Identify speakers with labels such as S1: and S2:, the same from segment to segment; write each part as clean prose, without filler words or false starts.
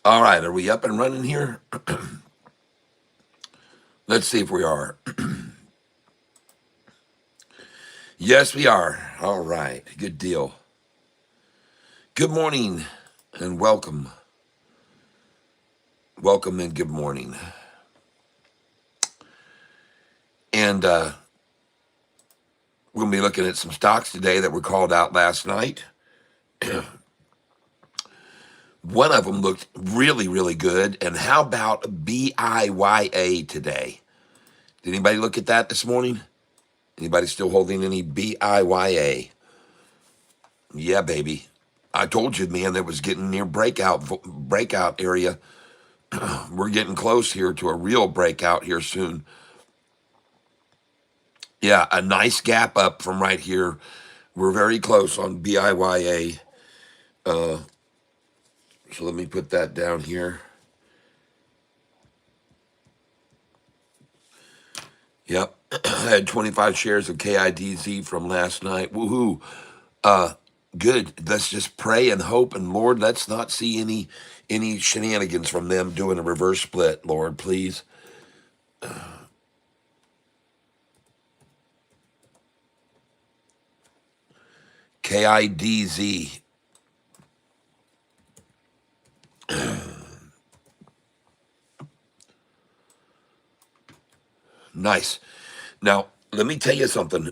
S1: All right, are we up and running here? Let's see if we are. Yes, we are. All right, good deal. Good morning and welcome. Welcome and good morning. And we're going to be looking at some stocks today that were called out last night. One of them looked really, really good. And how about BIYA today? Did anybody look at that this morning? Anybody still holding any BIYA? Yeah, baby. I told you, man, that was getting near breakout area. We're getting close here to a real breakout here soon. Yeah, a nice gap up from right here. We're very close on BIYA. Uh, so let me put that down here. Yep. I had 25 shares of KIDZ from last night. Woohoo. Uh, good. Let's just pray and hope, and Lord, let's not see any shenanigans from them doing a reverse split, Lord, please. KIDZ. Nice. Now, let me tell you something.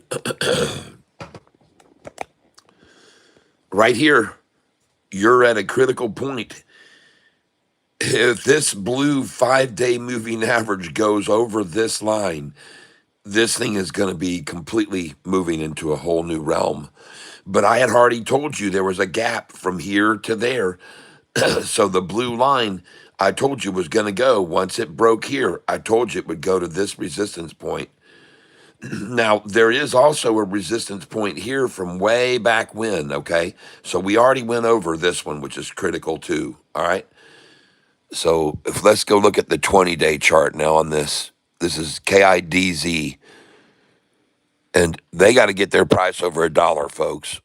S1: Right here, you're at a critical point. If this blue 5-day moving average goes over this line, this thing is going to be completely moving into a whole new realm. But I had already told you there was a gap from here to there. So the blue line I told you was going to go. Once it broke here, I told you it would go to this resistance point. Now, there is also a resistance point here from way back when, okay? So we already went over this one, which is critical too, all right? So if let's go look at the 20-day chart now on this. This is KIDZ, and they got to get their price over $1, folks.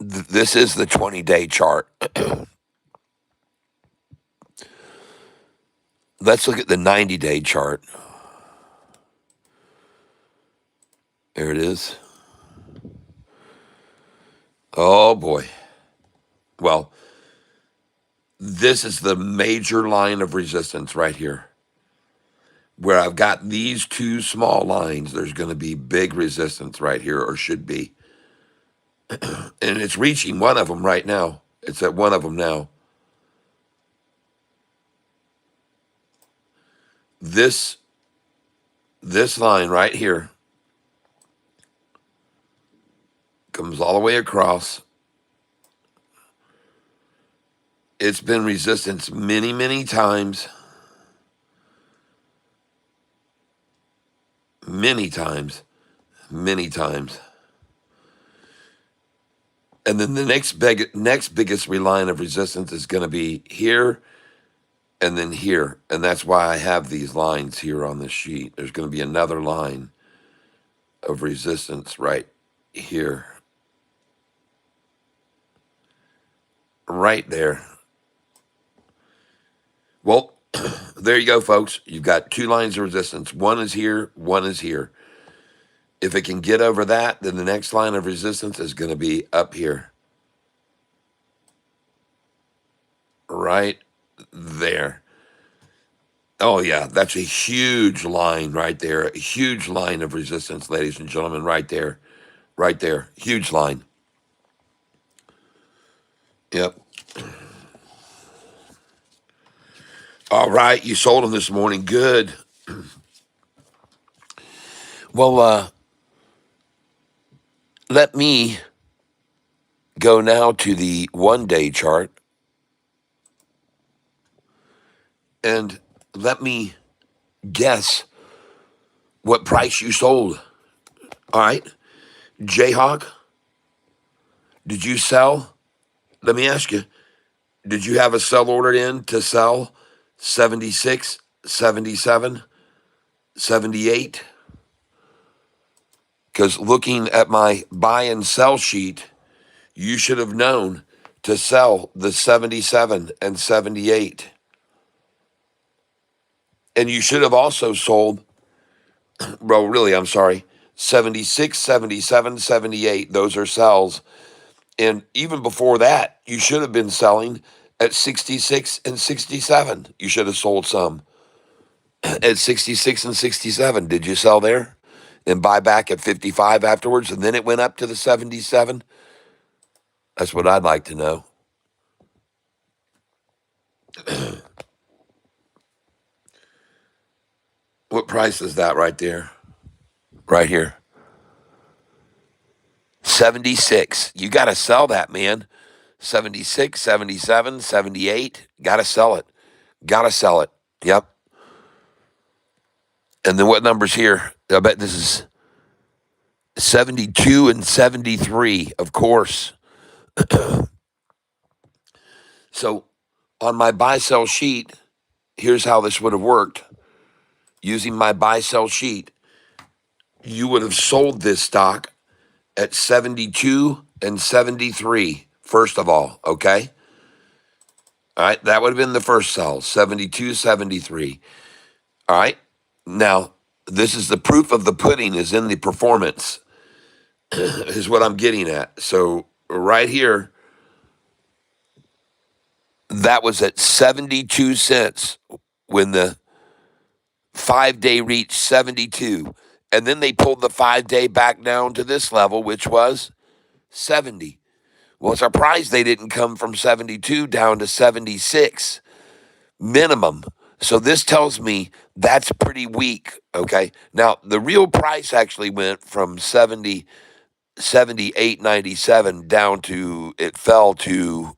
S1: This is the 20-day chart. Let's look at the 90-day chart. There it is. Oh, boy. Well, this is the major line of resistance right here. Where I've got these two small lines, there's going to be big resistance right here, or should be. And it's reaching one of them right now. It's at one of them now. This line right here comes all the way across. It's been resistance many, many times. Many times. Many times. And then the next biggest line of resistance is going to be here and then here. And that's why I have these lines here on this sheet. There's going to be another line of resistance right here. Right there. Well, there you go, folks. You've got two lines of resistance. One is here, one is here. If it can get over that, then the next line of resistance is going to be up here. Right there. Oh, yeah, that's a huge line right there. A huge line of resistance, ladies and gentlemen, right there. Right there. Huge line. Yep. All right, you sold them this morning. Good. Well, let me go now to the 1-day chart. And let me guess what price you sold. All right. Jayhawk, did you sell? Let me ask you, did you have a sell ordered in to sell 76, 77, 78? Because looking at my buy and sell sheet, you should have known to sell the 77 and 78. And you should have also sold, well, really, I'm sorry, 76, 77, 78. Those are sells. And even before that, you should have been selling at 66 and 67. You should have sold some at 66 and 67. Did you sell there and buy back at 55 afterwards? And then it went up to the 77? That's what I'd like to know. What price is that right there? Right here. 76. You got to sell that, man. 76, 77, 78. Got to sell it. Got to sell it. Yep. And then what numbers here? I bet this is 72 and 73, of course. So on my buy sell sheet, here's how this would have worked. Using my buy sell sheet, you would have sold this stock at 72 and 73, first of all, okay? All right, that would have been the first sell, 72, 73. All right, now this is the proof of the pudding is in the performance, is what I'm getting at. So right here, that was at 72 cents when the 5-day reached 72. And then they pulled the 5-day back down to this level, which was 70. Well, surprised they didn't come from 72 down to 76 minimum. So this tells me that's pretty weak, okay? Now, the real price actually went from 78.97 down to, it fell to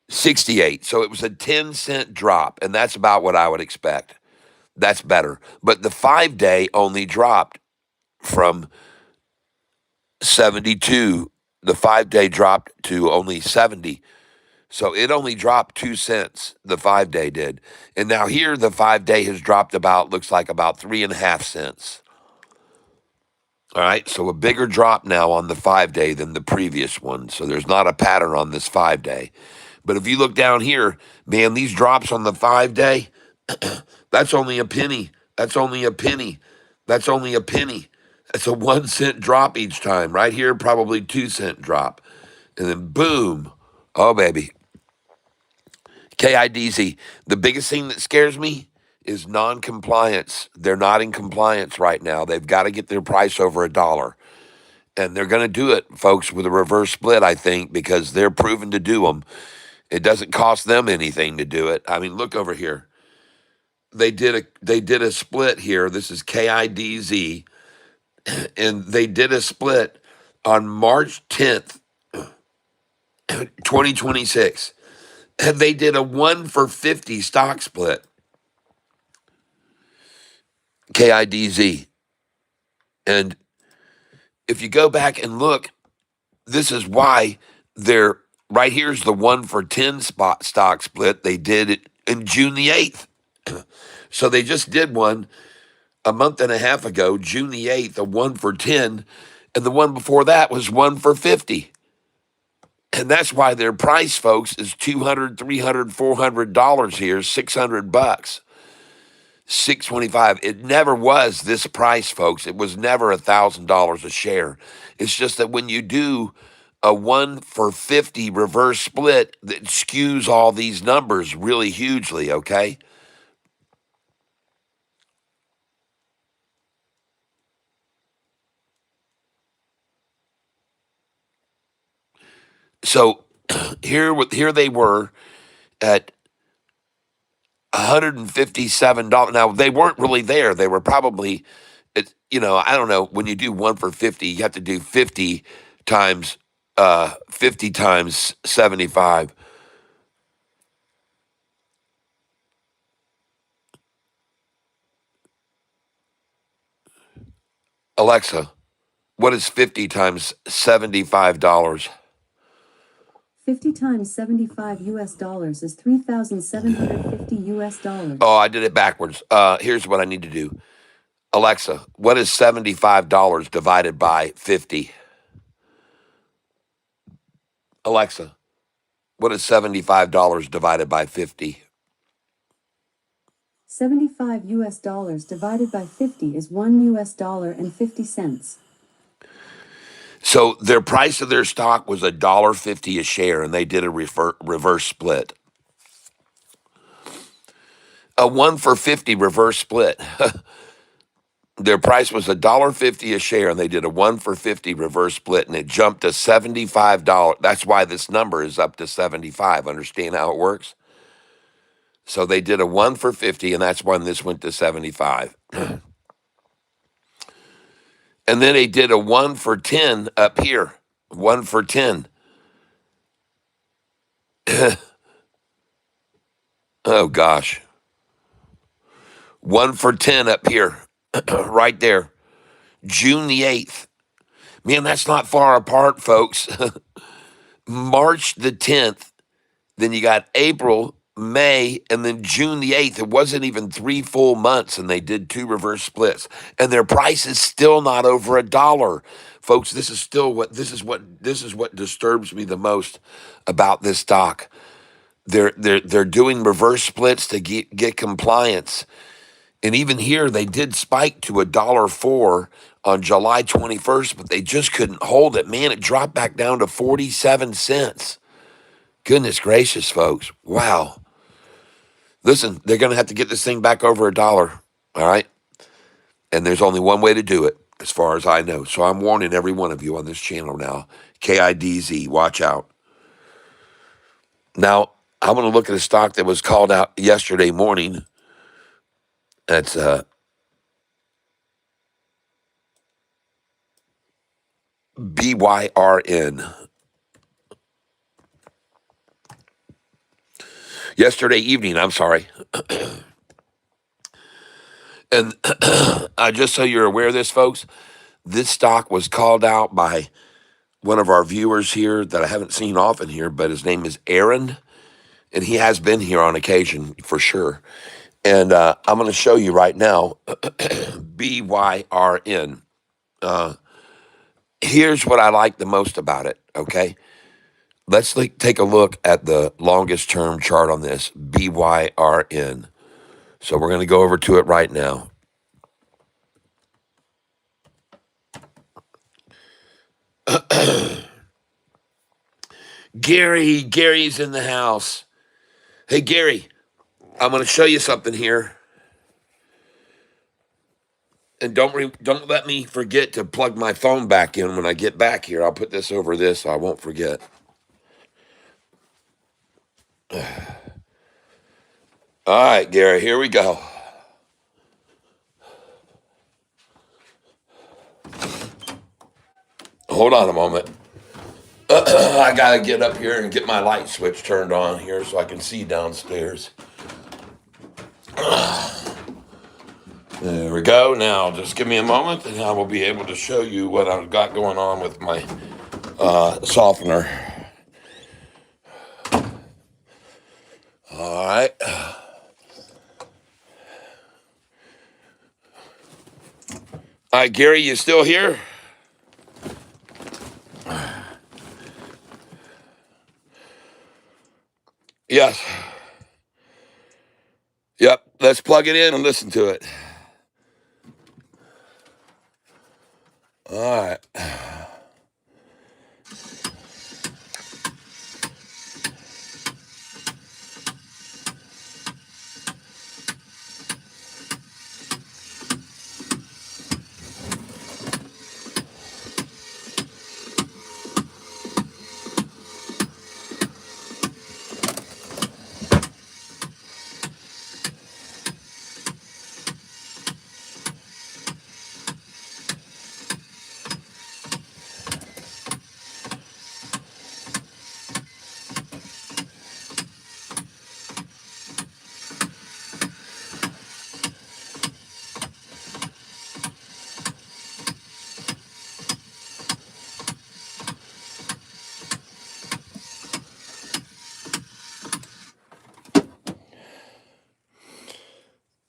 S1: 68. So it was a 10-cent drop, and that's about what I would expect. That's better. But the 5-day only dropped from 72. The 5-day dropped to only 70. So it only dropped 2 cents, the 5-day did. And now here, the 5-day has dropped looks like about 3.5 cents. All right, so a bigger drop now on the 5-day than the previous one. So there's not a pattern on this 5-day. But if you look down here, man, these drops on the 5-day, that's only a penny. That's only a penny. That's only a penny. It's a 1 cent drop each time. Right here, probably 2 cent drop. And then boom. Oh, baby. KIDZ. The biggest thing that scares me is non-compliance. They're not in compliance right now. They've got to get their price over $1. And they're going to do it, folks, with a reverse split, I think, because they're proven to do them. It doesn't cost them anything to do it. I mean, look over here. They did a split here. This is KIDZ. And they did a split on March 10th, 2026. And they did a 1-for-50 stock split. KIDZ. And if you go back and look, this is why they're right here's the 1-for-10 stock split. They did it in June the 8th. So they just did one a month and a half ago, June the 8th, a 1-for-10. And the one before that was 1-for-50. And that's why their price, folks, is $200, $300, $400 here, $600. 625. It never was this price, folks. It was never $1,000 a share. It's just that when you do a 1-for-50 reverse split, that skews all these numbers really hugely, okay? So here they were at $157. Now, they weren't really there. They were probably, I don't know. When you do 1-for-50, you have to do 50 times 75. Alexa, what is 50 times $75?
S2: 50 times 75 US dollars is 3,750 US dollars.
S1: Oh, I did it backwards. Here's what I need to do. Alexa, what is $75 divided by 50? Alexa, what is $75 divided by 50?
S2: 75 US dollars divided by 50 is $1 and 50 cents.
S1: So their price of their stock was $1.50 a share, and they did a reverse split. A 1 for 50 reverse split. Their price was $1.50 a share, and they did a 1 for 50 reverse split, and it jumped to $75. That's why this number is up to 75. Understand how it works? So they did a 1 for 50, and that's when this went to 75. And then they did a 1 for 10 up here. 1 for 10. Oh, gosh. 1 for 10 up here, right there. June the 8th. Man, that's not far apart, folks. March the 10th. Then you got April, May, and then June the 8th. It wasn't even 3 full months, and they did 2 reverse splits. And their price is still not over $1. Folks, this is what disturbs me the most about this stock. They're doing reverse splits to get compliance. And even here, they did spike to $1.04 on July 21st, but they just couldn't hold it. Man, it dropped back down to 47 cents. Goodness gracious, folks. Wow. Listen, they're going to have to get this thing back over $1. All right. And there's only one way to do it, as far as I know. So I'm warning every one of you on this channel now. KIDZ, watch out. Now, I'm going to look at a stock that was called out yesterday morning. That's BYRN. Yesterday evening, I'm sorry. And just so you're aware of this, folks, this stock was called out by one of our viewers here that I haven't seen often here, but his name is Aaron, and he has been here on occasion for sure. And I'm going to show you right now, BYRN. Here's what I like the most about it, okay? Let's take a look at the longest term chart on this, BYRN. So we're going to go over to it right now. Gary's in the house. Hey, Gary, I'm going to show you something here. And don't let me forget to plug my phone back in when I get back here. I'll put this over this so I won't forget. All right, Gary, here we go. Hold on a moment. I got to get up here and get my light switch turned on here so I can see downstairs. There we go. Now, just give me a moment and I will be able to show you what I've got going on with my softener. All right. All right, Gary, you still here? Yes. Yep. Let's plug it in and listen to it. All right.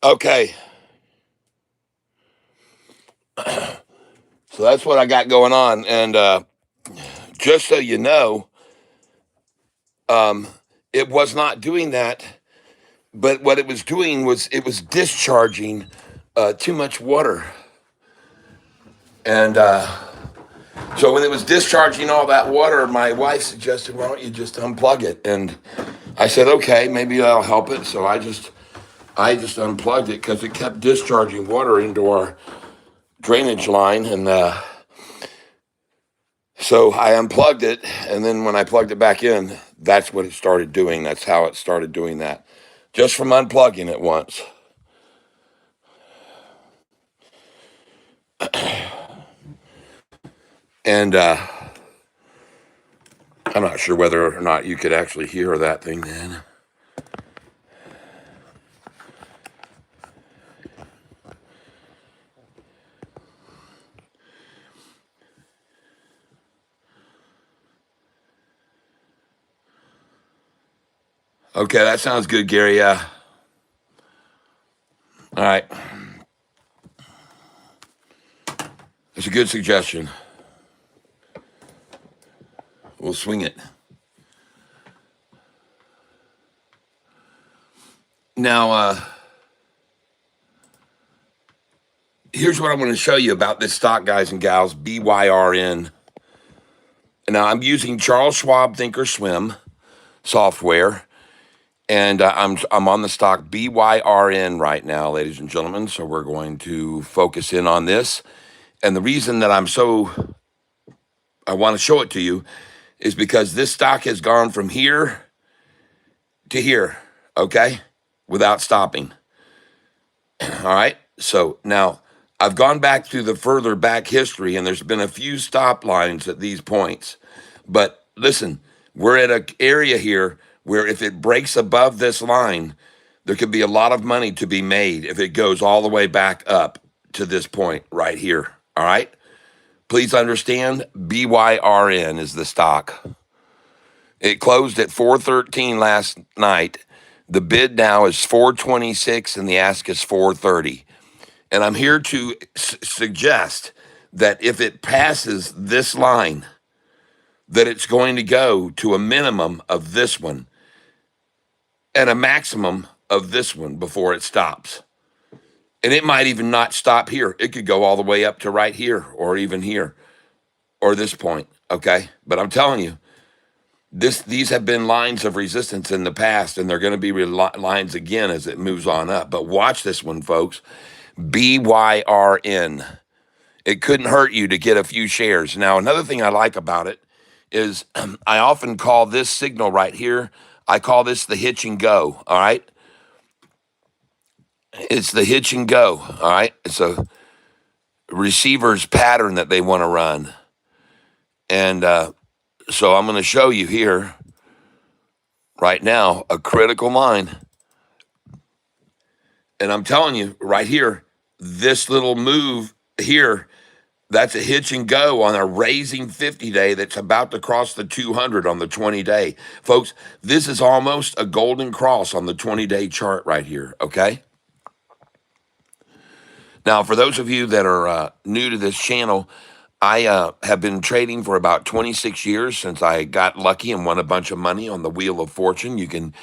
S1: Okay. So that's what I got going on. And just so you know, Um, it was not doing that, but what it was doing was it was discharging too much water. And so when it was discharging all that water, my wife suggested, why don't you just unplug it? And I said, okay, maybe that'll help it. So I just unplugged it because it kept discharging water into our drainage line. And so I unplugged it. And then when I plugged it back in, that's what it started doing. That's how it started doing that. Just from unplugging it once. And I'm not sure whether or not you could actually hear that thing then. Okay, that sounds good, Gary. Yeah. All right. That's a good suggestion. We'll swing it. Now, here's what I'm going to show you about this stock, guys and gals, BYRN. Now, I'm using Charles Schwab Thinkorswim software, and I'm on the stock BYRN right now, ladies and gentlemen. So we're going to focus in on this. And the reason that I want to show it to you is because this stock has gone from here to here, okay, without stopping. All right. So now I've gone back through the further back history, and there's been a few stop lines at these points. But listen, we're at an area here where if it breaks above this line, there could be a lot of money to be made if it goes all the way back up to this point right here. All right. Please understand, BYRN is the stock. It closed at 413 last night. The bid now is 426 and the ask is 430. And I'm here to suggest that if it passes this line, that it's going to go to a minimum of this one and a maximum of this one before it stops. And it might even not stop here. It could go all the way up to right here or even here or this point, okay? But I'm telling you, these have been lines of resistance in the past, and they're going to be lines again as it moves on up. But watch this one, folks. BYRN. It couldn't hurt you to get a few shares. Now, another thing I like about it is I often call this signal right here, I call this the hitch and go, all right? It's the hitch and go, all right? It's a receiver's pattern that they want to run. And so I'm going to show you here right now a critical line. And I'm telling you right here, this little move here, that's a hitch and go on a raising 50 day that's about to cross the 200 on the 20 day. Folks, this is almost a golden cross on the 20-day chart right here, okay? Now, for those of you that are new to this channel, I have been trading for about 26 years since I got lucky and won a bunch of money on the Wheel of Fortune. You can,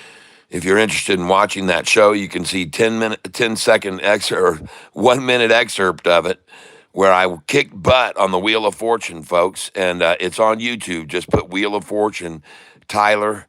S1: if you're interested in watching that show, you can see 10-second excerpt or 1 minute excerpt of it where I kicked butt on the Wheel of Fortune, folks. And it's on YouTube. Just put Wheel of Fortune, Tyler,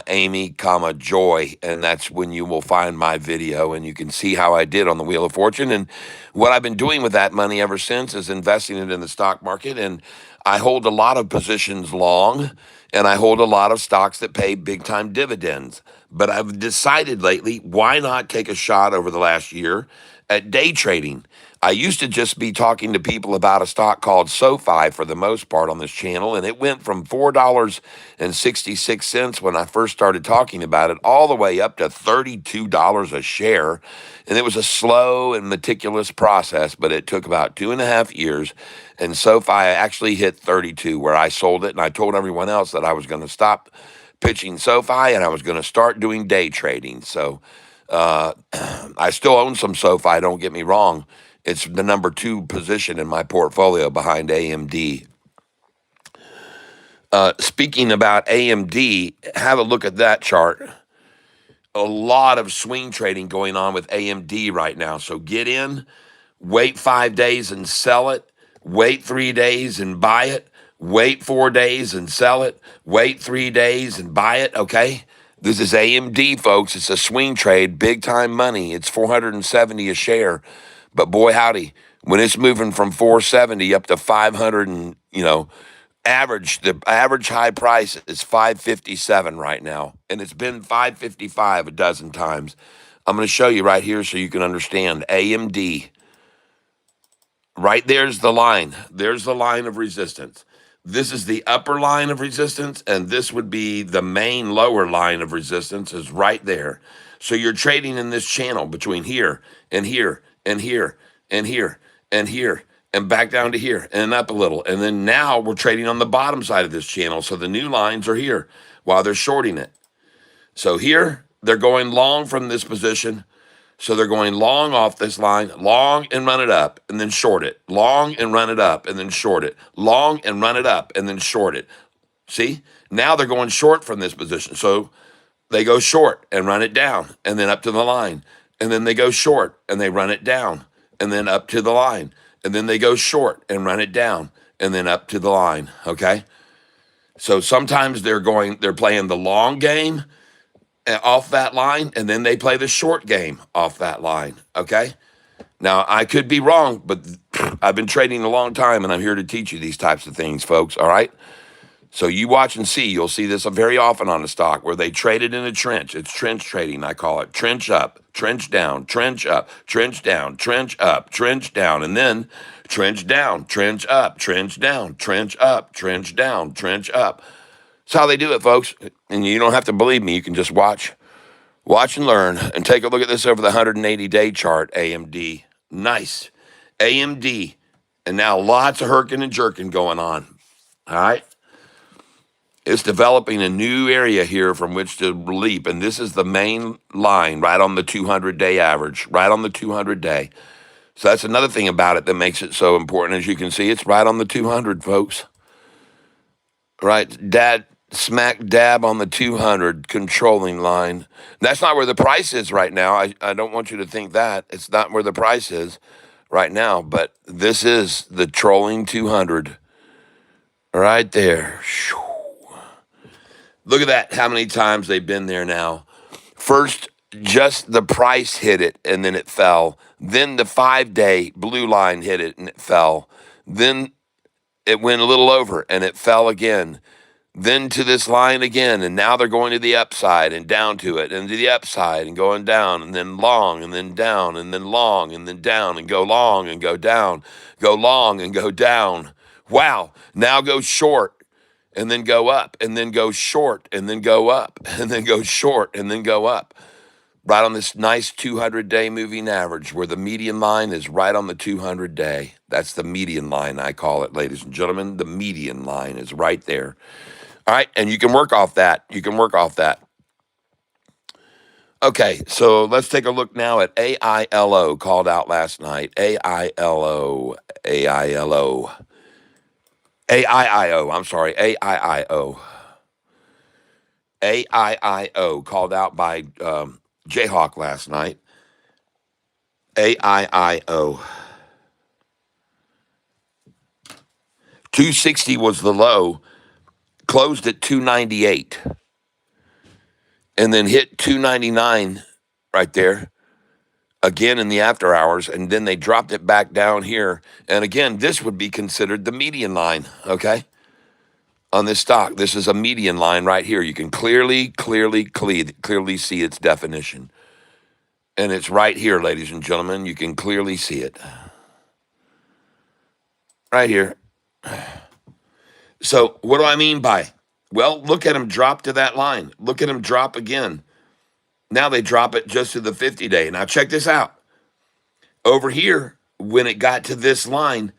S1: Amy, Joy, and that's when you will find my video, and you can see how I did on the Wheel of Fortune. And what I've been doing with that money ever since is investing it in the stock market. And I hold a lot of positions long, and I hold a lot of stocks that pay big time dividends. But I've decided lately, why not take a shot over the last year at day trading? I used to just be talking to people about a stock called SoFi for the most part on this channel, and it went from $4.66 when I first started talking about it all the way up to $32 a share. And it was a slow and meticulous process, but it took about 2.5 years. And SoFi actually hit 32 where I sold it, and I told everyone else that I was going to stop pitching SoFi and I was going to start doing day trading. So I still own some SoFi, don't get me wrong. It's the number 2 position in my portfolio behind AMD. Speaking about AMD, have a look at that chart. A lot of swing trading going on with AMD right now. So get in, wait 5 days and sell it, wait 3 days and buy it, wait 4 days and sell it, wait 3 days and buy it. Okay. This is AMD, folks. It's a swing trade, big time money. It's 470 a share. But boy, howdy, when it's moving from 470 up to 500 and, the average high price is 557 right now, and it's been 555 a dozen times. I'm going to show you right here so you can understand. AMD, right there's the line. There's the line of resistance. This is the upper line of resistance, and this would be the main lower line of resistance is right there. So you're trading in this channel between here and here and here and here and here and back down to here and up a little. And then now we're trading on the bottom side of this channel. So the new lines are here while they're shorting it. So here they're going long from this position. So they're going long off this line, long and run it up and then short it, long and run it up and then short it, long and run it up and then short it. See, now they're going short from this position. So they go short and run it down and then up to the line. And then they go short and they run it down and then up to the line. And then they go short and run it down and then up to the line. Okay. So sometimes they're playing the long game off that line, and then they play the short game off that line. Okay. Now, I could be wrong, but I've been trading a long time, and I'm here to teach you these types of things, folks. All right. So you watch and see. You'll see this very often on the stock where they trade it in a trench. It's trench trading, I call it. Trench up, trench down, trench up, trench down, trench up, trench down, and then trench down, trench up, trench down, trench up, trench down, trench up. That's how they do it, folks. And you don't have to believe me. You can just watch and learn, and take a look at this over the 180-day chart, AMD. Nice. AMD. And now lots of herking and jerking going on. All right. It's developing a new area here from which to leap. And this is the main line right on the 200-day average, right on the 200-day. So that's another thing about it that makes it so important. As you can see, it's right on the 200, folks. Right, smack dab on the 200 controlling line. That's not where the price is right now. I don't want you to think that. It's not where the price is right now, but this is the trolling 200 right there. Look at that, how many times they've been there now. First, just the price hit it, and then it fell. Then the 5-day blue line hit it, and it fell. Then it went a little over, and it fell again. Then to this line again, and now they're going to the upside and down to it, and to the upside and going down, and then long, and then down, and then long, and then down, and go long and go down, go long and go down. Wow, now go short, and then go up, and then go short, and then go up, and then go short, and then go up. Right on this nice 200-day moving average where the median line is right on the 200-day. That's the median line, I call it, ladies and gentlemen. The median line is right there. All right, and you can work off that. You can work off that. Okay, so let's take a look now at AILO, called out last night. AILO, I'm sorry, AIIO. AIIO, called out by Jayhawk last night. AIIO. 260 was the low, closed at 298, and then hit 299 right there again in the after hours, and then they dropped it back down here. And again, this would be considered the median line, okay? On this stock, this is a median line right here. You can clearly see its definition. And it's right here, ladies and gentlemen. You can clearly see it. Right here. So what do I mean by? Well, look at them drop to that line. Look at them drop again. Now they drop it just to the 50-day. Now check this out. Over here, when it got to this line,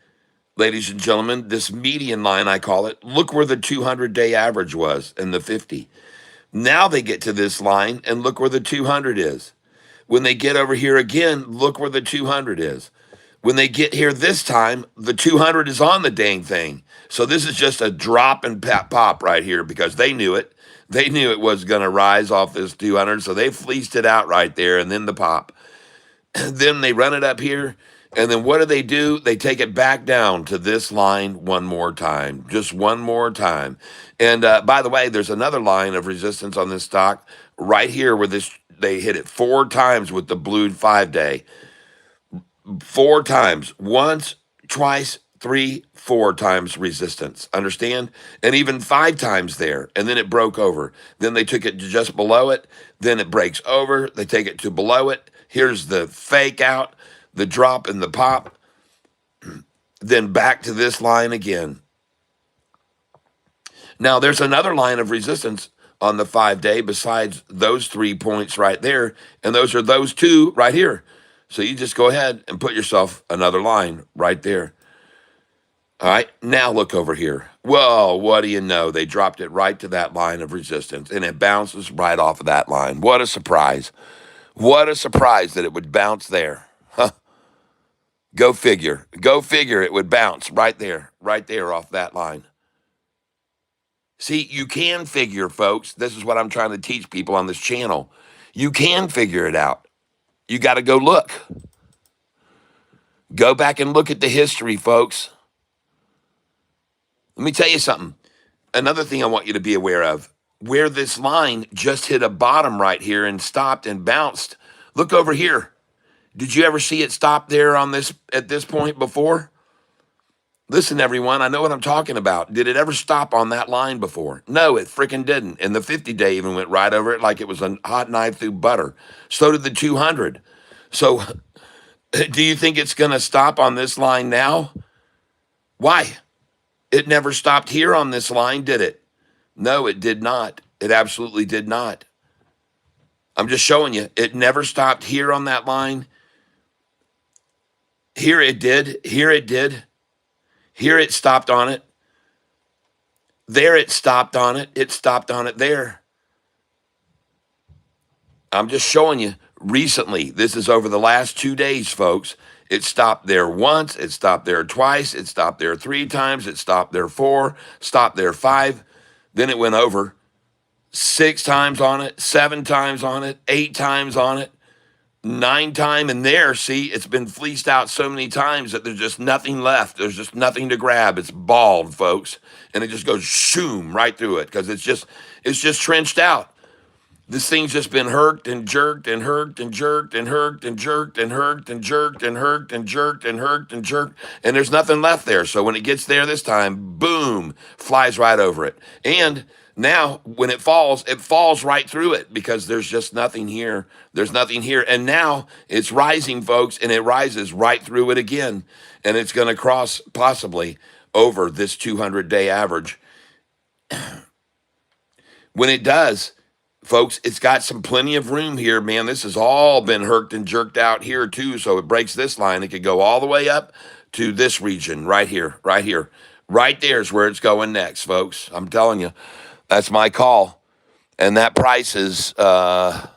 S1: ladies and gentlemen, this median line, I call it, look where the 200-day average was in the 50. Now they get to this line, and look where the 200 is. When they get over here again, look where the 200 is. When they get here this time, the 200 is on the dang thing. So this is just a drop and pop right here because they knew it. They knew it was going to rise off this 200, so they fleeced it out right there, and then the pop. Then they run it up here, and then what do? They take it back down to this line one more time, just one more time. And by the way, there's another line of resistance on this stock right here where they hit it 4 times with the blue 5-day. 4 times, once, twice, 3, 4 times resistance. Understand? And even 5 times there. And then it broke over. Then they took it to just below it. Then it breaks over. They take it to below it. Here's the fake out, the drop and the pop. Then back to this line again. Now there's another line of resistance on the 5-day besides those 3 points right there. And those are those 2 right here. So you just go ahead and put yourself another line right there. All right, now look over here. Whoa, what do you know? They dropped it right to that line of resistance, and it bounces right off of that line. What a surprise. What a surprise that it would bounce there. Huh. Go figure. Go figure it would bounce right there off that line. See, you can figure, folks. This is what I'm trying to teach people on this channel. You can figure it out. You got to go look. Go back and look at the history, folks. Let me tell you something. Another thing I want you to be aware of, where this line just hit a bottom right here and stopped and bounced. Look over here. Did you ever see it stop there on this at this point before? Listen, everyone, I know what I'm talking about. Did it ever stop on that line before? No, it freaking didn't. And the 50-day even went right over it like it was a hot knife through butter. So did the 200. So do you think it's going to stop on this line now? Why? It never stopped here on this line, did it? No, it did not. It absolutely did not. I'm just showing you. It never stopped here on that line. Here it did. Here it did. Here it stopped on it. There it stopped on it. It stopped on it there. I'm just showing you recently. This is over the last 2 days, folks. It stopped there once. It stopped there twice. It stopped there 3 times. It stopped there 4. Stopped there 5. Then it went over 6 times on it, 7 times on it, 8 times on it, 9 times. And there, see, it's been fleeced out so many times that there's just nothing left. There's just nothing to grab. It's bald, folks. And it just goes shoom right through it because it's just trenched out. This thing's just been herked and jerked and herked and jerked and herked and jerked and herked and jerked and herked and jerked and herked and jerked, and there's nothing left there. So when it gets there this time, boom, flies right over it. And now when it falls right through it because there's just nothing here. There's nothing here. And now it's rising, folks, and it rises right through it again. And it's going to cross possibly over this 200-day average. When it does, folks, it's got some plenty of room here, man. This has all been herked and jerked out here too. So it breaks this line. It could go all the way up to this region right here, right here. Right there is where it's going next, folks. I'm telling you, that's my call. And that price is around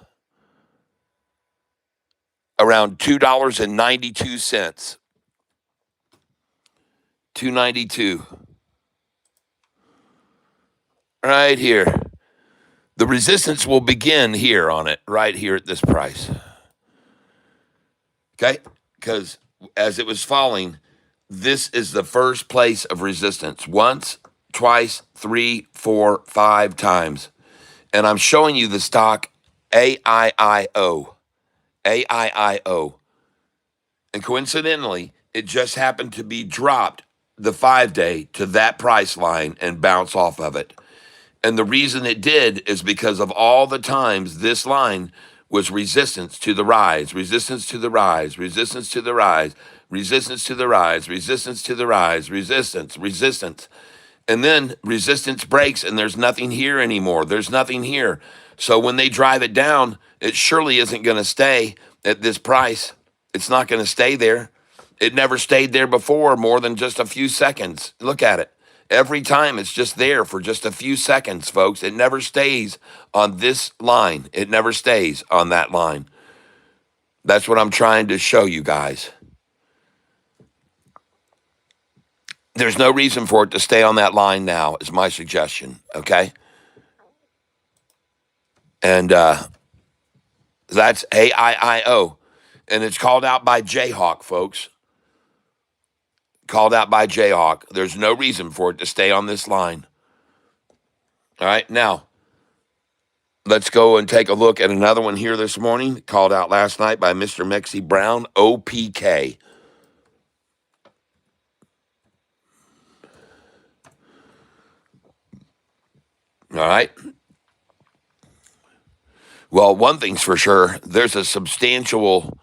S1: $2.92. $2.92. Right here. The resistance will begin here on it, right here at this price. Okay? Because as it was falling, this is the first place of resistance. Once, twice, 3, 4, 5 times. And I'm showing you the stock AIIO. AIIO. And coincidentally, it just happened to be dropped the 5-day to that price line and bounce off of it. And the reason it did is because of all the times this line was resistance to the rise, resistance to the rise, resistance to the rise, resistance to the rise, resistance to the rise, resistance. And then resistance breaks and there's nothing here anymore. There's nothing here. So when they drive it down, it surely isn't going to stay at this price. It's not going to stay there. It never stayed there before more than just a few seconds. Look at it. Every time it's just there for just a few seconds, folks. It never stays on this line. It never stays on that line. That's what I'm trying to show you guys. There's no reason for it to stay on that line now, is my suggestion. Okay. And that's AIIO. And it's called out by Jayhawk, folks. Called out by Jayhawk. There's no reason for it to stay on this line. All right. Now, let's go and take a look at another one here this morning, called out last night by Mr. Mexi Brown, OPK. All right. Well, one thing's for sure, there's a substantial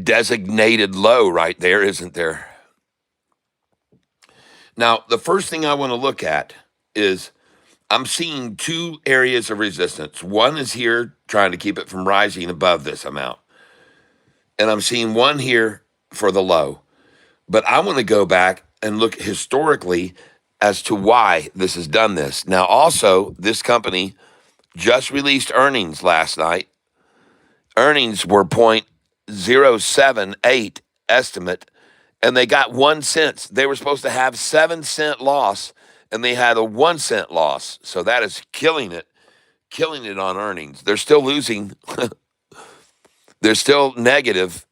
S1: designated low right there, isn't there? Now, the first thing I want to look at is I'm seeing two areas of resistance. One is here trying to keep it from rising above this amount. And I'm seeing one here for the low. But I want to go back and look historically as to why this has done this. Now, also, this company just released earnings last night. Earnings were 0.078 estimate, and they got 1 cent. They were supposed to have 7-cent loss, and they had a 1 cent loss. So that is killing it on earnings. They're still losing. They're still negative,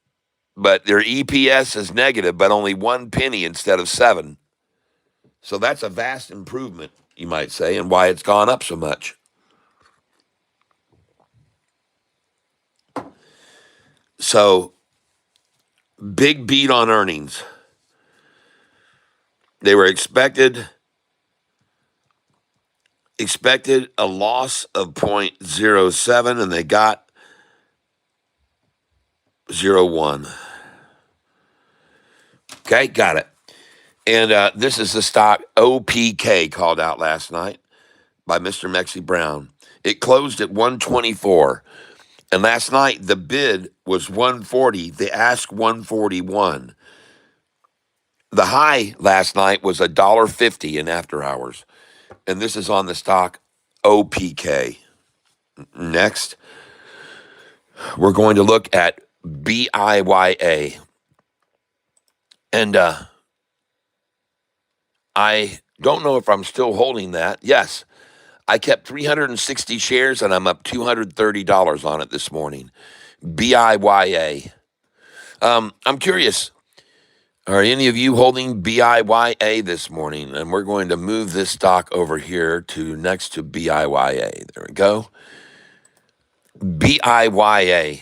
S1: but their EPS is negative, but only 1 penny instead of 7. So that's a vast improvement, you might say, and why it's gone up so much. So, big beat on earnings. They were expected a loss of 0.07, and they got 0.01. Okay, got it. And this is the stock OPK, called out last night by Mr. Mexi Brown. It closed at 124. And last night, the bid was 140. The ask 141. The high last night was $1.50 in after hours. And this is on the stock OPK. Next, we're going to look at BIYA. And I don't know if I'm still holding that. Yes, I kept 360 shares and I'm up $230 on it this morning. BIYA. I'm curious. Are any of you holding BIYA this morning? And we're going to move this stock over here to next to BIYA. There we go. BIYA.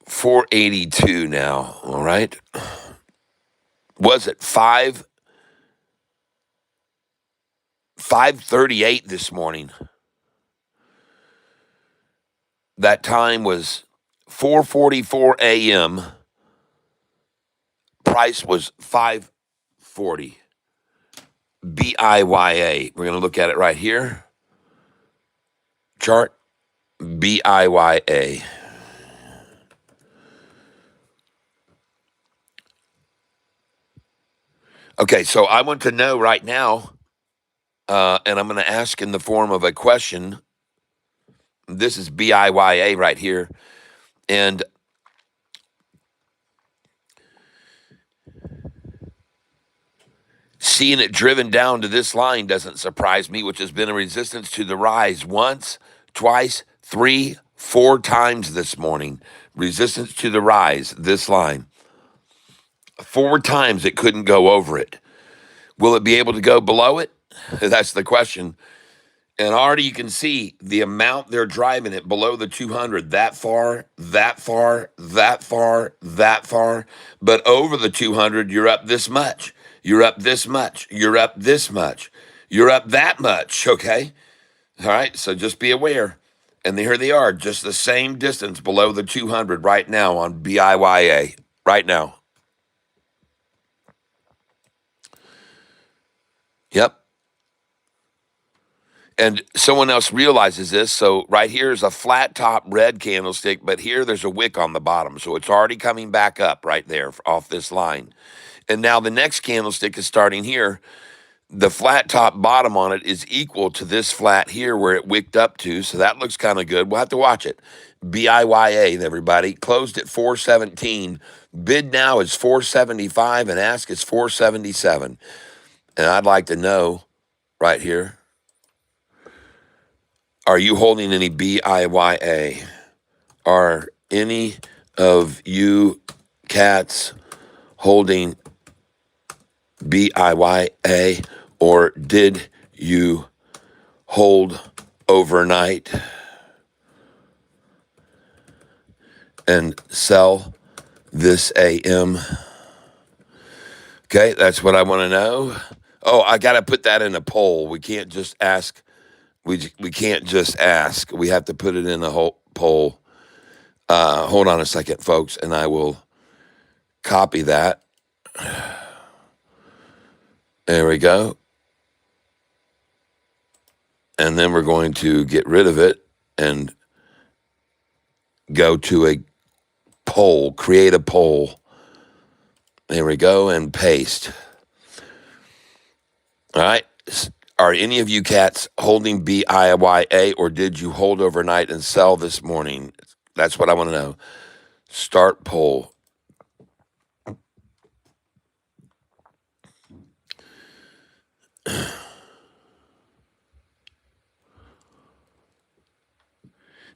S1: 482 now. All right. Was it 538 this morning? That time was 4:44 a.m. Price was 540. BIYA. We're going to look at it right here. Chart. BIYA. Okay, so I want to know right now, and I'm going to ask in the form of a question. This is BIYA right here. And seeing it driven down to this line doesn't surprise me, which has been a resistance to the rise once, twice, 3, 4 times this morning. Resistance to the rise, this line. 4 times it couldn't go over it. Will it be able to go below it? That's the question. And already you can see the amount they're driving it below the 200, that far, that far, that far, that far. But over the 200, you're up this much. You're up this much. You're up this much. You're up that much, okay? All right, so just be aware. And here they are, just the same distance below the 200 right now on BIYA, right now. Yep. And someone else realizes this. So right here is a flat top red candlestick, but here there's a wick on the bottom. So it's already coming back up right there off this line. And now the next candlestick is starting here. The flat top bottom on it is equal to this flat here where it wicked up to. So that looks kind of good. We'll have to watch it. BIYA, everybody. Closed at 417. Bid now is 475 and ask is 477. And I'd like to know right here, are you holding any BIYA? Are any of you cats holding BIYA, or did you hold overnight and sell this AM? Okay, that's what I want to know. Oh, I got to put that in a poll. We can't just ask. We can't just ask. We have to put it in a whole poll. Hold on a second, folks, and I will copy that. There we go. And then we're going to get rid of it and go to a poll, create a poll. There we go, and paste. All right. Are any of you cats holding BIYA, or did you hold overnight and sell this morning? That's what I want to know. Start poll.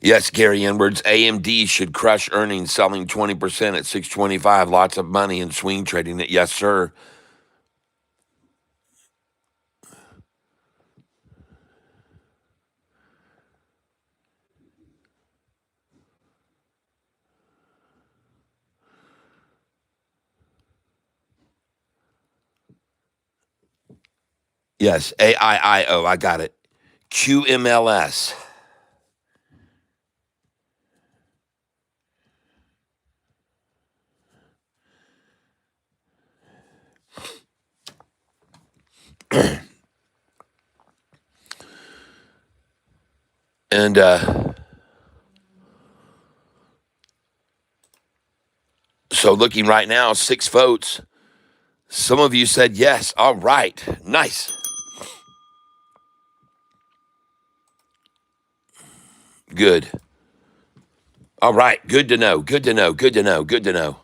S1: Yes, Gary Edwards. AMD should crush earnings, selling 20% at 625. Lots of money in swing trading it. Yes, sir. Yes, AIIO. I got it. QMLS. And so looking right now, 6 votes. Some of you said yes. All right. Nice. Good. All right. Good to know. Good to know. Good to know. Good to know.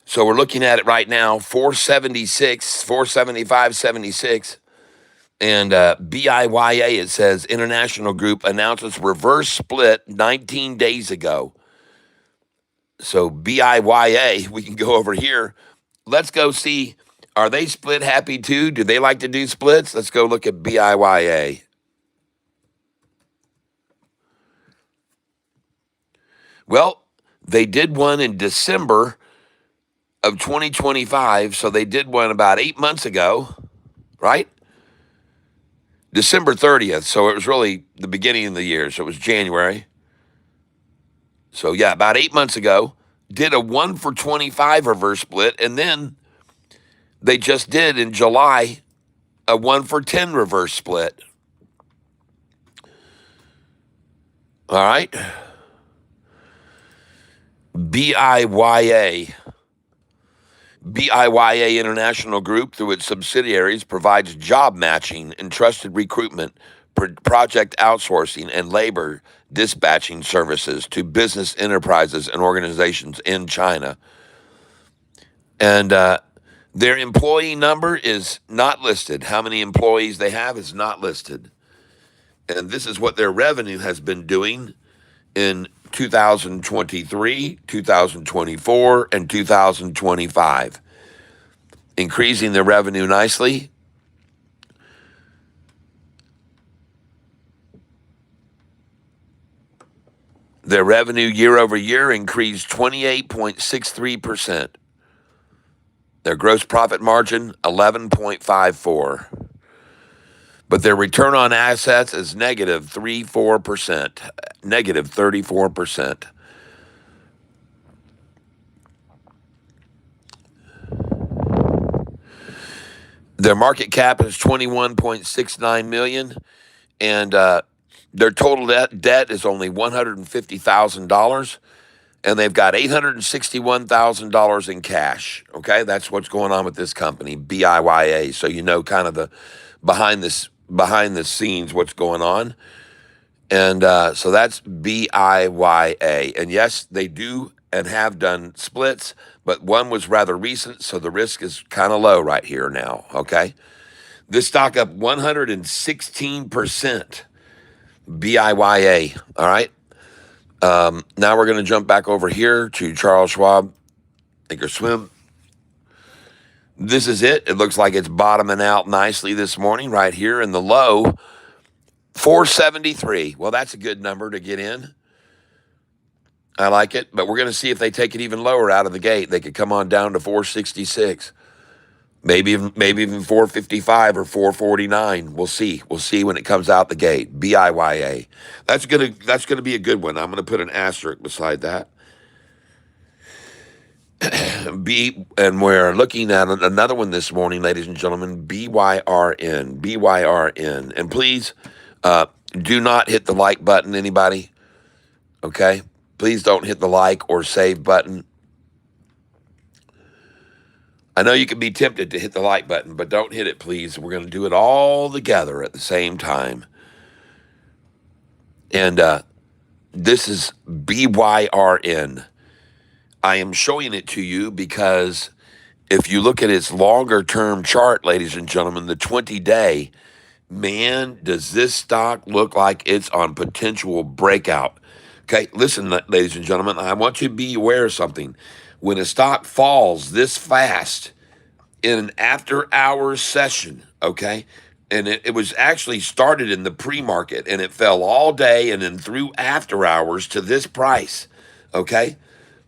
S1: So we're looking at it right now, 476, 475, 76. And BIYA, it says, International Group announces reverse split 19 days ago. So BIYA, we can go over here. Let's go see, are they split happy too? Do they like to do splits? Let's go look at BIYA. Well, they did one in December of 2025. So they did one about 8 months ago, right? December 30th. So it was really the beginning of the year. So it was January. So yeah, about 8 months ago, did a 1 for 25 reverse split. And then they just did in July a 1 for 10 reverse split. All right. BIYA. BIYA International Group, through its subsidiaries, provides job matching and trusted recruitment, project outsourcing, and labor dispatching services to business enterprises and organizations in China. And their employee number is not listed. How many employees they have is not listed. And this is what their revenue has been doing in 2023, 2024, and 2025. Increasing their revenue nicely. Their revenue year over year increased 28.63%. Their gross profit margin, 11.54%. But their return on assets is negative 34%. Negative 34%. Their market cap is $21.69 million, and their total debt is only $150,000, and they've got $861,000 in cash. Okay, that's what's going on with this company, BIYA. So you know kind of the behind the scenes what's going on. And so that's BIYA. And yes, they do and have done splits, but one was rather recent, so the risk is kind of low right here now. Okay, this stock up 116%. BIYA. All right. Now we're going to jump back over here to Charles Schwab, Thinkorswim. This is it. It looks like it's bottoming out nicely this morning right here in the low, 473. Well, that's a good number to get in. I like it, but we're going to see if they take it even lower out of the gate. They could come on down to 466. Maybe even 455 or 449. We'll see. We'll see when it comes out the gate. BIYA. That's gonna be a good one. I'm gonna put an asterisk beside that. And we're looking at another one this morning, ladies and gentlemen. BYRN. BYRN. And please do not hit the like button, anybody. Okay? Please don't hit the like or save button. I know you can be tempted to hit the like button, but don't hit it, please. We're going to do it all together at the same time. And this is BYRN. I am showing it to you because if you look at its longer term chart, ladies and gentlemen, the 20-day, man, does this stock look like it's on potential breakout. Okay, listen, ladies and gentlemen, I want you to be aware of something. When a stock falls this fast in an after-hours session, okay, and it was actually started in the pre-market, and it fell all day and then through after hours to this price, okay?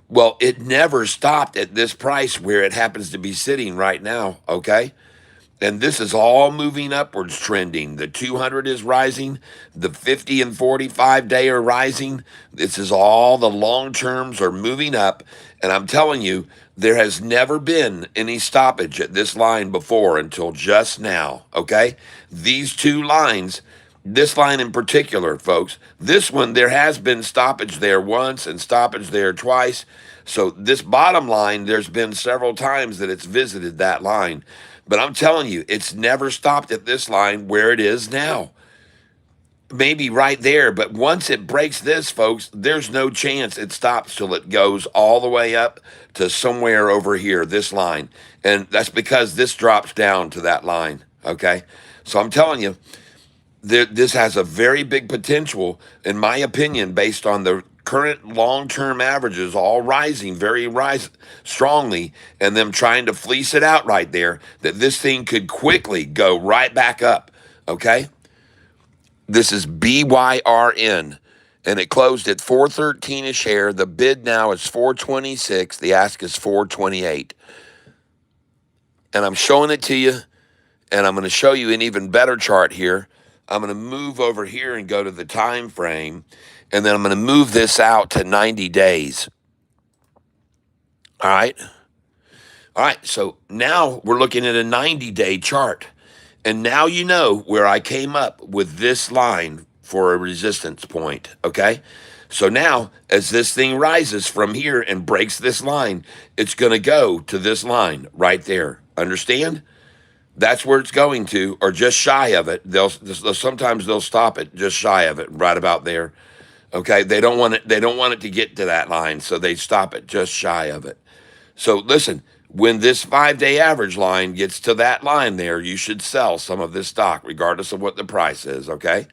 S1: Well, it never stopped at this price where it happens to be sitting right now, okay? And this is all moving upwards trending. The 200 is rising. The 50 and 45 day are rising. This is all the long terms are moving up. And I'm telling you, there has never been any stoppage at this line before until just now. Okay? These two lines, this line in particular, folks, this one, there has been stoppage there once and stoppage there twice. So this bottom line, there's been several times that it's visited that line. But I'm telling you, it's never stopped at this line where it is now. Maybe right there, but once it breaks this, folks, there's no chance it stops till it goes all the way up to somewhere over here, this line. And that's because this drops down to that line, okay? So I'm telling you, this has a very big potential, in my opinion, based on the current long-term averages all rising very strongly and them trying to fleece it out right there, that this thing could quickly go right back up, okay? This is BYRN, and it closed at 413 a share. The bid now is 426. The ask is 428. And I'm showing it to you, and I'm going to show you an even better chart here. I'm going to move over here and go to the time frame, and then I'm going to move this out to 90 days. All right? All right, so now we're looking at a 90-day chart. And now you know where I came up with this line for a resistance point, okay? So now, as this thing rises from here and breaks this line, it's going to go to this line right there. Understand? That's where it's going to, or just shy of it. Sometimes they'll stop it just shy of it, right about there. Okay, they don't want it. They don't want it to get to that line, so they stop it just shy of it. So listen, when this 5-day average line gets to that line there, you should sell some of this stock, regardless of what the price is. Okay,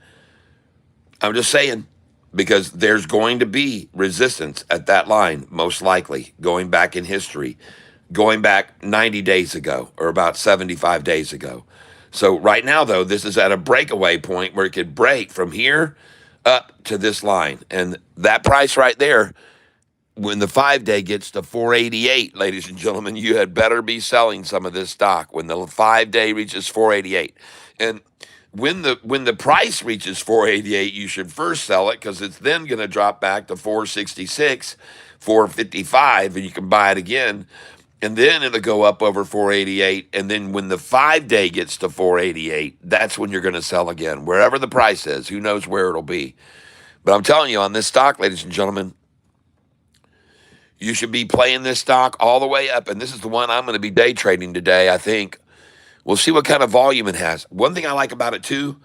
S1: I'm just saying, because there's going to be resistance at that line, most likely, going back in history. Going back 90 days ago or about 75 days ago. So right now, though, this is at a breakaway point where it could break from here up to this line. And that price right there, when the 5-day gets to 488, ladies and gentlemen, you had better be selling some of this stock when the 5-day reaches 488. And when the price reaches 488, you should first sell it because it's then going to drop back to 466, 455, and you can buy it again. And then it'll go up over 488. And then when the 5-day gets to 488, that's when you're going to sell again. Wherever the price is, who knows where it'll be. But I'm telling you, on this stock, ladies and gentlemen, You should be playing this stock all the way up. And this is the one I'm going to be day trading today, I think. We'll see what kind of volume it has. One thing I like about it too,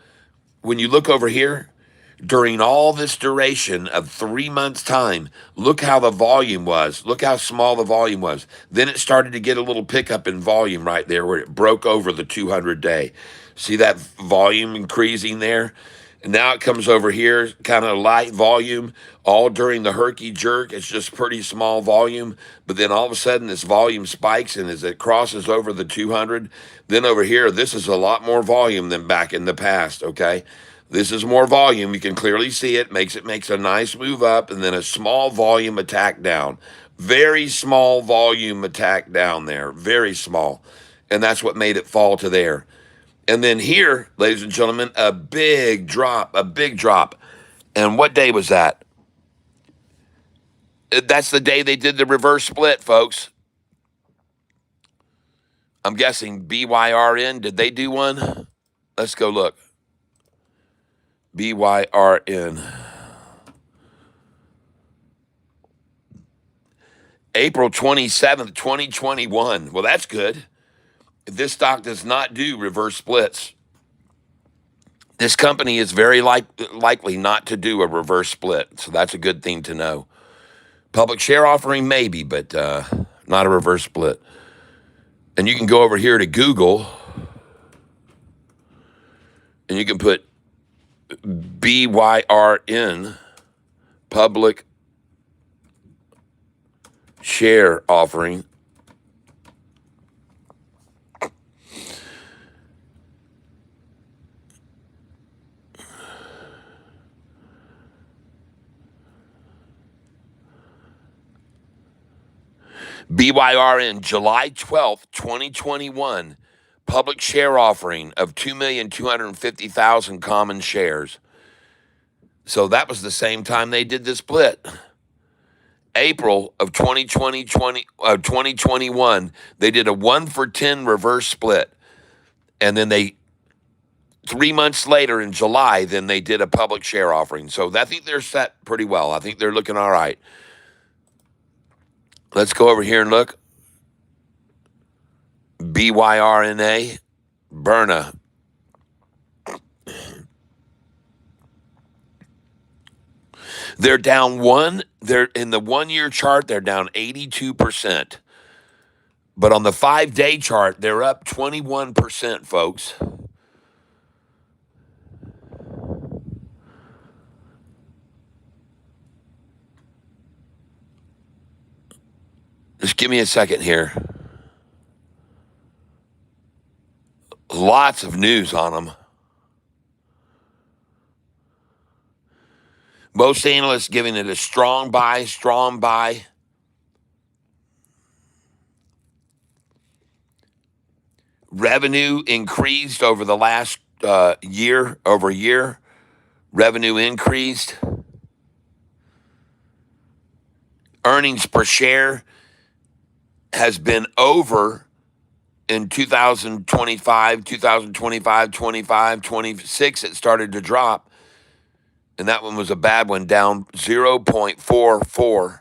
S1: when you look over here, during all this duration of 3 months' time, look how the volume was. Look how small the volume was. Then it started to get a little pickup in volume right there where it broke over the 200-day. See that volume increasing there? And now it comes over here, kind of light volume, all during the herky jerk. It's just pretty small volume. But then all of a sudden, this volume spikes, and as it crosses over the 200, then over here, this is a lot more volume than back in the past, okay? This is more volume. You can clearly see it. Makes a nice move up, and then a small volume attack down. Very small volume attack down there. Very small. And that's what made it fall to there. And then here, ladies and gentlemen, a big drop, a big drop. And what day was that? That's the day they did the reverse split, folks. I'm guessing BYRN, did they do one? Let's go look. BYRN. April 27th, 2021. Well, that's good. This stock does not do reverse splits. This company is very likely not to do a reverse split, so that's a good thing to know. Public share offering, maybe, but not a reverse split. And you can go over here to Google, and you can put BYRN, public share offering. BYRN, July 12th, 2021, public share offering of 2,250,000 common shares. So that was the same time they did the split. April of 2021, they did a 1-for-10 reverse split. And then 3 months later in July, then they did a public share offering. So I think they're set pretty well. I think they're looking all right. Let's go over here and look. BYRNA, Berna. They're down they're in the 1-year chart, they're down 82%. But on the 5-day chart, they're up 21%, folks. Just give me a second here. Lots of news on them. Most analysts giving it a strong buy, strong buy. Revenue increased over the last year over year. Revenue increased. Earnings per share has been over in 2025, 25, 26. It started to drop. And that one was a bad one, down 0.44.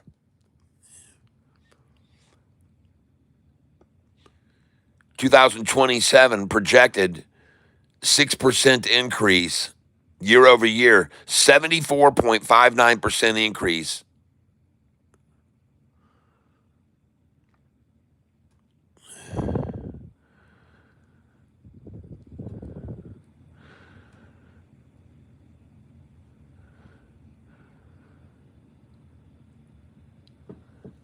S1: 2027 projected 6% increase year over year, 74.59% increase.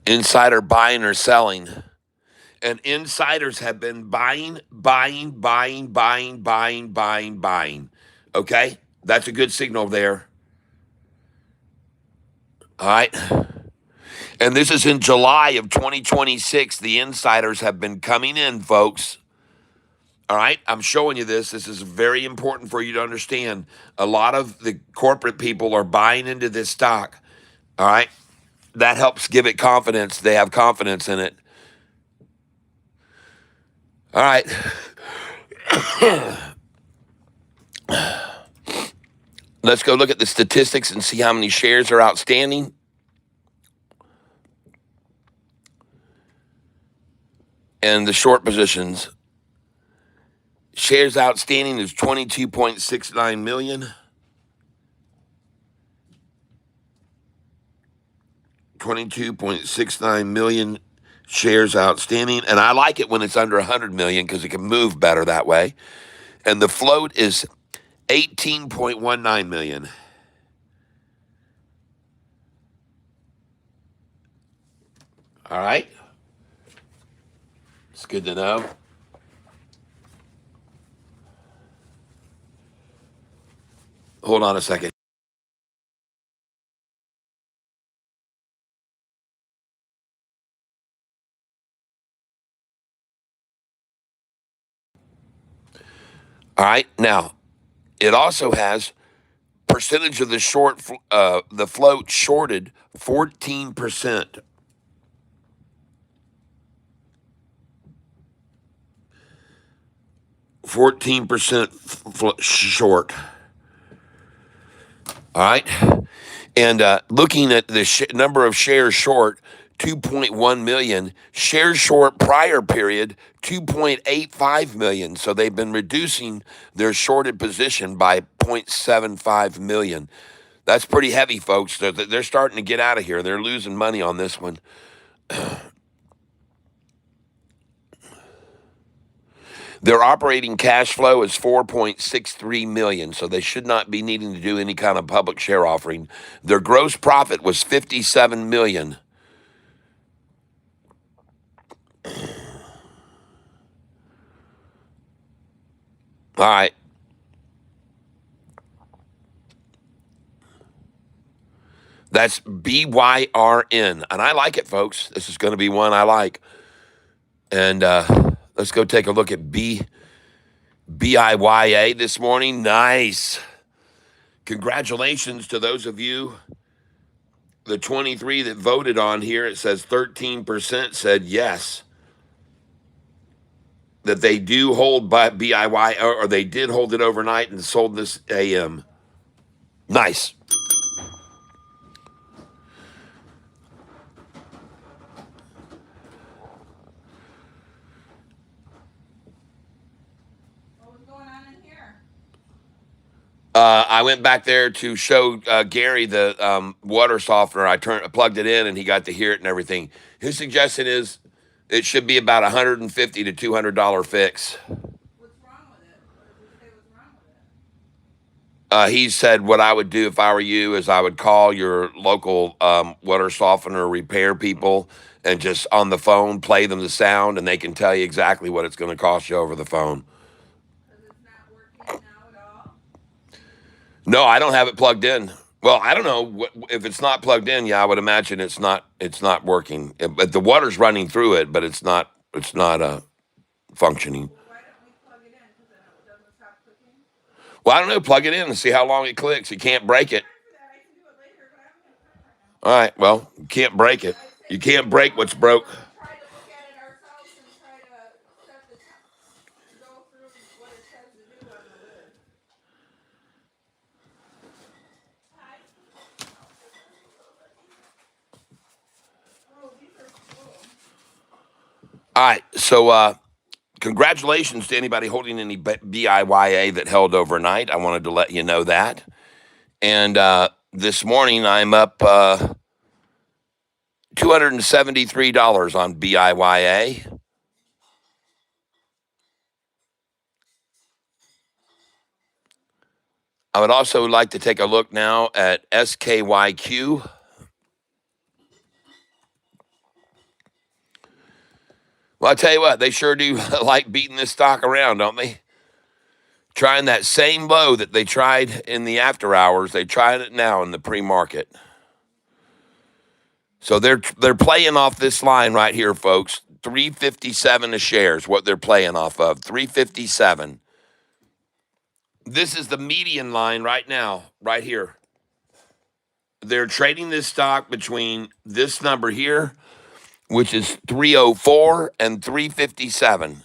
S1: Insider buying or selling. And insiders have been buying. Okay? That's a good signal there. All right? And this is in July of 2026. The insiders have been coming in, folks. All right? I'm showing you this. This is very important for you to understand. A lot of the corporate people are buying into this stock. All right? That helps give it confidence. They have confidence in it. All right. Let's go look at the statistics and see how many shares are outstanding. And the short positions, shares outstanding is 22.69 million. 22.69 million shares outstanding. And I like it when it's under 100 million because it can move better that way. And the float is 18.19 million. All right. It's good to know. Hold on a second. All right. Now, it also has percentage of the the float shorted 14%. 14% short. All right. And looking at the number of shares short, 2.1 million. Shares short prior period, 2.85 million. So they've been reducing their shorted position by 0.75 million. That's pretty heavy, folks. They're starting to get out of here. They're losing money on this one. Their operating cash flow is 4.63 million, so they should not be needing to do any kind of public share offering. Their gross profit was 57 million. All right. That's BYRN. And I like it, folks. This is going to be one I like. And let's go take a look at BIYA this morning. Nice. Congratulations to those of you, the 23 that voted on here. It says 13% said yes, that they do hold by BIY, or they did hold it overnight and sold this AM. Nice. I went back there to show Gary the water softener. I plugged it in, and he got to hear it and everything. His suggestion is it should be about $150 to $200 fix. He said what I would do if I were you is I would call your local water softener repair people and just on the phone play them the sound, and they can tell you exactly what it's going to cost you over the phone. No, I don't have it plugged in. Well, I don't know if it's not plugged in. Yeah, I would imagine it's not working. But the water's running through it, but it's not functioning. Well, I don't know. Plug it in and see how long it clicks. You can't break it. All right. Well, you can't break it. You can't break what's broke. All right. So, congratulations to anybody holding any BIYA that held overnight. I wanted to let you know that. And this morning, I'm up $273 on BIYA. I would also like to take a look now at SKYQ. Well, I tell you what, they sure do like beating this stock around, don't they? Trying that same low that they tried in the after hours, they tried it now in the pre-market. So they're playing off this line right here, folks. 357 a share is what they're playing off of. 357. This is the median line right now, right here. They're trading this stock between this number here, which is 304, and 357,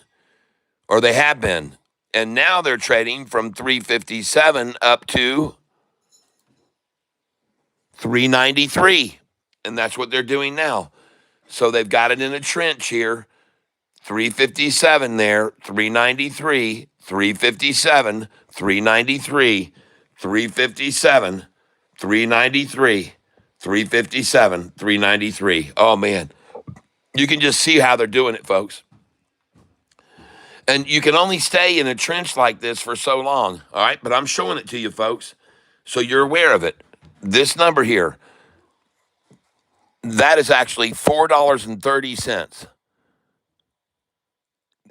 S1: or they have been. And now they're trading from 357 up to 393. And that's what they're doing now. So they've got it in a trench here. 357 there, 393, 357, 393, 357, 393, 357, 393. Oh man, you can just see how they're doing it, folks. And you can only stay in a trench like this for so long, all right? But I'm showing it to you, folks, so you're aware of it. This number here, that is actually $4.30.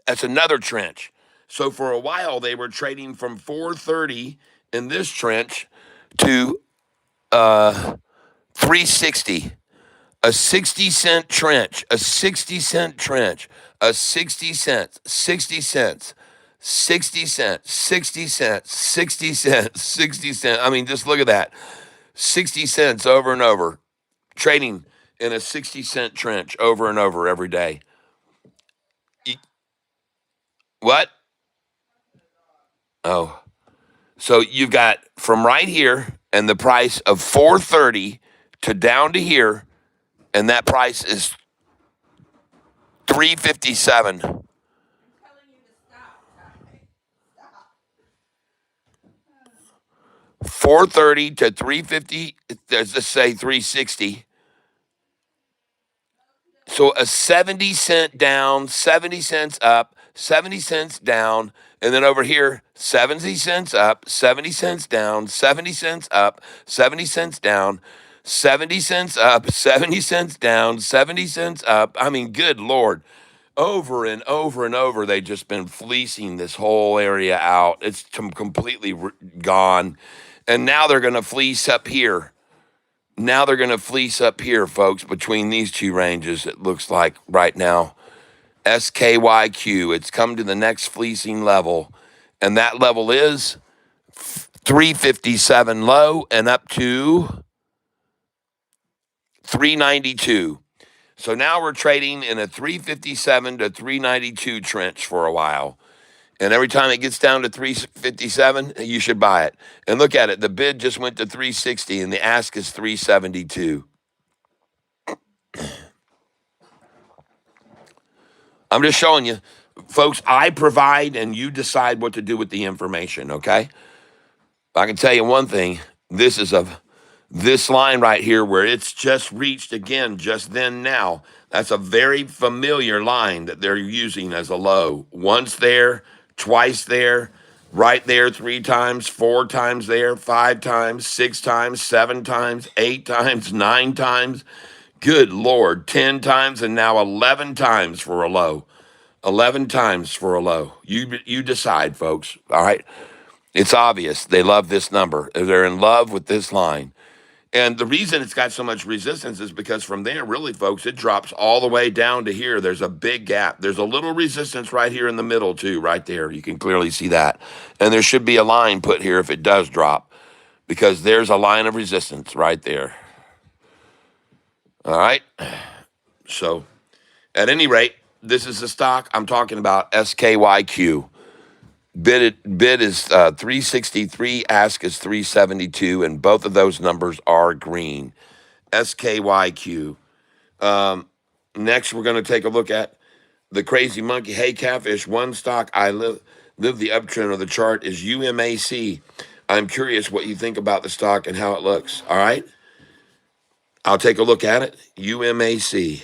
S1: That's another trench. So for a while, they were trading from 430 in this trench to 360. A 60-cent trench, a 60-cent trench, a 60 cents, 60 cents, 60 cents, 60 cents, 60 cents, 60 cents. I mean, just look at that. 60 cents over and over, trading in a 60-cent trench over and over every day. What? Oh, so you've got from right here and the price of 430 to down to here, and that price is 357. 430 to 350, let's just say 360. So a 70 cent down, 70 cents up, 70 cents down, and then over here, 70 cents up, 70 cents down, 70 cents up, 70 cents down, 70 cents up, 70 cents down, 70 cents up. I mean, good Lord. Over and over and over, they've just been fleecing this whole area out. It's completely gone. And now they're going to fleece up here. Now they're going to fleece up here, folks, between these two ranges, it looks like right now. SKYQ, it's come to the next fleecing level. And that level is 357 low and up to 392. So now we're trading in a 357 to 392 trench for a while. And every time it gets down to 357, you should buy it. And look at it. The bid just went to 360 and the ask is 372. I'm just showing you. Folks, I provide and you decide what to do with the information, okay? I can tell you one thing. This line right here where it's just reached again just then now. That's a very familiar line that they're using as a low. Once there, twice there, right there 3 times, 4 times there, 5 times, 6 times, 7 times, 8 times, 9 times. Good Lord, 10 times and now 11 times for a low. 11 times for a low. You decide, folks, all right? It's obvious they love this number. They're in love with this line. And the reason it's got so much resistance is because from there, really, folks, it drops all the way down to here. There's a big gap. There's a little resistance right here in the middle, too, right there. You can clearly see that. And there should be a line put here if it does drop, because there's a line of resistance right there. All right? So, at any rate, this is the stock I'm talking about, SKYQ. Bid is 363, ask is 372, and both of those numbers are green. SKYQ. Next, we're going to take a look at the crazy monkey. Hey, Catfish, one stock I live the uptrend of the chart is UMAC. I'm curious what you think about the stock and how it looks. All right? I'll take a look at it. UMAC.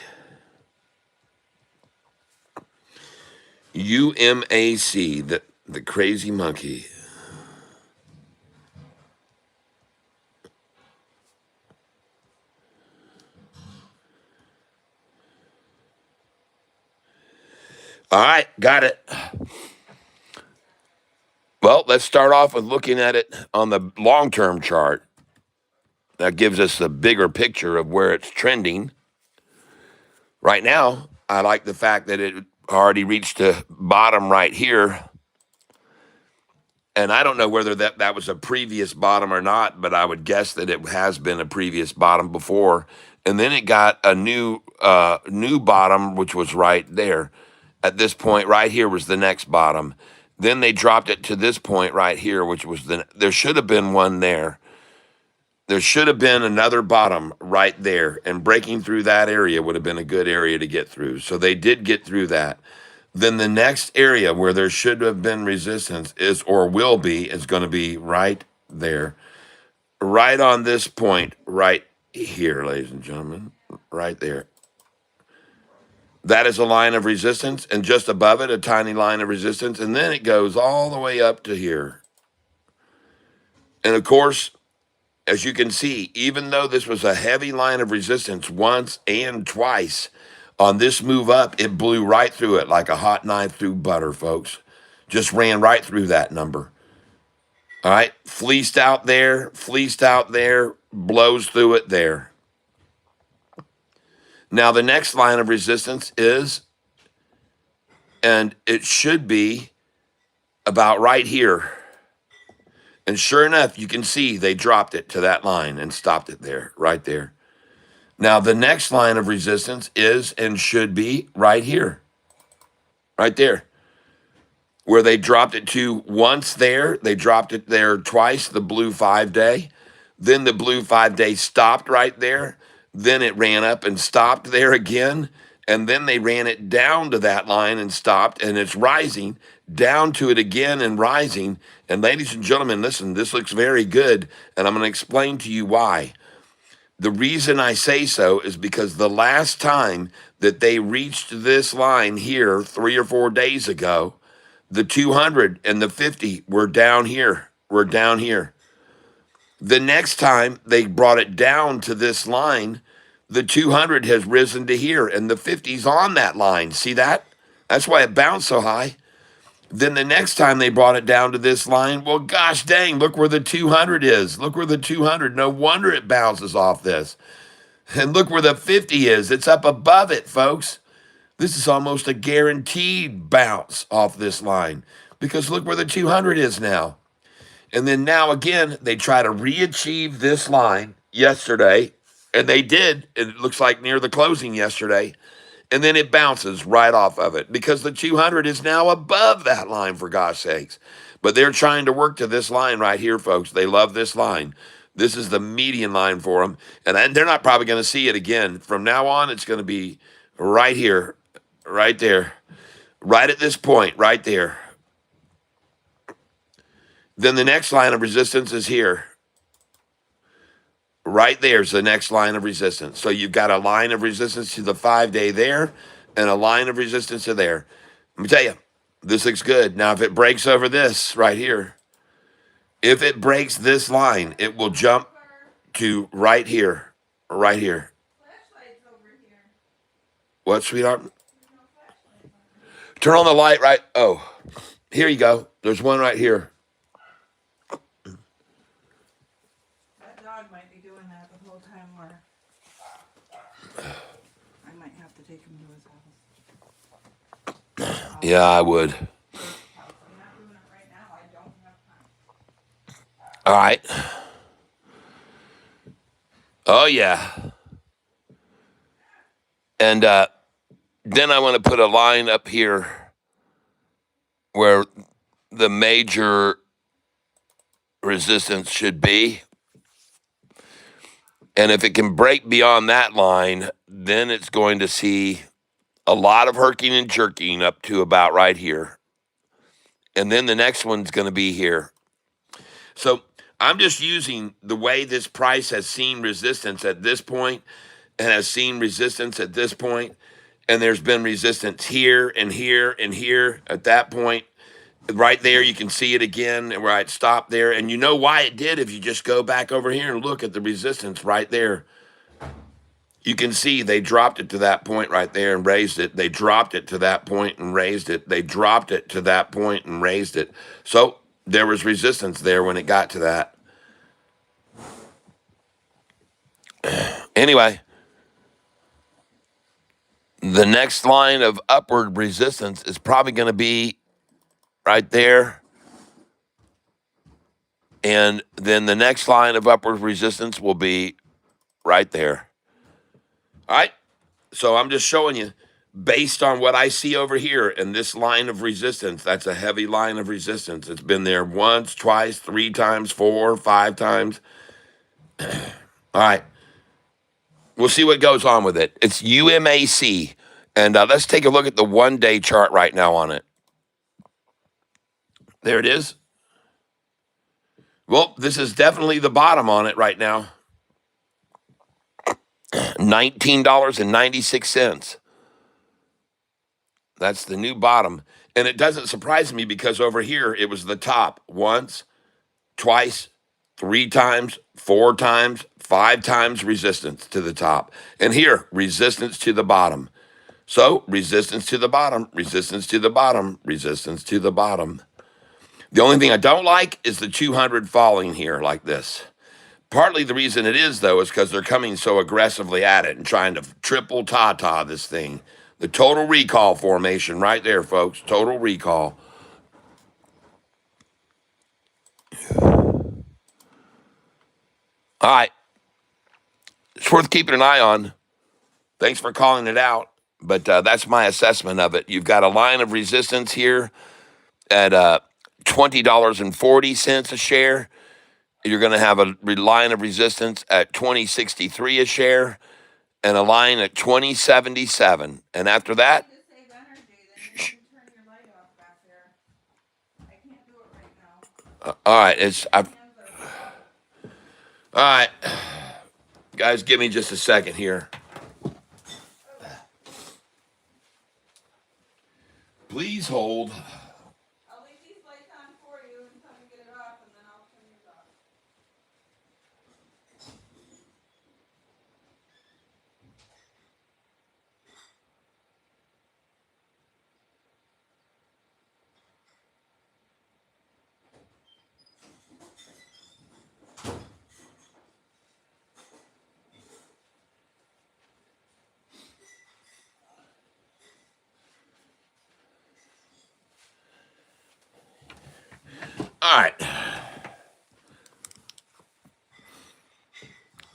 S1: UMAC, the crazy monkey. All right, got it. Well, let's start off with looking at it on the long-term chart. That gives us a bigger picture of where it's trending. Right now, I like the fact that it already reached a bottom right here. And I don't know whether that was a previous bottom or not, but I would guess that it has been a previous bottom before. And then it got a new bottom, which was right there. At this point, right here was the next bottom. Then they dropped it to this point right here, which was there should have been one there. There should have been another bottom right there, and breaking through that area would have been a good area to get through. So they did get through that. Then the next area where there should have been resistance is, or will be, is going to be right there, right on this point, right here, ladies and gentlemen, right there. That is a line of resistance, and just above it, a tiny line of resistance, and then it goes all the way up to here. And of course, as you can see, even though this was a heavy line of resistance once and twice, on this move up, it blew right through it like a hot knife through butter, folks. Just ran right through that number. All right, fleeced out there, blows through it there. Now, the next line of resistance is, and it should be about right here. And sure enough, you can see they dropped it to that line and stopped it there, right there. Now, the next line of resistance is and should be right here, right there, where they dropped it to once there. They dropped it there twice, the blue 5-day. Then the blue 5-day stopped right there. Then it ran up and stopped there again. And then they ran it down to that line and stopped, and it's rising down to it again and rising. And ladies and gentlemen, listen, this looks very good, and I'm going to explain to you why. The reason I say so is because the last time that they reached this line here 3 or 4 days ago, the 200 and the 50 were down here. We're down here. The next time they brought it down to this line, the 200 has risen to here, and the 50's on that line. See that? That's why it bounced so high. Then the next time they brought it down to this line, well, gosh dang, look where the 200 is. Look where the 200, no wonder it bounces off this. And look where the 50 is. It's up above it, folks. This is almost a guaranteed bounce off this line because look where the 200 is now. And then now again, they try to re-achieve this line yesterday, and they did. It looks like near the closing yesterday. And then it bounces right off of it because the 200 is now above that line, for gosh sakes. But they're trying to work to this line right here, folks. They love this line. This is the median line for them. And they're not probably going to see it again. From now on, it's going to be right here, right there, right at this point, right there. Then the next line of resistance is here. Right there's the next line of resistance. So you've got a line of resistance to the 5-day there and a line of resistance to there. Let me tell you, this looks good. Now, if it breaks over this right here, if it breaks this line, it will jump to right here, right here. What, sweetheart? Turn on the light, right? Oh, here you go. There's one right here.
S3: That dog might be doing that the whole time where I might have to take him to his house.
S1: Yeah, I would.
S3: I'm not doing it right now. I don't have time.
S1: All right. Oh, yeah. And then I want to put a line up here where the major resistance should be. And if it can break beyond that line, then it's going to see a lot of herking and jerking up to about right here. And then the next one's going to be here. So I'm just using the way this price has seen resistance at this point and has seen resistance at this point, and there's been resistance here and here and here at that point. Right there, you can see it again where it stopped there. And you know why it did if you just go back over here and look at the resistance right there. You can see they dropped it to that point right there and raised it. They dropped it to that point and raised it. They dropped it to that point and raised it. So there was resistance there when it got to that. Anyway, the next line of upward resistance is probably going to be right there. And then the next line of upward resistance will be right there. All right. So I'm just showing you based on what I see over here and this line of resistance. That's a heavy line of resistance. It's been there once, twice, 3 times, 4, 5 times. All right. We'll see what goes on with it. It's UMAC. And let's take a look at the 1-day chart right now on it. There it is. Well, this is definitely the bottom on it right now. $19.96. That's the new bottom. And it doesn't surprise me because over here it was the top once, twice, 3 times, 4 times, 5 times resistance to the top. And here, resistance to the bottom. So, resistance to the bottom, resistance to the bottom, resistance to the bottom. The only thing I don't like is the 200 falling here like this. Partly the reason it is, though, is because they're coming so aggressively at it and trying to triple ta-ta this thing. The total recall formation right there, folks. Total recall. All right. It's worth keeping an eye on. Thanks for calling it out. But that's my assessment of it. You've got a line of resistance here at $20.40 a share. You're going to have a line of resistance at $20.63 a share and a line at $20.77. And after that,
S3: To save energy, then you can turn your light off back there. I can't do it right now.
S1: all right,
S3: My hands are
S1: all right. Guys, give me just a second here. Please hold.
S3: I'll leave these lights on for you until you get it off, and then I'll turn these off.
S1: All right.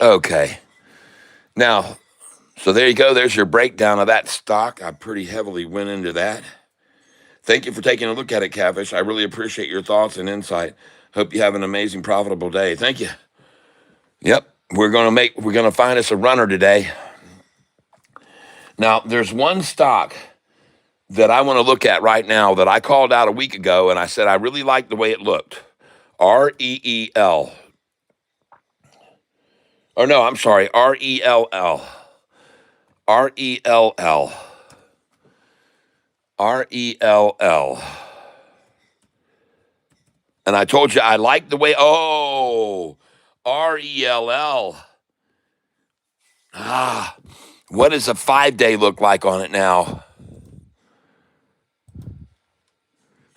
S1: Okay. Now, so there you go. There's your breakdown of that stock. I pretty heavily went into that. Thank you for taking a look at it, Catfish. I really appreciate your thoughts and insight. Hope you have an amazing, profitable day. Thank you. Yep. We're gonna find us a runner today. Now, there's one stock that I want to look at right now that I called out a week ago, and I said I really liked the way it looked. REEL. Or no, I'm sorry, RELL. RELL. RELL. And I told you I like the way, RELL. Ah, what does a 5-day look like on it now?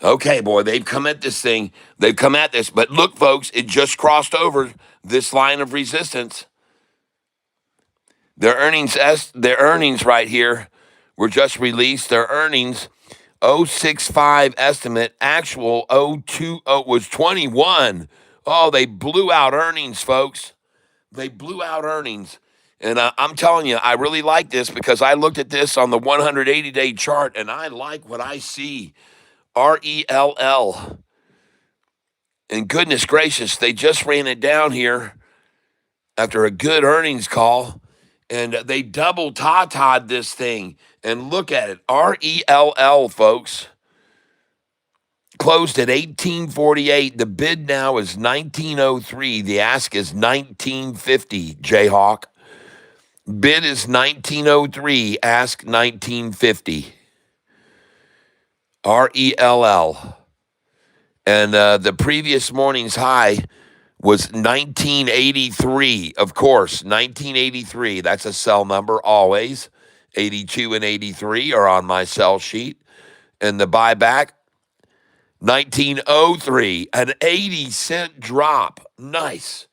S1: Okay, boy, they've come at this thing. They've come at this. But look, folks, it just crossed over this line of resistance. Their earnings right here were just released. Their earnings, 065 estimate, actual 020 was 21. Oh, they blew out earnings, folks. They blew out earnings. And I'm telling you, I really like this because I looked at this on the 180-day chart, and I like what I see. RELL. And goodness gracious, they just ran it down here after a good earnings call, and they double ta-ta'd this thing. And look at it, RELL, folks. Closed at 1848. The bid now is 1903. The ask is 1950, Jayhawk. Bid is 1903, ask 1950. RELL. And the previous morning's high was 1983. Of course, 1983. That's a cell number always. 82 and 83 are on my cell sheet. And the buyback, 1903, an 80-cent drop. Nice.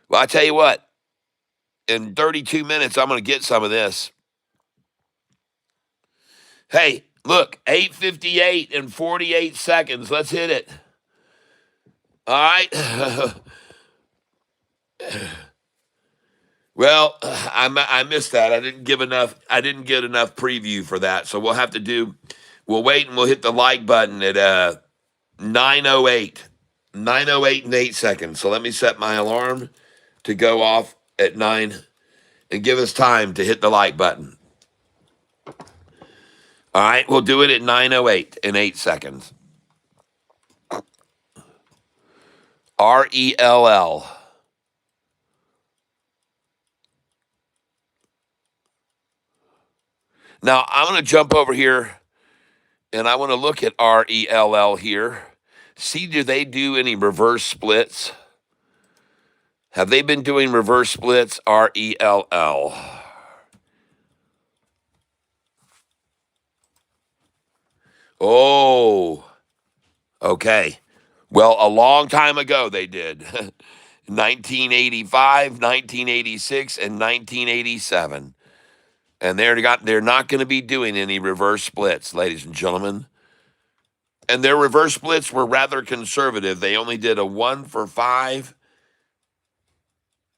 S1: Well, I tell you what, in 32 minutes, I'm going to get some of this. Hey, look, 8:58 and 48 seconds. Let's hit it. All right. Well, I missed that. I didn't get enough preview for that. So we'll wait and we'll hit the like button at 9:08. 9:08 and 8 seconds. So let me set my alarm to go off at 9 and give us time to hit the like button. All right, we'll do it at 9:08 in 8 seconds. RELL. Now, I'm going to jump over here and I want to look at RELL here. See, do they do any reverse splits? Have they been doing reverse splits? RELL. Oh, okay. Well, a long time ago they did. 1985, 1986, and 1987. And they're not going to be doing any reverse splits, ladies and gentlemen. And their reverse splits were rather conservative. They only did a 1 for 5,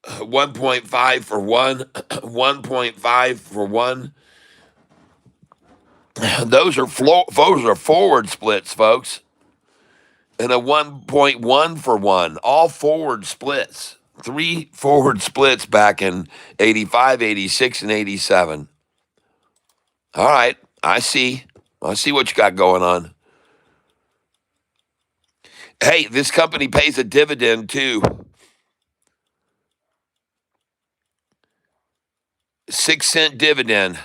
S1: 1.5 for 1, 1.5 for 1. Those are forward splits, folks. And a 1.1 for 1. All forward splits. 3 forward splits back in 85, 86, and 87. All right, I see. I see what you got going on. Hey, this company pays a dividend too. 6-cent dividend.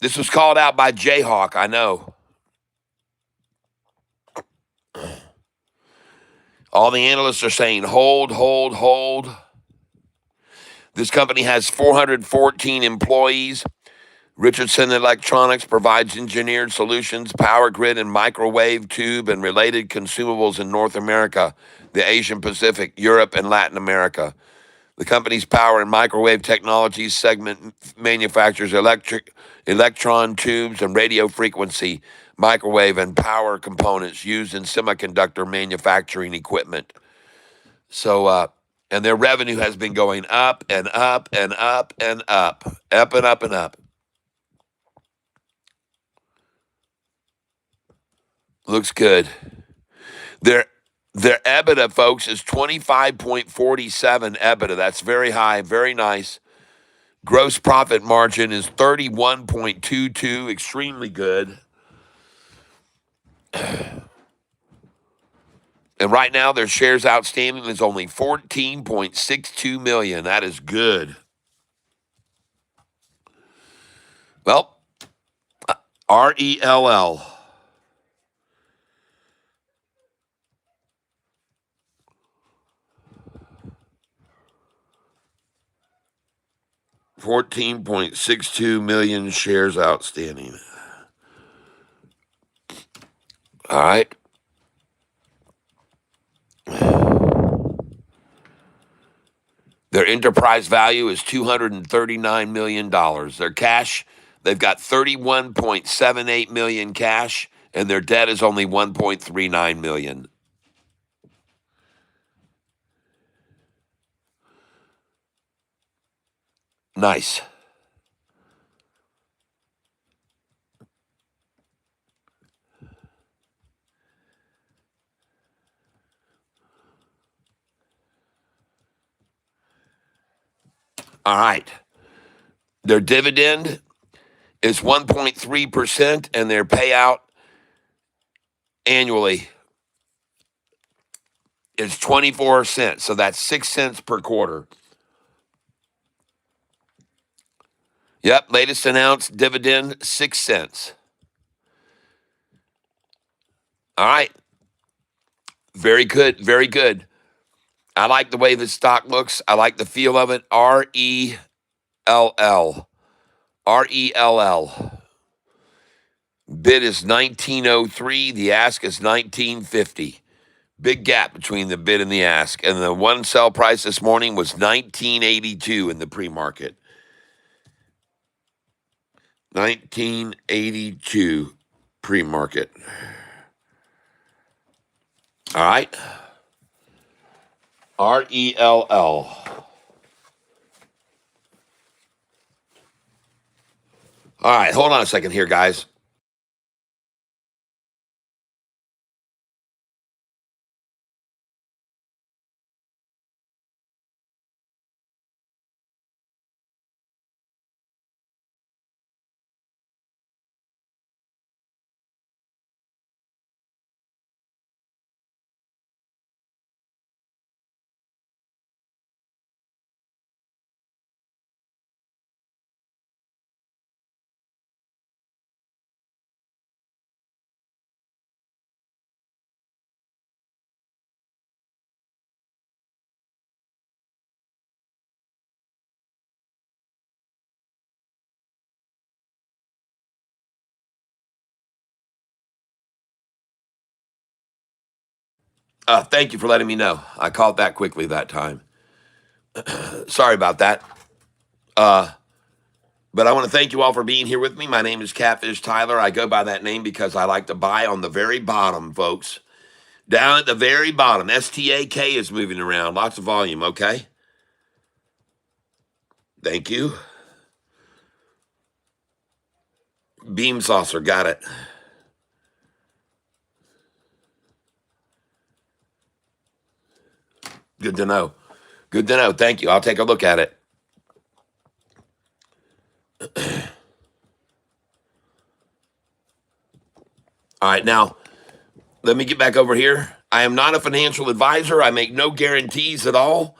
S1: This was called out by Jayhawk, I know. All the analysts are saying hold, hold, hold. This company has 414 employees. Richardson Electronics provides engineered solutions, power grid and microwave tube, and related consumables in North America, the Asian Pacific, Europe, and Latin America. The company's power and microwave technologies segment manufactures electron tubes and radio frequency, microwave, and power components used in semiconductor manufacturing equipment. So, and their revenue has been going up and up and up and up, up and up and up. Looks good. Their EBITDA, folks, is 25.47 EBITDA. That's very high, very nice. Gross profit margin is 31.22, extremely good. And right now, their shares outstanding is only 14.62 million. That is good. Well, RELL. 14.62 million shares outstanding. All right. Their enterprise value is $239 million. Their cash, they've got $31.78 million cash, and their debt is only $1.39 million. Nice. All right. Their dividend is 1.3%, and their payout annually is 24 cents. So that's 6 cents per quarter. Yep, latest announced dividend, 6 cents. All right. Very good, very good. I like the way the stock looks. I like the feel of it. RELL. RELL. Bid is 1903. The ask is 1950. Big gap between the bid and the ask. And the one sell price this morning was 1982 in the pre-market. 1982 pre-market. All right. RELL. All right, hold on a second here, guys. Thank you for letting me know. I caught that quickly that time. Sorry about that. But I want to thank you all for being here with me. My name is Catfish Tyler. I go by that name because I like to buy on the very bottom, folks. Down at the very bottom. STAK is moving around. Lots of volume, okay? Thank you. Beam saucer, got it. Good to know. Good to know. Thank you. I'll take a look at it. All right, now let me get back over here. I am not a financial advisor. I make no guarantees at all.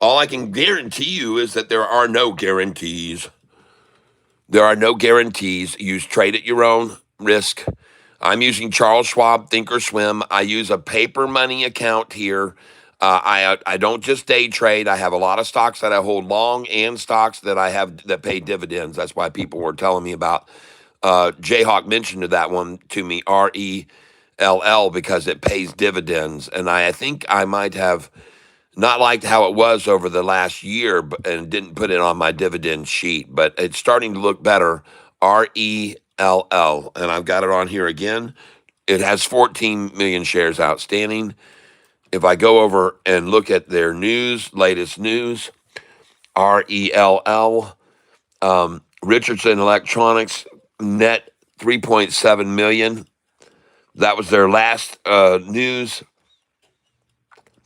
S1: All I can guarantee you is that there are no guarantees. There are no guarantees. You trade at your own risk. I'm using Charles Schwab Thinkorswim. I use a paper money account here. I don't just day trade. I have a lot of stocks that I hold long and stocks that I have that pay dividends. That's why people were telling me about. Jayhawk mentioned that one to me, RELL, because it pays dividends. And I think I might have not liked how it was over the last year and didn't put it on my dividend sheet, but it's starting to look better. RELL. And I've got it on here again. It has 14 million shares outstanding. If I go over and look at their latest news, RELL, Richardson Electronics, net 3.7 million. That was their last news.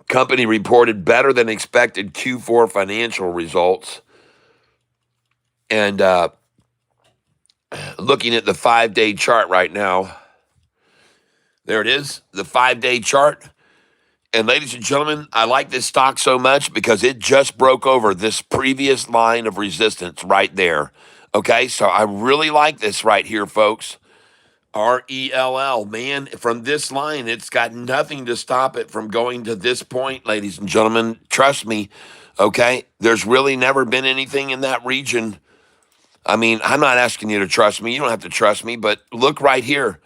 S1: Company reported better than expected Q4 financial results. And looking at the 5-day chart right now, there it is, the 5-day chart. And ladies and gentlemen, I like this stock so much because it just broke over this previous line of resistance right there. Okay, so I really like this right here, folks. RELL, man, from this line, it's got nothing to stop it from going to this point, ladies and gentlemen. Trust me, okay? There's really never been anything in that region. I mean, I'm not asking you to trust me. You don't have to trust me, but look right here.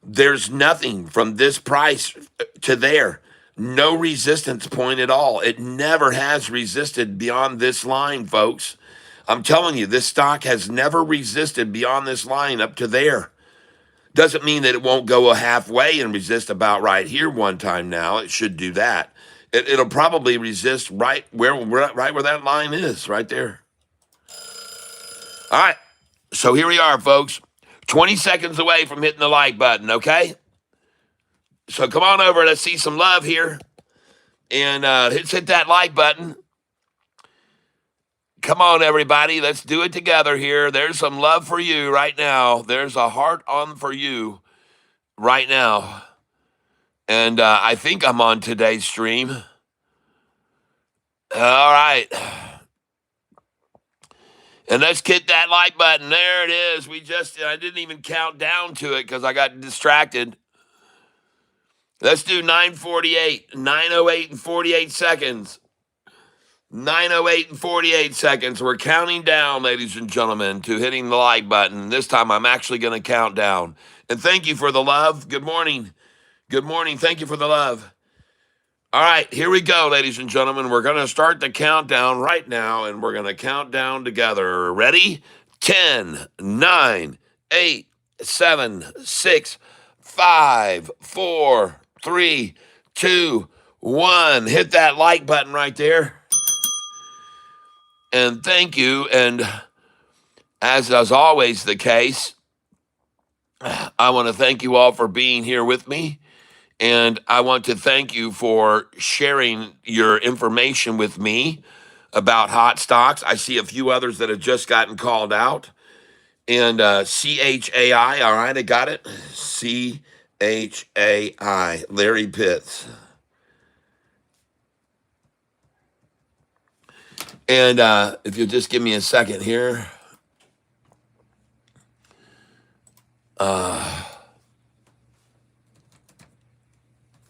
S1: There's nothing from this price to there. No resistance point at all. It never has resisted beyond this line, folks. I'm telling you, this stock has never resisted beyond this line up to there. Doesn't mean that it won't go a halfway and resist about right here one time now. It should do that. It'll probably resist right where that line is, right there. All right. So here we are, folks. 20 seconds away from hitting the like button, okay? So come on over. Let's see some love here. And let's hit that like button. Come on, everybody. Let's do it together here. There's some love for you right now. There's a heart on for you right now. And I think I'm on today's stream. All right. And let's hit that like button. There it is. I didn't even count down to it because I got distracted. Let's do 9:48, 9:08 and 48 seconds. 9:08 and 48 seconds. We're counting down, ladies and gentlemen, to hitting the like button. This time I'm actually going to count down. And thank you for the love. Good morning. Good morning. Thank you for the love. All right, here we go, ladies and gentlemen. We're going to start the countdown right now, and we're going to count down together. Ready? 10, 9, 8, 7, 6, 5, 4, 3, 2, 1. Hit that like button right there. And thank you. And as is always the case, I want to thank you all for being here with me. And I want to thank you for sharing your information with me about hot stocks. I see a few others that have just gotten called out. And CHAI, all right, I got it. CHAI, Larry Pitts. And if you'll just give me a second here.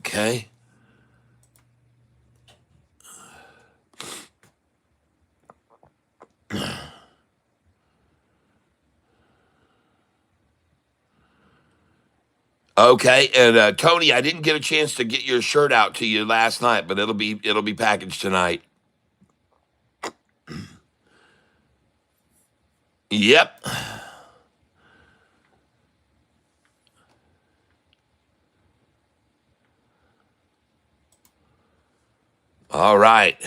S1: Okay. Okay, and Tony, I didn't get a chance to get your shirt out to you last night, but it'll be packaged tonight. Yep. All right.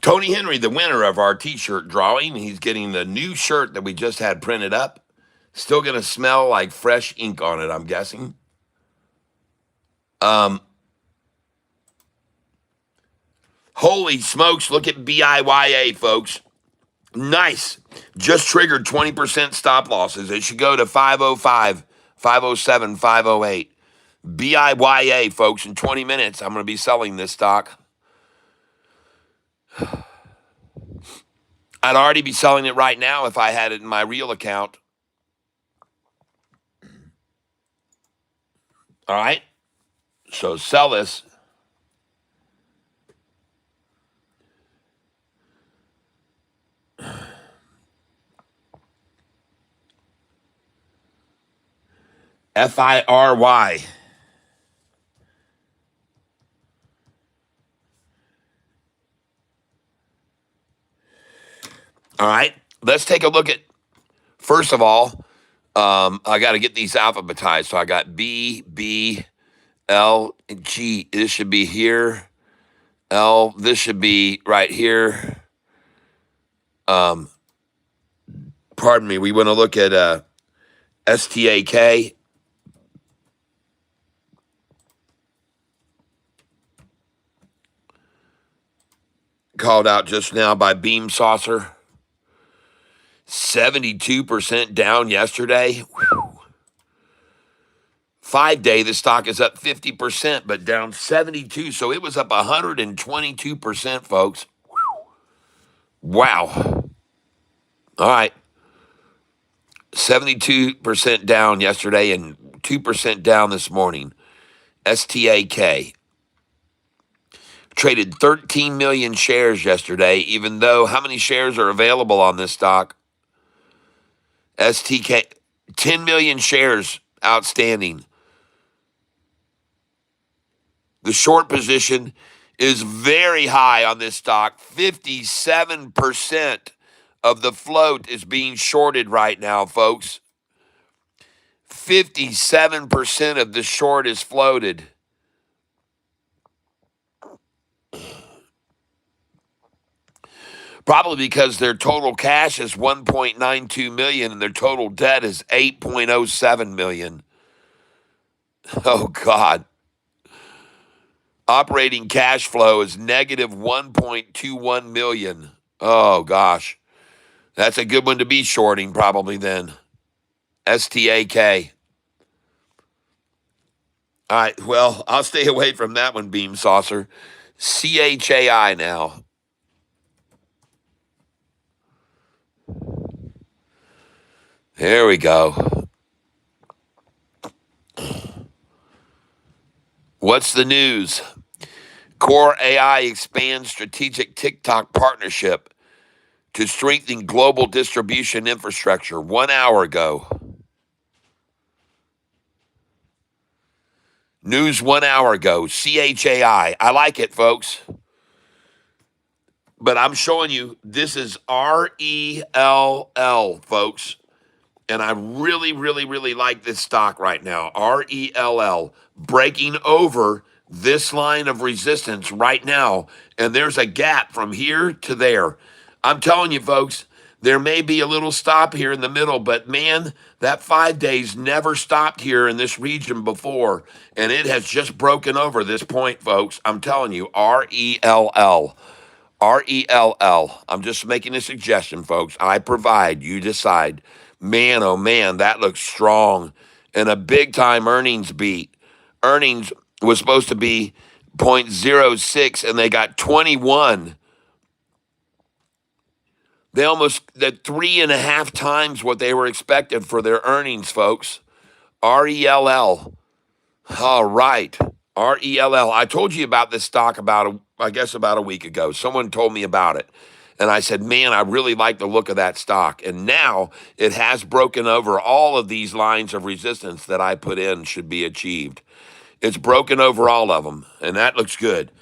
S1: Tony Henry, the winner of our t-shirt drawing, he's getting the new shirt that we just had printed up. Still gonna smell like fresh ink on it, I'm guessing. Um, Holy smokes, look at BIYA, folks. Nice. Just triggered 20% stop losses. It should go to 505, 507, 508. BIYA, folks. In 20 minutes, I'm going to be selling this stock. I'd already be selling it right now if I had it in my real account. All right. So sell this. FIRY. All right. Let's take a look at, first of all, I got to get these alphabetized. So I got B, B, L, G. This should be here. L, this should be right here. Pardon me. We want to look at STAK. Called out just now by Beam Saucer. 72% down yesterday. Whew. 5-day, the stock is up 50%, but down 72. So it was up 122%, folks. Wow. All right. 72% down yesterday and 2% down this morning. STAK. Traded 13 million shares yesterday, even though how many shares are available on this stock? STK, 10 million shares outstanding. The short position is very high on this stock. 57% of the float is being shorted right now, folks. 57% of the short is floated. Probably because their total cash is 1.92 million and their total debt is 8.07 million. Oh God. Operating cash flow is negative 1.21 million. Oh gosh. That's a good one to be shorting probably then. STAK. All right, well, I'll stay away from that one, Beam Saucer. CHAI now. There we go. What's the news? Core AI expands strategic TikTok partnership to strengthen global distribution infrastructure 1 hour ago. News 1 hour ago. CHAI. I like it, folks. But I'm showing you this is RELL, folks. And I really, really, really like this stock right now. RELL. Breaking over this line of resistance right now. And there's a gap from here to there. I'm telling you, folks, there may be a little stop here in the middle, but man, that 5 days never stopped here in this region before. And it has just broken over this point, folks. I'm telling you, RELL. RELL. I'm just making a suggestion, folks. I provide, you decide. Man, oh man, that looks strong. And a big time earnings beat. Earnings was supposed to be point zero 0.06 and they got 21. They almost did 3.5 times what they were expected for their earnings, folks. RELL. All right. RELL. I told you about this stock about a week ago. Someone told me about it. And I said, man, I really like the look of that stock. And now it has broken over all of these lines of resistance that I put in should be achieved. It's broken over all of them, and that looks good.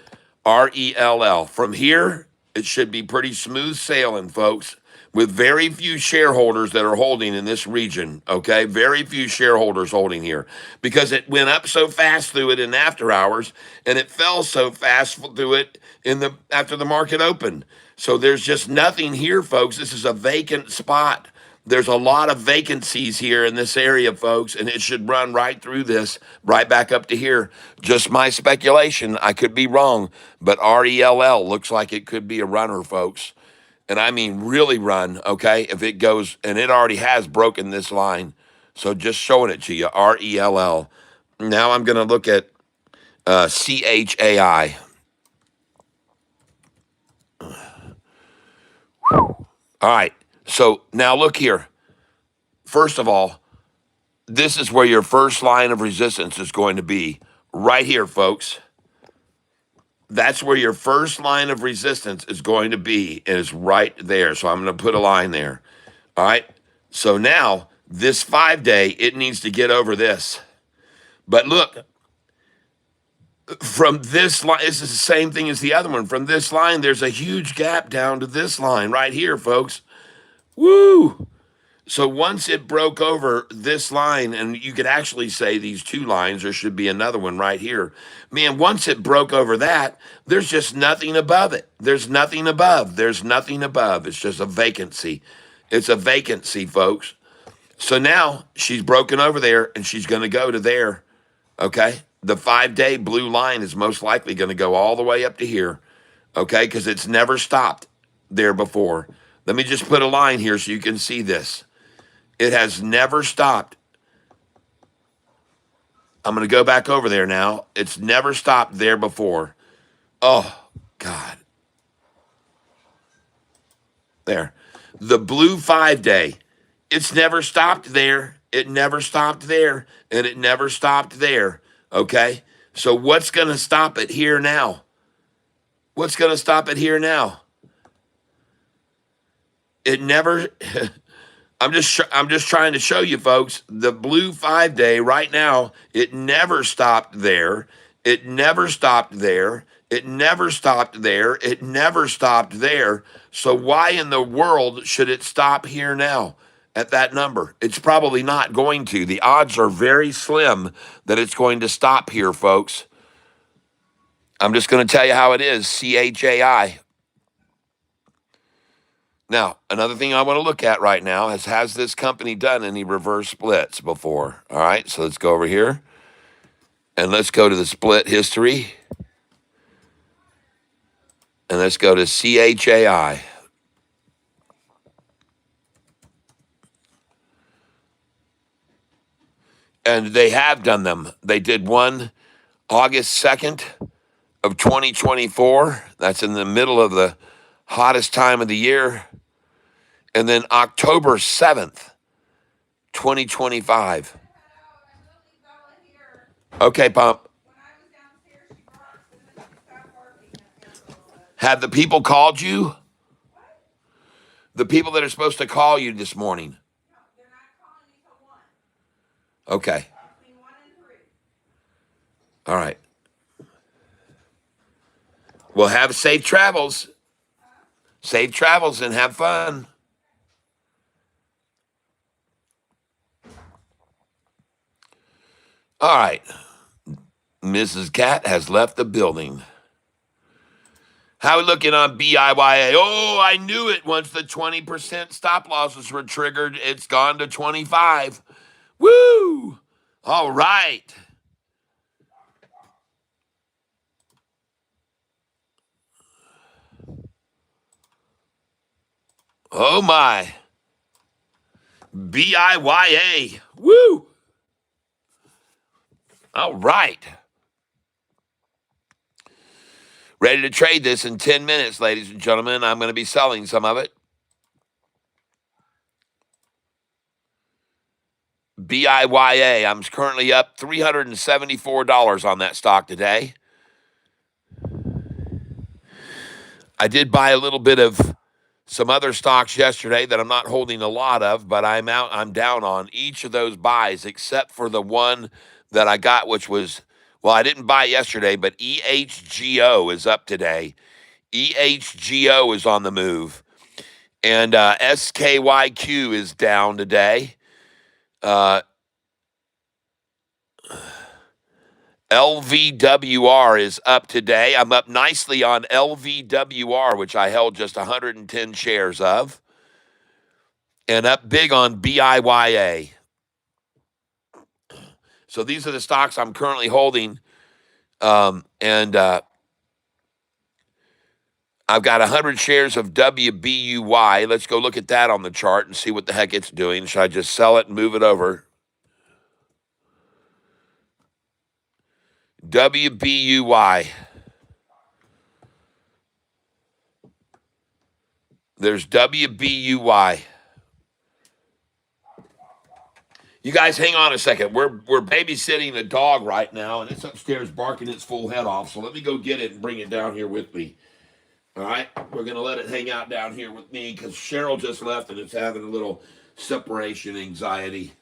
S1: RELL. From here, it should be pretty smooth sailing, folks, with very few shareholders that are holding in this region, okay? Very few shareholders holding here because it went up so fast through it in after hours and it fell so fast through it in the after the market opened. So there's just nothing here, folks. This is a vacant spot. There's a lot of vacancies here in this area, folks, and it should run right through this, right back up to here. Just my speculation. I could be wrong, but RELL looks like it could be a runner, folks. And I mean really run, okay? If it goes, and it already has broken this line. So just showing it to you, RELL. Now I'm going to look at CHAI. All right. So now look here. First of all, this is where your first line of resistance is going to be. Right here, folks. That's where your first line of resistance is going to be, and it's right there. So I'm going to put a line there. All right. So now this 5-day, it needs to get over this. But look, from this line, this is the same thing as the other one. From this line, there's a huge gap down to this line right here, folks. Woo! So once it broke over this line, and you could actually say these two lines, there should be another one right here. Man, once it broke over that, there's just nothing above it. There's nothing above. There's nothing above. It's just a vacancy. It's a vacancy, folks. So now she's broken over there, and she's going to go to there, okay? The 5-day blue line is most likely going to go all the way up to here, okay? Because it's never stopped there before. Let me just put a line here so you can see this. It has never stopped. I'm going to go back over there now. It's never stopped there before. Oh, God. There. The blue 5-day, it's never stopped there. It never stopped there. And it never stopped there. Okay? So what's going to stop it here now? What's going to stop it here now? It never... I'm just trying to show you, folks, the blue 5-day right now, it never stopped there. It never stopped there. It never stopped there. It never stopped there. So why in the world should it stop here now at that number? It's probably not going to. The odds are very slim that it's going to stop here, folks. I'm just going to tell you how it is, CHAI. Now, another thing I want to look at right now is, has this company done any reverse splits before? All right, so let's go over here, and let's go to the split history, and let's go to CHAI. And they have done them. They did one August 2nd of 2024. That's in the middle of the hottest time of the year. And then October 7th, 2025. Okay, Pump. Have the people called you? The people that are supposed to call you this morning. Okay. All right. Well, have safe travels. Safe travels and have fun. All right. Mrs. Cat has left the building. How are we looking on BIYA? Oh, I knew it. Once the 20% stop losses were triggered, it's gone to 25. Woo! All right. Oh, my. BIYA. Woo! All right. Ready to trade this in 10 minutes, ladies and gentlemen. I'm going to be selling some of it. BIYA. I'm currently up $374 on that stock today. I did buy a little bit of Some other stocks yesterday that I'm not holding a lot of, but I'm down on each of those buys except for the one that I got, which was, well, I didn't buy yesterday, but EHGO is up today. EHGO is on the move. And SKYQ is down today. Uh, LVWR is up today. I'm up nicely on LVWR, which I held just 110 shares of, and up big on BIYA. So these are the stocks I'm currently holding. And I've got 100 shares of WBUY. Let's go look at that on the chart and see what the heck it's doing. Should I just sell it and move it over? WBUY. There's WBUY. You guys hang on a second. We're babysitting a dog right now, and it's upstairs barking its full head off. So let me go get it and bring it down here with me. All right? We're going to let it hang out down here with me because Cheryl just left, and it's having a little separation anxiety.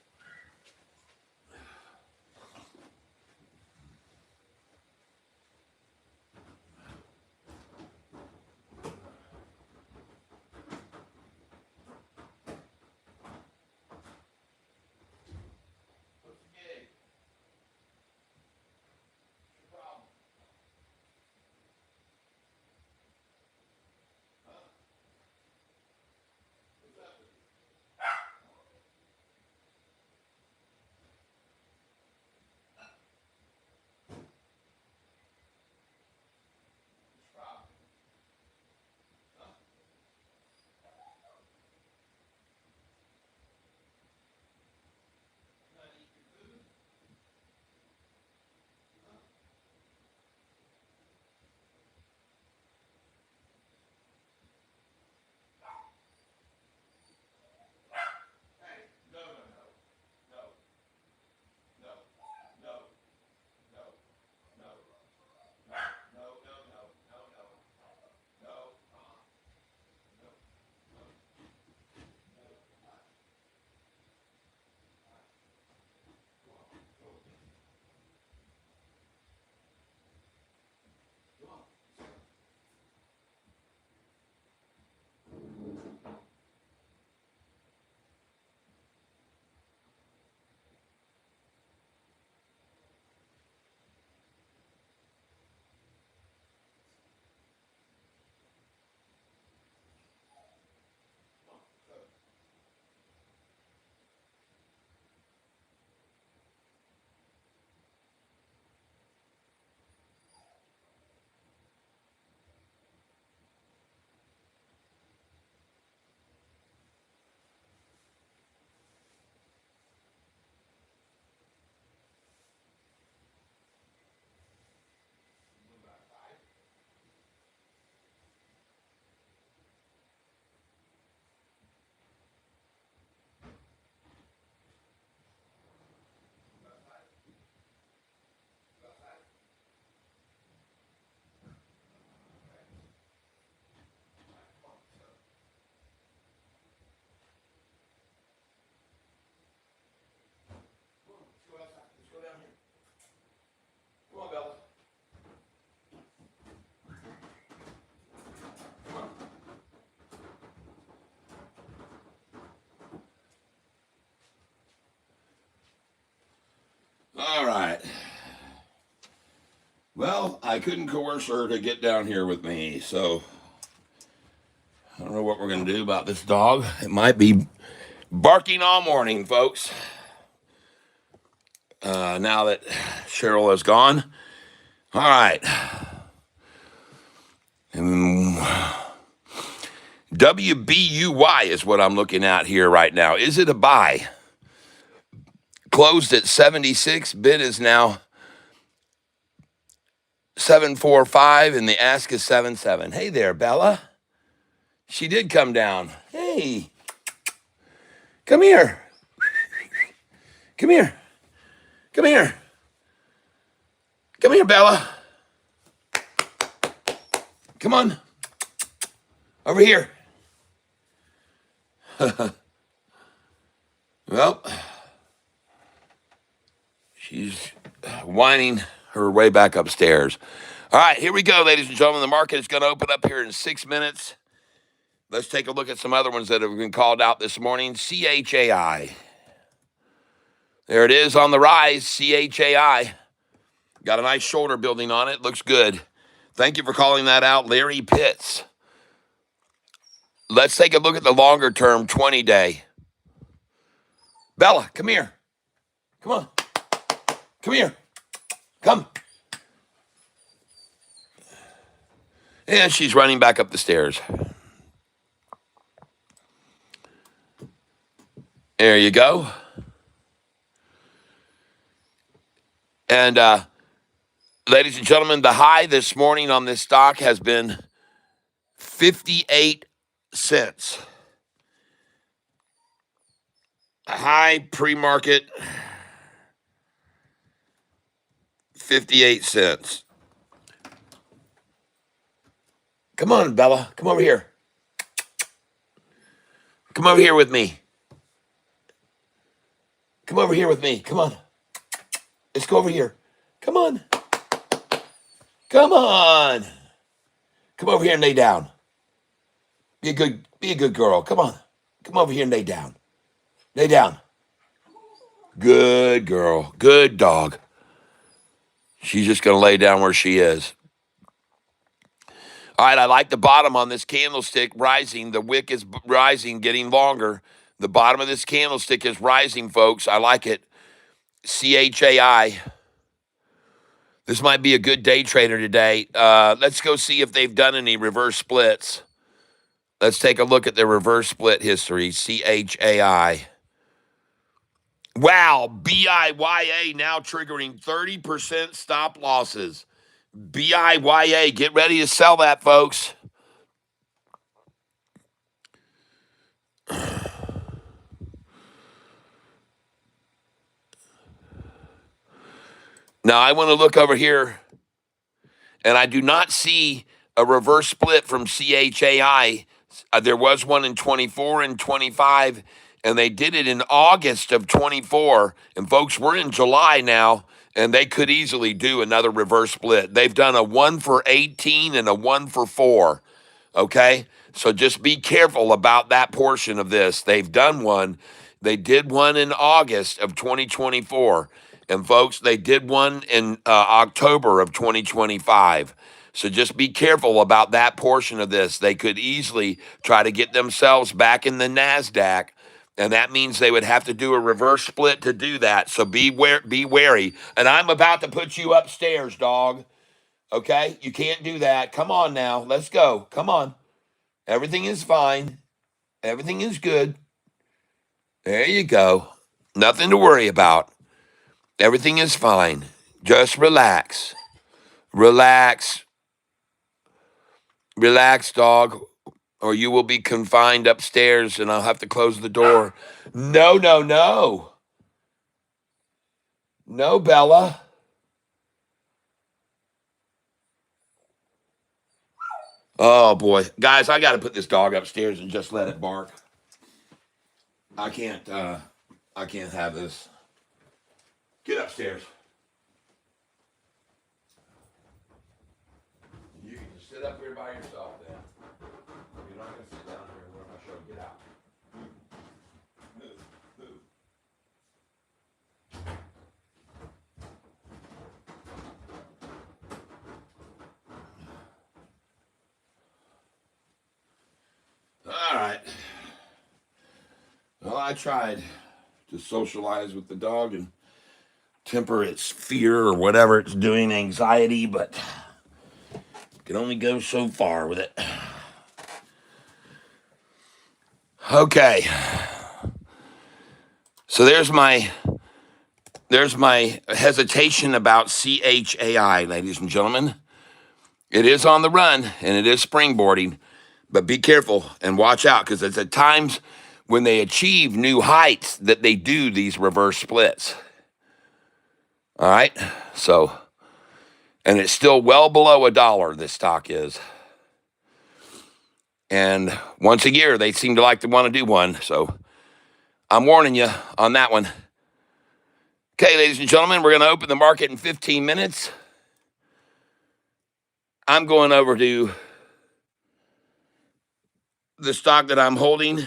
S1: Let's go down here. Come on, Bella. All right. Well, I couldn't coerce her to get down here with me, so I don't know what we're going to do about this dog. It might be barking all morning, folks. Now that Cheryl is gone. All right. And WBUY is what I'm looking at here right now. Is it a buy? Closed at 76. Bid is now 745, and the ask is 77. Hey there, Bella. She did come down. Hey, come here. Come here. Come here. Come here, Bella. Come on. Over here. Well, she's whining her way back upstairs. All right, here we go, ladies and gentlemen. The market is going to open up here in 6 minutes. Let's take a look at some other ones that have been called out this morning. CHAI. There it is on the rise, CHAI. Got a nice shoulder building on it. Looks good. Thank you for calling that out, Larry Pitts. Let's take a look at the longer term 20-day. Bella, come here. Come on. Come here. Come. And she's running back up the stairs. There you go. And ladies and gentlemen, the high this morning on this stock has been 58 cents. High pre-market, 58 cents. Come on, Bella. Come over here. Come over here with me. Come over here with me. Come on. Let's go over here. Come on. Come on. Come over here and lay down. Be a good girl. Come on. Come over here and lay down. Lay down. Good girl. Good dog. She's just going to lay down where she is. All right, I like the bottom on this candlestick rising. The wick is rising, getting longer. The bottom of this candlestick is rising, folks. I like it. CHAI. This might be a good day trader today. Let's go see if they've done any reverse splits. Let's take a look at their reverse split history. CHAI. Wow, BIYA now triggering 30% stop losses. BIYA, get ready to sell that, folks. Now, I want to look over here, and I do not see a reverse split from CHAI. There was one in 24 and 25, and they did it in August of 24. And, folks, we're in July now, and they could easily do another reverse split. They've done a 1 for 18 and a 1 for 4, okay? So just be careful about that portion of this. They've done one. They did one in August of 2024. And folks, they did one in October of 2025. So just be careful about that portion of this. They could easily try to get themselves back in the NASDAQ. And that means they would have to do a reverse split to do that. So be wary. And I'm about to put you upstairs, dog. Okay? You can't do that. Come on now. Let's go. Come on. Everything is fine. Everything is good. There you go. Nothing to worry about. Everything is fine. Just relax. Relax. Relax, dog, or you will be confined upstairs and I'll have to close the door. No, no, no. No, Bella. Oh, boy. Guys, I got to put this dog upstairs and just let it bark. I can't have this. Get upstairs. You can just sit up here by yourself then. You're not going to sit down here. We're going to show you. Get out. Move. Move. All right. Well, I tried to socialize with the dog and temper its fear or whatever it's doing, anxiety, but can only go so far with it. Okay. So there's my hesitation about CHAI, ladies and gentlemen. It is on the run and it is springboarding, but be careful and watch out because it's at times when they achieve new heights that they do these reverse splits. All right. So, and it's still well below $1, this stock is. And once a year, they seem to like to want to do one. So I'm warning you on that one. Okay, ladies and gentlemen, we're going to open the market in 15 minutes. I'm going over to the stock that I'm holding,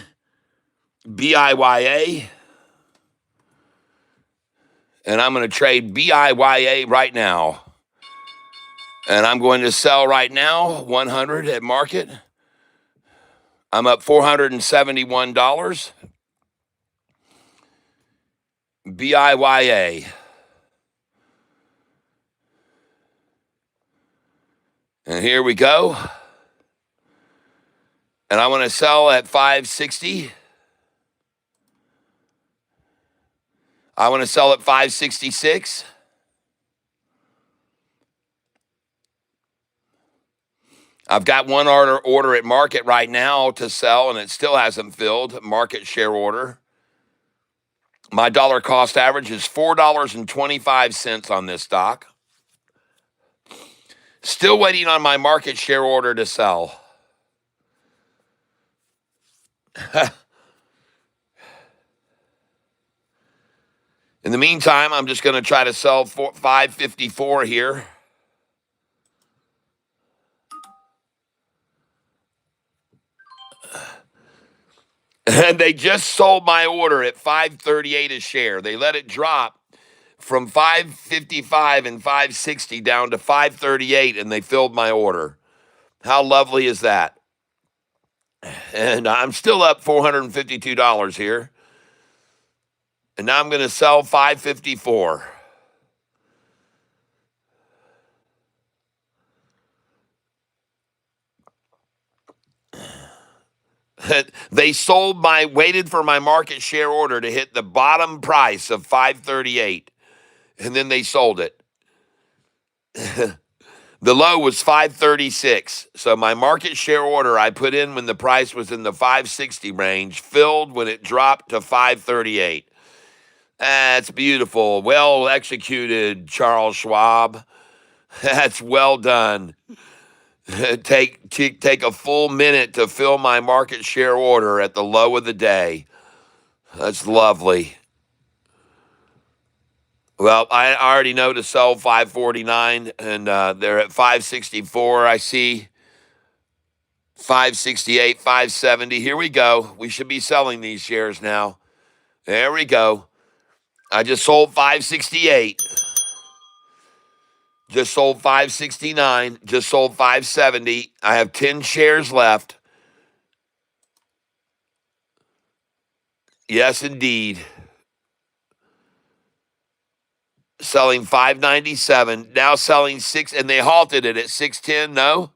S1: BIYA. And I'm going to trade BIYA right now. And I'm going to sell right now, 100 at market. I'm up $471. BIYA. And here we go. And I want to sell at 560. I want to sell at 566. I've got one order at market right now to sell, and it still hasn't filled. Market share order. My dollar cost average is $4.25 on this stock. Still waiting on my market share order to sell. In the meantime, I'm just going to try to sell 554 here. And they just sold my order at 538 a share. They let it drop from 555 and 560 down to 538, and they filled my order. How lovely is that? And I'm still up $452 here. And now I'm going to sell 554. They waited for my market share order to hit the bottom price of 538, and then they sold it. The low was 536. So my market share order I put in when the price was in the 560 range filled when it dropped to 538. That's beautiful. Well executed, Charles Schwab. That's well done. Take a full minute to fill my market share order at the low of the day. That's lovely. Well, I already know to sell 549, and they're at 564. I see 568, 570. Here we go. We should be selling these shares now. There we go. I just sold 568. Just sold 569. Just sold 570. I have 10 shares left. Yes, indeed. Selling 597. Now selling 6, and they halted it at 610. No?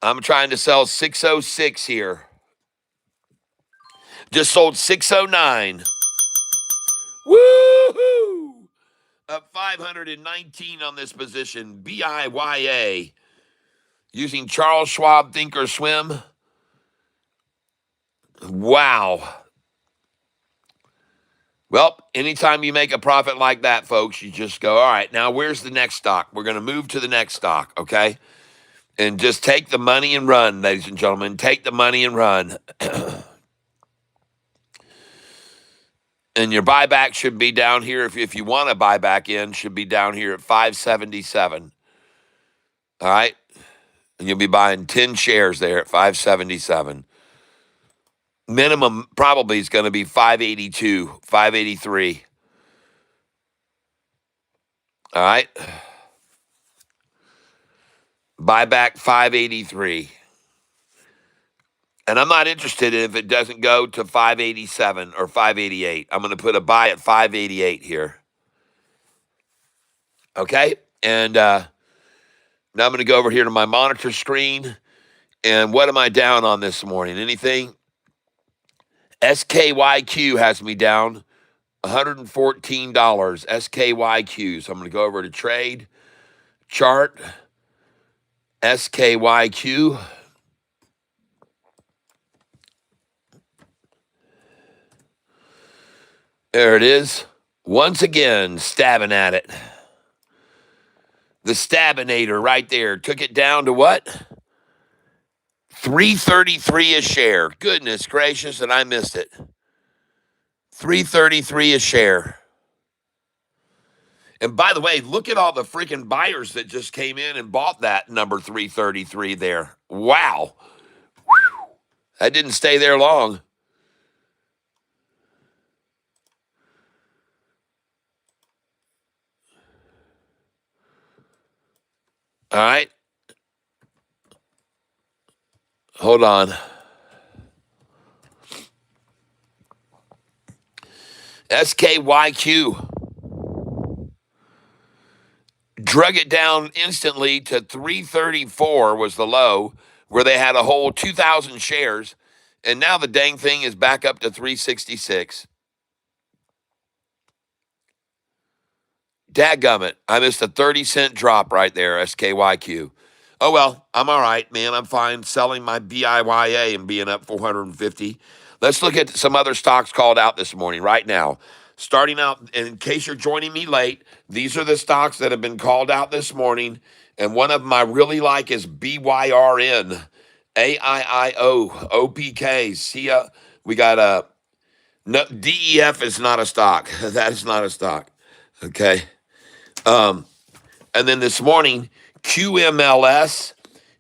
S1: I'm trying to sell 606 here. Just sold 609. Woohoo! Up 519 on this position. BIYA. Using Charles Schwab Thinkorswim. Wow. Well, anytime you make a profit like that, folks, you just go, all right, now where's the next stock? We're going to move to the next stock, okay? And just take the money and run, ladies and gentlemen. Take the money and run. And your buyback should be down here, if you want to buy back in, should be down here at 577. All right? And you'll be buying 10 shares there at 577. Minimum probably is going to be 582, 583. All right? Buyback 583. And I'm not interested if it doesn't go to 587 or 588. I'm going to put a buy at 588 here. Okay? And now I'm going to go over here to my monitor screen. And what am I down on this morning? Anything? SKYQ has me down $114. SKYQ. So I'm going to go over to trade, chart, SKYQ. There it is. Once again, stabbing at it. The Stabinator right there took it down to what? 333 a share. Goodness gracious, and I missed it. 333 a share. And by the way, look at all the freaking buyers that just came in and bought that number 333 there. Wow. That didn't stay there long. All right. Hold on. SKYQ drug it down instantly to 334 was the low, where they had a whole 2,000 shares, and now the dang thing is back up to 366. Dadgummit, I missed a 30-cent drop right there, SKYQ. Oh, well, I'm all right, man. I'm fine selling my BIYA and being up 450. Let's look at some other stocks called out this morning right now. Starting out, in case you're joining me late, these are the stocks that have been called out this morning. And one of them I really like is BYRN, AIIO, OPK. See, we got a no, DEF is not a stock. That is not a stock. Okay. And then this morning, QMLS,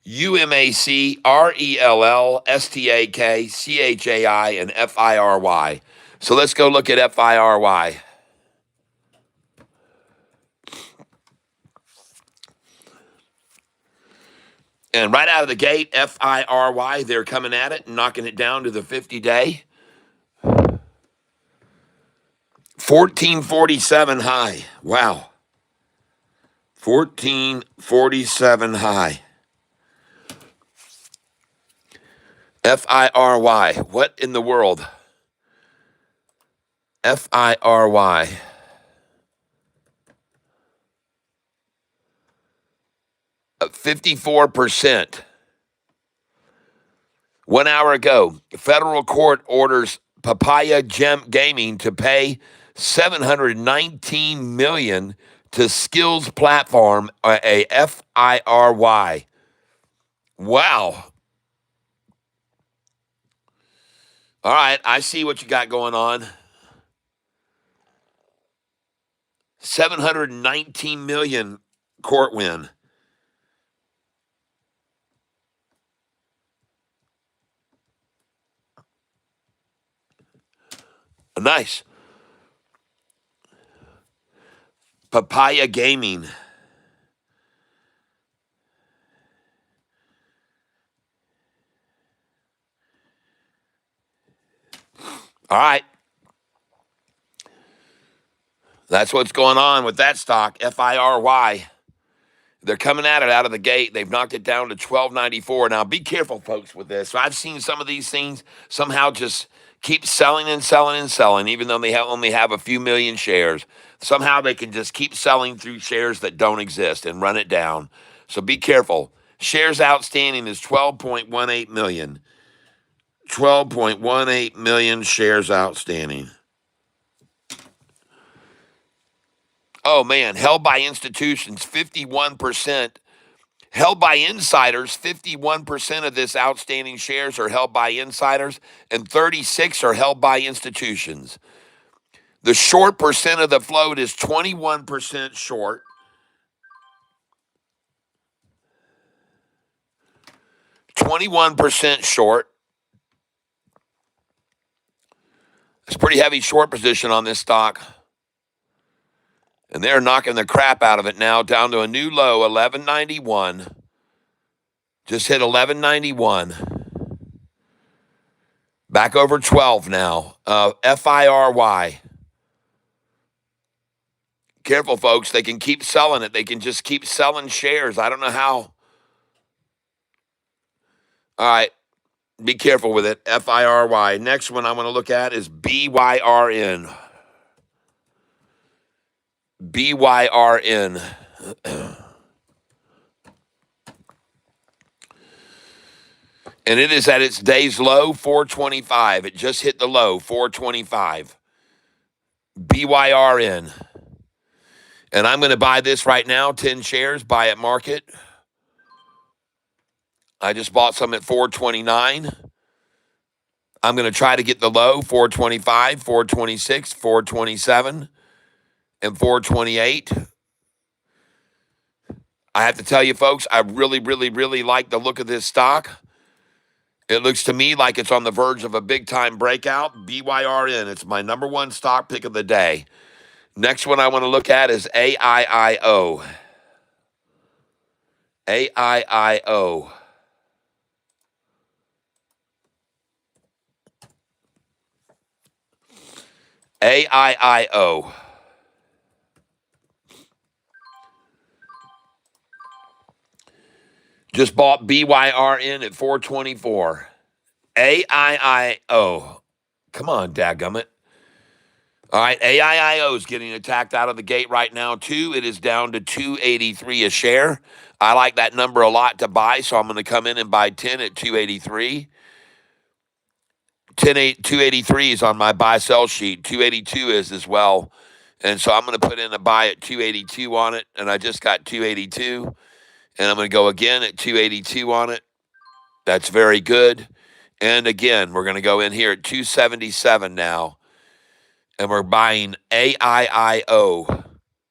S1: UMAC, RELL, STAK, CHAI, and FIRY. So let's go look at FIRY. And right out of the gate, FIRY, they're coming at it and knocking it down to the 50-day. 1447 high. Wow. 1447 high. FIRY. What in the world? FIRY. 54%. 1 hour ago, federal court orders Papaya Gaming to pay $719 million to Skills Platform, a FIRY. Wow. All right, I see what you got going on. $719 million court win. Nice. Papaya Gaming. All right. That's what's going on with that stock, FIRY. They're coming at it out of the gate. They've knocked it down to $12.94. Now, be careful, folks, with this. I've seen some of these things somehow just keep selling and selling and selling, even though they only have a few million shares. Somehow they can just keep selling through shares that don't exist and run it down. So be careful. Shares outstanding is 12.18 million. 12.18 million shares outstanding. Oh, man, held by institutions, 51%. Held by insiders, 51% of this outstanding shares are held by insiders, and 36 are held by institutions. The short percent of the float is 21% short. 21% short. It's a pretty heavy short position on this stock. And they're knocking the crap out of it now, down to a new low, 1191. Just hit 1191. Back over 12 now. FIRY. Careful, folks. They can keep selling it. They can just keep selling shares. I don't know how. All right. Be careful with it. FIRY. Next one I'm going to look at is BYRN. BYRN. And it is at its day's low, 425. It just hit the low, 425. BYRN. And I'm going to buy this right now, 10 shares, buy at market. I just bought some at 429. I'm going to try to get the low, 425, 426, 427, and 428. I have to tell you, folks, I really, really, really like the look of this stock. It looks to me like it's on the verge of a big-time breakout. BYRN, it's my number one stock pick of the day. Next one I want to look at is AIIO. AIIO. AIIO. Just bought BYRN at 424. AIIO. Come on, dadgummit. All right, AIIO is getting attacked out of the gate right now, too. It is down to 283 a share. I like that number a lot to buy, so I'm going to come in and buy 10 at 283. 283 is on my buy-sell sheet. 282 is as well. And so I'm going to put in a buy at 282 on it, and I just got 282. And I'm going to go again at 282 on it. That's very good. And again, we're going to go in here at 277 now. And we're buying AIIO.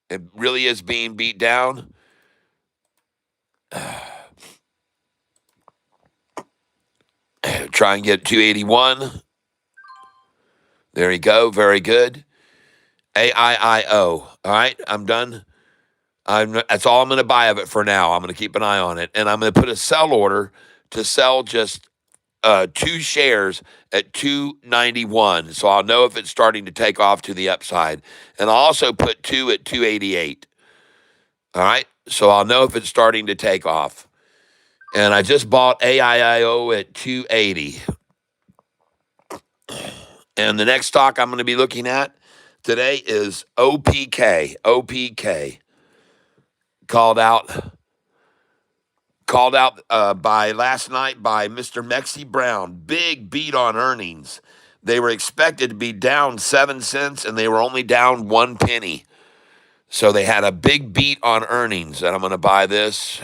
S1: It really is being beat down. Try and get 281. There you go. Very good. AIIO. All right, I'm done. That's all I'm going to buy of it for now. I'm going to keep an eye on it. And I'm going to put a sell order to sell just 2 shares at 291. So I'll know if it's starting to take off to the upside. And I'll also put 2 at 288. All right. So I'll know if it's starting to take off. And I just bought AIIO at 280. And the next stock I'm going to be looking at today is OPK. OPK. Called out by last night by Mr. Mexi Brown. Big beat on earnings. They were expected to be down 7 cents, and they were only down 1 penny. So they had a big beat on earnings, and I'm going to buy this.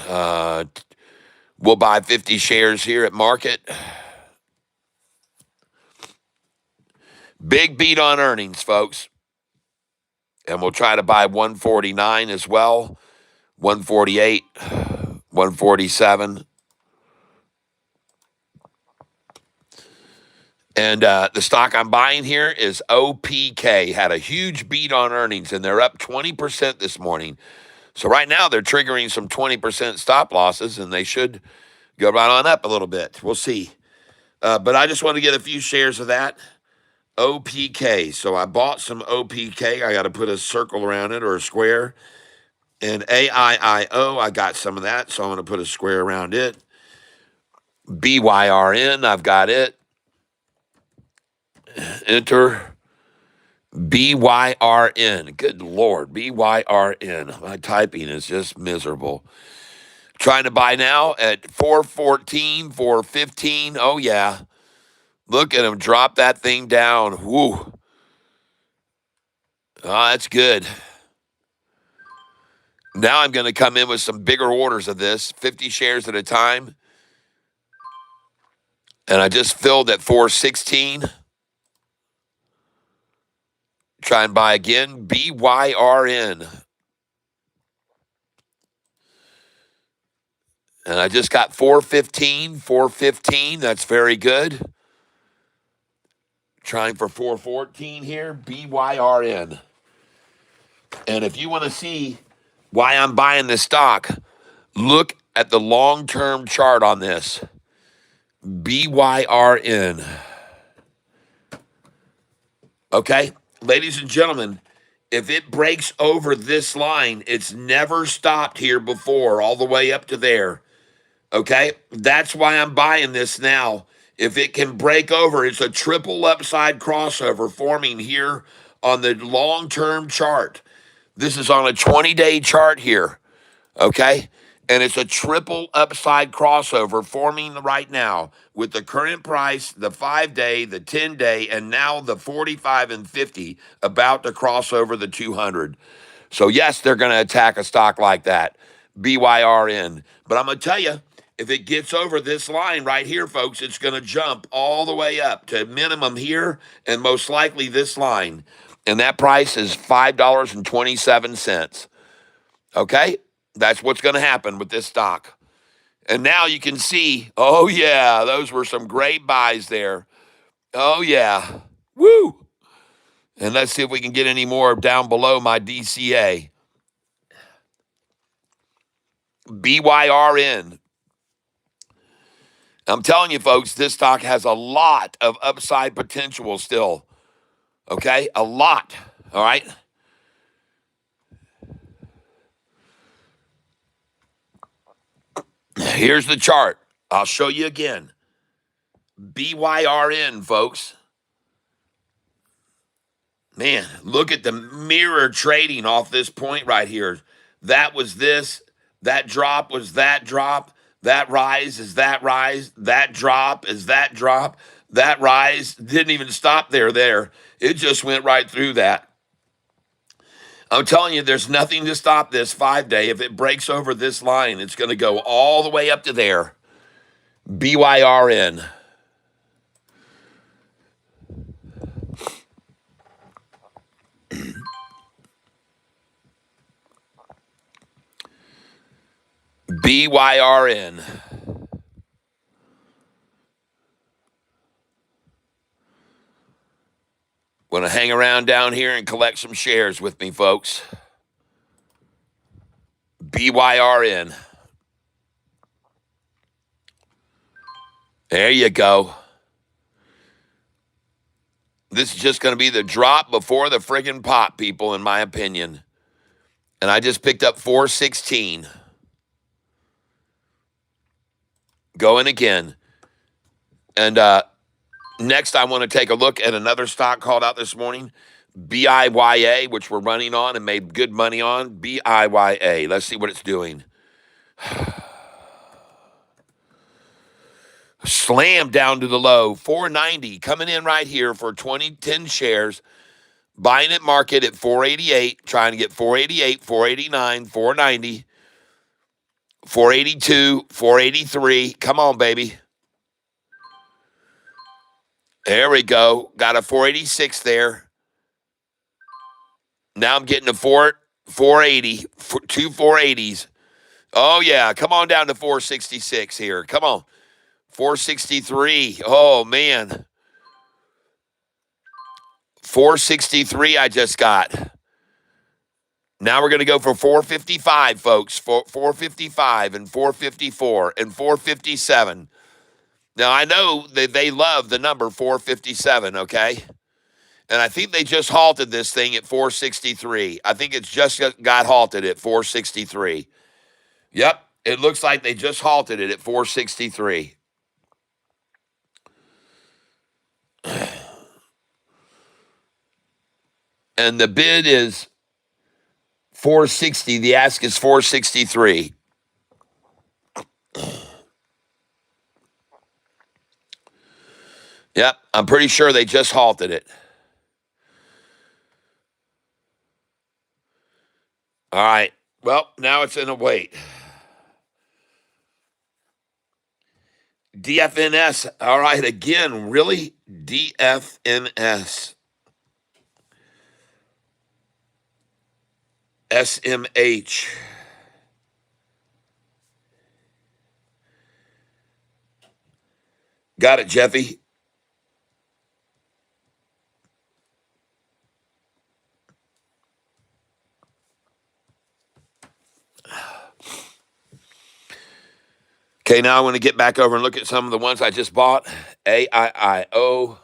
S1: We'll buy 50 shares here at market. Big beat on earnings, folks. And we'll try to buy 149 as well, 148, 147. And the stock I'm buying here is OPK. Had a huge beat on earnings, and they're up 20% this morning. So right now they're triggering some 20% stop losses, and they should go right on up a little bit. We'll see. But I just want to get a few shares of that. OPK. So I bought some OPK. I got to put a circle around it or a square. And AIIO, I got some of that, so I'm going to put a square around it. BYRN, I've got it. Enter BYRN. Good Lord, BYRN. My typing is just miserable. Trying to buy now at 414, 415. Oh, yeah. Look at him drop that thing down. Woo. Oh, that's good. Now I'm going to come in with some bigger orders of this, 50 shares at a time. And I just filled at 416. Try and buy again. BYRN. And I just got 415, 415. That's very good. Trying for 414 here. BYRN. And if you want to see why I'm buying this stock, look at the long-term chart on this. BYRN. Okay? Ladies and gentlemen, if it breaks over this line, it's never stopped here before, all the way up to there. Okay? That's why I'm buying this now. If it can break over, it's a triple upside crossover forming here on the long-term chart. This is on a 20-day chart here. Okay? And it's a triple upside crossover forming right now with the current price, the 5-day, the 10-day, and now the 45 and 50 about to cross over the 200. So, yes, they're going to attack a stock like that, BYRN. But I'm going to tell you, if it gets over this line right here, folks, it's going to jump all the way up to minimum here and most likely this line. And that price is $5.27. Okay? That's what's going to happen with this stock. And now you can see, oh, yeah, those were some great buys there. Oh, yeah. Woo! And let's see if we can get any more down below my DCA. BYRN. I'm telling you, folks, this stock has a lot of upside potential still. Okay? A lot. All right? Here's the chart. I'll show you again. BYRN, folks. Man, look at the mirror trading off this point right here. That was this. That drop was that drop. That rise is that rise. That drop is that drop. That rise didn't even stop there. It just went right through that. I'm telling you, there's nothing to stop this 5-day. If it breaks over this line, it's going to go all the way up to there. BYRN. BYRN. Want to hang around down here and collect some shares with me, folks. BYRN. There you go. This is just going to be the drop before the friggin' pop, people, in my opinion. And I just picked up 416. Going again. And next, I want to take a look at another stock called out this morning, BIYA, which we're running on and made good money on. BIYA. Let's see what it's doing. Slam down to the low, 490, coming in right here for 10 shares. Buying at market at 488, trying to get 488, 489, 490, 482, 483. Come on, baby. There we go. Got a 486 there. Now I'm getting a 480, two 480s. Oh, yeah. Come on down to 466 here. Come on. 463. Oh, man. 463 I just got. Now we're going to go for 455, folks. 455 and 454 and 457. Now, I know that they love the number 457, okay? And I think they just halted this thing at 463. I think it's just got halted at 463. Yep, it looks like they just halted it at 463. And the bid is 460. The ask is 463. Yep, I'm pretty sure they just halted it. All right. Well, now it's in a wait. DFNS. All right, again, really? DFNS. SMH. Got it, Jeffy. Okay, now I want to get back over and look at some of the ones I just bought. AIIO.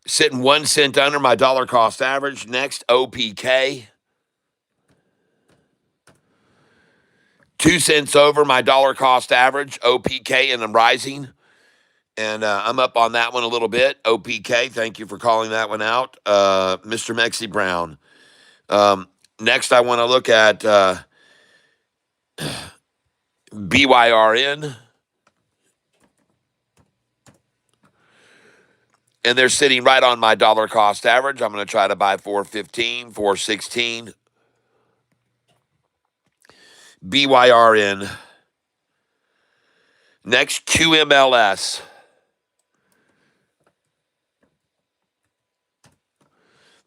S1: Sitting 1 cent under my dollar cost average. Next, OPK. 2 cents over my dollar cost average. OPK, and I'm rising. And I'm up on that one a little bit. OPK, thank you for calling that one out. Mr. Mexi Brown. Next, I want to look at BYRN. And they're sitting right on my dollar cost average. I'm going to try to buy 415, 416. BYRN. Next, QMLS.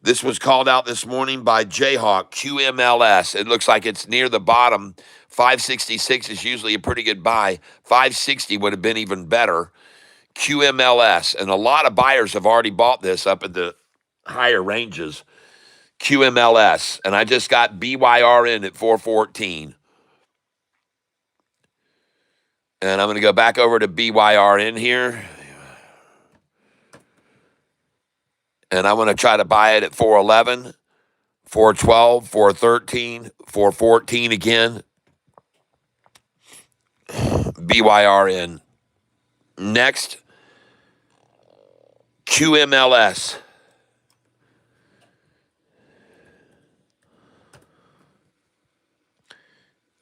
S1: This was called out this morning by Jayhawk, QMLS. It looks like it's near the bottom. 566 is usually a pretty good buy. 560 would have been even better. QMLS. And a lot of buyers have already bought this up at the higher ranges. QMLS. And I just got BYRN at 414. And I'm going to go back over to BYRN here. And I'm going to try to buy it at 411, 412, 413, 414 again. BYRN. Next, QMLS.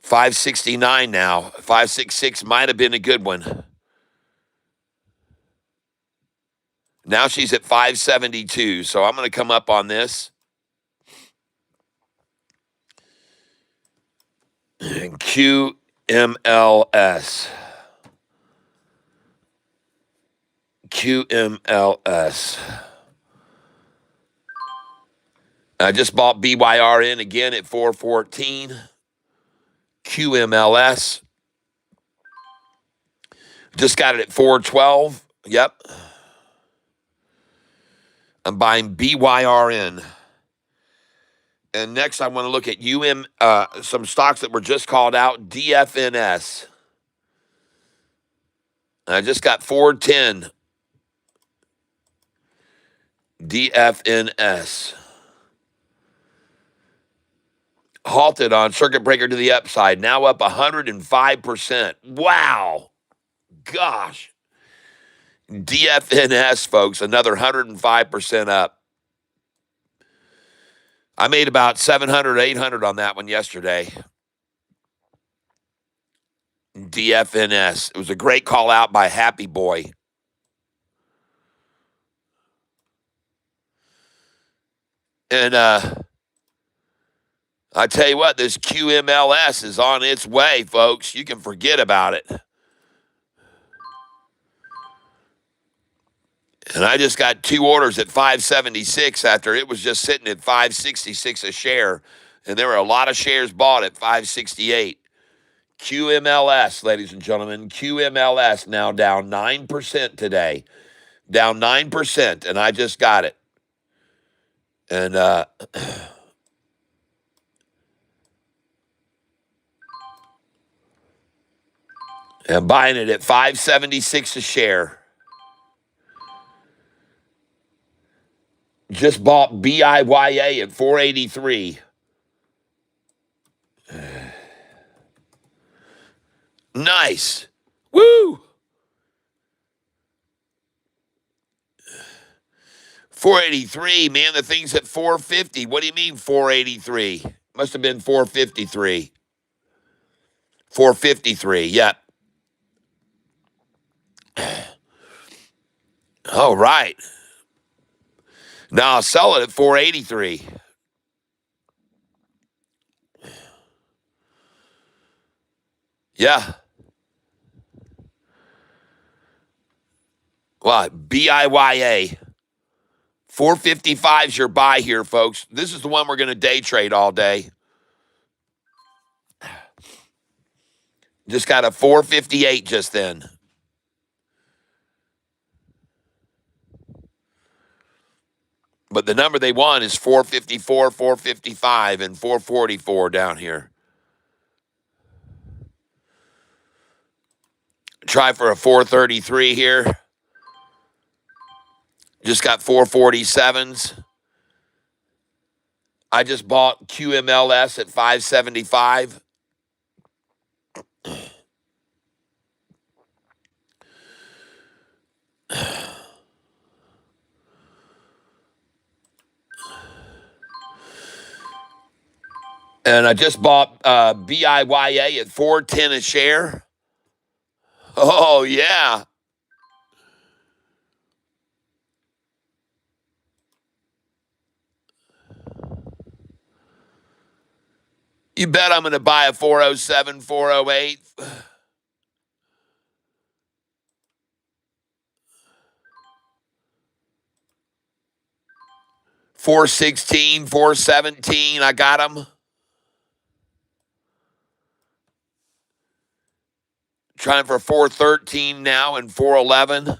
S1: $569 now. 566 might have been a good one. Now she's at 572, so I'm going to come up on this. QMLS. QMLS. I just bought BYRN again at 414. QMLS. Just got it at 412. Yep. I'm buying BYRN. And next, I want to look at some stocks that were just called out. DFNS. I just got 410. DFNS. Halted on circuit breaker to the upside. Now up 105%. Wow. Gosh. DFNS, folks, another 105% up. I made about 700, 800 on that one yesterday. DFNS. It was a great call out by Happy Boy. And I tell you what, this QMLS is on its way, folks. You can forget about it. And I just got 2 orders at 576 after it was just sitting at 566 a share. And there were a lot of shares bought at 568. QMLS, ladies and gentlemen, QMLS now down 9% today. Down 9%, and I just got it. And I'm buying it at 576 a share. Just bought BIYA at 483. Nice. Woo! 483, man, the thing's at 450. What do you mean 483? Must have been 453. 453, yep. All right. Now I'll sell it at 483. Yeah. What? BIYA. 455 is your buy here, folks. This is the one we're going to day trade all day. Just got a 458 just then. But the number they want is 454, 455, and 444 down here. Try for a 433 here. Just got 447s. I just bought QMLS at 575. And I just bought BIYA at 410 a share. Oh, yeah. You bet I'm going to buy a 407, 408. 416, 417. I got them. Trying for 413 now and 411.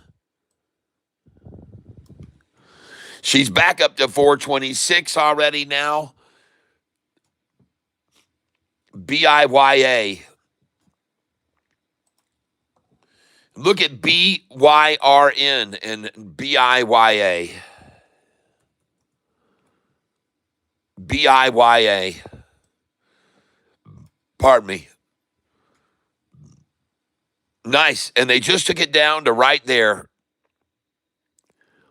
S1: She's back up to 426 already now. BIYA. Look at BYRN and BIYA. BIYA. Pardon me. Nice. And they just took it down to right there.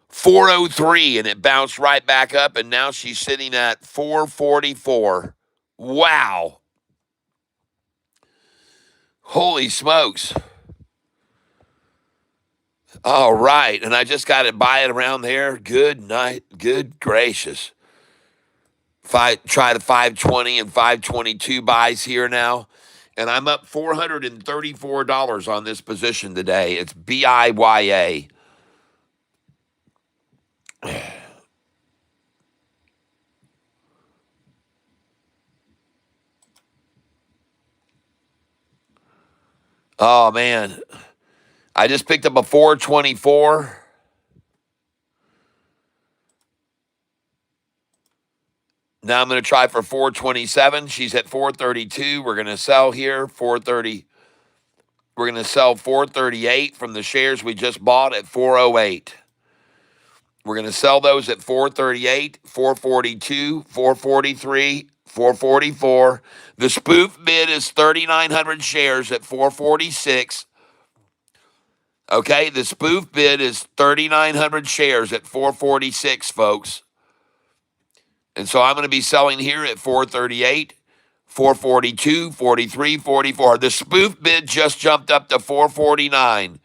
S1: 403, and it bounced right back up, and now she's sitting at 444. Wow. Holy smokes. All right. And I just got to buy it around there. Good night. Good gracious. Try the 520 and 522 buys here now. And I'm up $434 on this position today. It's BIYA. Oh, man. I just picked up a 424. Now I'm going to try for 427. She's at 432. We're going to sell here 430. We're going to sell 438 from the shares we just bought at 408. We're going to sell those at 438, 442, 443, 444. The spoof bid is 3,900 shares at 446. Okay, the spoof bid is 3,900 shares at 446, folks. And so I'm going to be selling here at 438, 442, 43, 44. The spoof bid just jumped up to 449.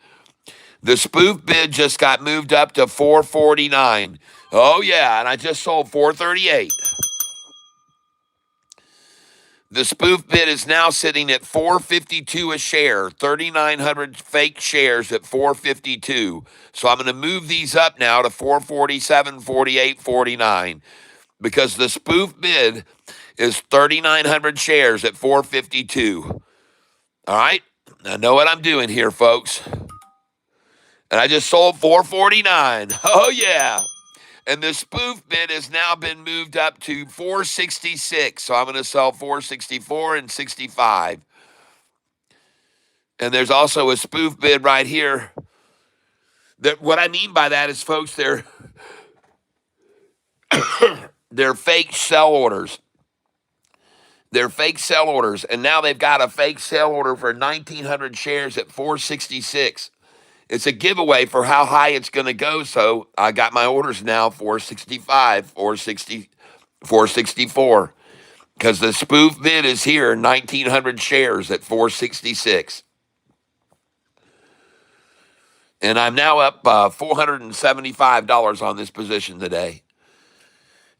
S1: The spoof bid just got moved up to 449. Oh, yeah, and I just sold 438. The spoof bid is now sitting at 452 a share, 3,900 fake shares at 452. So I'm going to move these up now to 447, 48, 49 because the spoof bid is 3,900 shares at 452. All right? I know what I'm doing here, folks. And I just sold 449. Oh, yeah. And the spoof bid has now been moved up to 466. So I'm going to sell 464 and 65. And there's also a spoof bid right here. What I mean by that is, folks, they're fake sell orders. They're fake sell orders. And now they've got a fake sell order for 1,900 shares at 466. It's a giveaway for how high it's going to go. So I got my orders now 465, 460, 464. Because the spoof bid is here, 1,900 shares at 466. And I'm now up $475 on this position today.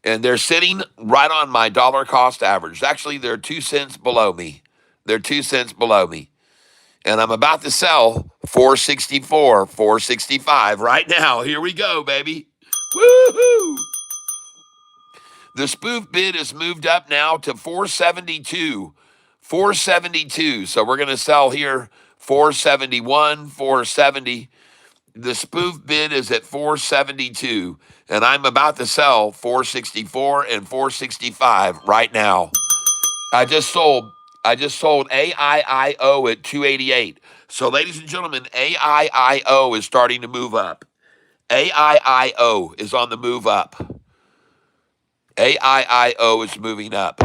S1: And they're sitting right on my dollar cost average. Actually, they're 2 cents below me. They're 2 cents below me. And I'm about to sell 464, 465 right now. Here we go, baby. Woohoo! The spoof bid is moved up now to 472. 472. So we're going to sell here 471, 470. The spoof bid is at 472. And I'm about to sell 464 and 465 right now. I just sold AIIO at 288. So, ladies and gentlemen, AIIO is starting to move up. AIIO is on the move up. AIIO is moving up.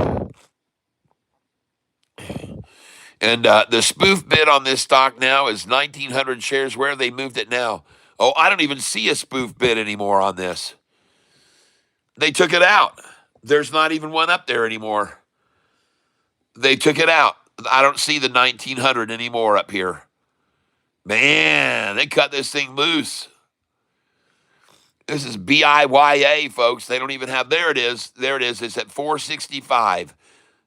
S1: And the spoof bid on this stock now is 1,900 shares. Where have they moved it now? Oh, I don't even see a spoof bid anymore on this. They took it out. There's not even one up there anymore. They took it out. I don't see the 1,900 anymore up here. Man, they cut this thing loose. This is BIYA, folks. They don't even have, there it is. There it is. It's at 465.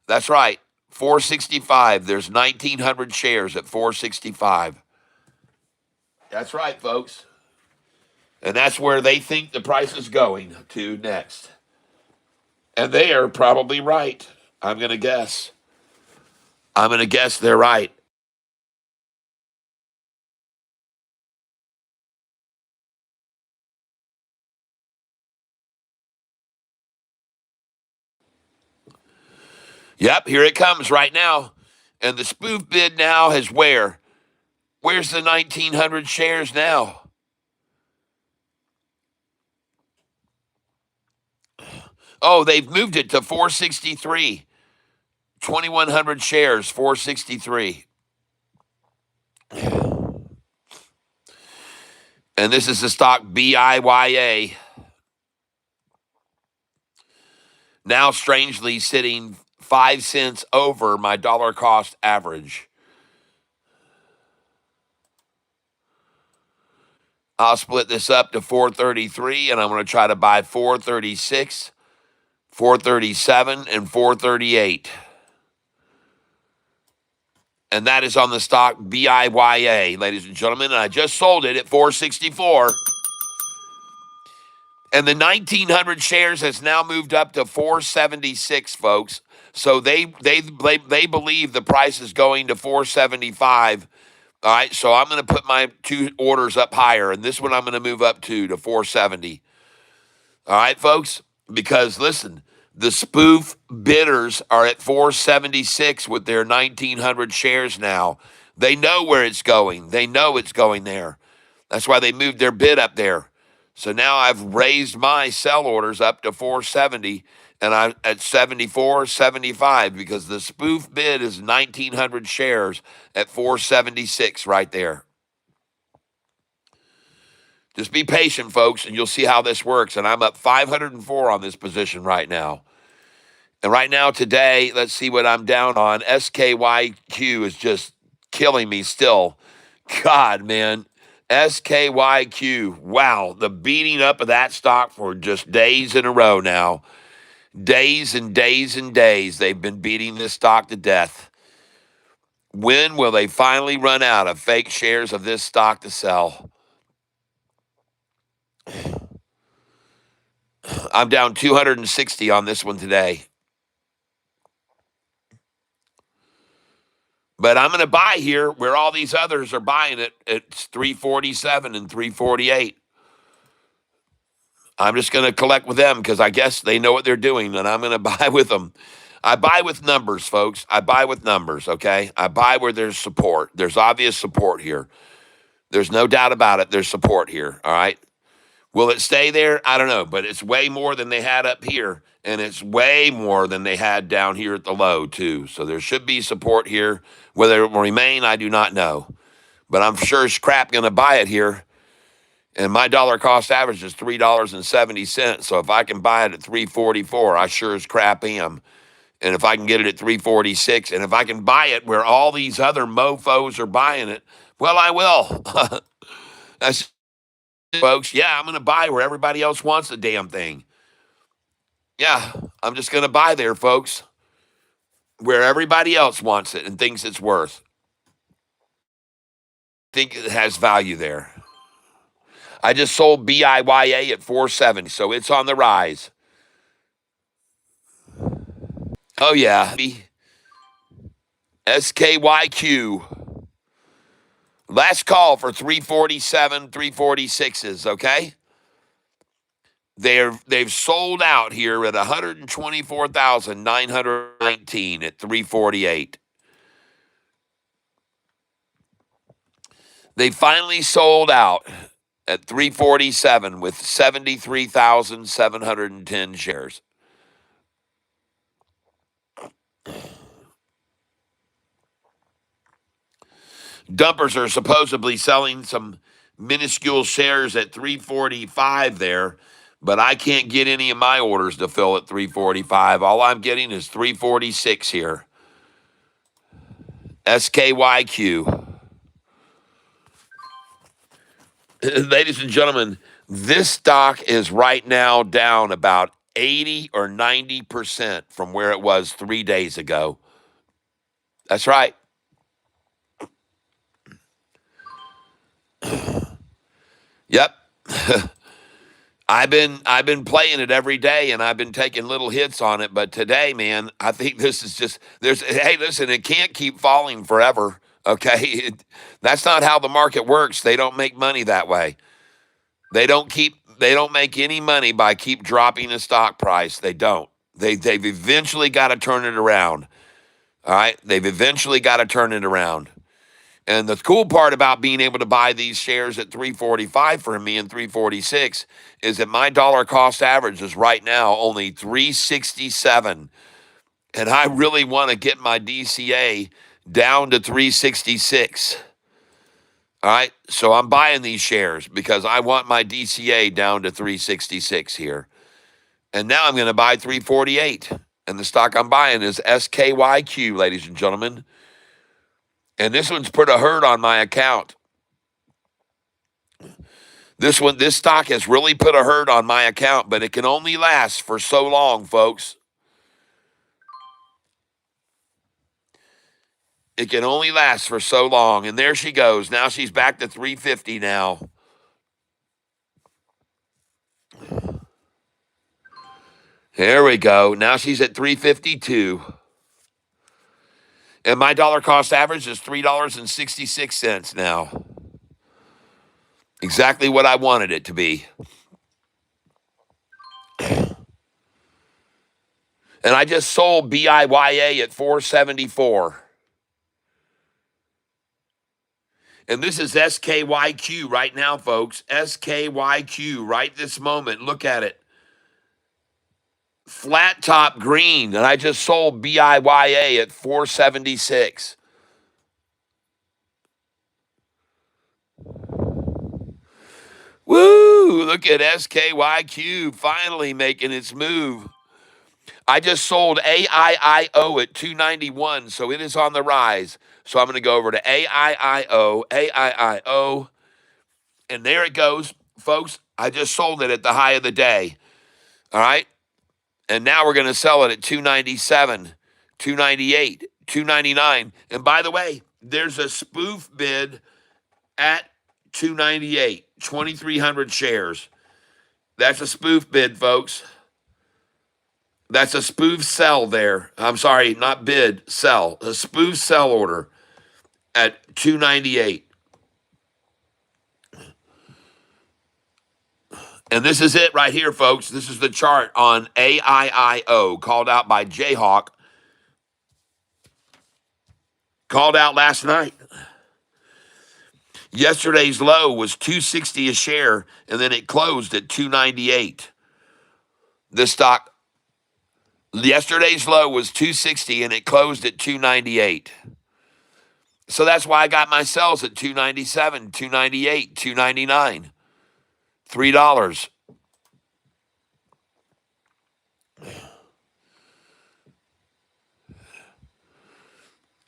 S1: That's right. 465. There's 1,900 shares at 465. That's right, folks. And that's where they think the price is going to next. And they are probably right. I'm going to guess. I'm going to guess they're right. Yep, here it comes right now. And the spoof bid now has where? Where's the 1,900 shares now? Oh, they've moved it to 463. 2,100 shares, 463. And this is the stock BIYA. Now, strangely, sitting 5 cents over my dollar cost average. I'll split this up to 433, and I'm going to try to buy 436, 437, and 438. And that is on the stock BIYA, ladies and gentlemen. And I just sold it at 464. And the 1,900 shares has now moved up to 476, folks. So they believe the price is going to 475. All right, so I'm going to put my two orders up higher, and this one I'm going to move up to 470. All right, folks? Because listen, the spoof bidders are at 476 with their 1,900 shares now. They know where it's going. They know it's going there. That's why they moved their bid up there. So now I've raised my sell orders up to 470, and I'm at 74.75 because the spoof bid is 1,900 shares at 476 right there. Just be patient, folks, and you'll see how this works. And I'm up 504 on this position right now. And right now, today, let's see what I'm down on. SKYQ is just killing me still. God, man. SKYQ. Wow. The beating up of that stock for just days in a row now. Days and days and days. They've been beating this stock to death. When will they finally run out of fake shares of this stock to sell? I'm down 260 on this one today. But I'm going to buy here where all these others are buying it at 347 and 348. I'm just going to collect with them because I guess they know what they're doing, and I'm going to buy with them. I buy with numbers, folks. I buy with numbers, okay? I buy where there's support. There's obvious support here. There's no doubt about it. There's support here, all right? Will it stay there? I don't know, but it's way more than they had up here, and it's way more than they had down here at the low, too. So there should be support here. Whether it will remain, I do not know. But I'm sure as crap going to buy it here. And my dollar cost average is $3.70. So if I can buy it at 344, I sure as crap am. And if I can get it at 346, and if I can buy it where all these other mofos are buying it, well, I will. That's folks. Yeah, I'm going to buy where everybody else wants the damn thing. Yeah, I'm just going to buy there, folks, where everybody else wants it and thinks it's worth. Think it has value there. I just sold BIYA at 470, so it's on the rise. Oh, yeah. SKYQ. Last call for 347, 346s, okay? They've sold out here at 124,919 at 348. They finally sold out at 347 with 73,710 shares. Dumpers are supposedly selling some minuscule shares at 345 there, but I can't get any of my orders to fill at 345. All I'm getting is 346 here. SKYQ. Ladies and gentlemen, this stock is right now down about 80 or 90% from where it was 3 days ago. That's right. Yep. I've been playing it every day and I've been taking little hits on it, but today, man, I think this is just there's hey, listen, it can't keep falling forever. Okay? That's not how the market works. They don't make money that way. They don't make any money by keep dropping the stock price. They don't. They've eventually got to turn it around. All right? They've eventually got to turn it around. And the cool part about being able to buy these shares at 345 for me and 346 is that my dollar cost average is right now only 367. And I really want to get my DCA down to 366. All right. So I'm buying these shares because I want my DCA down to 366 here. And now I'm going to buy 348. And the stock I'm buying is SKYQ, ladies and gentlemen. And this one's put a hurt on my account. This stock has really put a hurt on my account, but it can only last for so long, folks. It can only last for so long. And there she goes. Now she's back to 350 now. There we go. Now she's at 352. And my dollar cost average is $3.66 now. Exactly what I wanted it to be. And I just sold BIYA at 474. And this is SKYQ right now, folks. SKYQ right this moment. Look at it. Flat top green. And I just sold BIYA at 476. Woo! Look at SKYQ finally making its move. I just sold AIIO at 291, so it is on the rise. So I'm going to go over to AIIO, and there it goes, folks. I just sold it at the high of the day. All right? And now we're going to sell it at 297, 298, 299. And by the way, there's a spoof bid at 298, 2,300 shares. That's a spoof bid, folks. That's a spoof sell there. I'm sorry, not bid, sell. A spoof sell order at 298. And this is it right here, folks. This is the chart on AIIO, called out by Jayhawk. Called out last night. Yesterday's low was 260 a share, and then it closed at 298. This stock, yesterday's low was 260, and it closed at 298. So that's why I got my sells at 297, 298, 299. $3.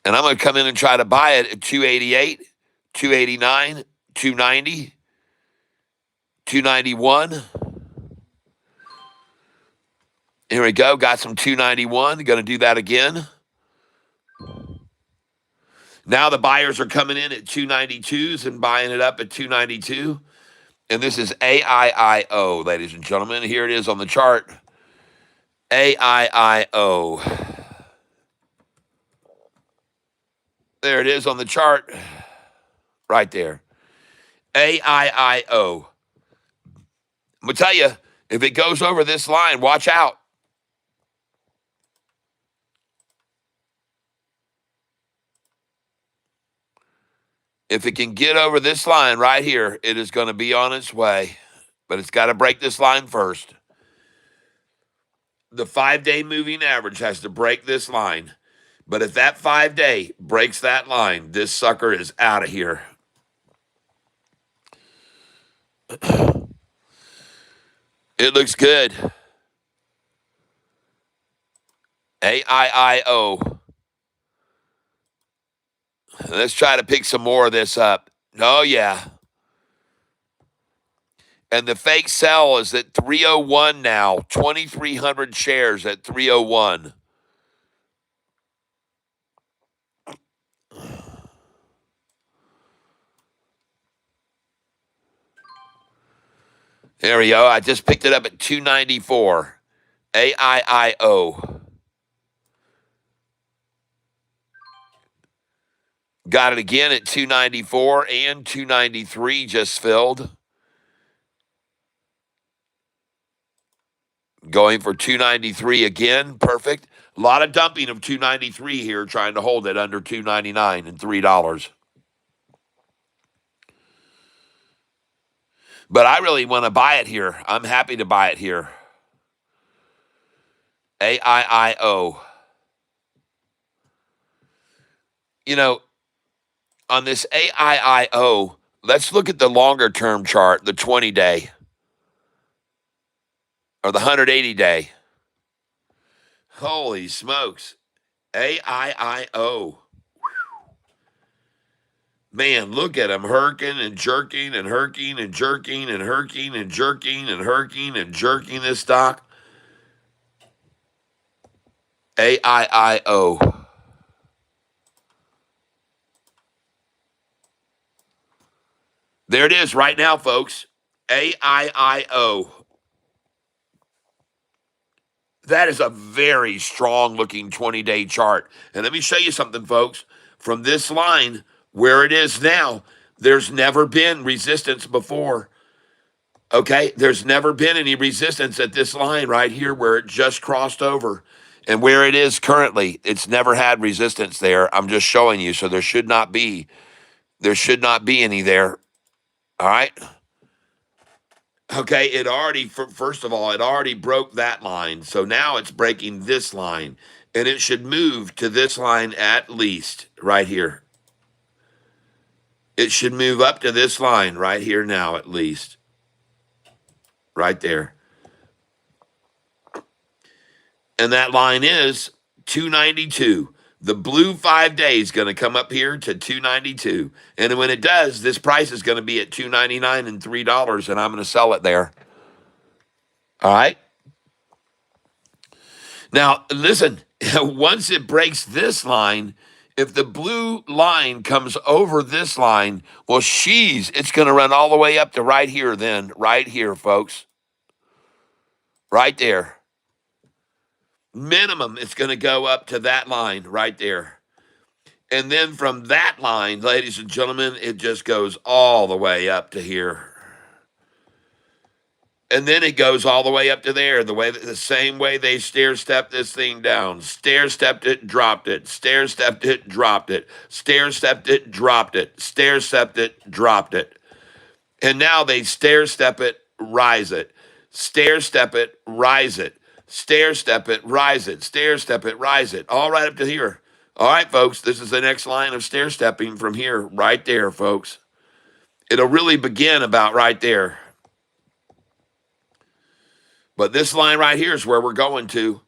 S1: And I'm going to come in and try to buy it at 288, 289, 290, 291. Here we go. Got some 291. Going to do that again. Now the buyers are coming in at 292s and buying it up at 292. And this is AIIO, ladies and gentlemen. Here it is on the chart. AIIO. There it is on the chart. Right there. AIIO. I'm going to tell you, if it goes over this line, watch out. If it can get over this line right here, it is going to be on its way. But it's got to break this line first. The 5-day moving average has to break this line. But if that 5-day breaks that line, this sucker is out of here. It looks good. AIIO. Let's try to pick some more of this up. Oh, yeah. And the fake sell is at 301 now. 2,300 shares at 301. There we go. I just picked it up at 294. AIIO. Got it again at 294 and 293 just filled. Going for 293 again. Perfect. A lot of dumping of 293 here, trying to hold it under 299 and $3. But I really want to buy it here. I'm happy to buy it here. AIIO. You know, on this AIIO, let's look at the longer term chart, the 20-day or the 180-day. Holy smokes. AIIO. Man, look at him herking and jerking and herking and jerking and herking and jerking and herking and jerking this stock. AIIO. There it is right now, folks. AIIO. That is a very strong looking 20-day chart. And let me show you something, folks. From this line, where it is now, there's never been resistance before. Okay? There's never been any resistance at this line right here where it just crossed over. And where it is currently, it's never had resistance there. I'm just showing you. So there should not be any there. All right? Okay, it already, first of all, it already broke that line. So now it's breaking this line. And it should move to this line at least right here. It should move up to this line right here now at least. Right there. And that line is 292. The blue 5 days going to come up here to 292. And when it does, this price is going to be at 299 and $3, and I'm going to sell it there. All right? Now, listen, once it breaks this line, if the blue line comes over this line, well, it's going to run all the way up to right here then, right here, folks. Right there. Minimum, it's going to go up to that line right there. And then from that line, ladies and gentlemen, it just goes all the way up to here. And then it goes all the way up to there, the same way they stair-stepped this thing down. Stair-stepped it, dropped it. Stair-stepped it, dropped it. Stair-stepped it, dropped it. Stair-stepped it, dropped it. And now they stair-step it, rise it. Stair-step it, rise it. Stair-step it, rise it. Stair-step it, rise it. All right up to here. All right, folks, this is the next line of stair-stepping from here, right there, folks. It'll really begin about right there. But this line right here is where we're going to.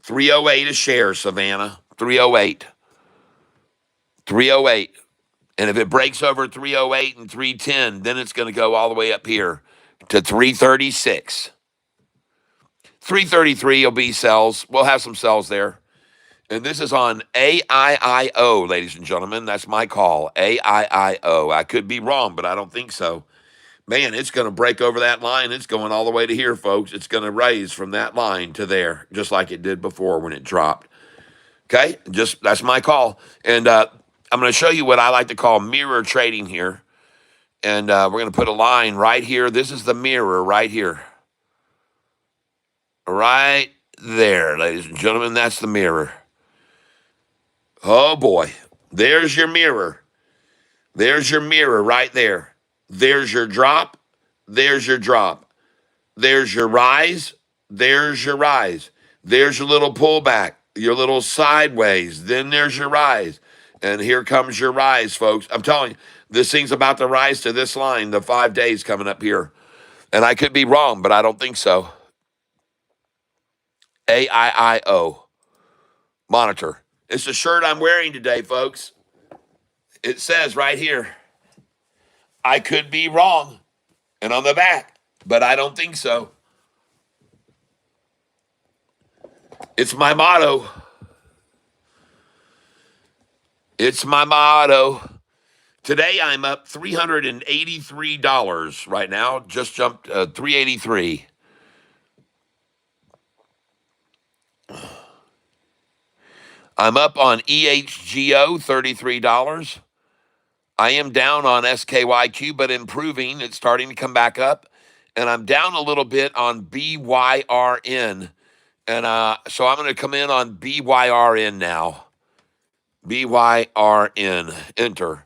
S1: 308 a share, Savannah. 308. 308. And if it breaks over 308 and 310, then it's going to go all the way up here to 336. 333 will be sells. We'll have some sells there. And this is on AIIO, ladies and gentlemen. That's my call, AIIO. I could be wrong, but I don't think so. Man, it's going to break over that line. It's going all the way to here, folks. It's going to raise from that line to there, just like it did before when it dropped. Okay? That's my call. And I'm going to show you what I like to call mirror trading here. And we're going to put a line right here. This is the mirror right here. Right there, ladies and gentlemen. That's the mirror. Oh, boy. There's your mirror. There's your mirror right there. There's your drop. There's your drop. There's your rise. There's your rise. There's your little pullback, your little sideways. Then there's your rise. And here comes your rise, folks. I'm telling you, this thing's about to rise to this line, the 5 days coming up here. And I could be wrong, but I don't think so. AIIO. Monitor. It's the shirt I'm wearing today, folks. It says right here, I could be wrong. And on the back, but I don't think so. It's my motto. It's my motto. Today I'm up $383 right now. Just jumped 383. I'm up on EHGO $33. I am down on SKYQ, but improving. It's starting to come back up. And I'm down a little bit on BYRN. And so I'm going to come in on BYRN now. BYRN. Enter.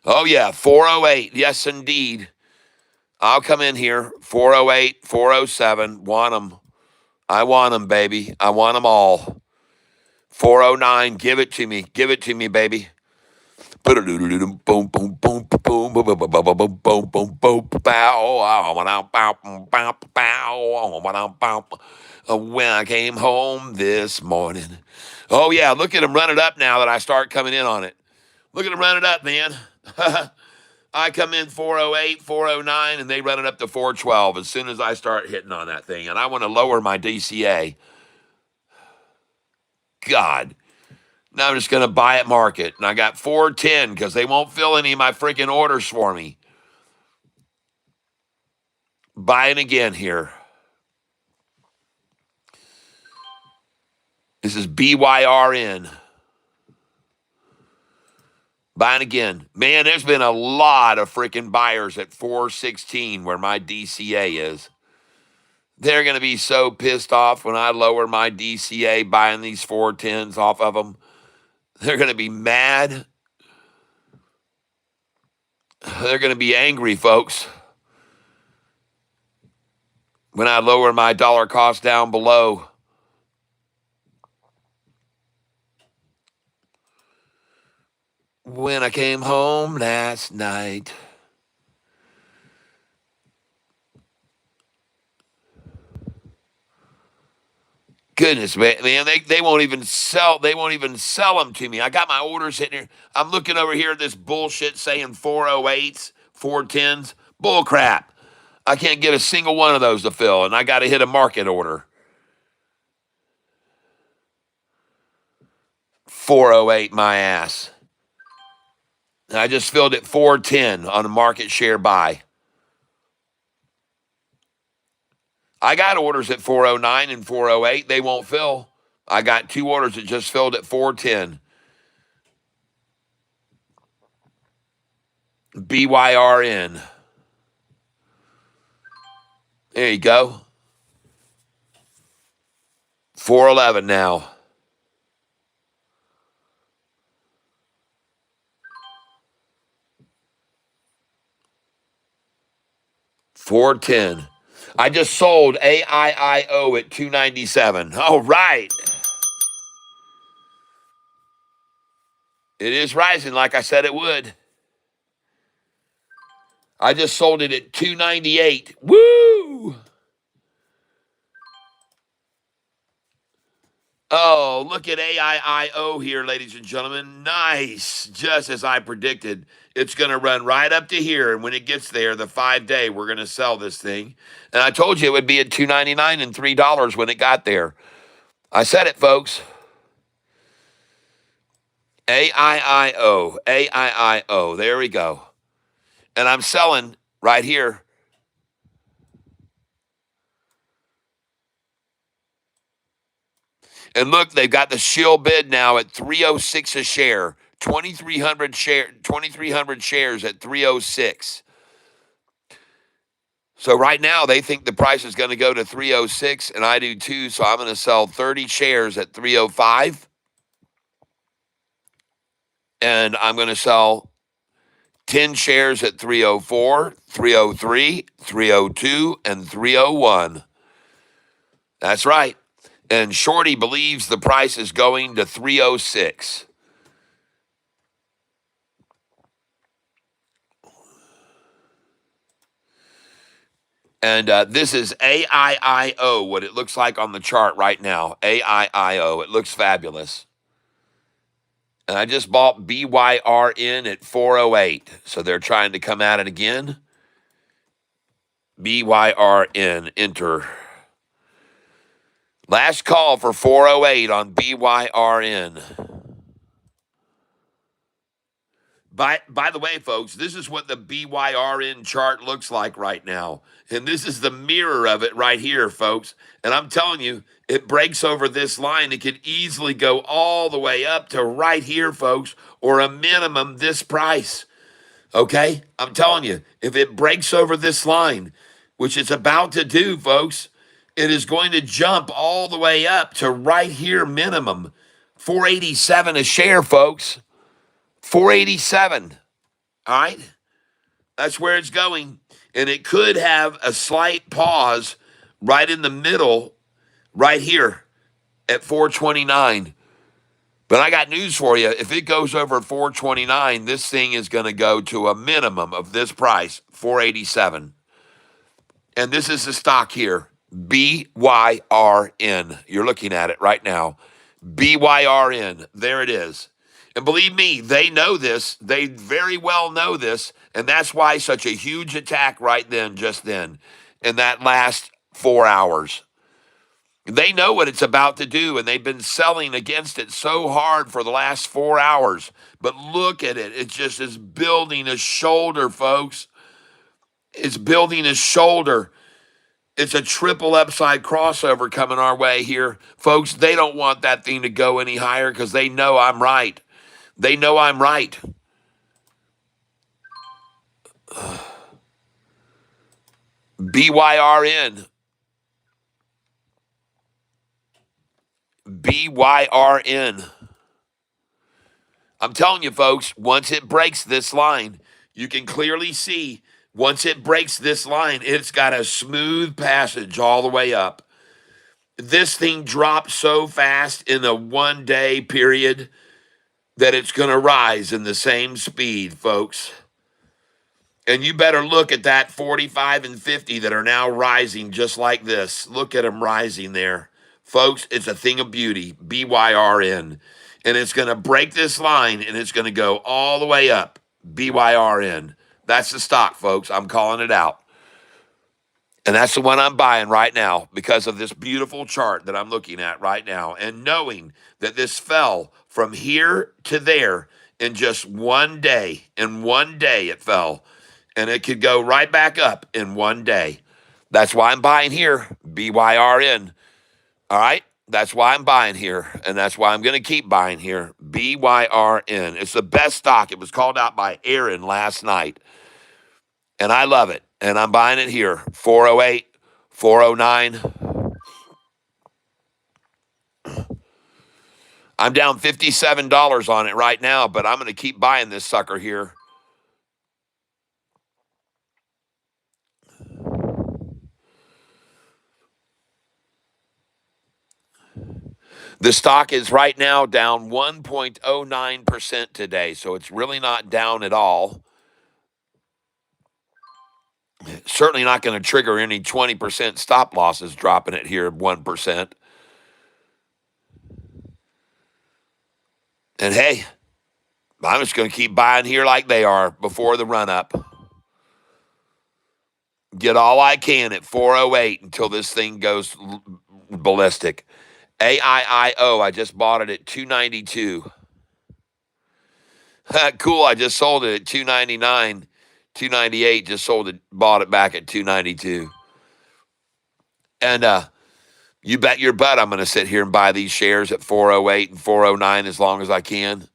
S1: Oh, yeah. 408. Yes, indeed. I'll come in here. 408, 407. Want them. I want them, baby. I want them all. 409. Give it to me. Give it to me, baby. Boom, boom, boom, boom, boom, boom, boom, boom, boom, boom, boom, boom, boom, bow. When I came home this morning. Oh, yeah, look at him run it up now that I start coming in on it. Look at him run it up, man. I come in 408, 409, and they run it up to 412 as soon as I start hitting on that thing. And I want to lower my DCA. God. Now I'm just going to buy at market. And I got 410 because they won't fill any of my freaking orders for me. Buying again here. This is BYRN. Buying again. Man, there's been a lot of freaking buyers at 416 where my DCA is. They're going to be so pissed off when I lower my DCA buying these 410s off of them. They're going to be mad. They're going to be angry, folks. When I lower my dollar cost down below. When I came home last night. Goodness, man, they won't even sell. They won't even sell them to me. I got my orders hitting here. I'm looking over here at this bullshit saying 408s, 410s. Bull crap. I can't get a single one of those to fill, and I got to hit a market order. 408, my ass. I just filled it 410 on a market share buy. I got orders at 409 and 408. They won't fill. I got two orders that just filled at 410. BYRN. There you go. 411 now. $410. I just sold AIIO at $297. All right. It is rising like I said it would. I just sold it at $298. Woo! Oh, look at AIIO here, ladies and gentlemen. Nice. Just as I predicted. It's going to run right up to here. And when it gets there, the 5-day, we're going to sell this thing. And I told you it would be at $2.99 and $3 when it got there. I said it, folks. AIIO. AIIO. There we go. And I'm selling right here. And look, they've got the shield bid now at 306 a share. 2,300 shares at 306. So right now they think the price is going to go to 306, and I do too. So I'm going to sell 30 shares at 305. And I'm going to sell 10 shares at 304, 303, 302, and 301. That's right. And Shorty believes the price is going to 306. And this is AIIO, what it looks like on the chart right now. AIIO. It looks fabulous. And I just bought BYRN at 408. So they're trying to come at it again. BYRN, enter. Last call for 408 on BYRN. By the way, folks, this is what the BYRN chart looks like right now. And this is the mirror of it right here, folks. And I'm telling you, it breaks over this line. It could easily go all the way up to right here, folks, or a minimum this price. Okay? I'm telling you, if it breaks over this line, which it's about to do, folks, it is going to jump all the way up to right here minimum. 487 a share, folks. 487. All right? That's where it's going. And it could have a slight pause right in the middle, right here at 429. But I got news for you. If it goes over 429, this thing is going to go to a minimum of this price, 487. And this is the stock here, BYRN. You're looking at it right now. BYRN. There it is. And believe me, they know this. They very well know this. And that's why such a huge attack right then, just then, in that last 4 hours. They know what it's about to do, and they've been selling against it so hard for the last 4 hours. But look at it. It just is building a shoulder, folks. It's building a shoulder. It's a triple upside crossover coming our way here. Folks, they don't want that thing to go any higher because they know I'm right. They know I'm right. BYRN. BYRN. I'm telling you, folks, once it breaks this line, you can clearly see once it breaks this line, it's got a smooth passage all the way up. This thing dropped so fast in a 1 day period that it's going to rise in the same speed, folks. And you better look at that 45 and 50 that are now rising just like this. Look at them rising there. Folks, it's a thing of beauty, BYRN. And it's going to break this line and it's going to go all the way up, BYRN. That's the stock, folks. I'm calling it out. And that's the one I'm buying right now because of this beautiful chart that I'm looking at right now. And knowing that this fell from here to there in just 1 day. In 1 day it fell. And it could go right back up in 1 day. That's why I'm buying here, BYRN. All right? That's why I'm buying here. And that's why I'm going to keep buying here, BYRN. It's the best stock. It was called out by Aaron last night. And I love it. And I'm buying it here, 408, 409. I'm down $57 on it right now, but I'm going to keep buying this sucker here. The stock is right now down 1.09% today, so it's really not down at all. Certainly not going to trigger any 20% stop losses dropping it here 1%. And hey, I'm just going to keep buying here like they are before the run up. Get all I can at 408 until this thing goes ballistic. AIIO, I just bought it at 292. Cool, I just sold it at 299. 298, just bought it back at 292. And you bet your butt I'm going to sit here and buy these shares at 408 and 409 as long as I can.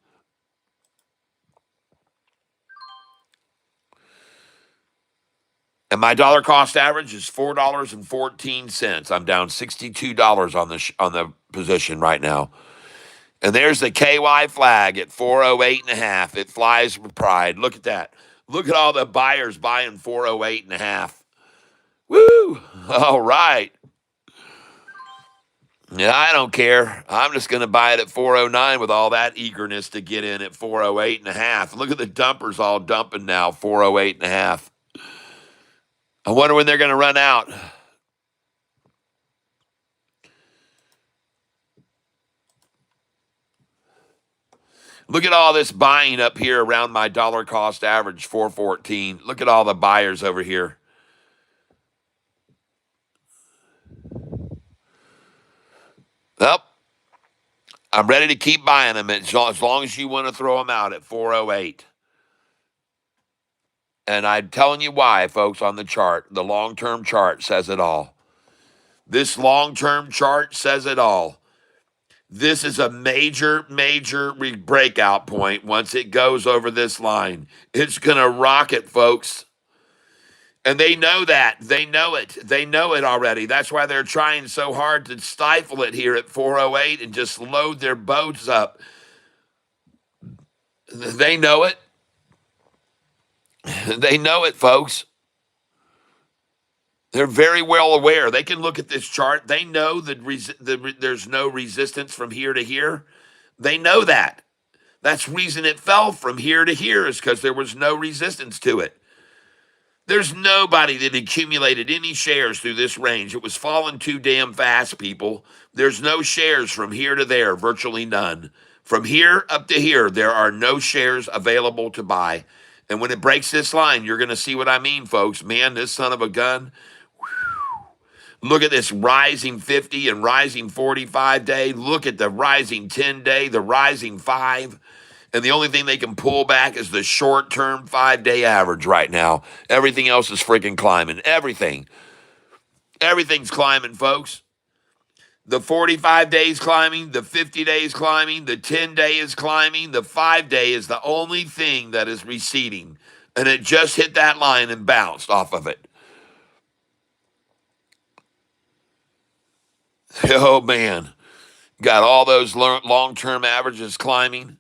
S1: And my dollar cost average is $4.14. I'm down $62 on the position right now. And there's the KY flag at 408 and a half. It flies with pride. Look at that. Look at all the buyers buying 408 and a half. Woo! All right. Yeah, I don't care. I'm just going to buy it at 409 with all that eagerness to get in at 408 and a half. Look at the dumpers all dumping now, 408 and a half. I wonder when they're going to run out. Look at all this buying up here around my dollar cost average, 414. Look at all the buyers over here. Well, I'm ready to keep buying them as long as you want to throw them out at 408. And I'm telling you why, folks, on the chart. The long-term chart says it all. This long-term chart says it all. This is a major, major breakout point once it goes over this line. It's going to rocket, folks. And they know that. They know it. They know it already. That's why they're trying so hard to stifle it here at 408 and just load their boats up. They know it. They know it, folks. They're very well aware. They can look at this chart. They know that there's no resistance from here to here. They know that. That's the reason it fell from here to here is because there was no resistance to it. There's nobody that accumulated any shares through this range. It was falling too damn fast, people. There's no shares from here to there, virtually none. From here up to here, there are no shares available to buy. And when it breaks this line, you're going to see what I mean, folks. Man, this son of a gun. Look at this rising 50 and rising 45 day. Look at the rising 10 day, the rising 5. And the only thing they can pull back is the short-term 5-day average right now. Everything else is freaking climbing. Everything. Everything's climbing, folks. The 45 days climbing, the 50 days climbing, the 10-day is climbing, the 5-day is the only thing that is receding. And it just hit that line and bounced off of it. Oh, man. Got all those long-term averages climbing.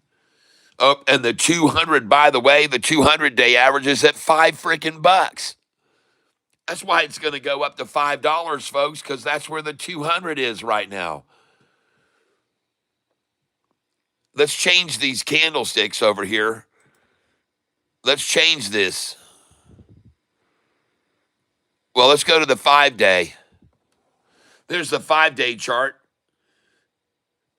S1: Oh, and the 200, by the way, the 200-day average is at $5 freaking. That's why it's going to go up to $5, folks, because that's where the 200 is right now. Let's change these candlesticks over here. Let's change this. Well, let's go to the 5-day. There's the 5-day chart.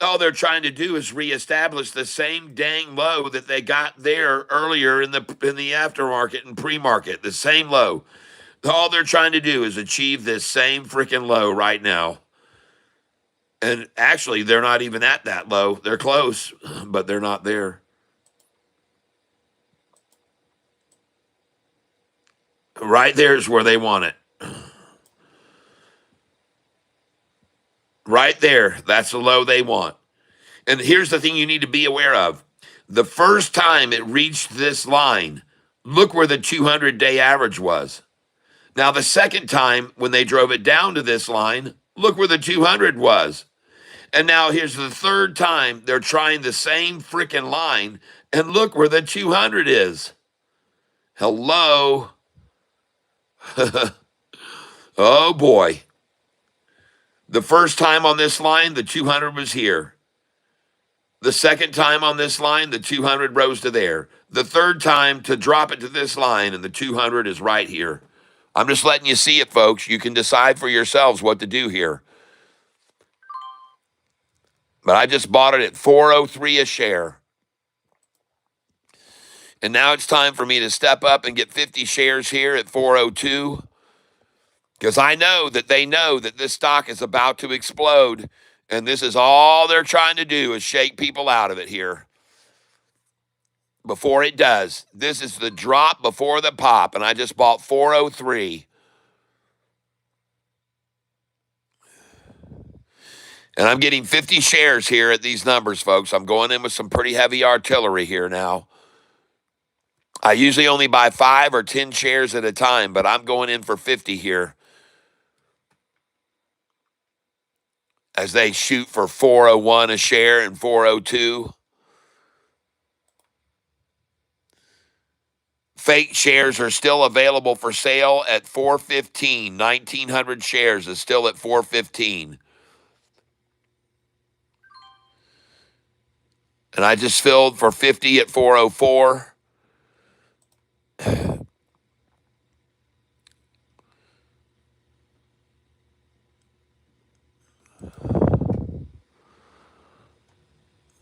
S1: All they're trying to do is reestablish the same dang low that they got there earlier in the aftermarket and pre-market, the same low. All they're trying to do is achieve this same freaking low right now. And actually, they're not even at that low. They're close, but they're not there. Right there is where they want it. Right there. That's the low they want. And here's the thing you need to be aware of. The first time it reached this line, look where the 200-day average was. Now, the second time when they drove it down to this line, look where the 200 was. And now here's the third time they're trying the same freaking line, and look where the 200 is. Hello. Oh, boy. The first time on this line, the 200 was here. The second time on this line, the 200 rose to there. The third time to drop it to this line, and the 200 is right here. I'm just letting you see it, folks. You can decide for yourselves what to do here. But I just bought it at $4.03 a share. And now it's time for me to step up and get 50 shares here at 402. Because I know that they know that this stock is about to explode. And this is all they're trying to do is shake people out of it here. Before it does. This is the drop before the pop. And I just bought 403. And I'm getting 50 shares here at these numbers, folks. I'm going in with some pretty heavy artillery here now. I usually only buy 5 or 10 shares at a time, but I'm going in for 50 here. As they shoot for 401 a share and 402. Fake shares are still available for sale at 415. 1,900 shares is still at 415. And I just filled for 50 at 404.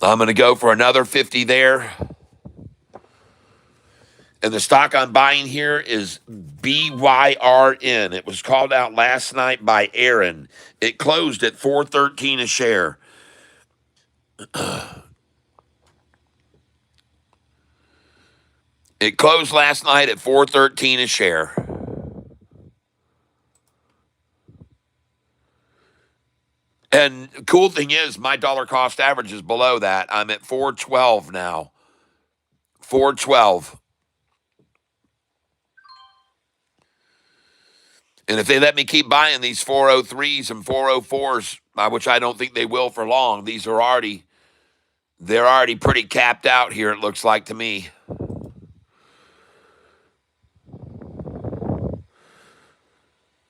S1: I'm going to go for another 50 there. And the stock I'm buying here is BYRN. It was called out last night by Aaron. It closed at 413 a share. It closed last night at 413 a share. And the cool thing is, my dollar cost average is below that. I'm at 412 now. 412. And if they let me keep buying these 403s and 404s, which I don't think they will for long, they're already pretty capped out here, it looks like to me.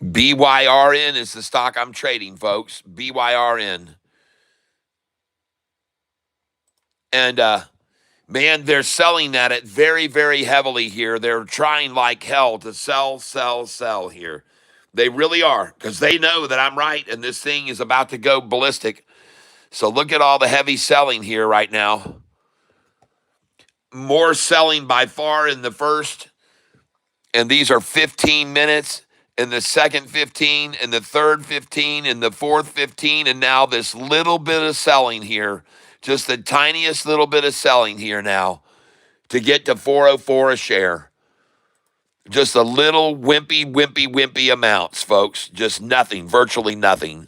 S1: BYRN is the stock I'm trading, folks. BYRN. And man, they're selling that at very, very heavily here. They're trying like hell to sell here. They really are, because they know that I'm right and this thing is about to go ballistic. So look at all the heavy selling here right now. More selling by far in the first, and these are 15 minutes, in the second 15, and the third 15, and the fourth 15, and now this little bit of selling here, just the tiniest little bit of selling here now to get to 404 a share. Just a little wimpy amounts, folks. Just nothing, virtually nothing.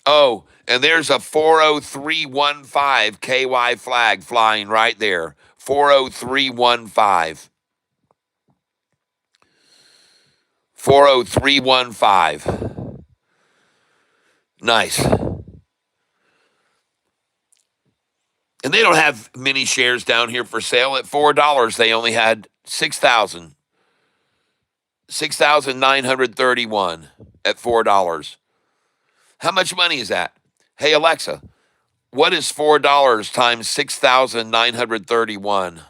S1: Oh, and there's a 40315 KY flag flying right there. 40315. 40315. Nice. And they don't have many shares down here for sale. At $4, they only had 6,000. 6,931 at $4. How much money is that? Hey, Alexa, what is $4 times 6,931?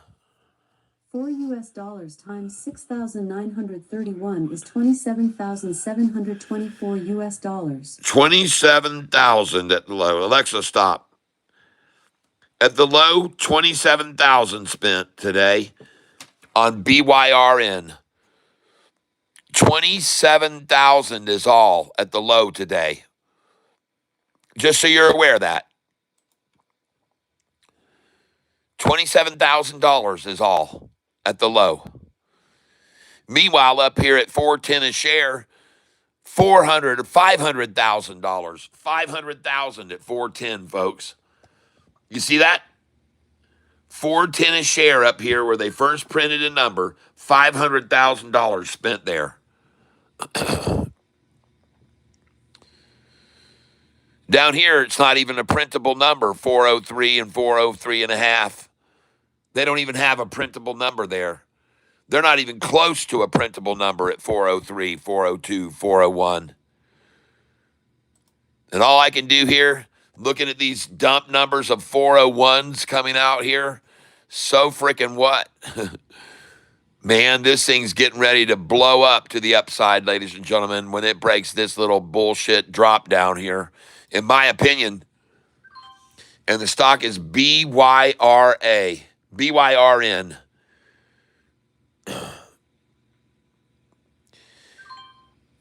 S2: $4 times 6,931 is $27,724.
S1: 27,000 at the low. Alexa, stop. At the low, 27,000 spent today on BYRN. 27,000 is all at the low today. Just so you're aware of that. $27,000 is all at the low. Meanwhile, up here at 410 a share, $500,000. 500,000 at 410, folks. You see that? 410 a share up here where they first printed a number, $500,000 spent there. Down here, it's not even a printable number, 403 and 403 and a half. They don't even have a printable number there. They're not even close to a printable number at 403, 402, 401. And all I can do here, looking at these dump numbers of 401s coming out here, so freaking what? Man, this thing's getting ready to blow up to the upside, ladies and gentlemen, when it breaks this little bullshit drop down here, in my opinion. And the stock is BYRA, BYRN.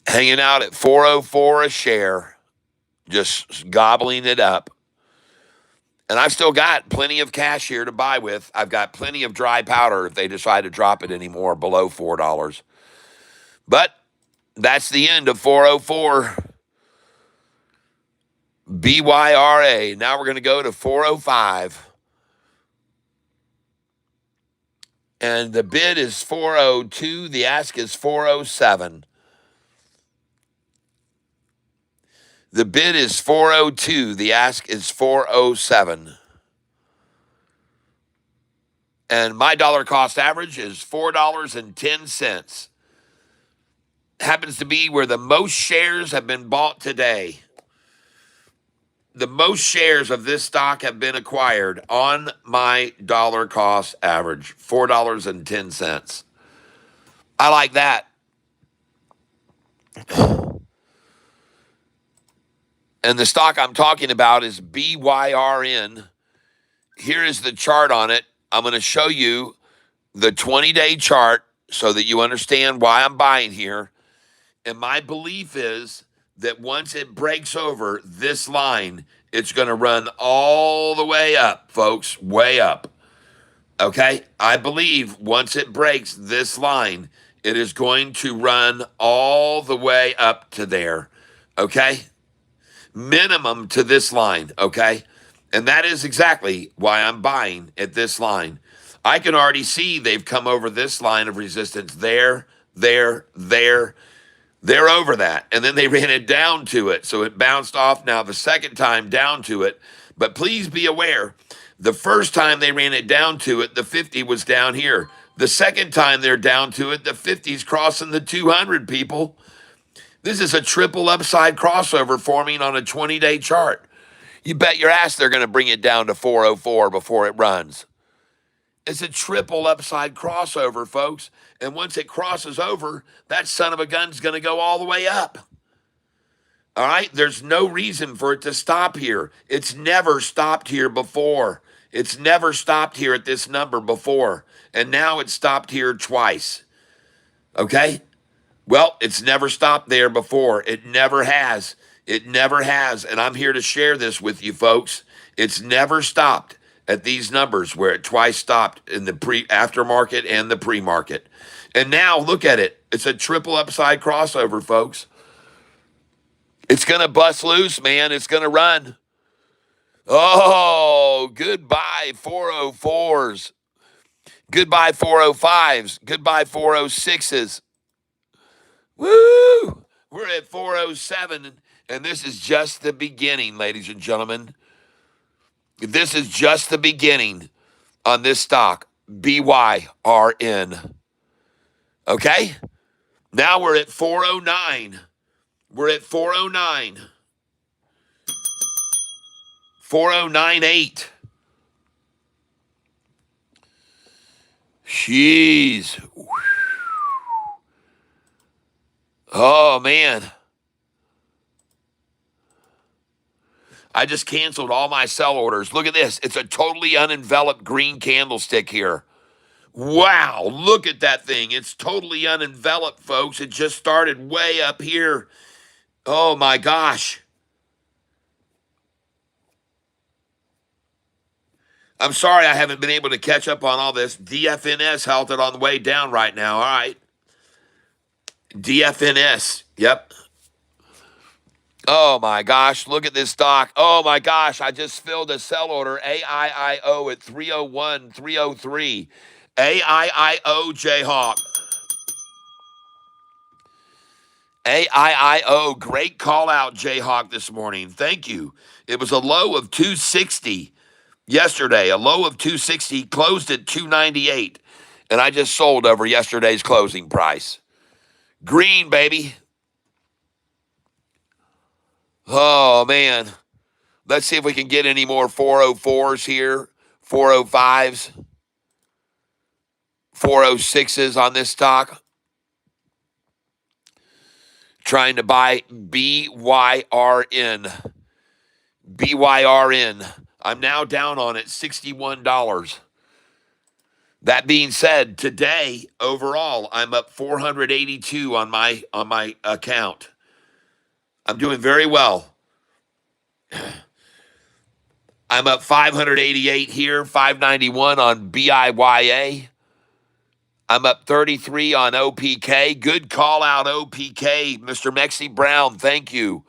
S1: Hanging out at 404 a share, just gobbling it up. And I've still got plenty of cash here to buy with. I've got plenty of dry powder if they decide to drop it anymore below $4. But that's the end of 404. BYRA. Now we're going to go to 405. And the bid is 402. The ask is 407. The bid is 402. The ask is 407. And my dollar cost average is $4.10. Happens to be where the most shares have been bought today. The most shares of this stock have been acquired on my dollar cost average, $4.10. I like that. And the stock I'm talking about is BYRN. Here is the chart on it. I'm going to show you the 20-day chart so that you understand why I'm buying here. And my belief is that once it breaks over this line, it's going to run all the way up, folks, way up. Okay? I believe once it breaks this line, it is going to run all the way up to there. Okay? Minimum to this line. Okay? And that is exactly why I'm buying at this line. I can already see they've come over this line of resistance there, there, there. They're over that. And then they ran it down to it. So it bounced off now the second time down to it. But please be aware, the first time they ran it down to it, the 50 was down here. The second time they're down to it, the 50's crossing the 200, people. This is a triple upside crossover forming on a 20-day chart. You bet your ass they're going to bring it down to 404 before it runs. It's a triple upside crossover, folks. And once it crosses over, that son of a gun's going to go all the way up. All right? There's no reason for it to stop here. It's never stopped here before. It's never stopped here at this number before. And now it's stopped here twice. Okay? Well, it's never stopped there before. It never has. It never has. And I'm here to share this with you, folks. It's never stopped at these numbers where it twice stopped in the aftermarket and the pre-market. And now look at it. It's a triple upside crossover, folks. It's going to bust loose, man. It's going to run. Oh, goodbye 404s. Goodbye 405s. Goodbye 406s. Woo! We're at 407, and this is just the beginning, ladies and gentlemen. This is just the beginning on this stock, BYRN. Okay? Now we're at 409. We're at 409. 4098. Jeez. Oh, man. I just canceled all my sell orders. Look at this. It's a totally unenveloped green candlestick here. Wow, look at that thing. It's totally unenveloped, folks. It just started way up here. Oh, my gosh. I'm sorry I haven't been able to catch up on all this. DFNS halted on the way down right now. All right. DFNS. Yep. Oh, my gosh. Look at this stock. Oh, my gosh. I just filled a sell order. AIIO at 301, 303. AIIO, Jayhawk. AIIO. Great call out, Jayhawk, this morning. Thank you. It was a low of 260 yesterday. A low of 260, closed at 298. And I just sold over yesterday's closing price. Green, baby. Oh, man. Let's see if we can get any more 404s here, 405s, 406s on this stock. Trying to buy BYRN. BYRN. I'm now down on it, $61. That being said, today, overall, I'm up 482 on my account. I'm doing very well. I'm up 588 here, 591 on BIYA. I'm up 33 on OPK. Good call out, OPK. Mr. Mexi Brown, thank you.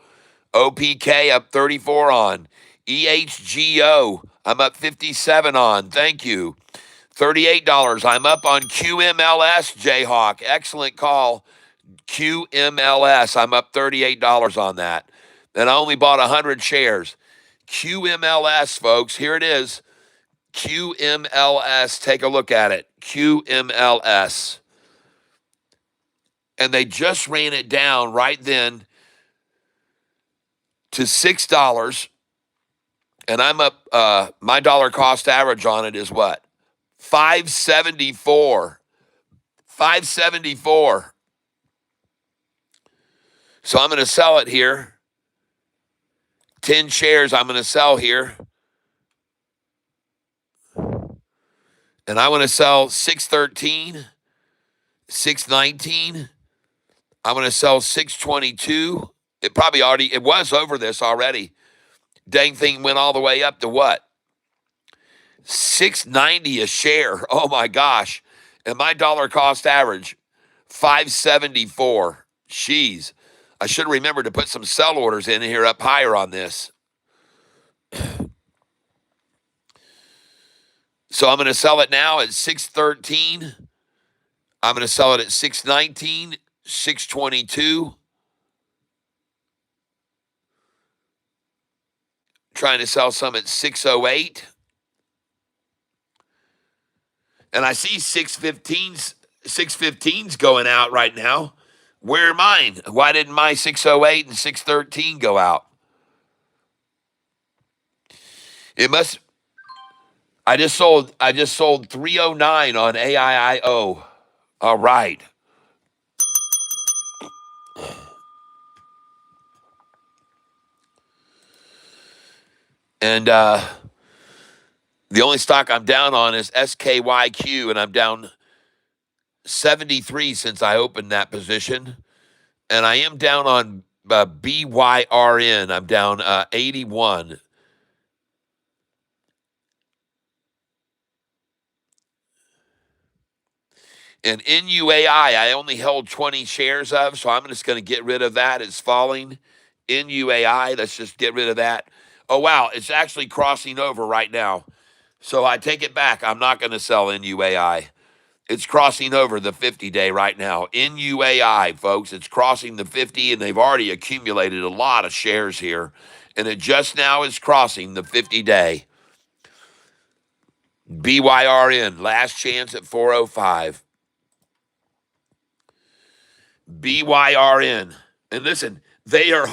S1: OPK up 34 on. EHGO, I'm up 57 on. Thank you. $38. I'm up on QMLS, Jayhawk. Excellent call. QMLS, I'm up $38 on that. And I only bought 100 shares. QMLS, folks, here it is. QMLS, take a look at it. QMLS. And they just ran it down right then to $6. And I'm up, my dollar cost average on it is what? 574. 574. So I'm going to sell it here. 10 shares I'm going to sell here. And I want to sell 613, 619. I'm going to sell 622. It was over this already. Dang thing went all the way up to what? $6.90 a share. Oh my gosh. And my dollar cost average, 574. Jeez. I should have remembered to put some sell orders in here up higher on this. So I'm going to sell it now at 613. I'm going to sell it at 619, 622. Trying to sell some at 608. And I see 615's going out right now. Where are mine? Why didn't my 608 and 613 go out? It must. I just sold 309 on AIIO. All right. And the only stock I'm down on is SKYQ, and I'm down 73 since I opened that position. And I am down on BYRN. I'm down 81. And NUAI, I only held 20 shares of, so I'm just going to get rid of that. It's falling. NUAI, let's just get rid of that. Oh, wow, it's actually crossing over right now. So I take it back. I'm not going to sell NUAI. It's crossing over the 50-day right now. NUAI, folks, it's crossing the 50, and they've already accumulated a lot of shares here. And it just now is crossing the 50-day. BYRN, last chance at 405. BYRN. And listen, they're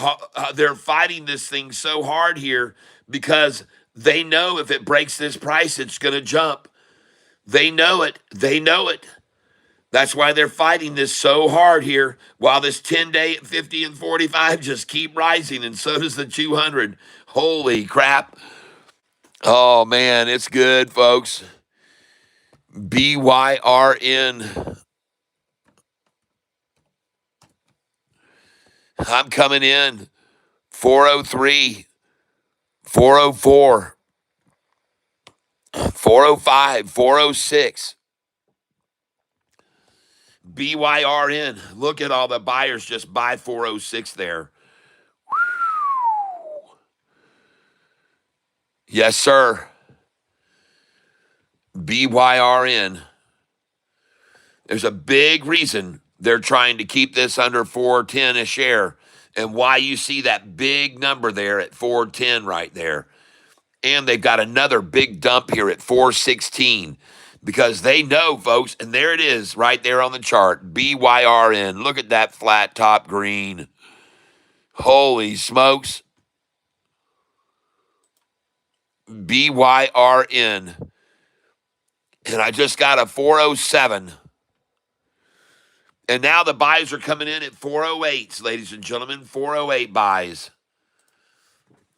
S1: fighting this thing so hard here because they know if it breaks this price, it's going to jump. They know it. They know it. That's why they're fighting this so hard here while this 10-day at 50 and 45 just keep rising, and so does the 200. Holy crap. Oh, man, it's good, folks. BYRN. I'm coming in 403, 404, 405, 406. BYRN. Look at all the buyers just buy 406 there. Yes, sir. BYRN. There's a big reason they're trying to keep this under 410 a share, and why you see that big number there at 410 right there. And they've got another big dump here at 416 because they know, folks, and there it is right there on the chart, BYRN. Look at that flat top green. Holy smokes. BYRN. And I just got a 407. And now the buys are coming in at 408s, ladies and gentlemen. 408 buys.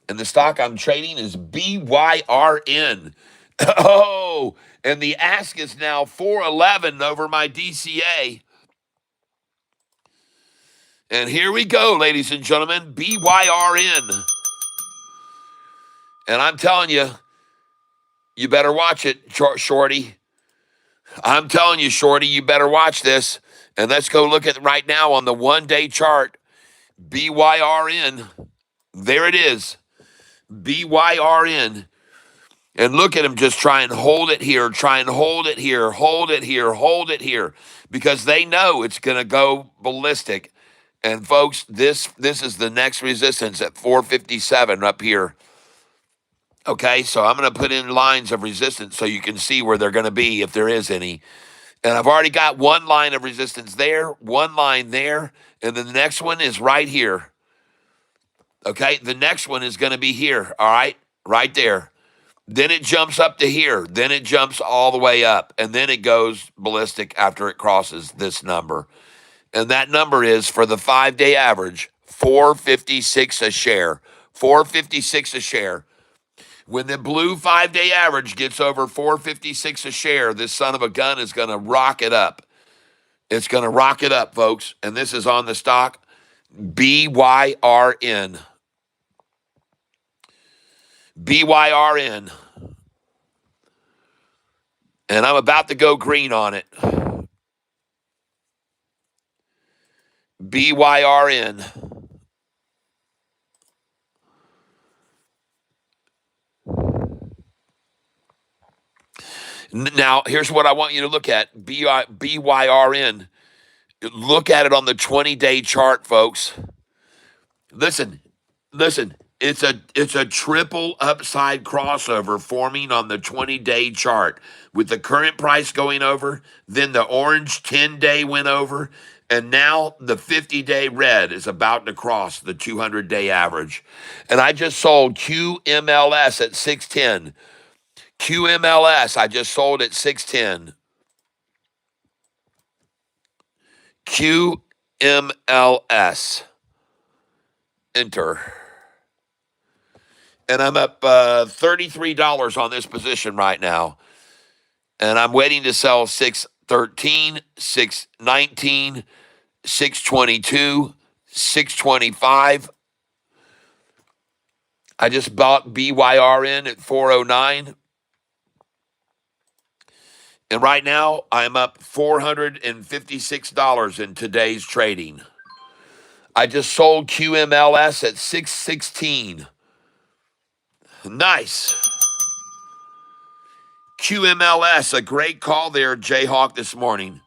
S1: And the stock I'm trading is BYRN. Oh, and the ask is now 411 over my DCA. And here we go, ladies and gentlemen, BYRN. And I'm telling you, you better watch it, Shorty. I'm telling you, Shorty, you better watch this. And let's go look at it right now on the one-day chart. BYRN. There it is. BYRN. And look at him just try and hold it here, try and hold it here, hold it here, hold it here. Because they know it's going to go ballistic. And folks, this is the next resistance at 457 up here. Okay, so I'm going to put in lines of resistance so you can see where they're going to be if there is any. And I've already got one line of resistance there, one line there, and then the next one is right here. Okay, the next one is going to be here, all right there. Then it jumps up to here. Then it jumps all the way up, and then it goes ballistic after it crosses this number. And that number is, for the 5-day average, 456 a share. 456 a share. When the blue 5-day average gets over 456 a share, this son of a gun is going to rock it up. It's going to rock it up, folks. And this is on the stock BYRN. BYRN. And I'm about to go green on it. BYRN. Now, here's what I want you to look at. BYRN. Look at it on the 20-day chart, folks. Listen. It's a triple upside crossover forming on the 20-day chart with the current price going over, then the orange 10-day went over, and now the 50-day red is about to cross the 200-day average. And I just sold QMLS at 610. QMLS, I just sold at 610. QMLS. Enter. And I'm up $33 on this position right now. And I'm waiting to sell 613, 619, 622, 625. I just bought BYRN at 409. And right now, I'm up $456 in today's trading. I just sold QMLS at 616. Nice. QMLS, a great call there, Jayhawk, this morning.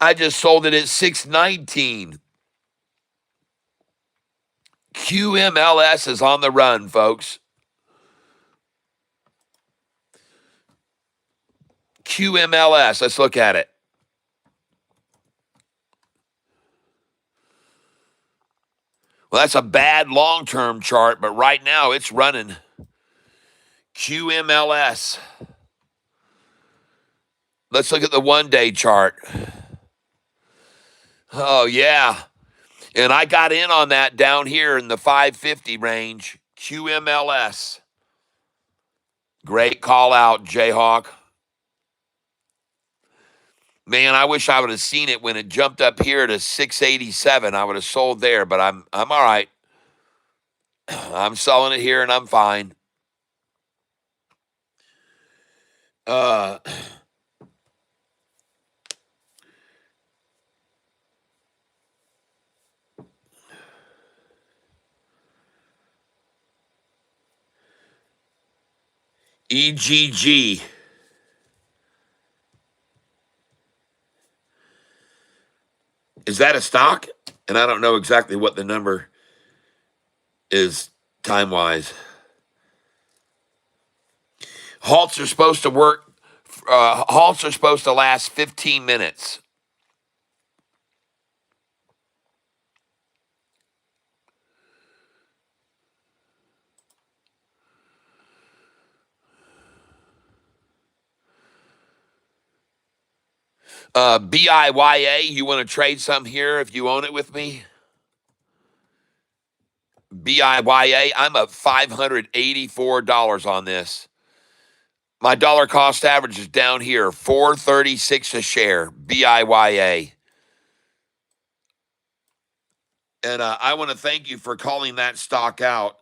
S1: I just sold it at 619. QMLS is on the run, folks. QMLS, let's look at it. Well, that's a bad long-term chart, but right now it's running. QMLS. Let's look at the one-day chart. Oh, yeah. And I got in on that down here in the 550 range. QMLS. Great call out, Jayhawk. Man, I wish I would have seen it when it jumped up here to 687. I would have sold there, but I'm all right. I'm selling it here and I'm fine. EGG. Is that a stock? And I don't know exactly what the number is time-wise. Halts are supposed to work. Halts are supposed to last 15 minutes. BIYA, you want to trade some here if you own it with me? BIYA, I'm up $584 on this. My dollar cost average is down here, $4.36 a share, BIYA. And I want to thank you for calling that stock out.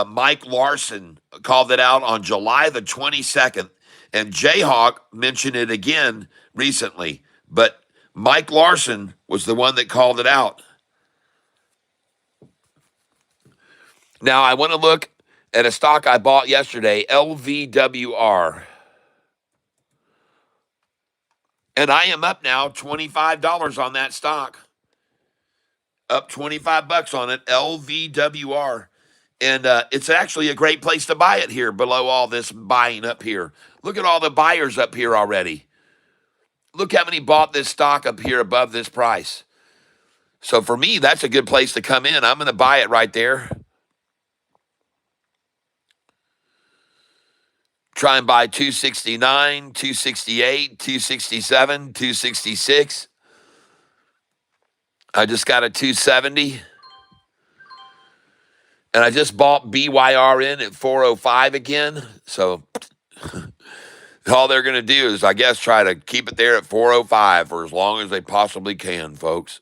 S1: Mike Larson called it out on July the 22nd, and Jayhawk mentioned it again recently. But Mike Larson was the one that called it out. Now, I want to look at a stock I bought yesterday, LVWR. And I am up now $25 on that stock. Up 25 bucks on it, LVWR. And it's actually a great place to buy it here below all this buying up here. Look at all the buyers up here already. Look how many bought this stock up here above this price. So for me, that's a good place to come in. I'm going to buy it right there. Try and buy 269, 268, 267, 266. I just got a 270. And I just bought BYRN at 405 again. So all they're going to do is, I guess, try to keep it there at 405 for as long as they possibly can, folks.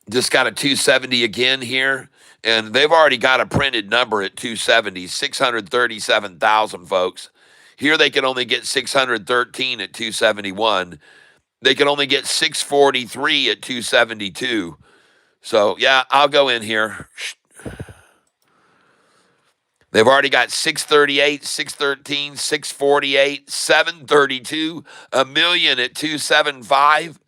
S1: Just got a 270 again here. And they've already got a printed number at 270, 637,000, folks. Here they can only get 613 at 271. They can only get 643 at 272. So, yeah, I'll go in here. They've already got 638, 613, 648, 732, a million at 275,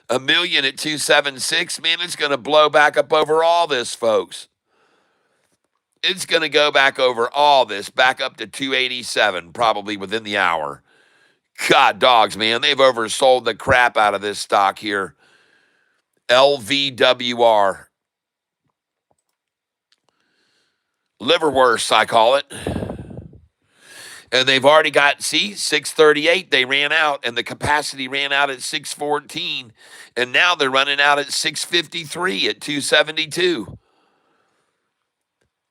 S1: a million at 276. Man, it's going to blow back up over all this, folks. It's going to go back over all this, back up to 287, probably within the hour. God, dogs, man, they've oversold the crap out of this stock here. LVWR. Liverwurst, I call it. And they've already got, 638, they ran out, and the capacity ran out at 614, and now they're running out at 653 at 272.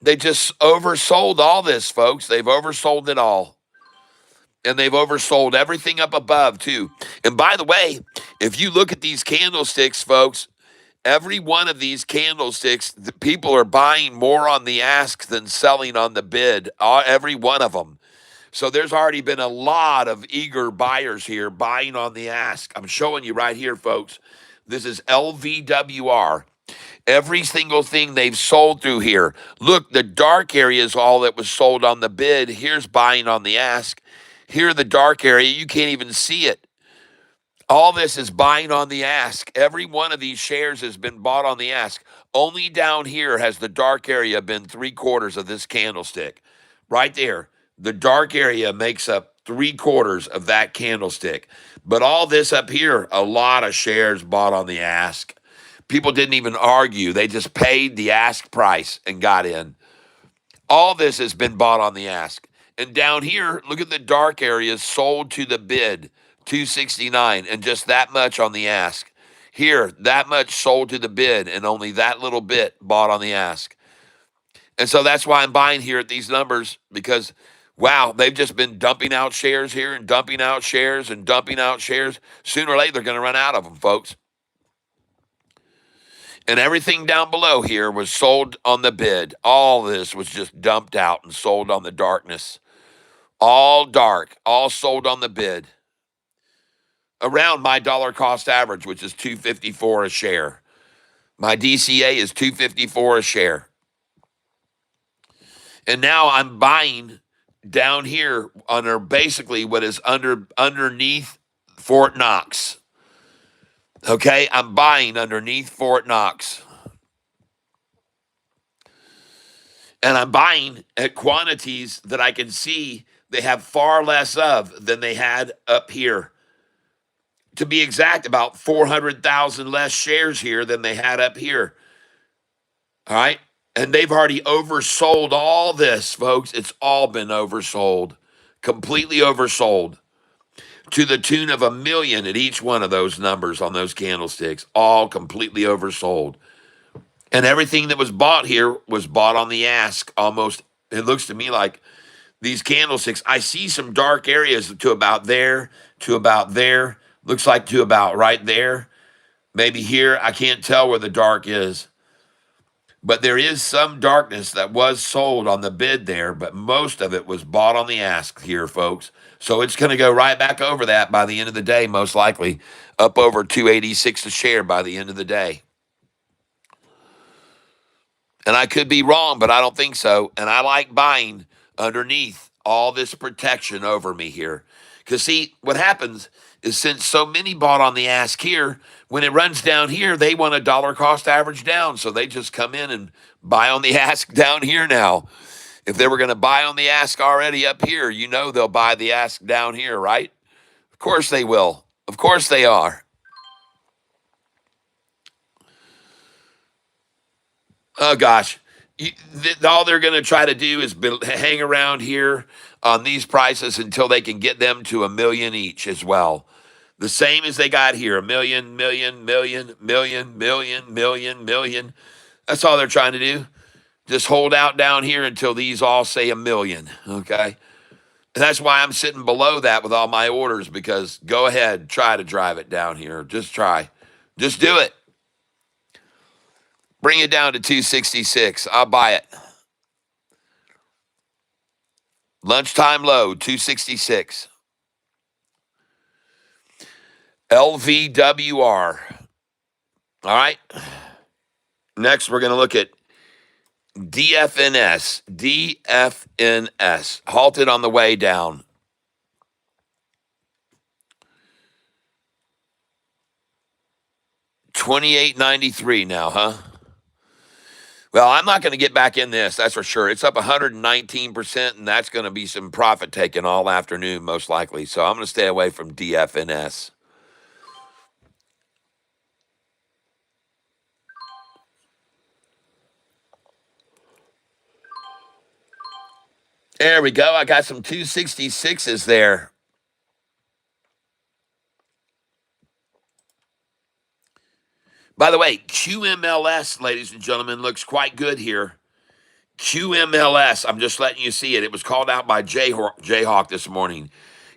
S1: They just oversold all this, folks. They've oversold it all. And they've oversold everything up above, too. And by the way, if you look at these candlesticks, folks, every one of these candlesticks, the people are buying more on the ask than selling on the bid. Every one of them. So there's already been a lot of eager buyers here buying on the ask. I'm showing you right here, folks. This is LVWR. Every single thing they've sold through here. Look, the dark area is all that was sold on the bid. Here's buying on the ask. Here, the dark area, you can't even see it. All this is buying on the ask. Every one of these shares has been bought on the ask. Only down here has the dark area been 3/4 of this candlestick. Right there. The dark area makes up 3/4 of that candlestick. But all this up here, a lot of shares bought on the ask. People didn't even argue. They just paid the ask price and got in. All this has been bought on the ask. And down here, look at the dark areas sold to the bid, 269, and just that much on the ask. Here, that much sold to the bid, and only that little bit bought on the ask. And so that's why I'm buying here at these numbers, because, wow, they've just been dumping out shares here and dumping out shares and dumping out shares. Sooner or later, they're going to run out of them, folks. And everything down below here was sold on the bid. All this was just dumped out and sold on the darkness. All dark, all sold on the bid. Around my dollar cost average, which is $2.54 a share. My DCA is $2.54 a share. And now I'm buying down here under basically what is underneath Fort Knox. Okay, I'm buying underneath Fort Knox. And I'm buying at quantities that I can see they have far less of than they had up here. To be exact, about 400,000 less shares here than they had up here. All right? And they've already oversold all this, folks. It's all been oversold. Completely oversold. To the tune of 1 million at each one of those numbers on those candlesticks. All completely oversold. And everything that was bought here was bought on the ask almost. It looks to me like these candlesticks, I see some dark areas to about there, to about there. Looks like to about right there. Maybe here. I can't tell where the dark is. But there is some darkness that was sold on the bid there, but most of it was bought on the ask here, folks. So it's going to go right back over that by the end of the day, most likely. Up over 286 a share by the end of the day. And I could be wrong, but I don't think so. And I like buying underneath all this protection over me here. Because, see, what happens is since so many bought on the ask here, when it runs down here, they want a dollar cost average down. So they just come in and buy on the ask down here now. If they were going to buy on the ask already up here, you know they'll buy the ask down here, right? Of course they will. Of course they are. Oh, gosh. All they're going to try to do is hang around here on these prices until they can get them to 1 million each as well. The same as they got here, 1 million, million, million, million, million, million, million. That's all they're trying to do. Just hold out down here until these all say 1 million, okay? And that's why I'm sitting below that with all my orders, because go ahead, try to drive it down here. Just try. Just do it. Bring it down to 266. I'll buy it. Lunchtime low, 266. LVWR. All right. Next, we're going to look at DFNS. DFNS. Halted on the way down. $28.93 now, huh? Well, I'm not going to get back in this, that's for sure. It's up 119%, and that's going to be some profit taking all afternoon, most likely. So I'm going to stay away from DFNS. There we go. I got some 266s there. By the way, QMLS, ladies and gentlemen, looks quite good here. QMLS, I'm just letting you see it. It was called out by Jayhawk this morning.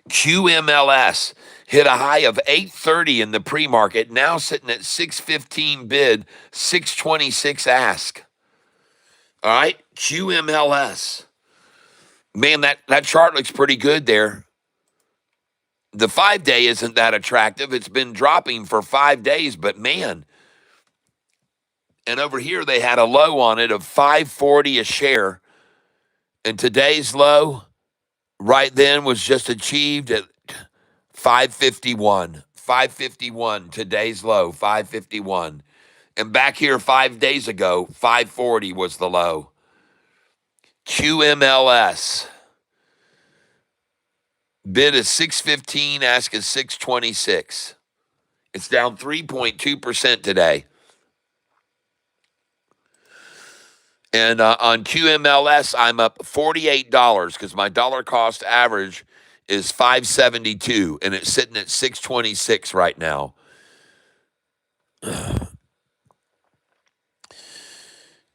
S1: QMLS hit a high of 830 in the pre-market, now sitting at 615 bid, 626 ask. All right, QMLS. Man, that chart looks pretty good there. The 5-day isn't that attractive. It's been dropping for 5 days, but man. And over here, they had a low on it of 540 a share. And today's low right then was just achieved at 551. 551, today's low, 551. And back here 5 days ago, 540 was the low. QMLS. Bid is 615, ask is 626. It's down 3.2% today. And on QMLS, I'm up $48 because my dollar cost average is 572, and it's sitting at 626 right now.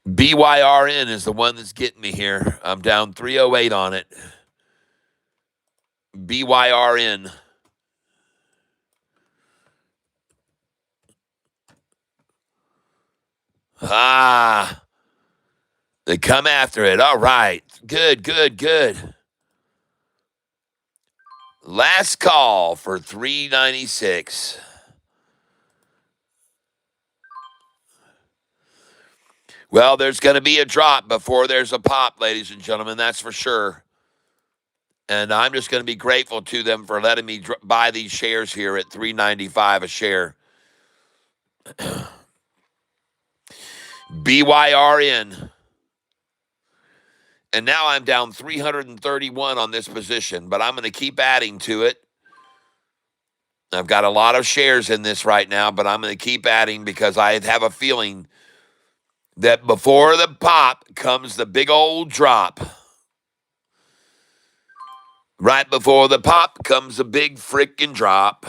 S1: BYRN is the one that's getting me here. I'm down 308 on it. BYRN. Ah, they come after it. All right. Good, good, good. Last call for 396. Well, there's going to be a drop before there's a pop, ladies and gentlemen. That's for sure. And I'm just going to be grateful to them for letting me buy these shares here at $3.95 a share. BYRN. And now I'm down 331 on this position, but I'm going to keep adding to it. I've got a lot of shares in this right now, but I'm going to keep adding because I have a feeling that before the pop comes the big old drop. Right before the pop comes the big freaking drop.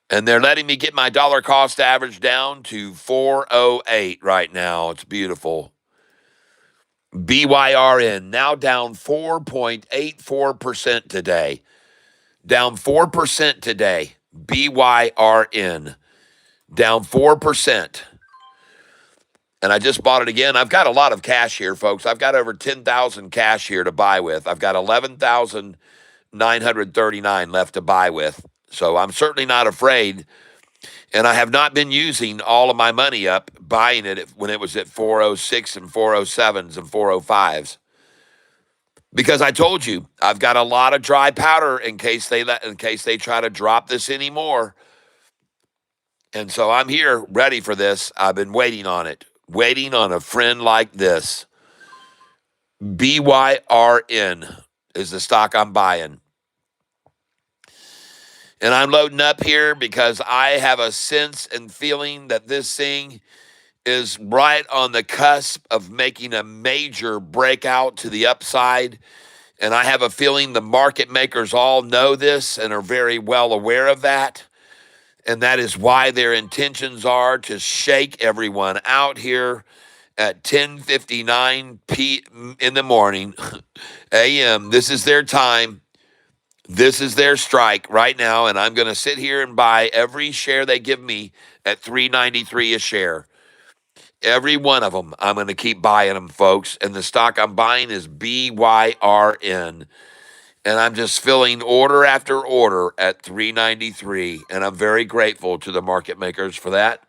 S1: And they're letting me get my dollar cost average down to 408 right now. It's beautiful. BYRN now down 4.84% today. Down 4% today. BYRN down 4%. And I just bought it again. I've got a lot of cash here, folks. I've got over 10,000 cash here to buy with. I've got 11,939 left to buy with. So I'm certainly not afraid. And I have not been using all of my money up buying it when it was at 406 and 407s and 405s. Because I told you, I've got a lot of dry powder in case they try to drop this anymore. And so I'm here ready for this. I've been waiting on it. Waiting on a friend like this. BYRN is the stock I'm buying. And I'm loading up here because I have a sense and feeling that this thing is right on the cusp of making a major breakout to the upside. And I have a feeling the market makers all know this and are very well aware of that. And that is why their intentions are to shake everyone out here at 10:59 p.m. in the morning, a.m. This is their time. This is their strike right now, and I'm going to sit here and buy every share they give me at $3.93 a share. Every one of them, I'm going to keep buying them, folks. And the stock I'm buying is BYRN. And I'm just filling order after order at 393. And I'm very grateful to the market makers for that.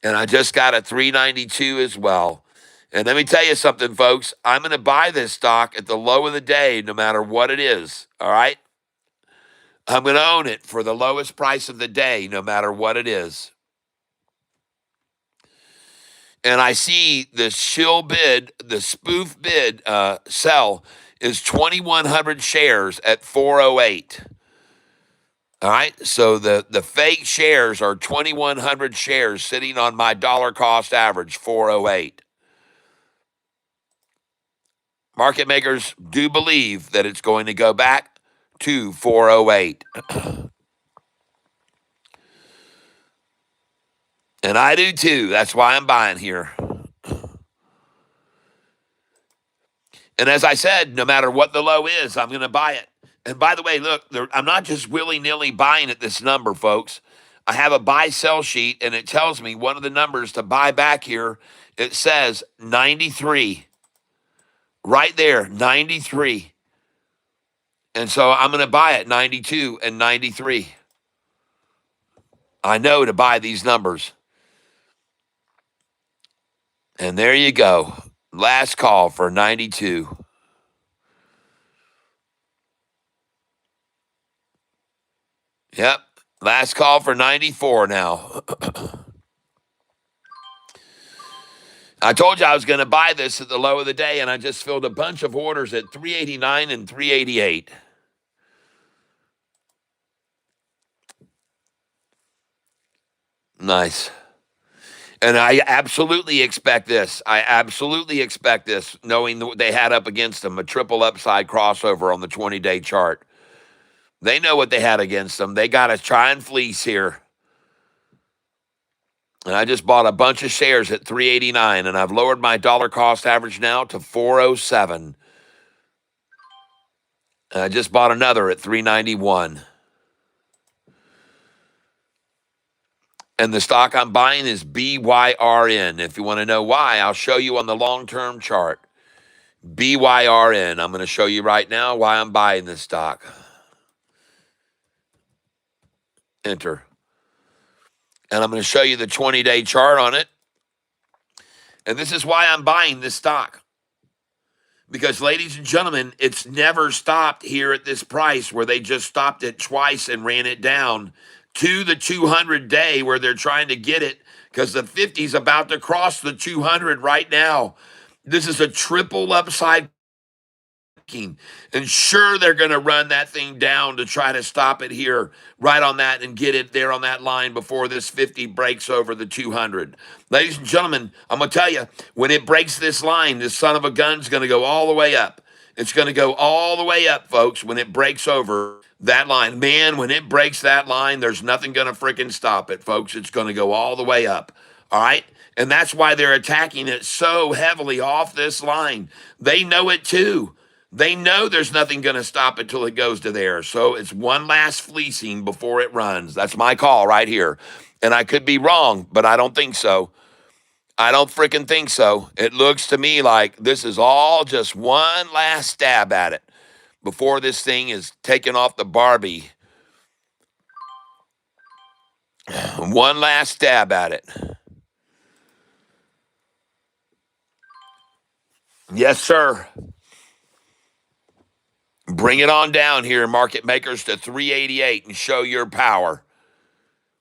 S1: And I just got a 392 as well. And let me tell you something, folks. I'm going to buy this stock at the low of the day, no matter what it is. All right? I'm going to own it for the lowest price of the day, no matter what it is. And I see the shill bid, the spoof bid sell is 2,100 shares at 408. All right, so the fake shares are 2,100 shares sitting on my dollar cost average, 408. Market makers do believe that it's going to go back to 408. And I do too. That's why I'm buying here. And as I said, no matter what the low is, I'm going to buy it. And by the way, look, I'm not just willy-nilly buying at this number, folks. I have a buy-sell sheet, and it tells me one of the numbers to buy back here. It says 93. Right there, 93. And so I'm going to buy it 92 and 93. I know to buy these numbers. And there you go. Last call for 92. Yep. Last call for 94 now. I told you I was going to buy this at the low of the day, and I just filled a bunch of orders at 389 and 388. Nice. And I absolutely expect this. I absolutely expect this, knowing what they had up against them, a triple upside crossover on the 20-day chart. They know what they had against them. They got to try and fleece here. And I just bought a bunch of shares at 389, and I've lowered my dollar cost average now to 407. And I just bought another at 391. And the stock I'm buying is BYRN. If you want to know why, I'll show you on the long-term chart. BYRN. I'm going to show you right now why I'm buying this stock. Enter. And I'm going to show you the 20-day chart on it. And this is why I'm buying this stock. Because, ladies and gentlemen, it's never stopped here at this price where they just stopped it twice and ran it down to the 200-day where they're trying to get it because the 50 is about to cross the 200 right now. This is a triple upside. And sure, they're going to run that thing down to try to stop it here right on that and get it there on that line before this 50 breaks over the 200. Ladies and gentlemen, I'm going to tell you, when it breaks this line, this son of a gun's going to go all the way up. It's going to go all the way up, folks, when it breaks over that line. Man, when it breaks that line, there's nothing going to freaking stop it, folks. It's going to go all the way up. All right? And that's why they're attacking it so heavily off this line. They know it too. They know there's nothing going to stop it till it goes to there. So it's one last fleecing before it runs. That's my call right here. And I could be wrong, but I don't think so. I don't freaking think so. It looks to me like this is all just one last stab at it before this thing is taken off the Barbie. One last stab at it. Yes, sir. Bring it on down here, market makers, to 388 and show your power.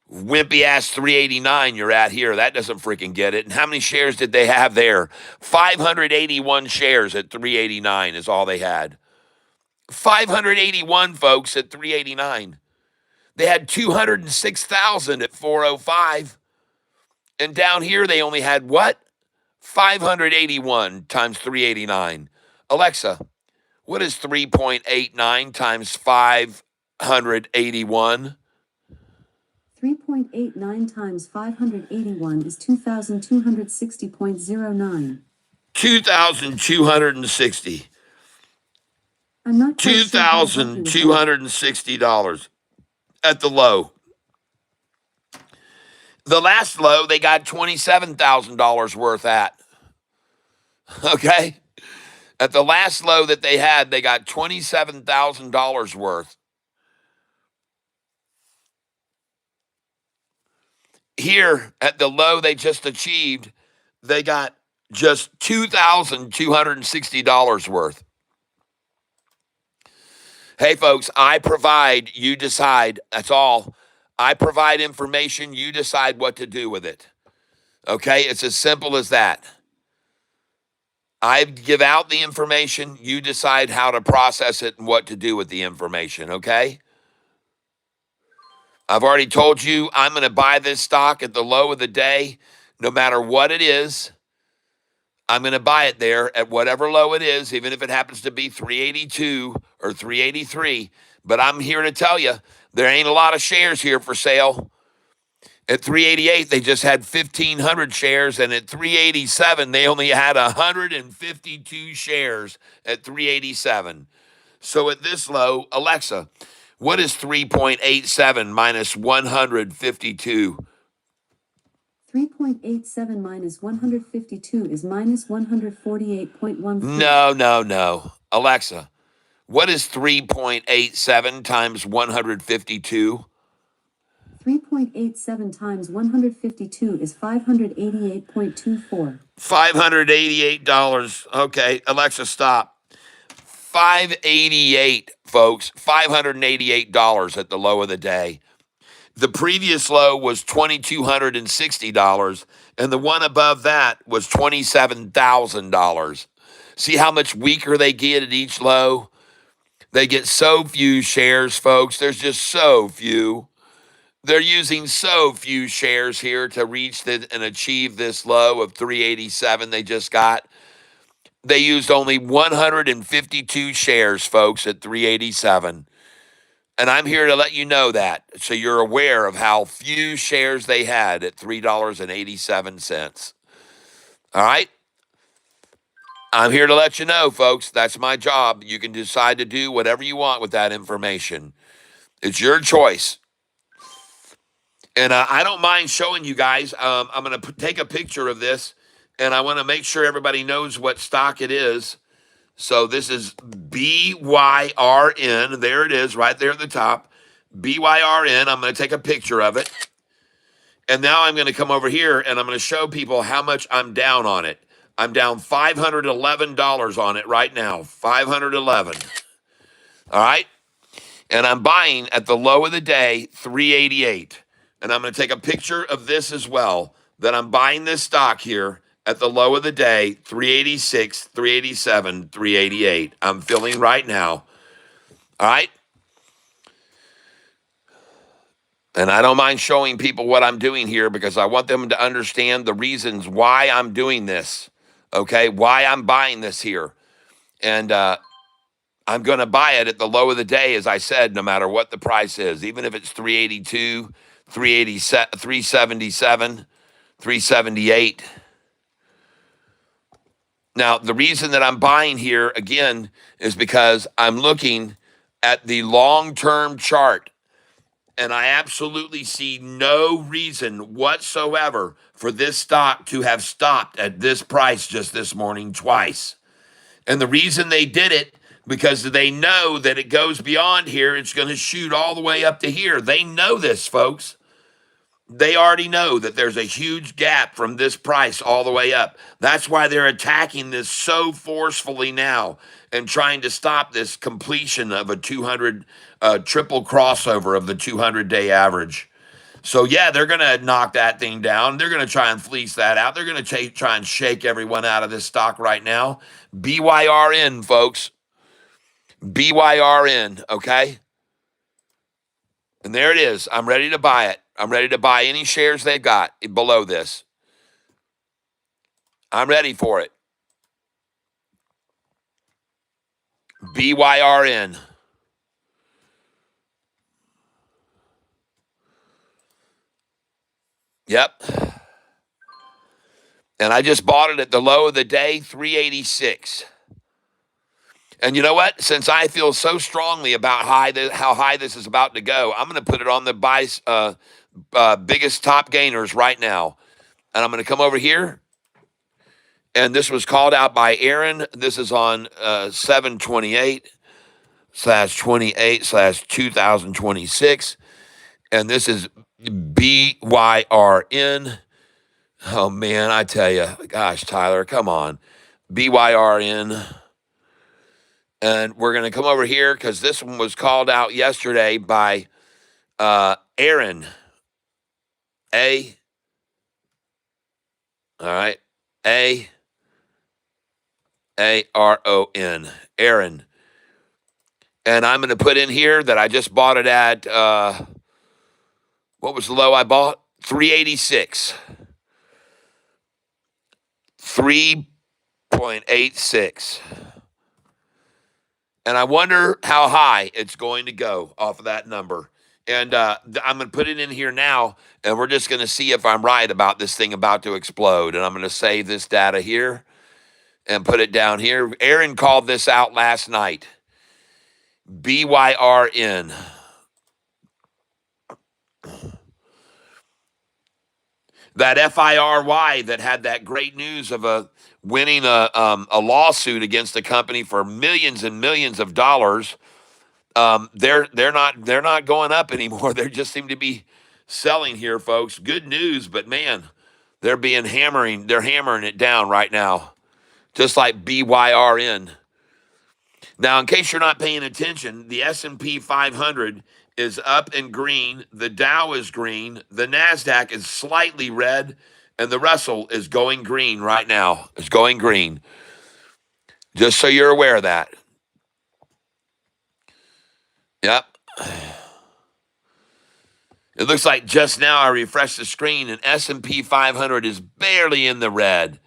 S1: Wimpy ass 389 you're at here. That doesn't freaking get it. And how many shares did they have there? 581 shares at 389 is all they had. 581 folks at 389. They had 206,000 at 405. And down here they only had what? 581 times 389. Alexa, what is 3.89 times 581?
S2: 3.89 times 581 is 2,260.09.
S1: 2,260.
S2: I'm not quite sure how to help you with that.
S1: $2,260 at the low. The last low, they got $27,000 worth at. Okay? At the last low that they had, they got $27,000 worth. Here, at the low they just achieved, they got just $2,260 worth. Hey, folks, I provide, you decide. That's all. I provide information, you decide what to do with it. Okay? It's as simple as that. I give out the information, you decide how to process it and what to do with the information, okay? I've already told you I'm going to buy this stock at the low of the day, no matter what it is. I'm going to buy it there at whatever low it is, even if it happens to be 382 or 383. But I'm here to tell you, there ain't a lot of shares here for sale. At 388, they just had 1,500 shares, and at 387, they only had 152 shares at 387. So at this low, Alexa, what is 3.87 minus 152?
S2: 3.87 minus 152 is minus 148.13.
S1: No. Alexa, what is 3.87 times 152?
S2: 3.87 times 152 is 588.24.
S1: $588. Okay, Alexa, stop. 588, folks. $588 at the low of the day. The previous low was $2,260, and the one above that was $27,000. See how much weaker they get at each low? They get so few shares, folks. There's just so few. They're using so few shares here to reach and achieve this low of 387 they just got. They used only 152 shares, folks, at 387. And I'm here to let you know that, so you're aware of how few shares they had at $3.87. All right? I'm here to let you know, folks. That's my job. You can decide to do whatever you want with that information. It's your choice. And I don't mind showing you guys. I'm going to take a picture of this, and I want to make sure everybody knows what stock it is. So this is BYRN. There it is, right there at the top. BYRN. I'm going to take a picture of it. And now I'm going to come over here, and I'm going to show people how much I'm down on it. I'm down $511 on it right now. $511. All right? And I'm buying at the low of the day, 388. And I'm going to take a picture of this as well, that I'm buying this stock here at the low of the day, 386, 387, 388. I'm filling right now. All right? And I don't mind showing people what I'm doing here because I want them to understand the reasons why I'm doing this, okay? Why I'm buying this here. And I'm going to buy it at the low of the day, as I said, no matter what the price is, even if it's 382, 387, 377, 378. Now, the reason that I'm buying here, again, is because I'm looking at the long-term chart, and I absolutely see no reason whatsoever for this stock to have stopped at this price just this morning twice. And the reason they did it, because they know that it goes beyond here, it's going to shoot all the way up to here. They know this, folks. They already know that there's a huge gap from this price all the way up. That's why they're attacking this so forcefully now and trying to stop this completion of a 200 triple crossover of the 200-day average. So, yeah, they're going to knock that thing down. They're going to try and fleece that out. They're going to try and shake everyone out of this stock right now. BYRN, folks. BYRN, okay? And there it is. I'm ready to buy it. I'm ready to buy any shares they've got below this. I'm ready for it. BYRN. Yep. And I just bought it at the low of the day, 386. And you know what? Since I feel so strongly about how high this is about to go, I'm going to put it on the biggest top gainers right now. And I'm going to come over here. And this was called out by Aaron. This is on 7/28/28/2026. And this is BYRN. Oh, man, I tell you. Gosh, Tyler, come on. BYRN. And we're going to come over here because this one was called out yesterday by Aaron A. All right. AARON. Aaron. And I'm going to put in here that I just bought it at, what was the low I bought? 386. 3.86. And I wonder how high it's going to go off of that number. And I'm going to put it in here now, and we're just going to see if I'm right about this thing about to explode. And I'm going to save this data here and put it down here. Aaron called this out last night. BYRN. That FIRY that had that great news of winning a lawsuit against a company for millions and millions of dollars. They're not going up anymore. They just seem to be selling here, folks. Good news, but man, they're hammering it down right now, just like BYRN. Now, in case you're not paying attention, the S&P 500 is up and green. The Dow is green. The NASDAQ is slightly red. And the Russell is going green right now. It's going green. Just so you're aware of that. Yep. It looks like just now I refreshed the screen and S&P 500 is barely in the red.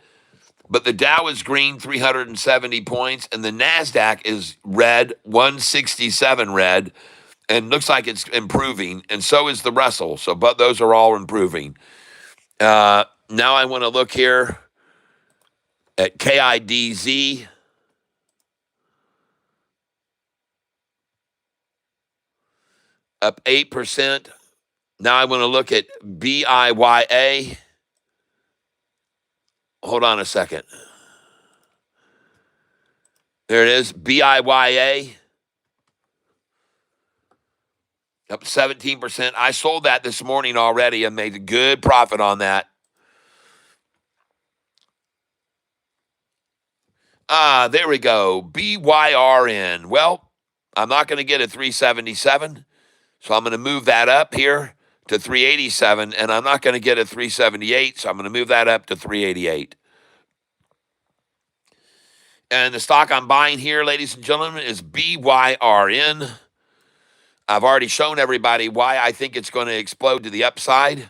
S1: But the Dow is green, 370 points, and the NASDAQ is red, 167 red, and looks like it's improving, and so is the Russell. So, but those are all improving. Now I want to look here at KIDZ. Up 8%. Now I want to look at BIYA. Hold on a second. There it is, BIYA. Up 17%. I sold that this morning already and made a good profit on that. There we go. BYRN. Well, I'm not going to get a 377, so I'm going to move that up here to 387, and I'm not going to get a 378, so I'm going to move that up to 388. And the stock I'm buying here, ladies and gentlemen, is BYRN. I've already shown everybody why I think it's going to explode to the upside.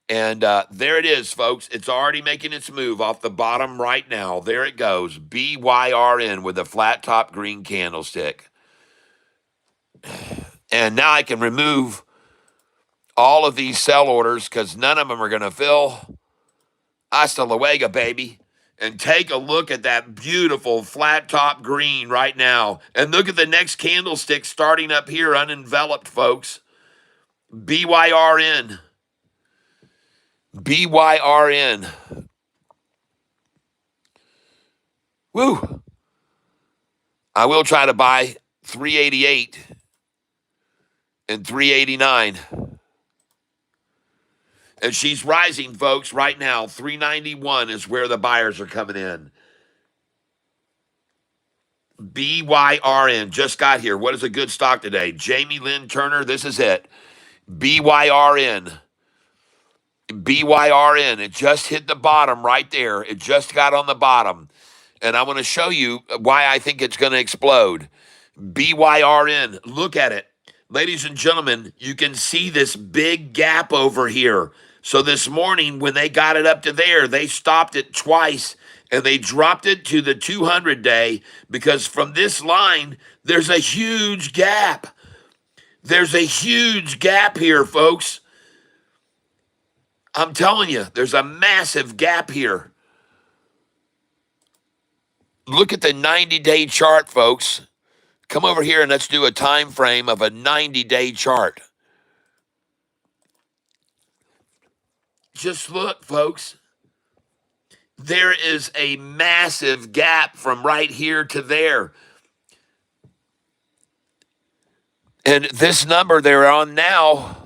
S1: And there it is, folks. It's already making its move off the bottom right now. There it goes. BYRN with a flat top green candlestick. And now I can remove all of these sell orders because none of them are going to fill. Hasta luego, baby. And take a look at that beautiful flat top green right now. And look at the next candlestick starting up here, unenveloped, folks. BYRN. BYRN. Woo. I will try to buy 388 and 389. And she's rising, folks, right now. 391 is where the buyers are coming in. BYRN just got here. What is a good stock today? Jamie Lynn Turner, this is it. BYRN. BYRN. It just hit the bottom right there. It just got on the bottom. And I want to show you why I think it's going to explode. BYRN. Look at it. Ladies and gentlemen, you can see this big gap over here. So this morning, when they got it up to there, they stopped it twice, and they dropped it to the 200-day because from this line, there's a huge gap. There's a huge gap here, folks. I'm telling you, there's a massive gap here. Look at the 90-day chart, folks. Come over here and let's do a time frame of a 90-day chart. Just look, folks. There is a massive gap from right here to there. And this number they're on now,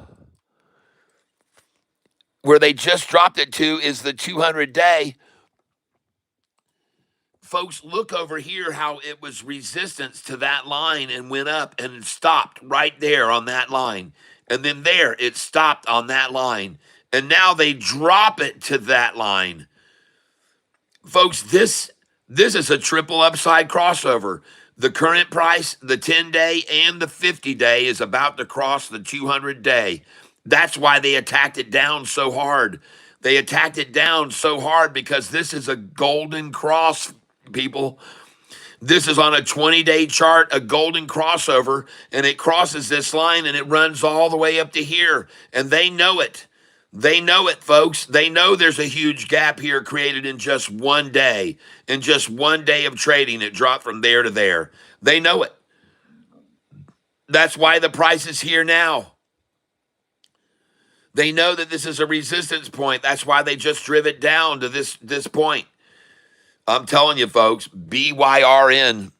S1: where they just dropped it to, is the 200-day. Folks, look over here how it was resistance to that line and went up and stopped right there on that line. And then there, it stopped on that line. And now they drop it to that line. Folks, this is a triple upside crossover. The current price, the 10-day and the 50-day, is about to cross the 200-day. That's why they attacked it down so hard. They attacked it down so hard because this is a golden cross, people. This is on a 20-day chart, a golden crossover, and it crosses this line and it runs all the way up to here. And they know it. They know it, folks. They know there's a huge gap here created in just one day. In just one day of trading, it dropped from there to there. They know it. That's why the price is here now. They know that this is a resistance point. That's why they just drive it down to this point. I'm telling you, folks, BYRN.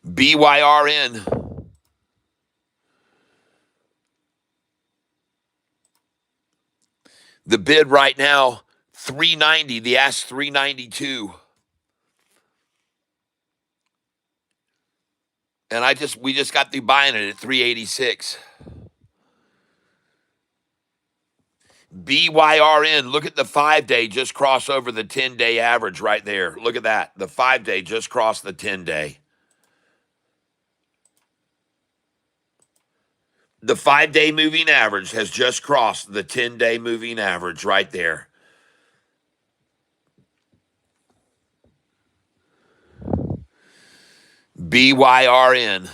S1: BYRN. The bid right now, 390. The ask 392. And we just got through buying it at 386. BYRN, look at the 5-day just cross over the 10-day average right there. Look at that. The 5-day just crossed the 10-day. The 5-day moving average has just crossed the 10-day moving average right there. BYRN.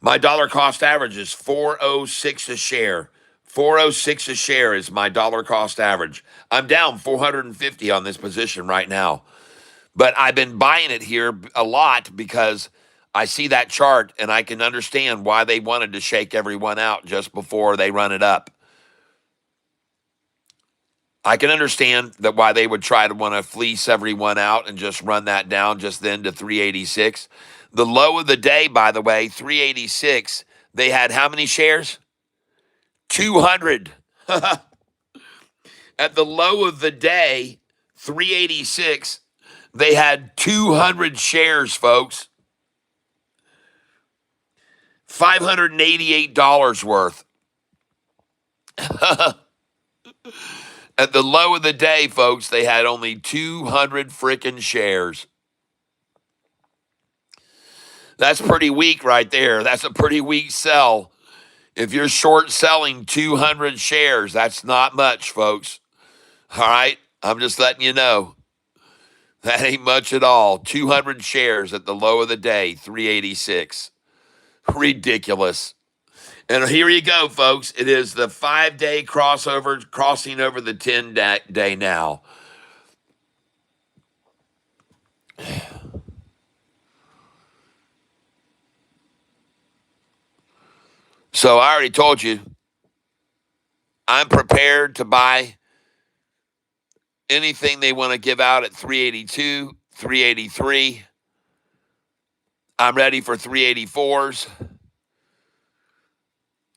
S1: My dollar cost average is 406 a share. 406 a share is my dollar cost average. I'm down 450 on this position right now. But I've been buying it here a lot because I see that chart and I can understand why they wanted to shake everyone out just before they run it up. I can understand that why they would try to want to fleece everyone out and just run that down just then to 386. The low of the day, by the way, 386, they had how many shares? 200. At the low of the day, 386, they had 200 shares, folks. $588 worth. At the low of the day, folks, they had only 200 freaking shares. That's pretty weak right there. That's a pretty weak sell. If you're short selling 200 shares, that's not much, folks. All right? I'm just letting you know. That ain't much at all. 200 shares at the low of the day, 386. Ridiculous. And here you go, folks. It is the 5-day crossover, crossing over the 10-day now. So I already told you, I'm prepared to buy anything they want to give out at 382, 383. I'm ready for 384s.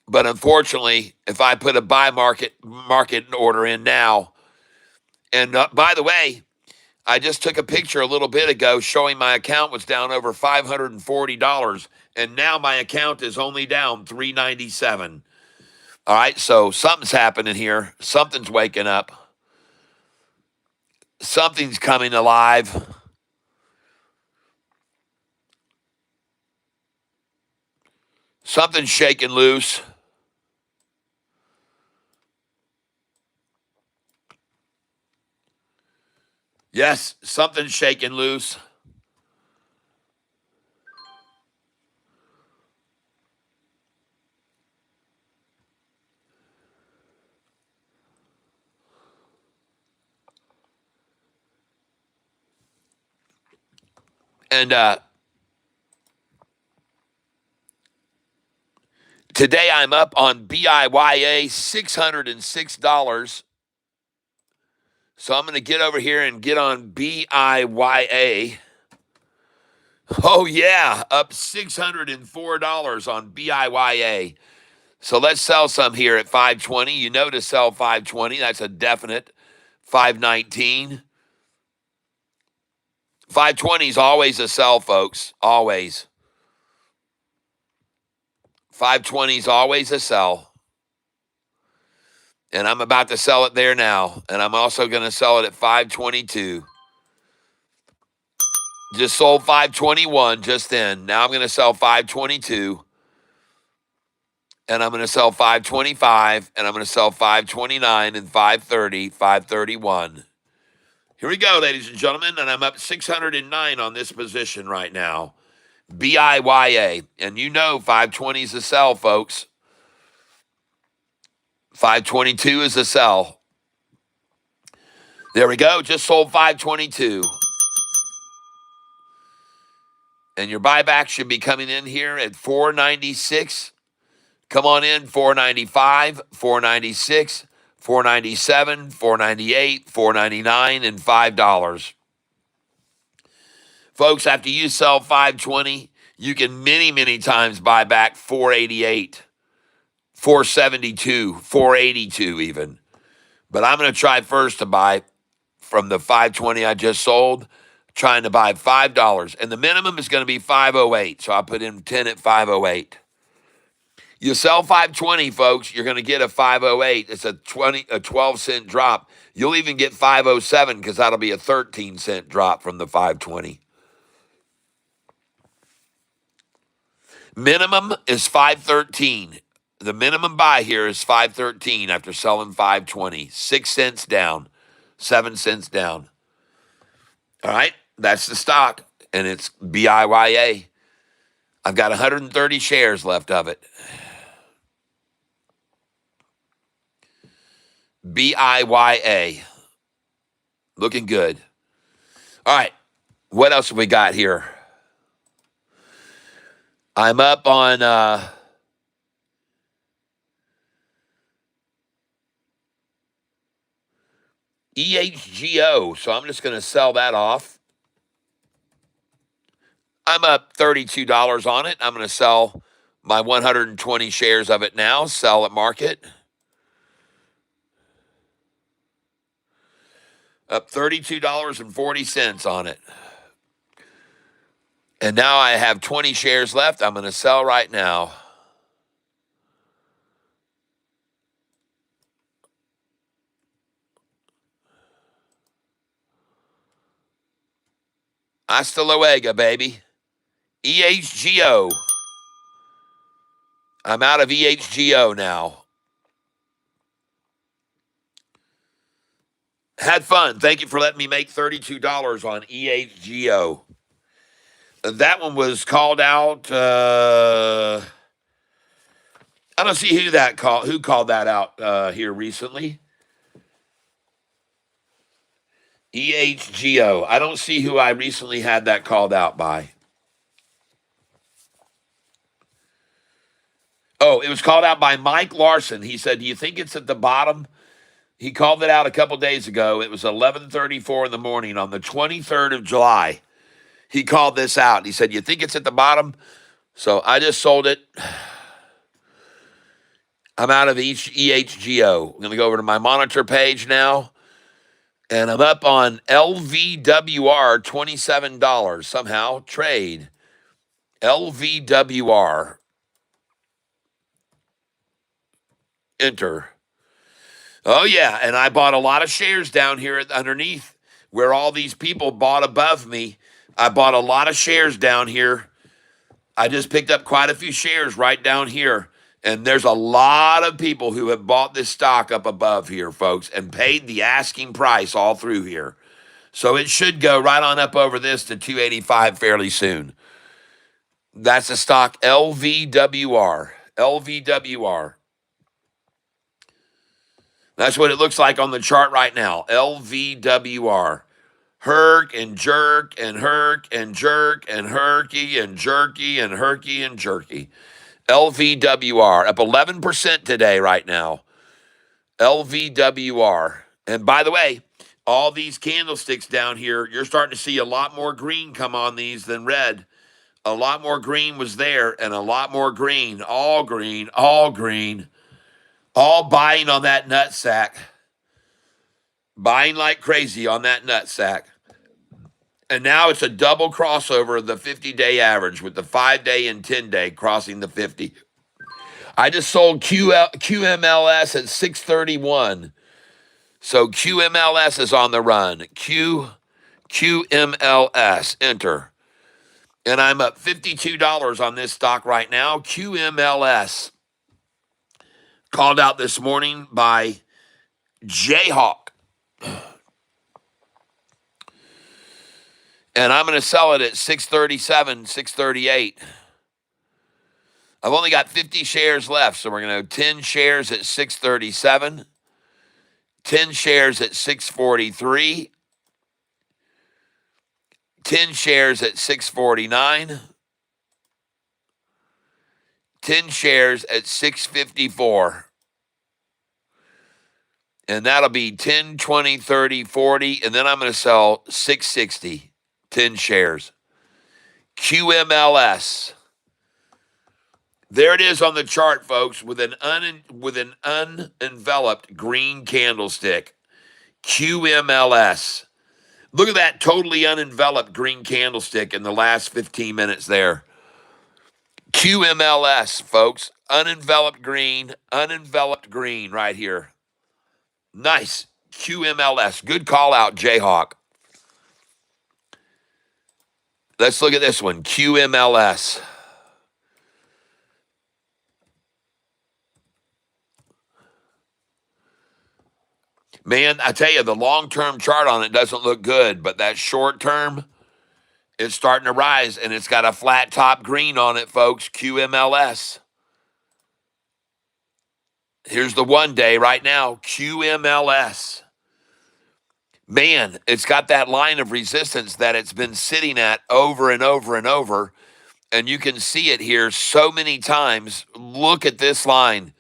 S1: But unfortunately, if I put a buy market order in now, and by the way, I just took a picture a little bit ago showing my account was down over $540, and now my account is only down $397. All right, so something's happening here. Something's waking up. Something's coming alive. Something's shaking loose. Yes, something's shaking loose. And today I'm up on BIYA, $606. So I'm going to get over here and get on BIYA. Oh, yeah, up $604 on BIYA. So let's sell some here at 520. You know to sell 520. That's a definite. 519. 520 is always a sell, folks. Always. 520 is always a sell. And I'm about to sell it there now. And I'm also going to sell it at 522. Just sold 521 just then. Now I'm going to sell 522. And I'm going to sell 525. And I'm going to sell 529 and 530, 531. Here we go, ladies and gentlemen. And I'm up 609 on this position right now. BIYA. And you know 520 is a sell, folks. 522 is a sell. There we go. Just sold 522. And your buyback should be coming in here at 496. Come on in, 495, 496, 497, 498, 499, and $5. Folks, after you sell 520, you can many, many times buy back 488, 472, 482 even. But I'm going to try first to buy from the 520 I just sold, trying to buy $5. And the minimum is going to be 508. So I'll put in 10 at 508. You sell 520, folks, you're going to get a 508. It's a 12-cent drop. You'll even get 507 because that'll be a 13-cent drop from the 520. Minimum is 513. The minimum buy here is 513 after selling 520. 6 cents down, 7 cents down. All right, that's the stock, and it's BIYA. I've got 130 shares left of it. BIYA. Looking good. All right, what else have we got here? I'm up on EHGO, so I'm just going to sell that off. I'm up $32 on it. I'm going to sell my 120 shares of it now, sell at market. Up $32.40 on it. And now I have 20 shares left. I'm going to sell right now. Hasta luego, baby. EHGO. I'm out of EHGO now. Had fun. Thank you for letting me make $32 on EHGO. That one was called out. I don't see who called that out here recently. EHGO. I don't see who I recently had that called out by. Oh, it was called out by Mike Larson. He said, "Do you think it's at the bottom?" He called it out a couple days ago. It was 11:34 in the morning on the 23rd of July. He called this out. He said, "You think it's at the bottom?" So I just sold it. I'm out of EHGO. I'm going to go over to my monitor page now. And I'm up on LVWR, $27. Somehow, trade. LVWR. Enter. Oh, yeah. And I bought a lot of shares down here underneath where all these people bought above me. I bought a lot of shares down here. I just picked up quite a few shares right down here. And there's a lot of people who have bought this stock up above here, folks, and paid the asking price all through here. So it should go right on up over this to 285 fairly soon. That's the stock LVWR. LVWR. That's what it looks like on the chart right now. LVWR. Herc and jerk and herc and jerk and herky and jerky and herky and jerky. LVWR up 11% today right now. LVWR. And by the way, all these candlesticks down here, you're starting to see a lot more green come on these than red. A lot more green was there and a lot more green, all green, all green, all buying on that nut sack. Buying like crazy on that nut sack. And now it's a double crossover of the 50-day average with the 5-day and 10-day crossing the 50. I just sold QMLS at 631. So QMLS is on the run. QMLS, enter. And I'm up $52 on this stock right now. QMLS, called out this morning by Jayhawk. And I'm going to sell it at 637, 638. I've only got 50 shares left, so we're going to have 10 shares at 637, 10 shares at 643, 10 shares at 649, 10 shares at 654. And that'll be 10, 20, 30, 40, and then I'm going to sell 660, 10 shares. QMLS. There it is on the chart, folks, with an unenveloped green candlestick. QMLS. Look at that totally unenveloped green candlestick in the last 15 minutes there. QMLS, folks. Unenveloped green right here. Nice. QMLS. Good call out, Jayhawk. Let's look at this one. QMLS. Man, I tell you, the long-term chart on it doesn't look good, but that short-term, it's starting to rise, and it's got a flat top green on it, folks. QMLS. Here's the 1 day right now. QMLS. Man, it's got that line of resistance that it's been sitting at over and over and over, and you can see it here so many times. Look at this line.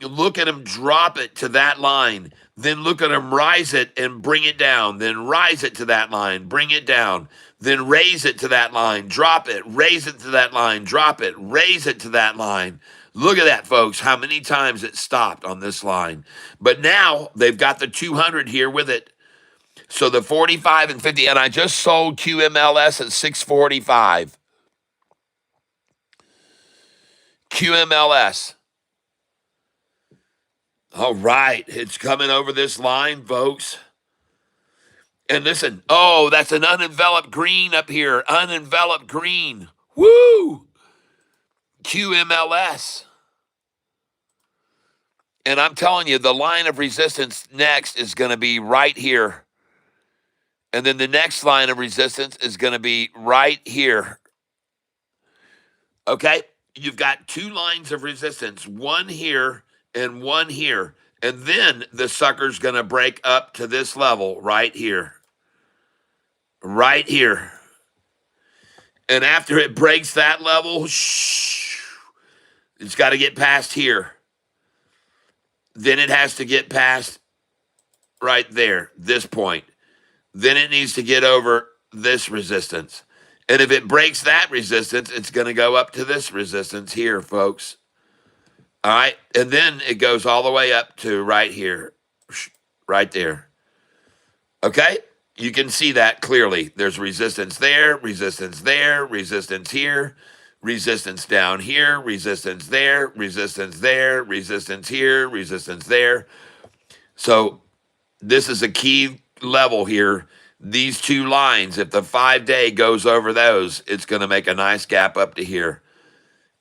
S1: Look at him drop it to that line. Then look at him rise it and bring it down. Then rise it to that line, bring it down. Then raise it to that line, drop it, raise it to that line, drop it, raise it to that line. Look at that, folks, how many times it stopped on this line. But now they've got the 200 here with it. So the 45 and 50, and I just sold QMLS at 645. QMLS. All right, it's coming over this line, folks. And listen, oh, that's an unenveloped green up here. Unenveloped green. Woo! QMLS. And I'm telling you, the line of resistance next is going to be right here. And then the next line of resistance is going to be right here. Okay? You've got two lines of resistance, one here and one here. And then the sucker's going to break up to this level right here. Right here. And after it breaks that level, it's got to get past here. Then it has to get past right there, this point. Then it needs to get over this resistance. And if it breaks that resistance, it's going to go up to this resistance here, folks. All right. And then it goes all the way up to right here, right there. Okay. You can see that clearly. There's resistance there, resistance there, resistance here, resistance down here, resistance there, resistance there, resistance here, resistance there. So this is a key level here. These two lines, if the 5-day goes over those, it's going to make a nice gap up to here.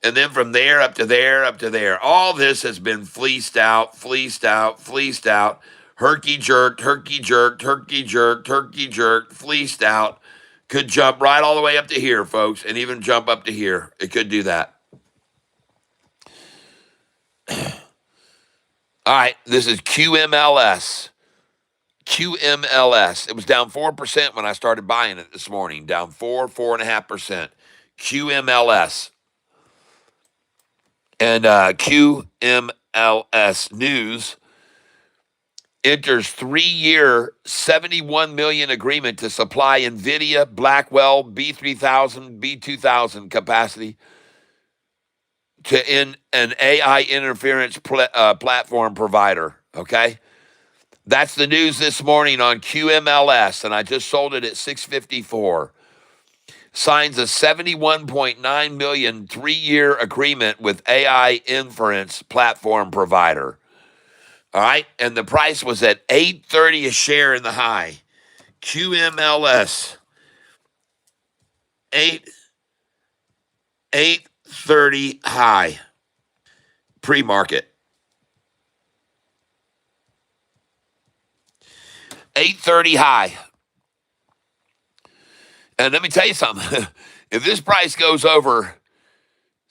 S1: And then from there up to there, up to there. All this has been fleeced out, fleeced out, fleeced out. Herky jerked, herky jerked, herky jerked, herky jerked, fleeced out. Could jump right all the way up to here, folks, and even jump up to here. It could do that. All right, this is QMLS. QMLS. It was down 4% when I started buying it this morning. Down 4.5%. QMLS. And QMLS News enters 3-year, $71 million agreement to supply NVIDIA, Blackwell, B3000, B2000 capacity to an AI interference platform provider. Okay, that's the news this morning on QMLS, and I just sold it at 654. Signs a $71.9 million 3-year agreement with AI inference platform provider. All right, and the price was at $8.30 a share in the high. QMLS 830 high pre-market. 830 high. And let me tell you something. If this price goes over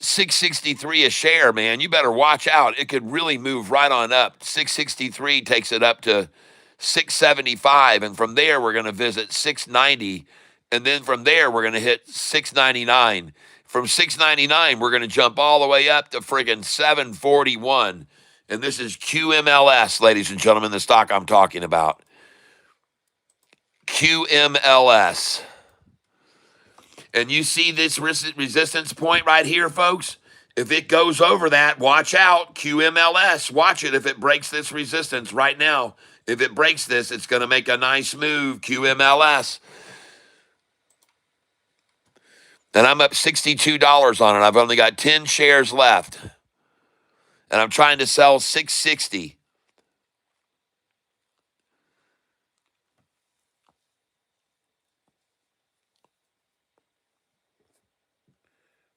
S1: 663 a share, man, you better watch out. It could really move right on up. 663 takes it up to 675, and from there we're going to visit 690, and then from there we're going to hit 699. From 699 we're going to jump all the way up to friggin' 741. And this is QMLS, ladies and gentlemen, the stock I'm talking about. QMLS. And you see this resistance point right here, folks? If it goes over that, watch out. QMLS, watch it if it breaks this resistance right now. If it breaks this, it's going to make a nice move, QMLS. And I'm up $62 on it. I've only got 10 shares left. And I'm trying to sell 660.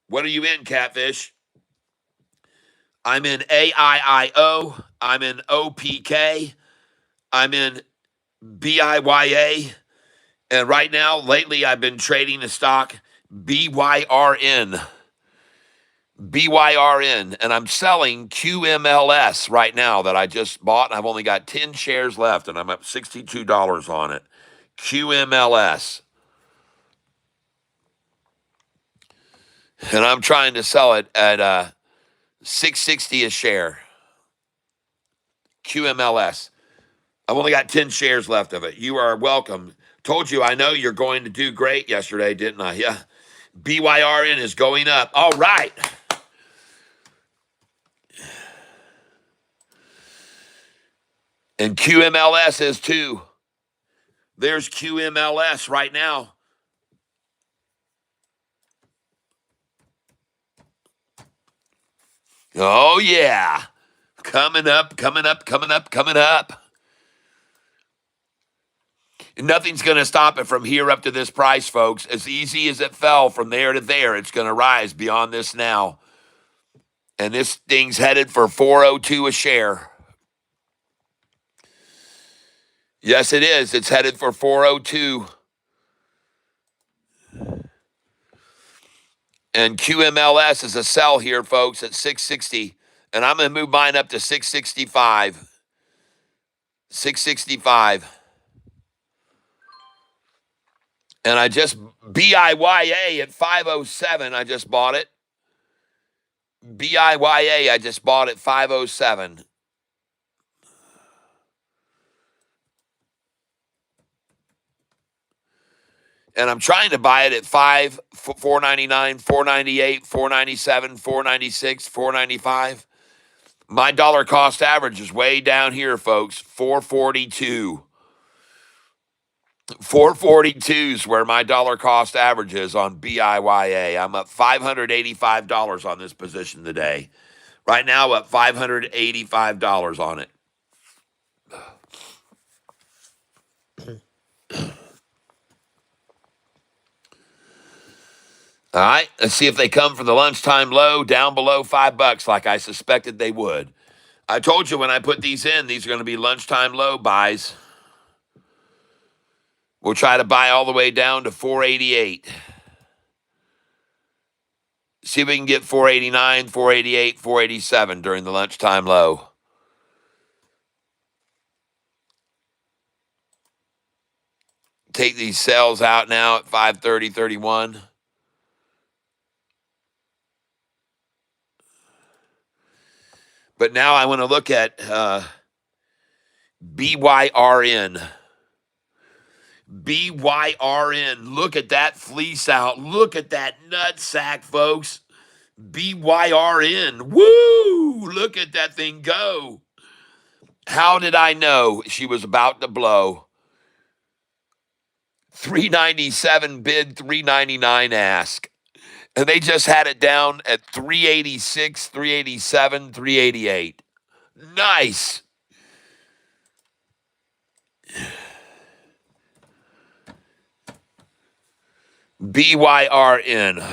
S1: What are you in, Catfish? I'm in AIIO. I'm in OPK. I'm in BIYA. And right now, lately, I've been trading the stock BYRN. BYRN. And I'm selling QMLS right now that I just bought. And I've only got 10 shares left, and I'm up $62 on it. QMLS. And I'm trying to sell it at $660 a share. QMLS. I've only got 10 shares left of it. You are welcome. Told you, I know you're going to do great yesterday, didn't I? Yeah. BYRN is going up. All right. And QMLS is too. There's QMLS right now. Oh, yeah. Coming up, coming up, coming up, coming up. Nothing's going to stop it from here up to this price, folks. As easy as it fell from there to there, it's going to rise beyond this now. And this thing's headed for 402 a share. Yes, it is. It's headed for 402. And QMLS is a sell here, folks, at 660. And I'm going to move mine up to 665. 665. And I just, BIYA at 507, I just bought it. BIYA, I just bought at 507. And I'm trying to buy it at 499, 498, 497, 496, 495. My dollar cost average is way down here, folks. 442. 442 is where my dollar cost average is on BIYA. I'm up $585 on this position today. Right now, up $585 on it. All right, let's see if they come for the lunchtime low down below $5 like I suspected they would. I told you when I put these in, these are going to be lunchtime low buys. We'll try to buy all the way down to 488. See if we can get 489, 488, 487 during the lunchtime low. take these sales out now at 530.31. But now I want to look at BYRN. BYRN. Look at that fleece out. Look at that nut sack, folks. BYRN. Woo! Look at that thing go. How did I know she was about to blow? 397 bid, 399 ask. And they just had it down at 386, 387, 388. Nice. BYRN.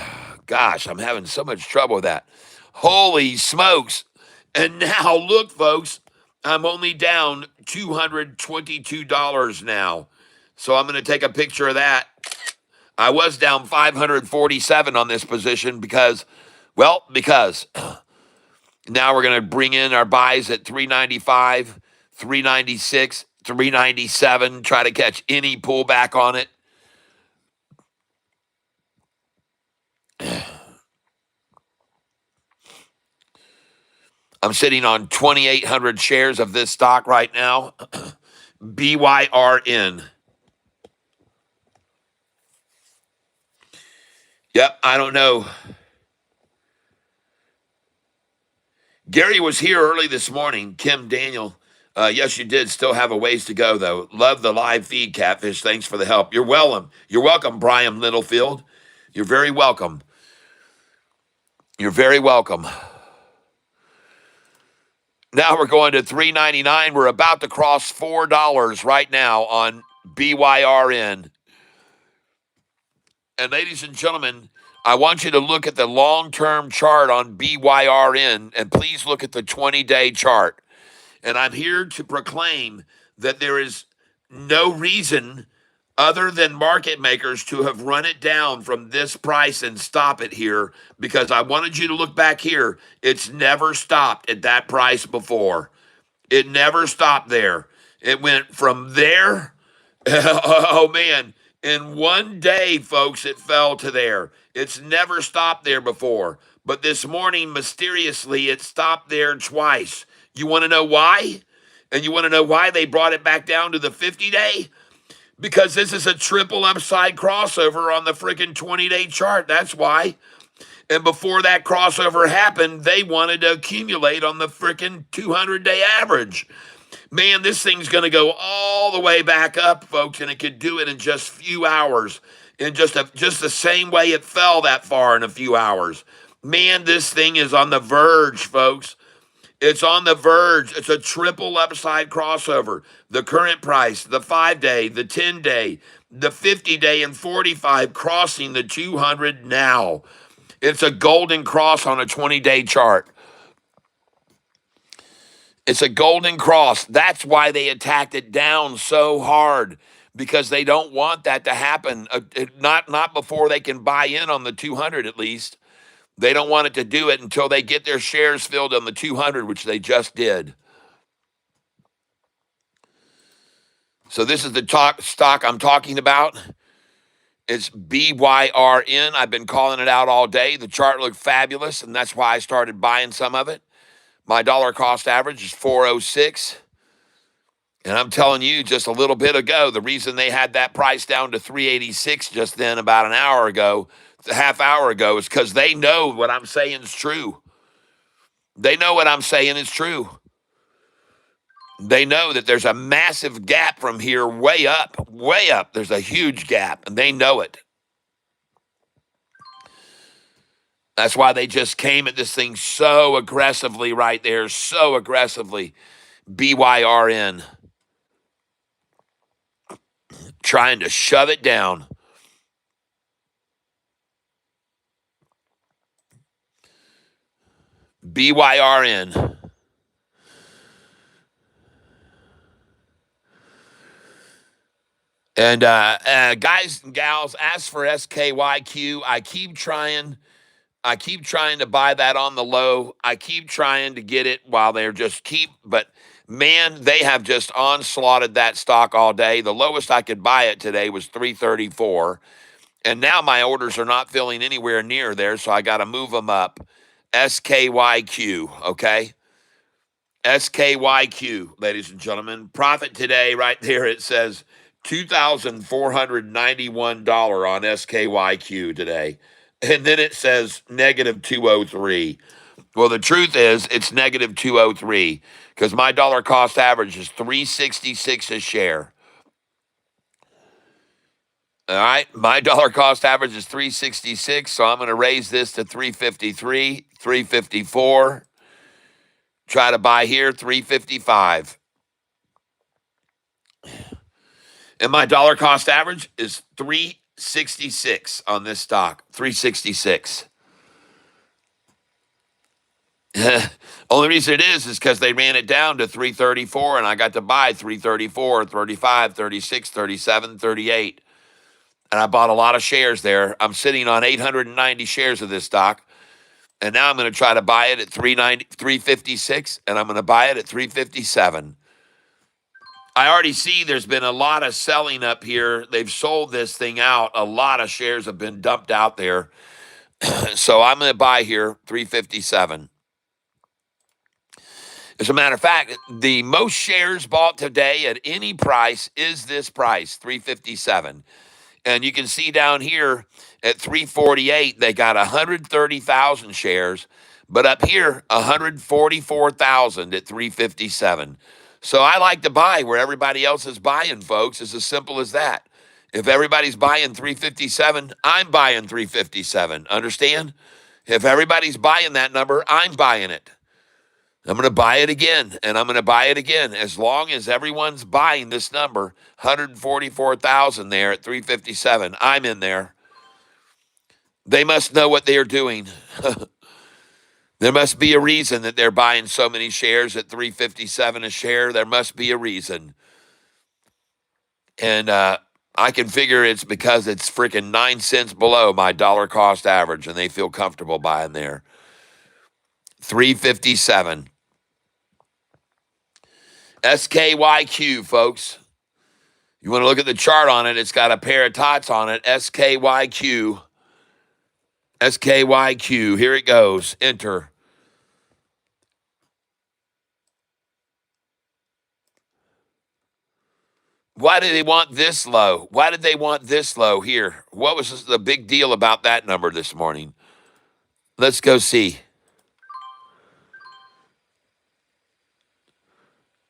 S1: Gosh, I'm having so much trouble with that. Holy smokes. And now, look, folks, I'm only down $222 now. So I'm going to take a picture of that. I was down 547 on this position because now we're going to bring in our buys at 395, 396, 397, try to catch any pullback on it. I'm sitting on 2,800 shares of this stock right now. BYRN. Yep, I don't know. Gary was here early this morning. Kim Daniel. Yes, you did. Still have a ways to go, though. Love the live feed, Catfish. Thanks for the help. You're welcome. You're welcome, Brian Littlefield. You're very welcome. You're very welcome. Now we're going to $3.99. We're about to cross $4 right now on BYRN. And ladies and gentlemen, I want you to look at the long-term chart on BYRN, and please look at the 20-day chart. And I'm here to proclaim that there is no reason other than market makers to have run it down from this price and stop it here, because I wanted you to look back here. It's never stopped at that price before. It never stopped there. It went from there. Oh, man. In one day, folks, it fell to there. It's never stopped there before. But this morning, mysteriously, it stopped there twice. You want to know why? And you want to know why they brought it back down to the 50-day? Because this is a triple upside crossover on the freaking 20-day chart. That's why. And before that crossover happened, they wanted to accumulate on the freaking 200-day average. Man, this thing's going to go all the way back up, folks, and it could do it in just a few hours, in just the same way it fell that far in a few hours. Man, this thing is on the verge, folks. It's on the verge. It's a triple upside crossover. The current price, the 5-day, the 10-day, the 50-day, and 45 crossing the 200 now. It's a golden cross on a 20-day chart. It's a golden cross. That's why they attacked it down so hard, because they don't want that to happen. Not before they can buy in on the 200 at least. They don't want it to do it until they get their shares filled on the 200, which they just did. So this is the stock I'm talking about. It's BYRN. I've been calling it out all day. The chart looked fabulous, and that's why I started buying some of it. My dollar cost average is 406. And I'm telling you, just a little bit ago, the reason they had that price down to 386 just then, about an hour ago, a half hour ago, is because they know what I'm saying is true. They know what I'm saying is true. They know that there's a massive gap from here way up, way up. There's a huge gap, and they know it. That's why they just came at this thing so aggressively right there, so aggressively. BYRN. Trying to shove it down. BYRN. And guys and gals, as for SKYQ, I keep trying to buy that on the low. I keep trying to get it while they're but Man, they have just onslaughted that stock all day. The lowest I could buy it today was 334. And now my orders are not filling anywhere near there, so I got to move them up. SKYQ, okay? SKYQ, ladies and gentlemen. Profit today, right there, it says $2,491 on SKYQ today. And then it says negative 203. Well, the truth is it's negative 203 because my dollar cost average is 366 a share. All right, my dollar cost average is 366, so I'm going to raise this to 353, 354. Try to buy here 355. And my dollar cost average is 366 on this stock. 366. Only reason it is because they ran it down to 334 and I got to buy 334, 35, 36, 37, 38. And I bought a lot of shares there. I'm sitting on 890 shares of this stock. And now I'm going to try to buy it at 356, and I'm going to buy it at 357. I already see there's been a lot of selling up here. They've sold this thing out. A lot of shares have been dumped out there. So I'm going to buy here 357. As a matter of fact, the most shares bought today at any price is this price, 357. And you can see down here at 348, they got 130,000 shares, but up here, 144,000 at 357. So I like to buy where everybody else is buying, folks. It's as simple as that. If everybody's buying 357, I'm buying 357. Understand? If everybody's buying that number, I'm buying it. I'm going to buy it again, and I'm going to buy it again. As long as everyone's buying this number, 144,000 there at 357, I'm in there. They must know what they are doing. There must be a reason that they're buying so many shares at 357 a share. There must be a reason. And I can figure it's because it's freaking 9 cents below my dollar cost average, and they feel comfortable buying there. 357. SKYQ, folks. You want to look at the chart on it, it's got a pair of tots on it. SKYQ. SKYQ. Here it goes. Enter. Why did they want this low? Why did they want this low here? What was the big deal about that number this morning? Let's go see.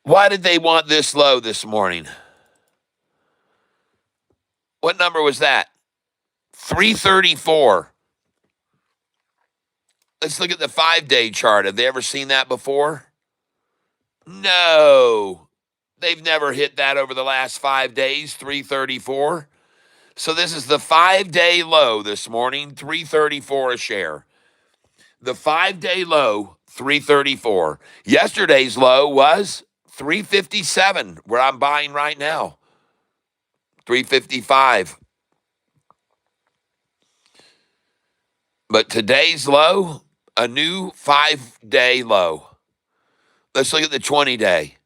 S1: Why did they want this low this morning? What number was that? 334. Let's look at the 5-day chart. Have they ever seen that before? No. They've never hit that over the last 5 days, 334. So this is the 5-day low this morning, 334 a share. The 5-day low, 334. Yesterday's low was 357, where I'm buying right now. 355. But today's low, a new 5-day low. Let's look at the 20-day.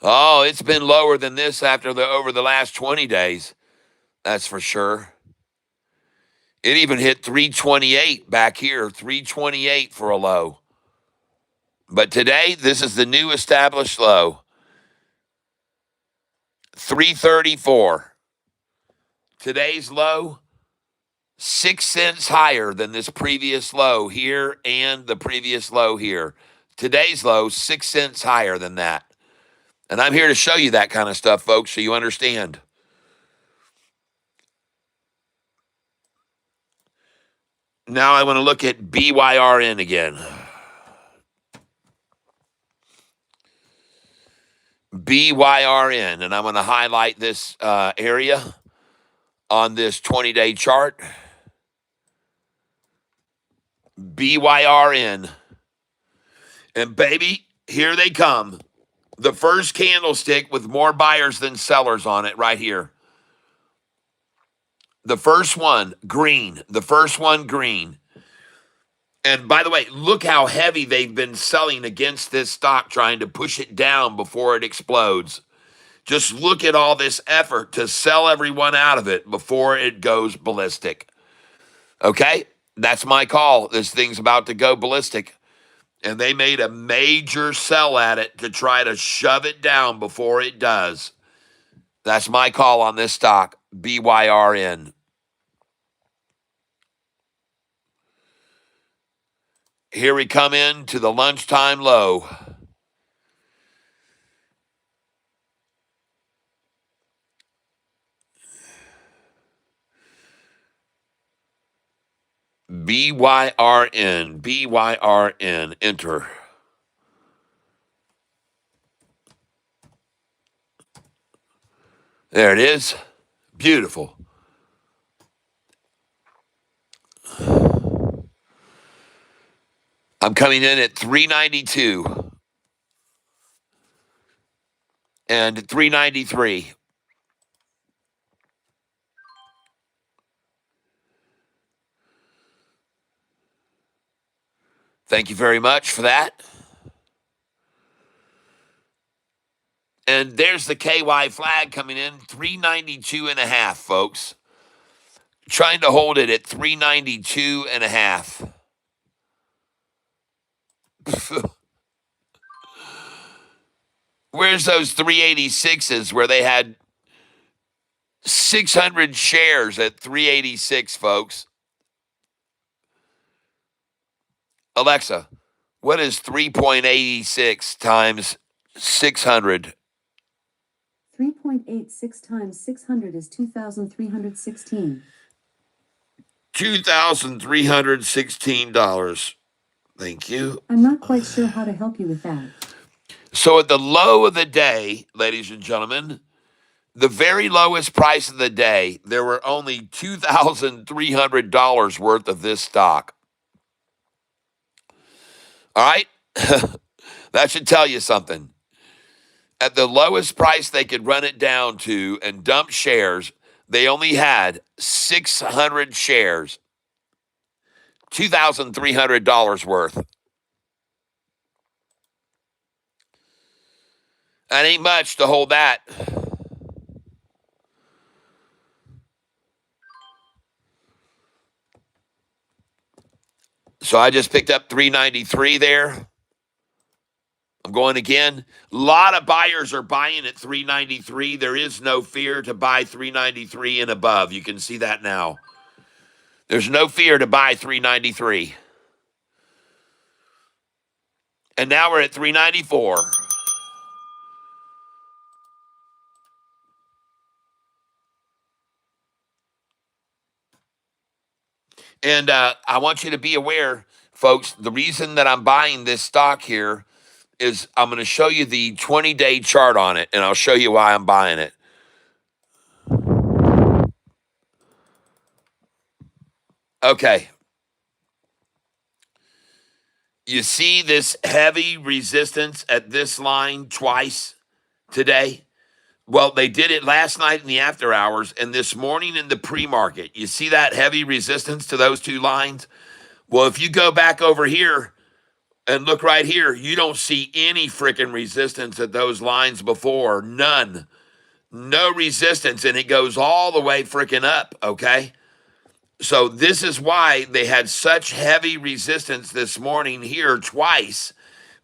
S1: Oh, it's been lower than this over the last 20 days. That's for sure. It even hit 328 back here, 328 for a low. But today, this is the new established low. 334. Today's low, 6 cents higher than this previous low here and the previous low here. Today's low, 6 cents higher than that. And I'm here to show you that kind of stuff, folks, so you understand. Now I want to look at BYRN again. BYRN, and I'm going to highlight this area on this 20-day chart. BYRN. And baby, here they come. The first candlestick with more buyers than sellers on it right here. The first one, green. The first one, green. And by the way, look how heavy they've been selling against this stock, trying to push it down before it explodes. Just look at all this effort to sell everyone out of it before it goes ballistic. Okay? That's my call. This thing's about to go ballistic. And they made a major sell at it to try to shove it down before it does. That's my call on this stock, BYRN. Here we come in to the lunchtime low. BYRN, enter. There it is. Beautiful. I'm coming in at 392 and 393. Thank you very much for that. And there's the KY flag coming in, 392 and a half, folks. Trying to hold it at 392 and a half. Where's those 386s where they had 600 shares at 386, folks? Alexa, what is 3.86 times 600?
S2: 3.86 times 600 is 2,316.
S1: $2,316. Thank you.
S2: I'm not quite sure how to help you with that.
S1: So at the low of the day, ladies and gentlemen, the very lowest price of the day, there were only $2,300 worth of this stock. All right? That should tell you something. At the lowest price they could run it down to and dump shares, they only had 600 shares, $2,300 worth. That ain't much to hold that. So I just picked up 393 there. I'm going again. A lot of buyers are buying at 393. There is no fear to buy 393 and above. You can see that now. There's no fear to buy 393. And now we're at 394. And I want you to be aware, folks, the reason that I'm buying this stock here is I'm going to show you the 20-day chart on it, and I'll show you why I'm buying it. Okay. You see this heavy resistance at this line twice today? Well, they did it last night in the after hours and this morning in the pre-market. You see that heavy resistance to those two lines? Well, if you go back over here and look right here, you don't see any freaking resistance at those lines before. None. No resistance, and it goes all the way freaking up, okay? So this is why they had such heavy resistance this morning here twice,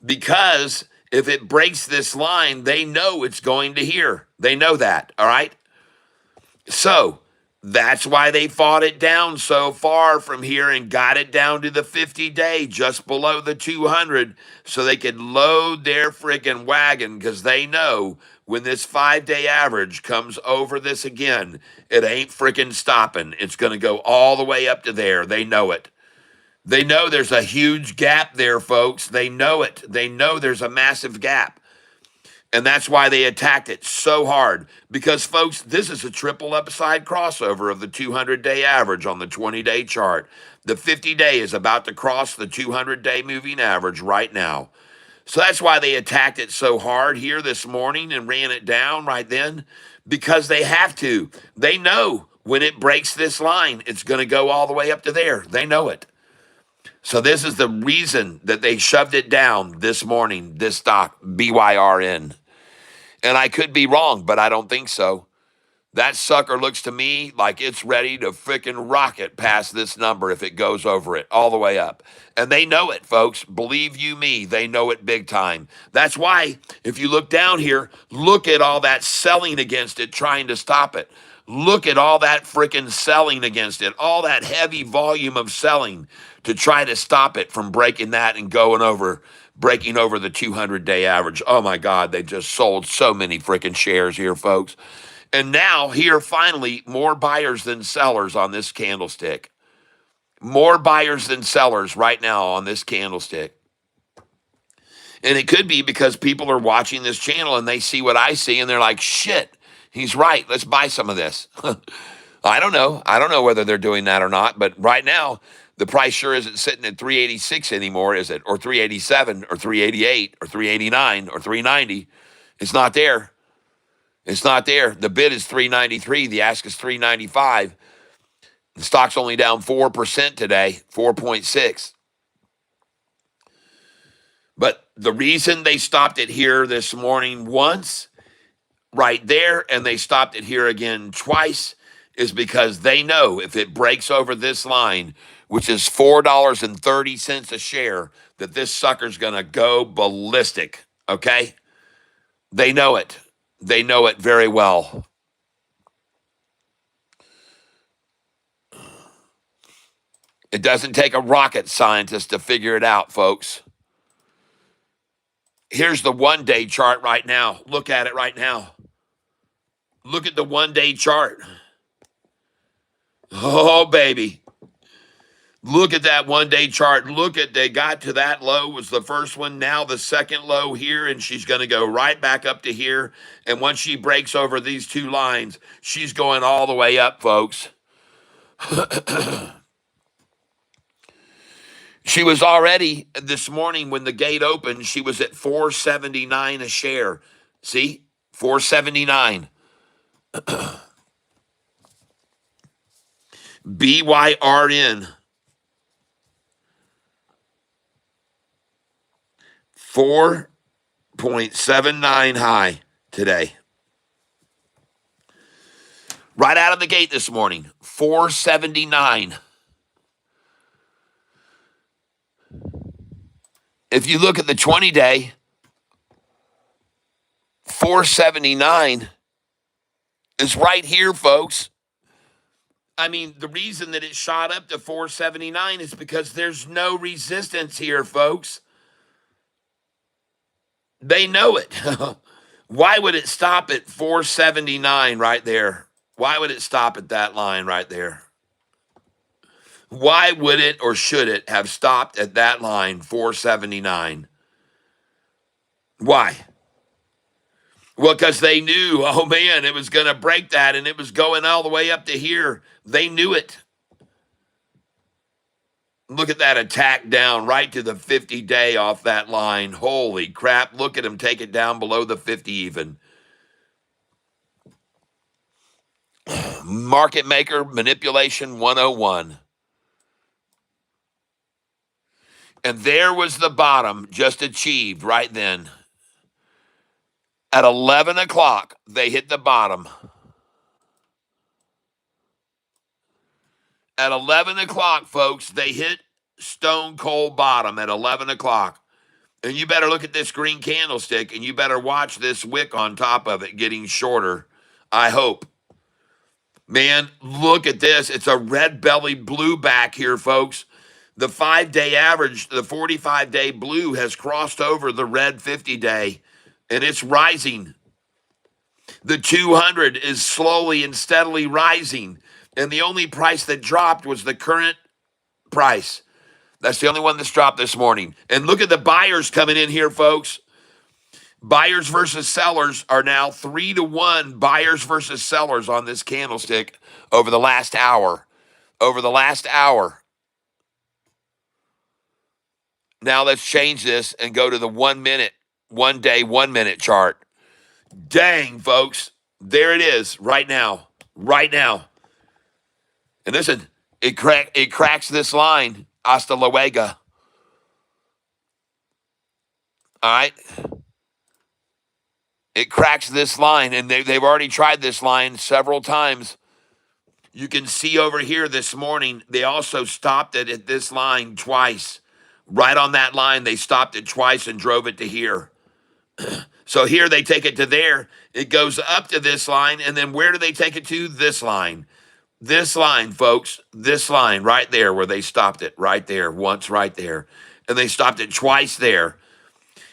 S1: because if it breaks this line, they know it's going to here. They know that, all right? So that's why they fought it down so far from here and got it down to the 50-day, just below the 200, so they could load their freaking wagon, because they know when this 5-day average comes over this again, it ain't freaking stopping. It's going to go all the way up to there. They know it. They know there's a huge gap there, folks. They know it. They know there's a massive gap. And that's why they attacked it so hard. Because, folks, this is a triple upside crossover of the 200-day average on the 20-day chart. The 50-day is about to cross the 200-day moving average right now. So that's why they attacked it so hard here this morning and ran it down right then. Because they have to. They know when it breaks this line, it's going to go all the way up to there. They know it. So this is the reason that they shoved it down this morning, this stock, BYRN. And I could be wrong, but I don't think so. That sucker looks to me like it's ready to frickin' rocket past this number if it goes over it all the way up. And they know it, folks. Believe you me, they know it big time. That's why, if you look down here, look at all that selling against it, trying to stop it. Look at all that frickin' selling against it, all that heavy volume of selling to try to stop it from breaking that and going over, breaking over the 200-day average. Oh my God, they just sold so many frickin' shares here, folks. And now, here finally, more buyers than sellers on this candlestick. More buyers than sellers right now on this candlestick. And it could be because people are watching this channel and they see what I see and they're like, shit, he's right. Let's buy some of this. I don't know. I don't know whether they're doing that or not. But right now, the price sure isn't sitting at 386 anymore, is it? Or 387 or 388 or 389 or 390. It's not there. It's not there. The bid is 393. The ask is 395. The stock's only down 4% today, 4.6. But the reason they stopped it here this morning once, right there, and they stopped it here again twice, is because they know if it breaks over this line, which is $4.30 a share, that this sucker's going to go ballistic, okay? They know it. They know it very well. It doesn't take a rocket scientist to figure it out, folks. Here's the one-day chart right now. Look at it right now. Look at the one-day chart. Oh, baby. Look at that one-day chart. Look at, they got to that low was the first one. Now the second low here, and she's going to go right back up to here. And once she breaks over these two lines, she's going all the way up, folks. She was already, this morning when the gate opened, she was at 479 a share. See? 479. BYRN. 4.79 high today. Right out of the gate this morning. 479. If you look at the 20-day, 479 is right here, folks. I mean, the reason that it shot up to 479 is because there's no resistance here, folks. They know it. Why would it stop at 479 right there? Why would it stop at that line right there? Why would it or should it have stopped at that line, 479? Why? Well, because they knew, oh man, it was going to break that and it was going all the way up to here. They knew it. Look at that attack down right to the 50-day off that line. Holy crap. Look at him take it down below the 50 even. Market maker manipulation 101. And there was the bottom just achieved right then. At 11 o'clock, they hit the bottom. At 11 o'clock, folks, they hit stone cold bottom at 11 o'clock. And you better look at this green candlestick and you better watch this wick on top of it getting shorter. I hope. Man, look at this. It's a red belly blue back here, folks. The 5-day average, the 45-day blue has crossed over the red 50-day, and it's rising. The 200 is slowly and steadily rising, and the only price that dropped was the current price. That's the only one that's dropped this morning. And look at the buyers coming in here, folks. Buyers versus sellers are now 3-1 buyers versus sellers on this candlestick over the last hour. Over the last hour. Now let's change this and go to the 1 minute, 1 day, 1 minute chart. Dang, folks. There it is right now. Right now. And listen, it cracks this line. Hasta luego. All right. It cracks this line, and they've already tried this line several times. You can see over here this morning, they also stopped it at this line twice. Right on that line, they stopped it twice and drove it to here. So here they take it to there. It goes up to this line, and then where do they take it to? This line. This line, folks. This line right there where they stopped it. Right there. Once right there. And they stopped it twice there.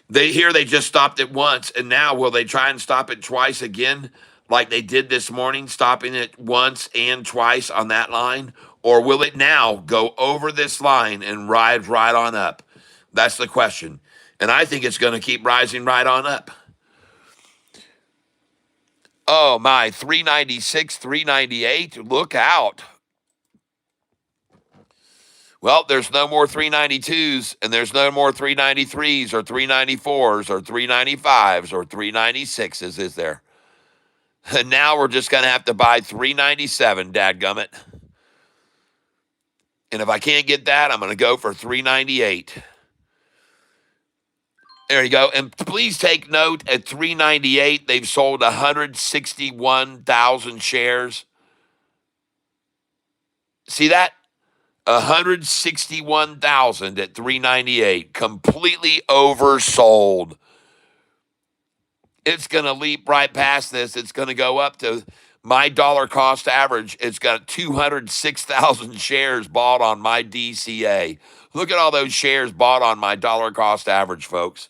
S1: They just stopped it once, and now will they try and stop it twice again, like they did this morning, stopping it once and twice on that line, or will it now go over this line and ride right on up? That's the question, and I think it's going to keep rising right on up. Oh my, 396, 398. Look out. Well, there's no more 392s, and there's no more 393s or 394s or 395s or 396s, is there? And now we're just going to have to buy 397, dadgummit. And if I can't get that, I'm going to go for 398. There you go. And please take note, at 398, they've sold 161,000 shares. See that? 161,000 at 398, completely oversold. It's going to leap right past this. It's going to go up to my dollar cost average. It's got 206,000 shares bought on my DCA. Look at all those shares bought on my dollar cost average, folks.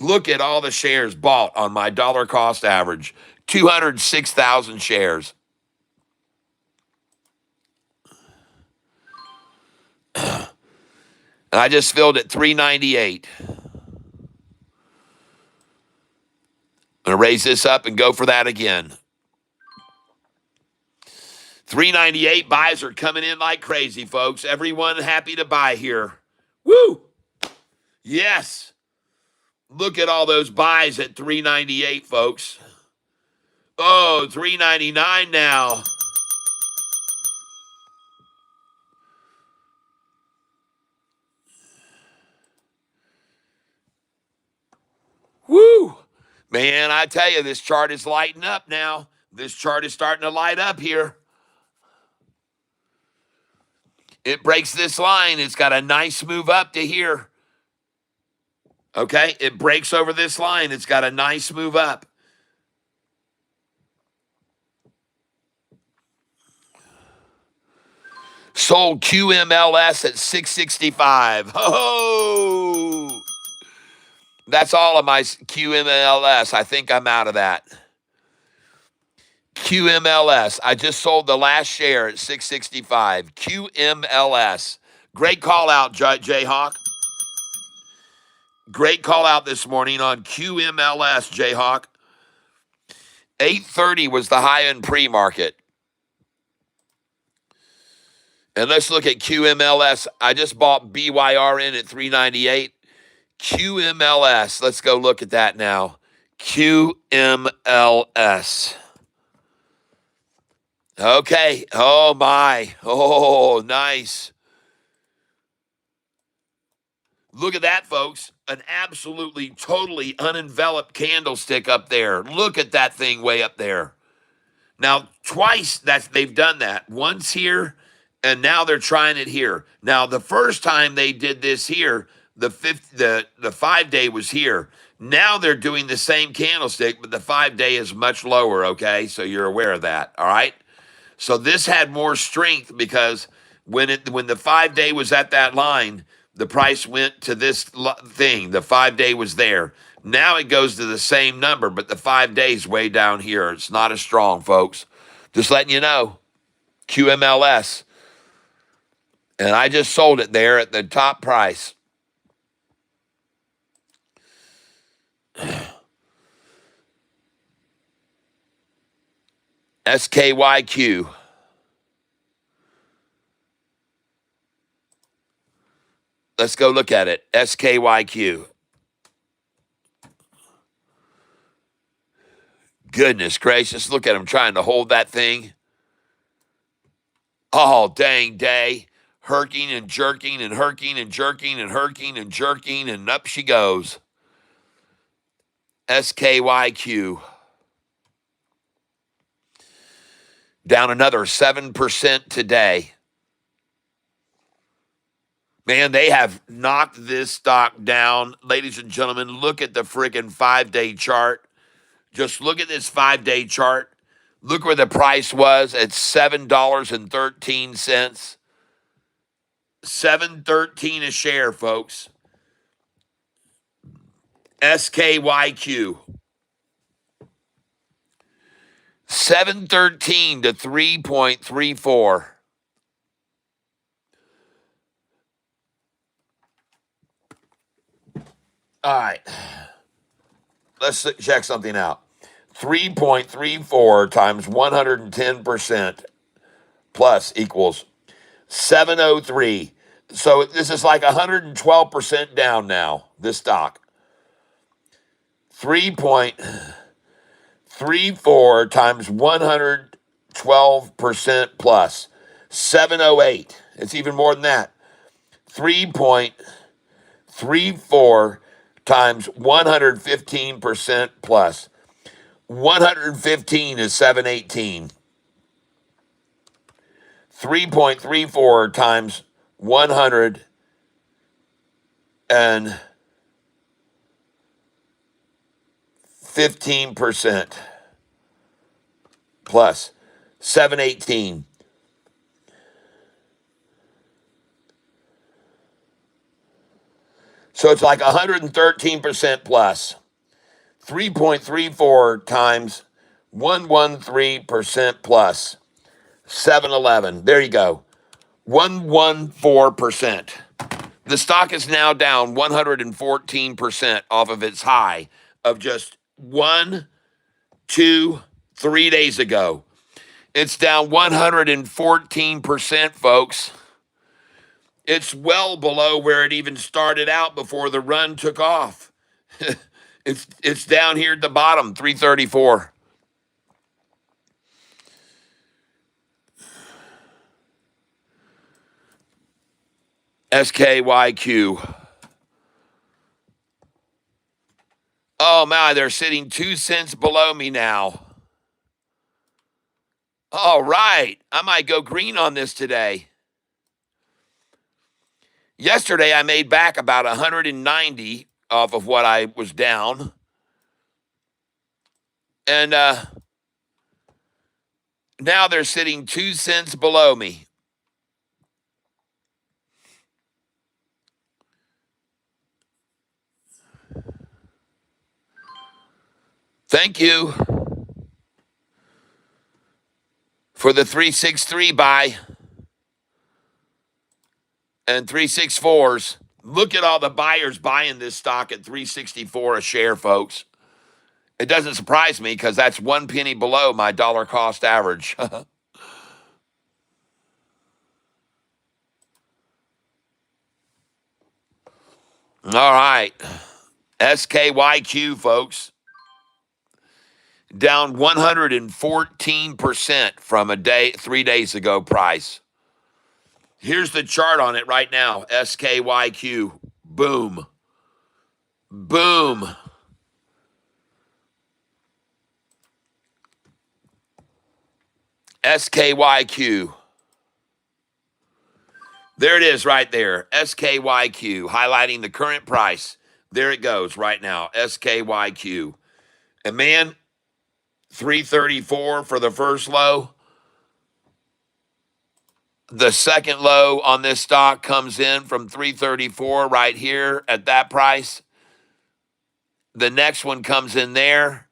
S1: Look at all the shares bought on my dollar cost average. 206,000 shares. And I just filled at 398. I'm going to raise this up and go for that again. 398 buys are coming in like crazy, folks. Everyone happy to buy here. Woo! Yes. Look at all those buys at 398, folks. Oh, 399 now. Woo! Man, I tell you, this chart is lighting up now. This chart is starting to light up here. It breaks this line. It's got a nice move up to here. Okay, it breaks over this line. It's got a nice move up. Sold QMLS at 665. Oh! That's all of my QMLS. I think I'm out of that. QMLS. I just sold the last share at 665. QMLS. Great call out, Jayhawk. Great call out this morning on QMLS, Jayhawk. 830 was the high end pre-market. And let's look at QMLS. I just bought BYRN at 398. QMLS. Let's go look at that now. QMLS. Okay. Oh, my. Oh, nice. Look at that, folks. An absolutely, totally unenveloped candlestick up there. Look at that thing way up there. Now, twice they've done that. Once here, and now they're trying it here. Now, the first time they did this here, the 5-day was here. Now they're doing the same candlestick, but the 5-day is much lower, okay? So you're aware of that, all right? So this had more strength because when the 5-day was at that line, the price went to this thing. The 5-day was there. Now it goes to the same number, but the 5 days way down here. It's not as strong, folks. Just letting you know. QMLS. And I just sold it there at the top price. SKYQ. Let's go look at it. SKYQ. Goodness gracious. Look at him trying to hold that thing. Oh, dang day. herking and jerking and herking and jerking and herking and jerking, and up she goes. SKYQ. Down another 7% today. Man, they have knocked this stock down. Ladies and gentlemen, look at the freaking 5-day chart. Just look at this 5-day chart. Look where the price was at $7.13. $7.13 a share, folks. SKYQ. 713 to 3.34. All right. Let's check something out. 3.34 times 110% plus equals 703. So this is like 112% down now, this stock. 3.34 times 112% plus 708. It's even more than that. 3.34 times 115% plus 115 is 718. 3.34 times 115% plus 718. So it's like 113% plus. 3.34 times 113% plus 711. There you go. 114%. The stock is now down 114% off of its high of just 1, 2, 3 days ago. It's down 114%, folks. It's well below where it even started out before the run took off. It's down here at the bottom, 334. SKYQ. Oh my, they're sitting 2 cents below me now. All right, I might go green on this today. Yesterday, I made back about 190 off of what I was down. And now they're sitting 2 cents below me. Thank you for the 363 buy and 364s. Look at all the buyers buying this stock at 364 a share, folks. It doesn't surprise me because that's 1 penny below my dollar cost average. All right. SKYQ, folks. Down 114% from 3 days ago price. Here's the chart on it right now. SKYQ. Boom. Boom. SKYQ. There it is right there. SKYQ. Highlighting the current price. There it goes right now. SKYQ. And man, 334 for the first low. The second low on this stock comes in from 334 right here at that price. The next one comes in there.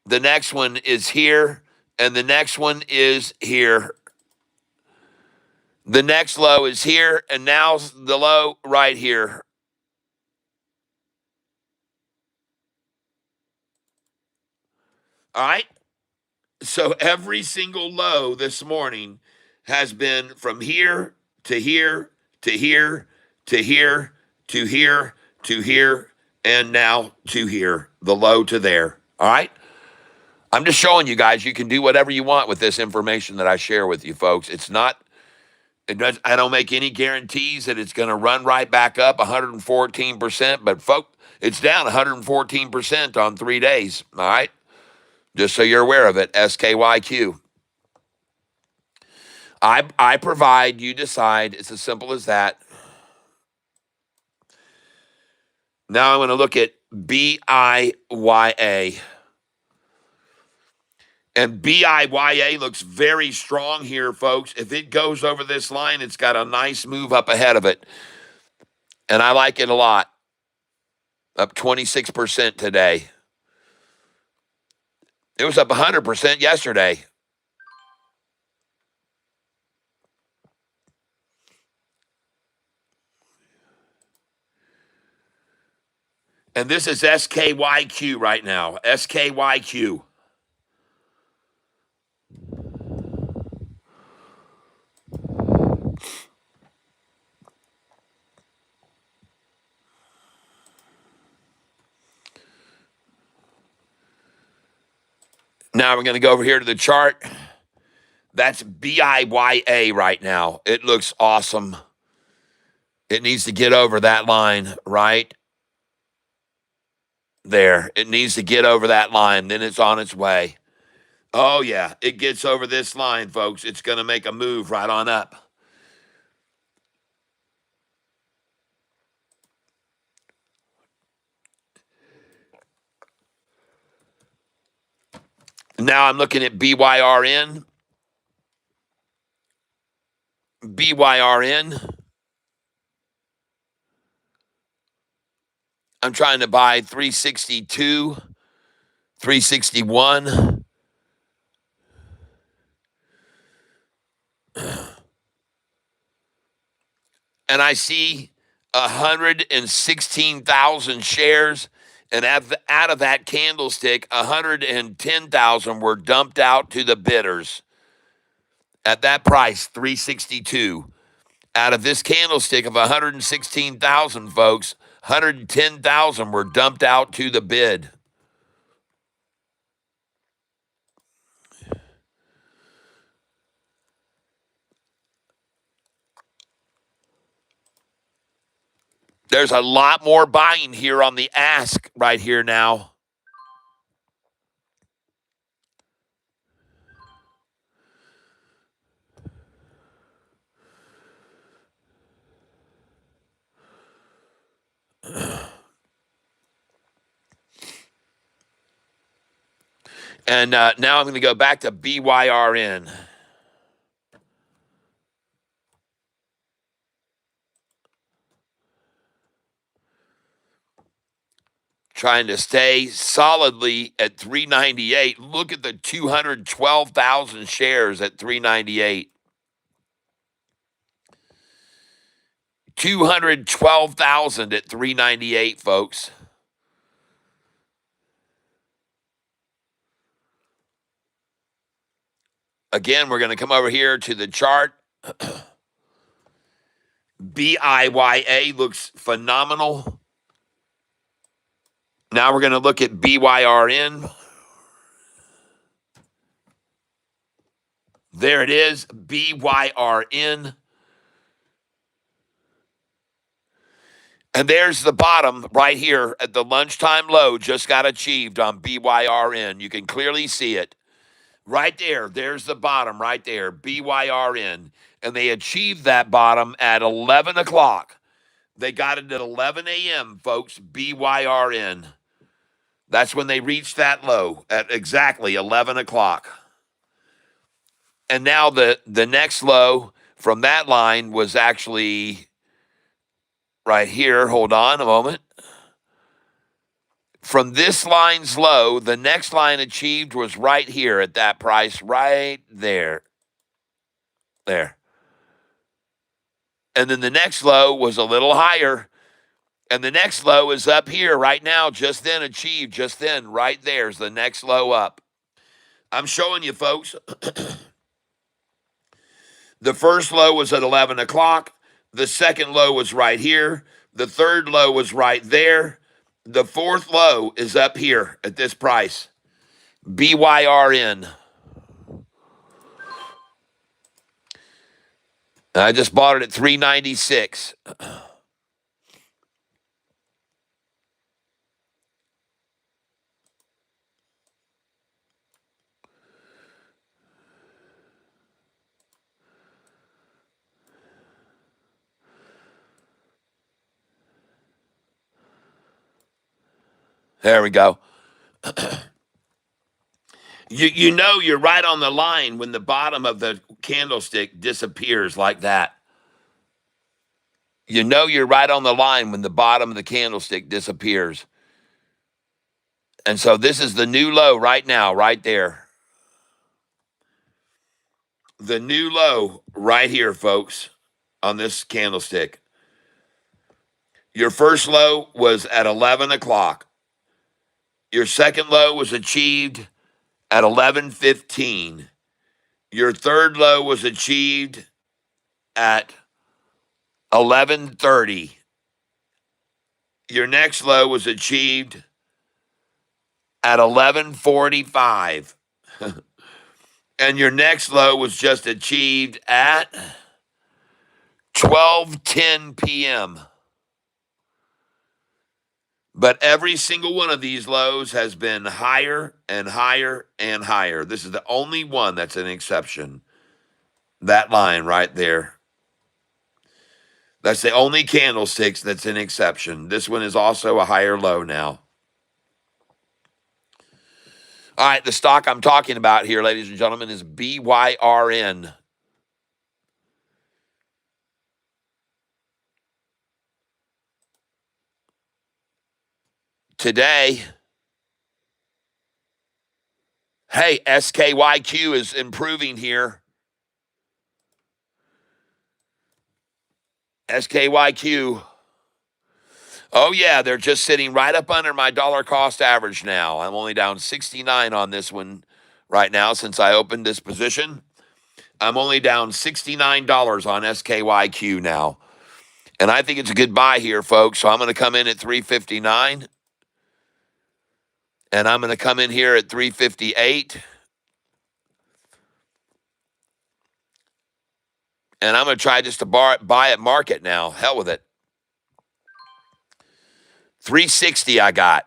S1: The next one is here. And the next one is here. The next low is here. And now the low right here. All right. So every single low this morning has been from here to here to here to here to here to here and now to here. The low to there. All right. I'm just showing you guys you can do whatever you want with this information that I share with you, folks. It's not I don't make any guarantees that it's going to run right back up 114%, but folks, it's down 114% on 3 days. All right, just so you're aware of it. SKYQ. I provide, you decide. It's as simple as that. Now I'm going to look at BIYA. And BIYA looks very strong here, folks. If it goes over this line, it's got a nice move up ahead of it. And I like it a lot. Up 26% today. It was up 100% yesterday. And this is SKYQ right now. SKYQ. Now we're going to go over here to the chart. That's BIYA right now. It looks awesome. It needs to get over that line right there. It needs to get over that line. Then it's on its way. Oh, yeah. It gets over this line, folks. It's going to make a move right on up. Now I'm looking at BYRN. BYRN. I'm trying to buy 362, 361. And I see 116,000 shares. And out of that candlestick, 110,000 were dumped out to the bidders at that price, 362. Out of this candlestick of 116,000 folks, 110,000 were dumped out to the bid. There's a lot more buying here on the ask right here now. And now I'm going to go back to BYRN. Trying to stay solidly at 398. Look at the 212,000 shares at 398. 212,000 at 398, folks. Again, we're going to come over here to the chart. BIYA looks phenomenal. Now we're going to look at BYRN. There it is, BYRN. And there's the bottom right here at the lunchtime low just got achieved on BYRN. You can clearly see it. Right there, there's the bottom right there, BYRN. And they achieved that bottom at 11 o'clock. They got it at 11 a.m., folks, BYRN. That's when they reached that low at exactly 11 o'clock. And now the next low from that line was actually right here. Hold on a moment. From this line's low, the next line achieved was right here at that price, right there. There. And then the next low was a little higher. And the next low is up here right now, just then achieved, just then, right there's the next low up. I'm showing you, folks. The first low was at 11 o'clock. The second low was right here. The third low was right there. The fourth low is up here at this price. BYRN. I just bought it at 396. There we go. You know you're right on the line when the bottom of the candlestick disappears like that. You know you're right on the line when the bottom of the candlestick disappears. And so this is the new low right now, right there. The new low right here, folks, on this candlestick. Your first low was at 11 o'clock. Your second low was achieved at 11:15. Your third low was achieved at 11:30. Your next low was achieved at 11:45. And your next low was just achieved at 12:10 p.m. But every single one of these lows has been higher and higher and higher. This is the only one that's an exception. That line right there. That's the only candlesticks that's an exception. This one is also a higher low now. All right, the stock I'm talking about here, ladies and gentlemen, is BYRN. Today, hey, SKYQ is improving here. SKYQ. Oh, yeah, they're just sitting right up under my dollar cost average now. I'm only down 69 on this one right now since I opened this position. I'm only down $69 on SKYQ now. And I think it's a good buy here, folks. So I'm going to come in at 359. And I'm going to come in here at 358. And I'm going to try just to buy at market now. Hell with it. 360 I got.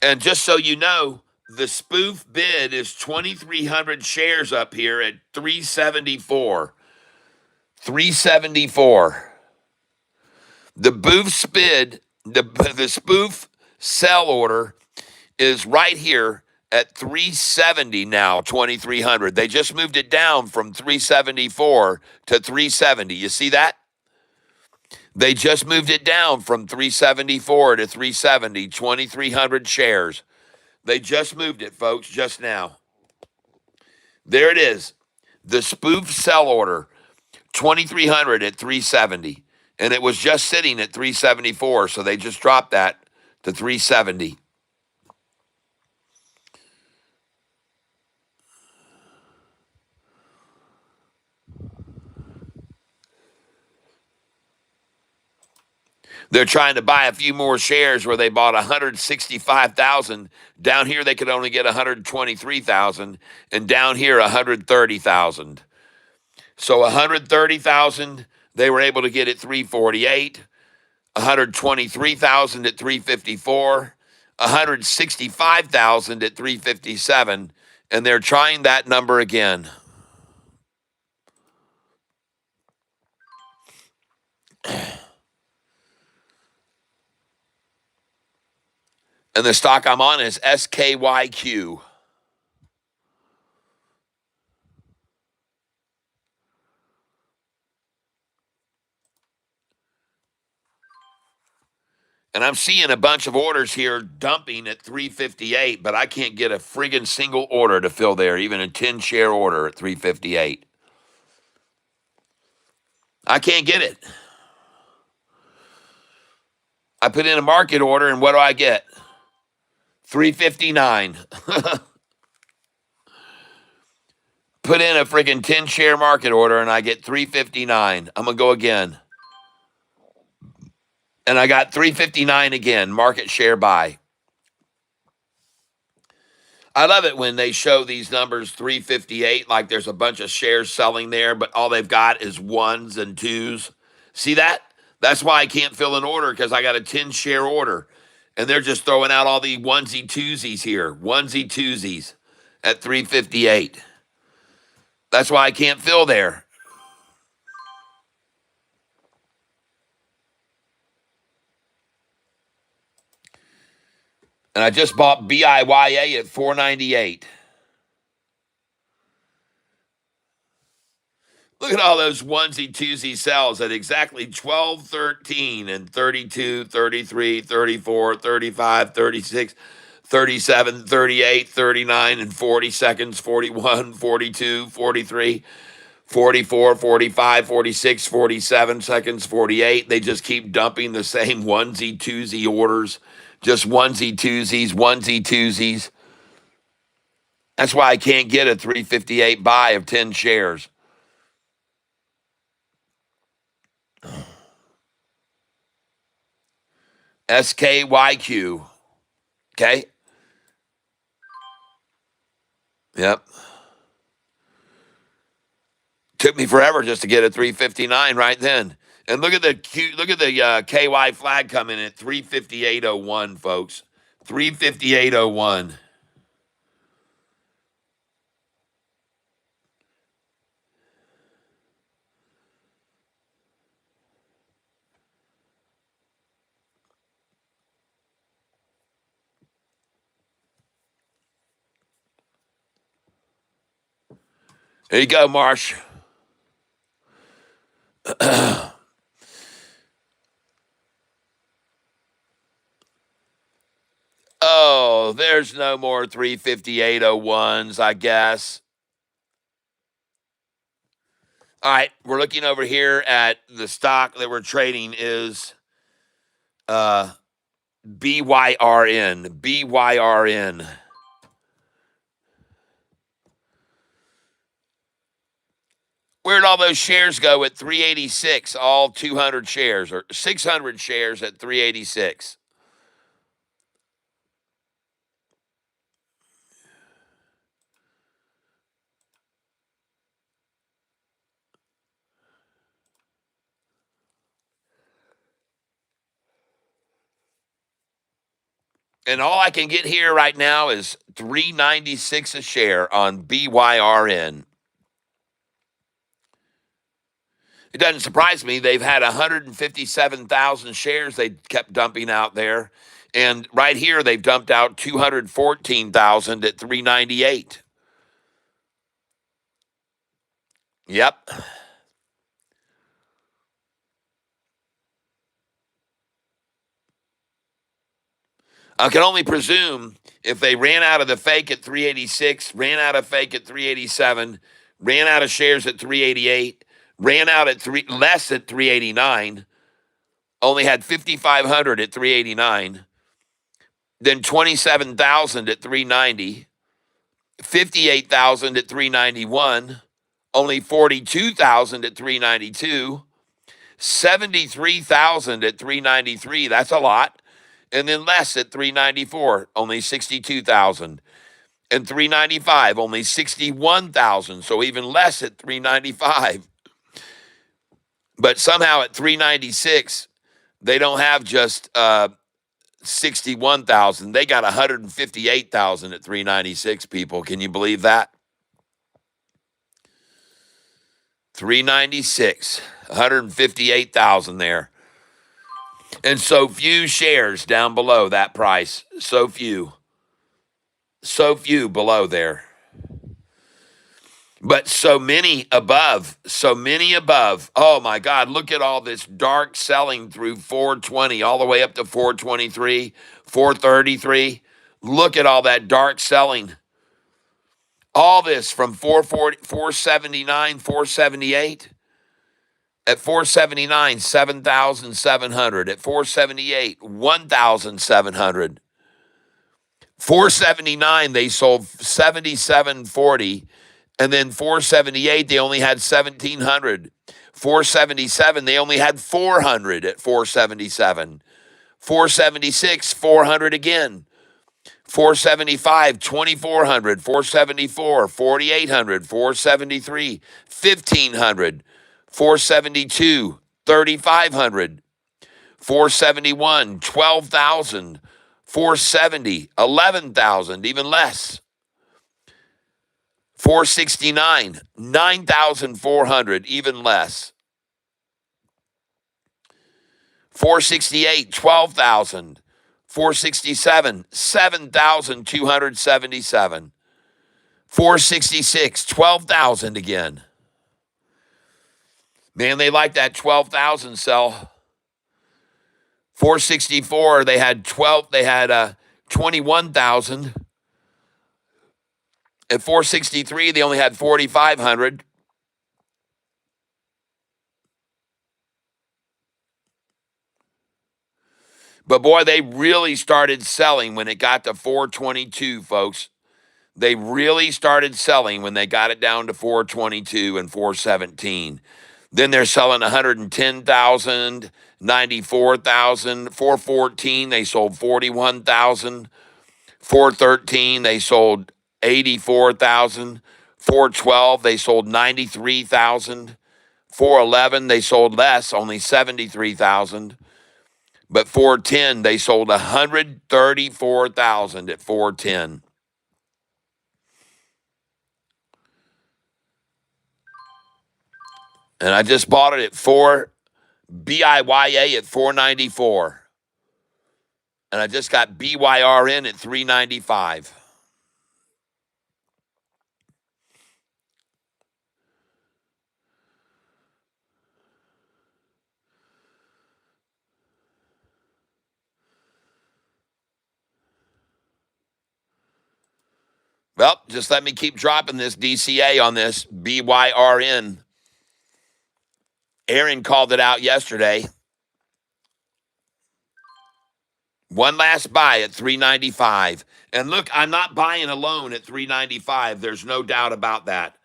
S1: And just so you know, the spoof bid is 2,300 shares up here at 374. 374. The boof bid, the spoof sell order is right here at 370 now, 2,300. They just moved it down from 374 to 370. You see that? They just moved it down from 374 to 370, 2,300 shares. They just moved it, folks, just now. There it is. The spoof sell order, 2,300 at 370. And it was just sitting at 374, so they just dropped that to 370. They're trying to buy a few more shares where they bought 165,000. Down here, they could only get 123,000. And down here, 130,000. So 130,000, they were able to get at 348. 123,000 at 354. 165,000 at 357. And they're trying that number again. And the stock I'm on is SKYQ. And I'm seeing a bunch of orders here dumping at 358, but I can't get a friggin' single order to fill there, even a 10-share order at 358. I can't get it. I put in a market order, and what do I get? 359. Put in a friggin' 10-share market order, and I get 359. I'm going to go again. And I got 359 again, market share buy. I love it when they show these numbers 358, like there's a bunch of shares selling there, but all they've got is ones and twos. See that? That's why I can't fill an order because I got a 10 share order. And they're just throwing out all the onesie twosies here, onesie twosies at 358. That's why I can't fill there. And I just bought BIYA at 498. Look at all those onesie twosie sells at exactly 12, 13, and 32, 33, 34, 35, 36, 37, 38, 39, and 40 seconds, 41, 42, 43, 44, 45, 46, 47 seconds, 48. They just keep dumping the same onesie twosie orders, just onesie twosies, onesie twosies. That's why I can't get a 358 buy of 10 shares. SKYQ. Okay. Yep. Took me forever just to get a 359 right then. And look at the KY flag coming in at 358.01, folks. 358.01. There you go, Marsh. Oh, there's no more 358.01s, I guess. All right, we're looking over here at the stock that we're trading is BYRN. BYRN. Where'd all those shares go at 386? All 200 shares or 600 shares at 386. And all I can get here right now is 396 a share on BYRN. It doesn't surprise me. They've had 157,000 shares they kept dumping out there. And right here, they've dumped out 214,000 at 398. Yep. I can only presume if they ran out of the fake at 386, ran out of fake at 387, ran out of shares at 388, ran out at less at 389, only had 5,500 at 389, then 27,000 at 390, 58,000 at 391, only 42,000 at 392, 73,000 at 393. That's a lot. And then less at 394, only 62,000. And 395, only 61,000. So even less at 395. But somehow at 396, they don't have just 61,000. They got 158,000 at 396, people. Can you believe that? 396, 158,000 there. And so few shares down below that price. So few. So few below there. But so many above. So many above. Oh my God, look at all this dark selling through 420 all the way up to 423, 433. Look at all that dark selling. All this from 440, 479, 478. At 479, 7,700. At 478, 1,700. 479, they sold 7740. And then 478, they only had 1,700. 477, they only had 400 at 477. 476, 400 again. 475, 2400, 474, 4800, 473, 1500, 472, 3500, 471, 12,000, 470, 11,000, even less. 469, 9,400, even less. 468, 12,000. 467, 7,277. 466, 12,000 again. Man, they like that 12,000 sell. 464, they had 21,000. At 463, they only had 4,500. But boy, they really started selling when it got to 422, folks. They really started selling when they got it down to 422 and 417. Then they're selling 110,000, 94,000, 414, they sold 41,000, 413, they sold 84,000, 412, they sold 93,000, 411, they sold less, only 73,000. But 410, they sold 134,000 at 410. And I just bought it at 4 BIYA at 494. And I just got BYRN at 395. Well, just let me keep dropping this DCA on this BYRN. Aaron called it out yesterday. One last buy at 395. And look, I'm not buying alone at 395. There's no doubt about that.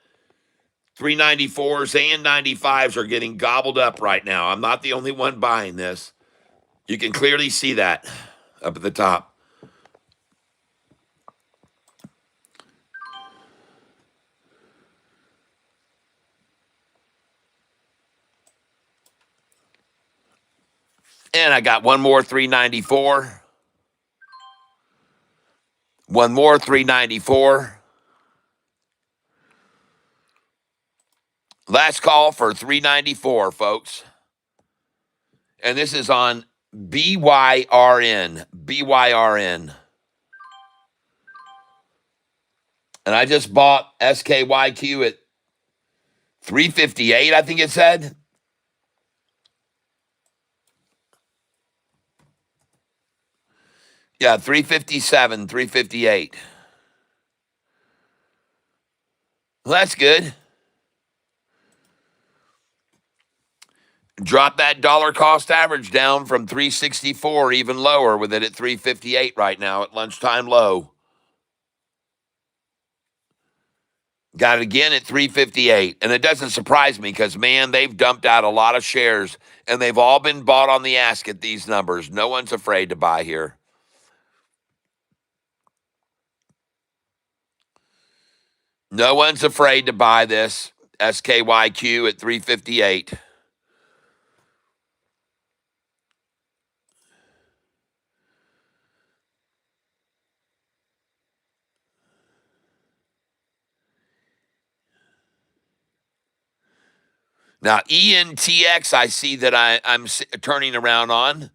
S1: 394s and 95s are getting gobbled up right now. I'm not the only one buying this. You can clearly see that up at the top. And I got one more 394. One more 394. Last call for 394, folks. And this is on BYRN. BYRN. And I just bought SKYQ at 358, I think it said. Yeah, 357, 358. Well, that's good. Drop that dollar cost average down from 364, even lower, with it at 358 right now at lunchtime low. Got it again at 358. And it doesn't surprise me because, man, they've dumped out a lot of shares and they've all been bought on the ask at these numbers. No one's afraid to buy here. No one's afraid to buy this SKYQ at 358. Now, ENTX, I see that I'm turning around on.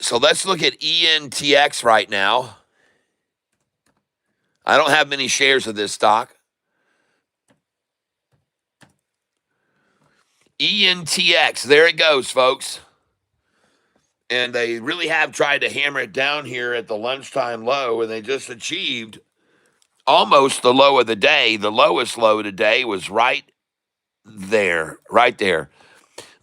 S1: So let's look at ENTX right now. I don't have many shares of this stock. ENTX, there it goes, folks. And they really have tried to hammer it down here at the lunchtime low, and they just achieved almost the low of the day. The lowest low today was right there, right there.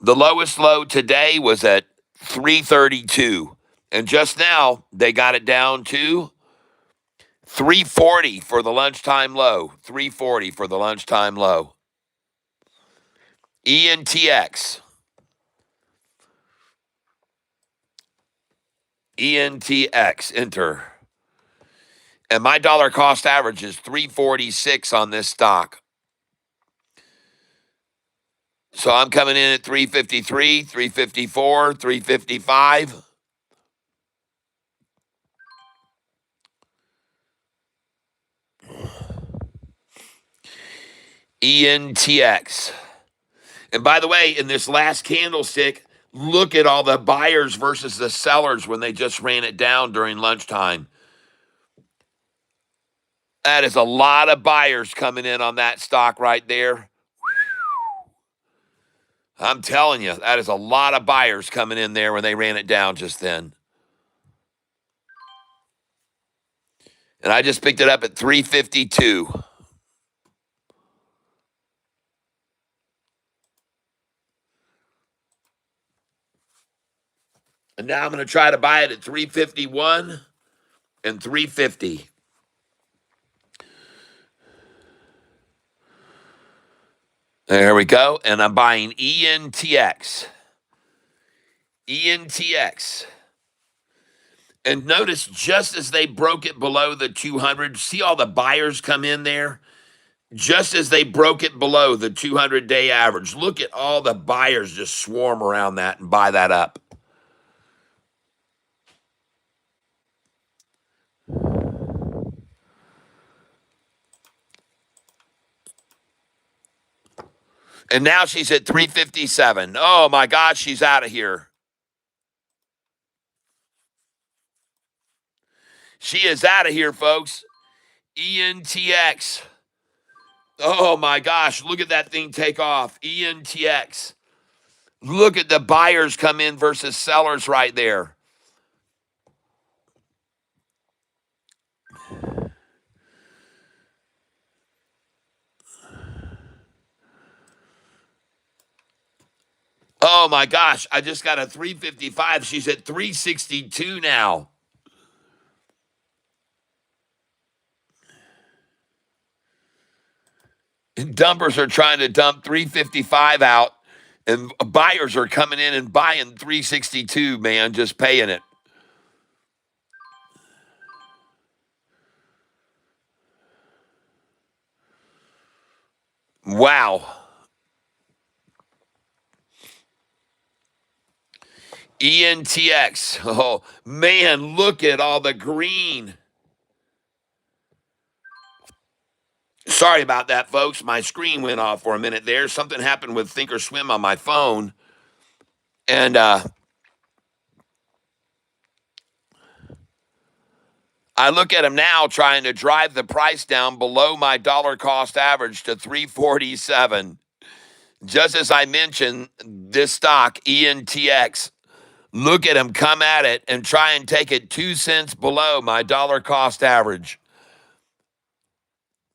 S1: The lowest low today was at 332. And just now, they got it down to 340 for the lunchtime low. 340 for the lunchtime low. ENTX. ENTX. Enter. And my dollar cost average is 346 on this stock. So I'm coming in at 353, 354, 355. ENTX. And by the way, in this last candlestick, look at all the buyers versus the sellers when they just ran it down during lunchtime. That is a lot of buyers coming in on that stock right there. I'm telling you, that is a lot of buyers coming in there when they ran it down just then. And I just picked it up at 352. And now I'm going to try to buy it at 351 and 350. There we go. And I'm buying ENTX. ENTX. And notice just as they broke it below the 200, see all the buyers come in there? Just as they broke it below the 200-day average. Look at all the buyers just swarm around that and buy that up. And now she's at 357. Oh my gosh, she's out of here. She is out of here, folks. ENTX. Oh my gosh, look at that thing take off. ENTX. Look at the buyers come in versus sellers right there. Oh my gosh, I just got a 355. She's at 362 now. And dumpers are trying to dump 355 out, and buyers are coming in and buying 362, man, just paying it. Wow. ENTX. Oh, man, look at all the green. Sorry about that, folks. My screen went off for a minute there. Something happened with Thinkorswim on my phone. And I look at them now trying to drive the price down below my dollar cost average to 347. Just as I mentioned, this stock, ENTX, look at them come at it and try and take it 2 cents below my dollar cost average.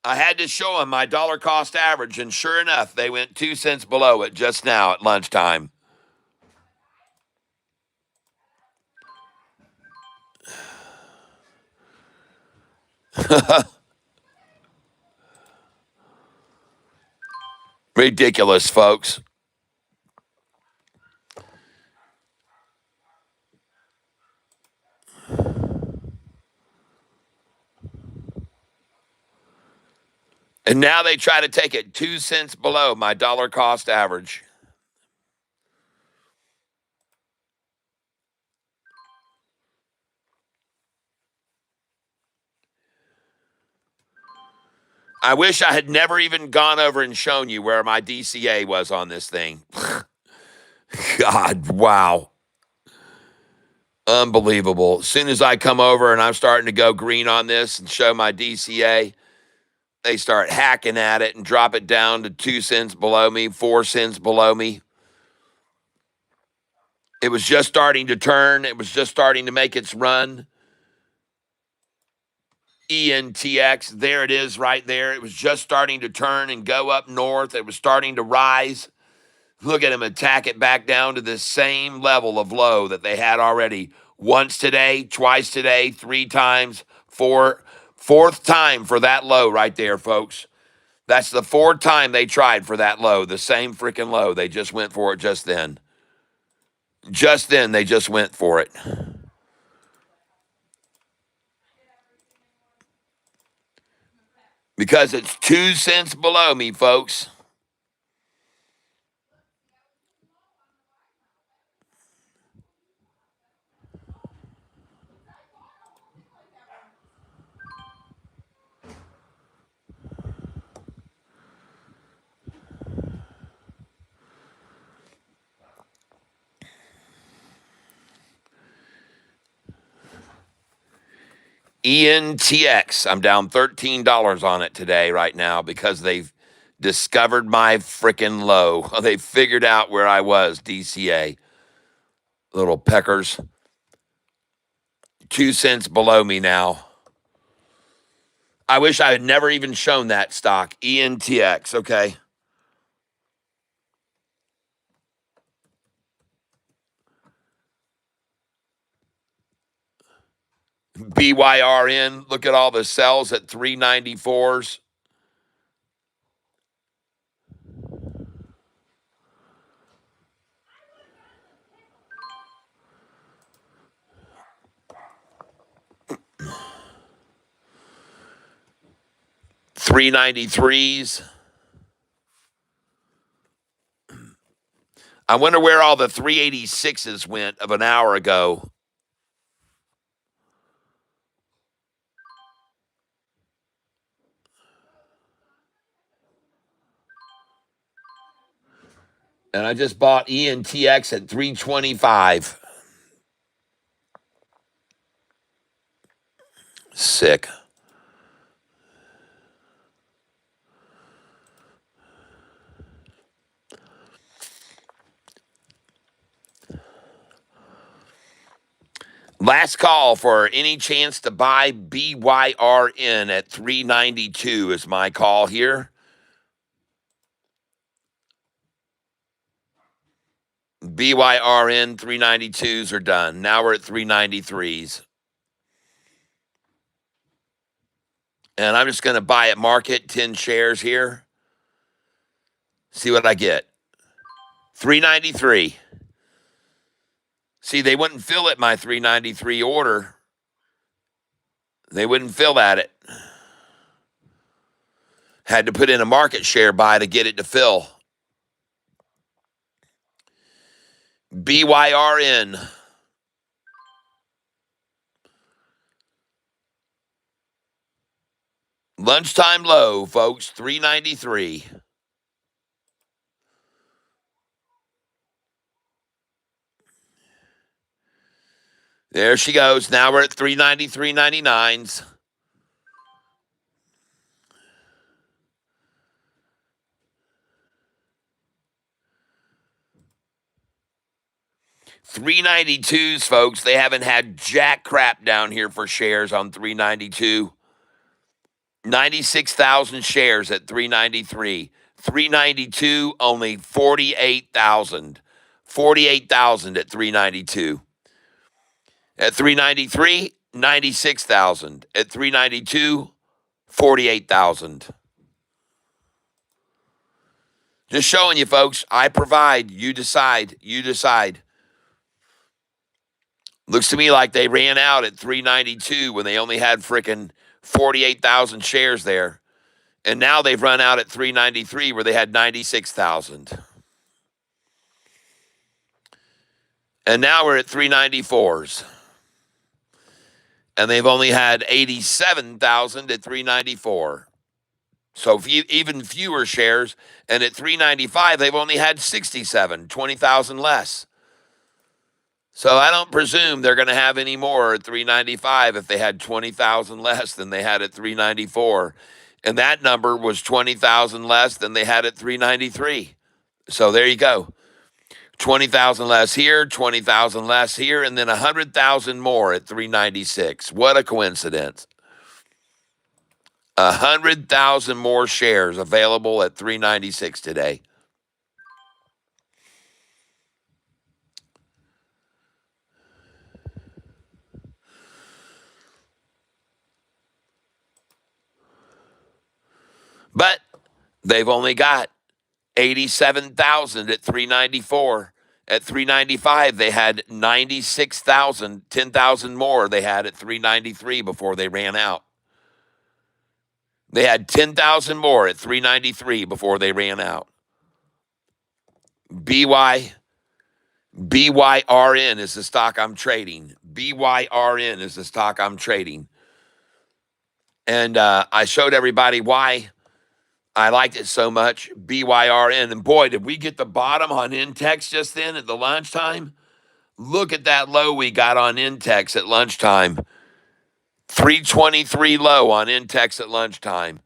S1: I had to show them my dollar cost average, and sure enough, they went 2 cents below it just now at lunchtime. Ridiculous, folks. And now they try to take it 2 cents below my dollar cost average. I wish I had never even gone over and shown you where my DCA was on this thing. God, wow. Unbelievable. As soon as I come over and I'm starting to go green on this and show my DCA, they start hacking at it and drop it down to 2 cents below me, 4 cents below me. It was just starting to turn. It was just starting to make its run. ENTX, there it is right there. It was just starting to turn and go up north. It was starting to rise. Look at them attack it back down to the same level of low that they had already. Once today, twice today, 3 times, fourth time for that low right there, folks. That's the 4th time they tried for that low, the same freaking low. They just went for it just then. Just then, they just went for it. because it's 2 cents below me, folks. ENTX, I'm down $13 on it today right now because they've discovered my freaking low. They figured out where I was, DCA. Little peckers. 2 cents below me now. I wish I had never even shown that stock. ENTX, okay. BYRN, look at all the sells at 394s. $393s. I wonder where all the 386s went of an hour ago. And I just bought ENTX at 325. Sick. Last call for any chance to buy BYRN at 392 is my call here. BYRN 392s are done. Now we're at 393s. And I'm just going to buy at market 10 shares here. See what I get. 393. See, they wouldn't fill at my 393 order. They wouldn't fill at it. Had to put in a market share buy to get it to fill. BYRN. Lunchtime low, folks, 393. There she goes. Now we're at 393.99s. $392s, folks. They haven't had jack crap down here for shares on 392. 96,000 shares at 393. 392, only 48,000. 48,000 at 392. At 393, 96,000. At 392, 48,000. Just showing you, folks. I provide. You decide. You decide. Looks to me like they ran out at 392 when they only had frickin' 48,000 shares there. And now they've run out at 393 where they had 96,000. And now we're at 394s. And they've only had 87,000 at 394. So even fewer shares. And at 395, they've only had 67, 20,000 less. So I don't presume they're going to have any more at 395 if they had 20,000 less than they had at 394. And that number was 20,000 less than they had at 393. So there you go. 20,000 less here, 20,000 less here, and then 100,000 more at 396. What a coincidence. 100,000 more shares available at 396 today. But they've only got 87,000 at 394. At 395, they had 96,000, 10,000 more they had at 393 before they ran out. They had 10,000 more at 393 before they ran out. BYRN is the stock I'm trading. BYRN is the stock I'm trading. And I showed everybody why I liked it so much. BYRN. And boy, did we get the bottom on Intex just then at the lunchtime? Look at that low we got on Intex at lunchtime. 323 low on Intex at lunchtime.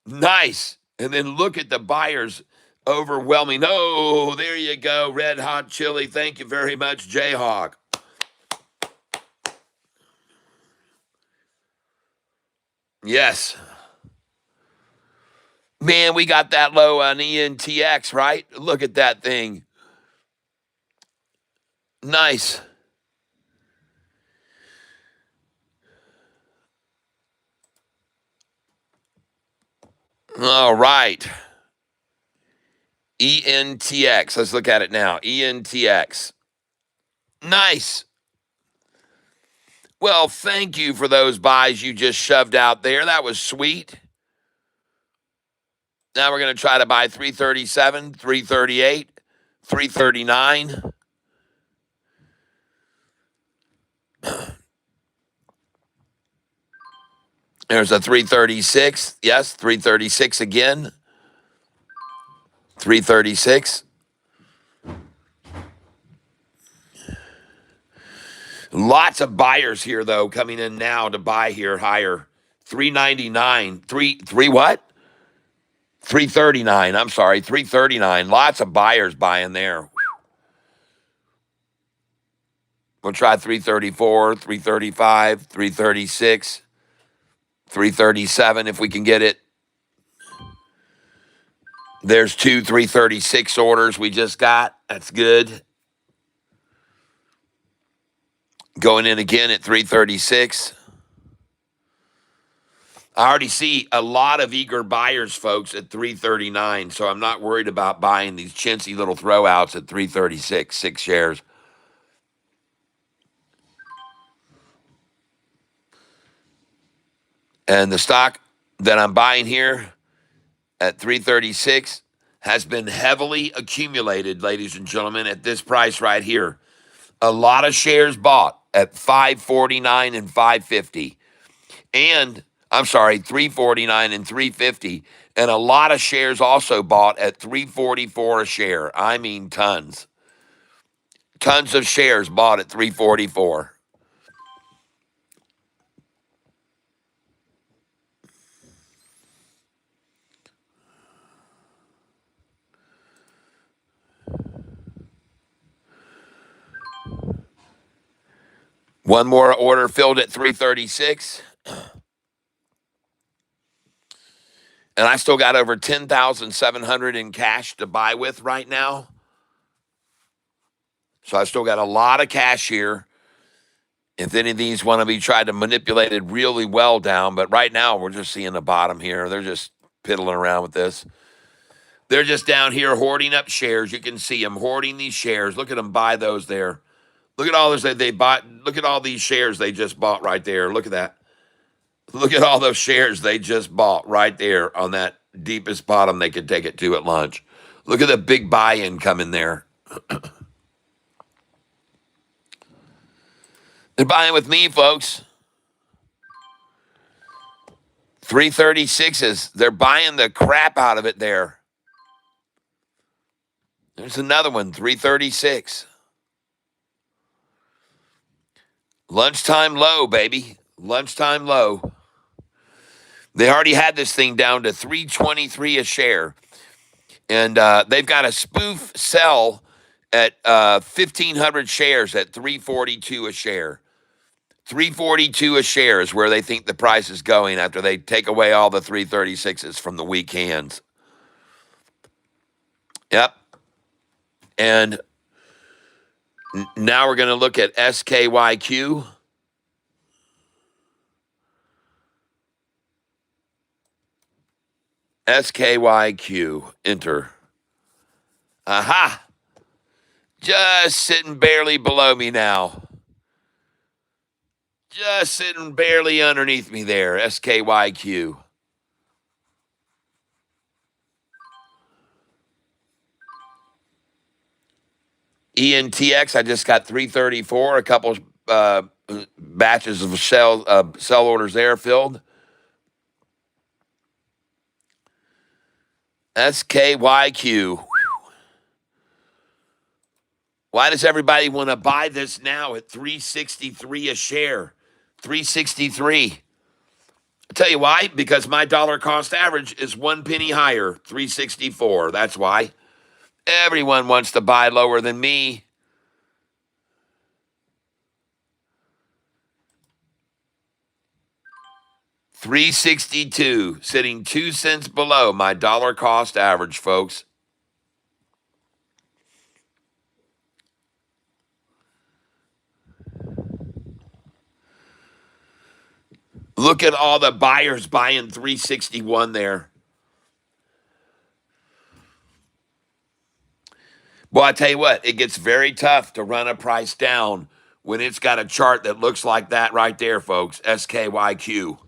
S1: Nice. And then look at the buyers overwhelming. Oh, there you go. Red Hot Chili. Thank you very much, Jayhawk. Yes. Man, we got that low on ENTX, right? Look at that thing. Nice. All right. ENTX. Let's look at it now. ENTX. Nice. Well, thank you for those buys you just shoved out there. That was sweet. Now we're going to try to buy 337, 338, 339. There's a 336. Yes, 336 again. 336. Lots of buyers here, though, coming in now to buy here higher. 399. Three what? 339. I'm sorry, 339. Lots of buyers buying there. We'll try 334, 335, 336, 337 if we can get it. There's two 336 orders we just got. That's good. Going in again at 336. I already see a lot of eager buyers, folks, at 339, so I'm not worried about buying these chintzy little throwouts at 336, 6 shares. And the stock that I'm buying here at 336 has been heavily accumulated, ladies and gentlemen, at this price right here. A lot of shares bought at 549 and 550. And I'm sorry, 349 and 350. And a lot of shares also bought at 344 a share. I mean tons. Tons of shares bought at 344. One more order filled at 336. And I still got over 10,700 in cash to buy with right now. So I still got a lot of cash here. If any of these want to be tried to manipulate it really well down, but right now we're just seeing the bottom here. They're just piddling around with this. They're just down here hoarding up shares. You can see them hoarding these shares. Look at them buy those there. Look at all this they bought. Look at all these shares they just bought right there. Look at that. Look at all those shares they just bought right there on that deepest bottom they could take it to at lunch. Look at the big buy-in coming there. They're buying with me, folks. 336s. They're buying the crap out of it there. There's another one, 336. Lunchtime low, baby. Lunchtime low. They already had this thing down to 323 a share. And they've got a spoof sell at 1,500 shares at 342 a share. 342 a share is where they think the price is going after they take away all the 336s from the weak hands. Yep. And now we're going to look at SKYQ. SKYQ. Enter. Aha. Just sitting barely below me now. Just sitting barely underneath me there. SKYQ. ENTX, I just got 334. A couple batches of sell orders there filled. SKYQ. Why does everybody want to buy this now at 363 a share? 363. I'll tell you why. Because my dollar cost average is 1 penny higher, 364. That's why. Everyone wants to buy lower than me. $362, sitting 2 cents below my dollar cost average, folks. Look at all the buyers buying 361 there. Well, I tell you what, it gets very tough to run a price down when it's got a chart that looks like that right there, folks. SKYQ.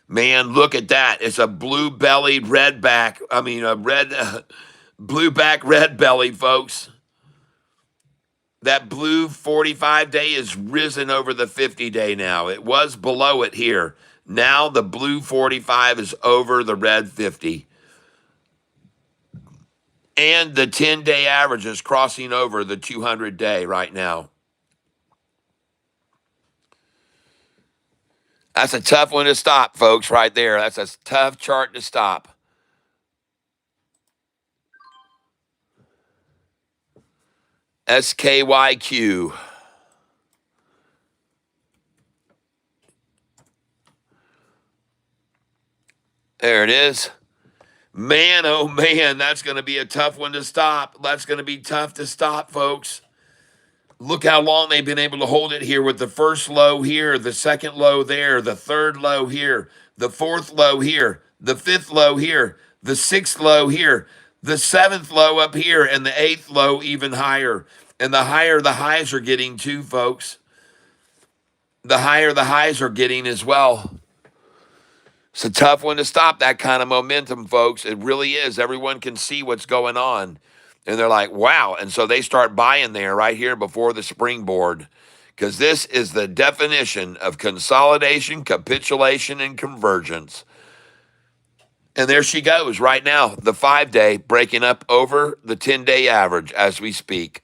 S1: Man, look at that. It's a blue-bellied redback. I mean, a red, blue-back red belly, folks. That blue 45-day is risen over the 50-day now. It was below it here. Now the blue 45 is over the red 50. And the 10-day average is crossing over the 200-day right now. That's a tough one to stop, folks, right there. That's a tough chart to stop. SKYQ. There it is. Man, oh man, that's going to be a tough one to stop. That's going to be tough to stop, folks. Look how long they've been able to hold it here with the first low here, the second low there, the third low here, the fourth low here, the fifth low here, the sixth low here, the seventh low up here, and the eighth low even higher. And the higher the highs are getting too, folks. The higher the highs are getting as well. It's a tough one to stop that kind of momentum, folks. It really is. Everyone can see what's going on. And they're like, wow. And so they start buying there right here before the springboard. Because this is the definition of consolidation, capitulation, and convergence. And there she goes right now, the 5-day breaking up over the 10-day average as we speak.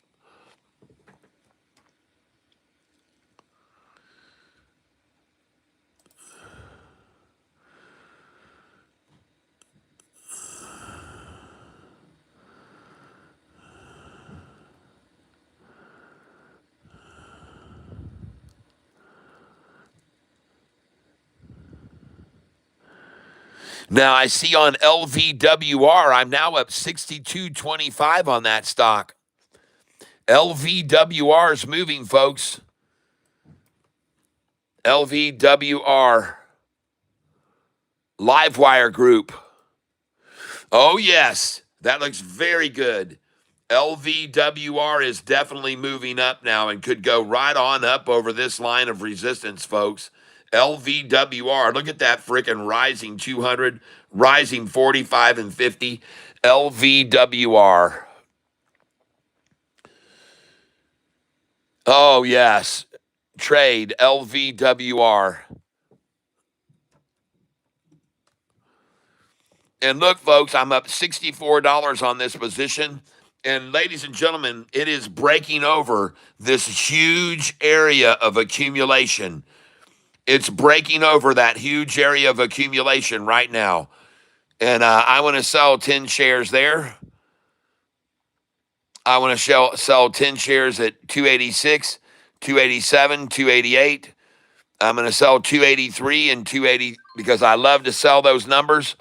S1: Now I see on LVWR, I'm now up 62.25 on that stock. LVWR is moving, folks. LVWR. Livewire Group. Oh, yes. That looks very good. LVWR is definitely moving up now and could go right on up over this line of resistance, folks. LVWR. Look at that frickin' rising 200, rising 45 and 50. LVWR. Oh, yes. Trade LVWR. And look, folks, I'm up $64 on this position. And ladies and gentlemen, it is breaking over this huge area of accumulation. It's breaking over that huge area of accumulation right now. And I want to sell 10 shares there. I want to sell 10 shares at 286, 287, 288. I'm going to sell 283 and 280 because I love to sell those numbers.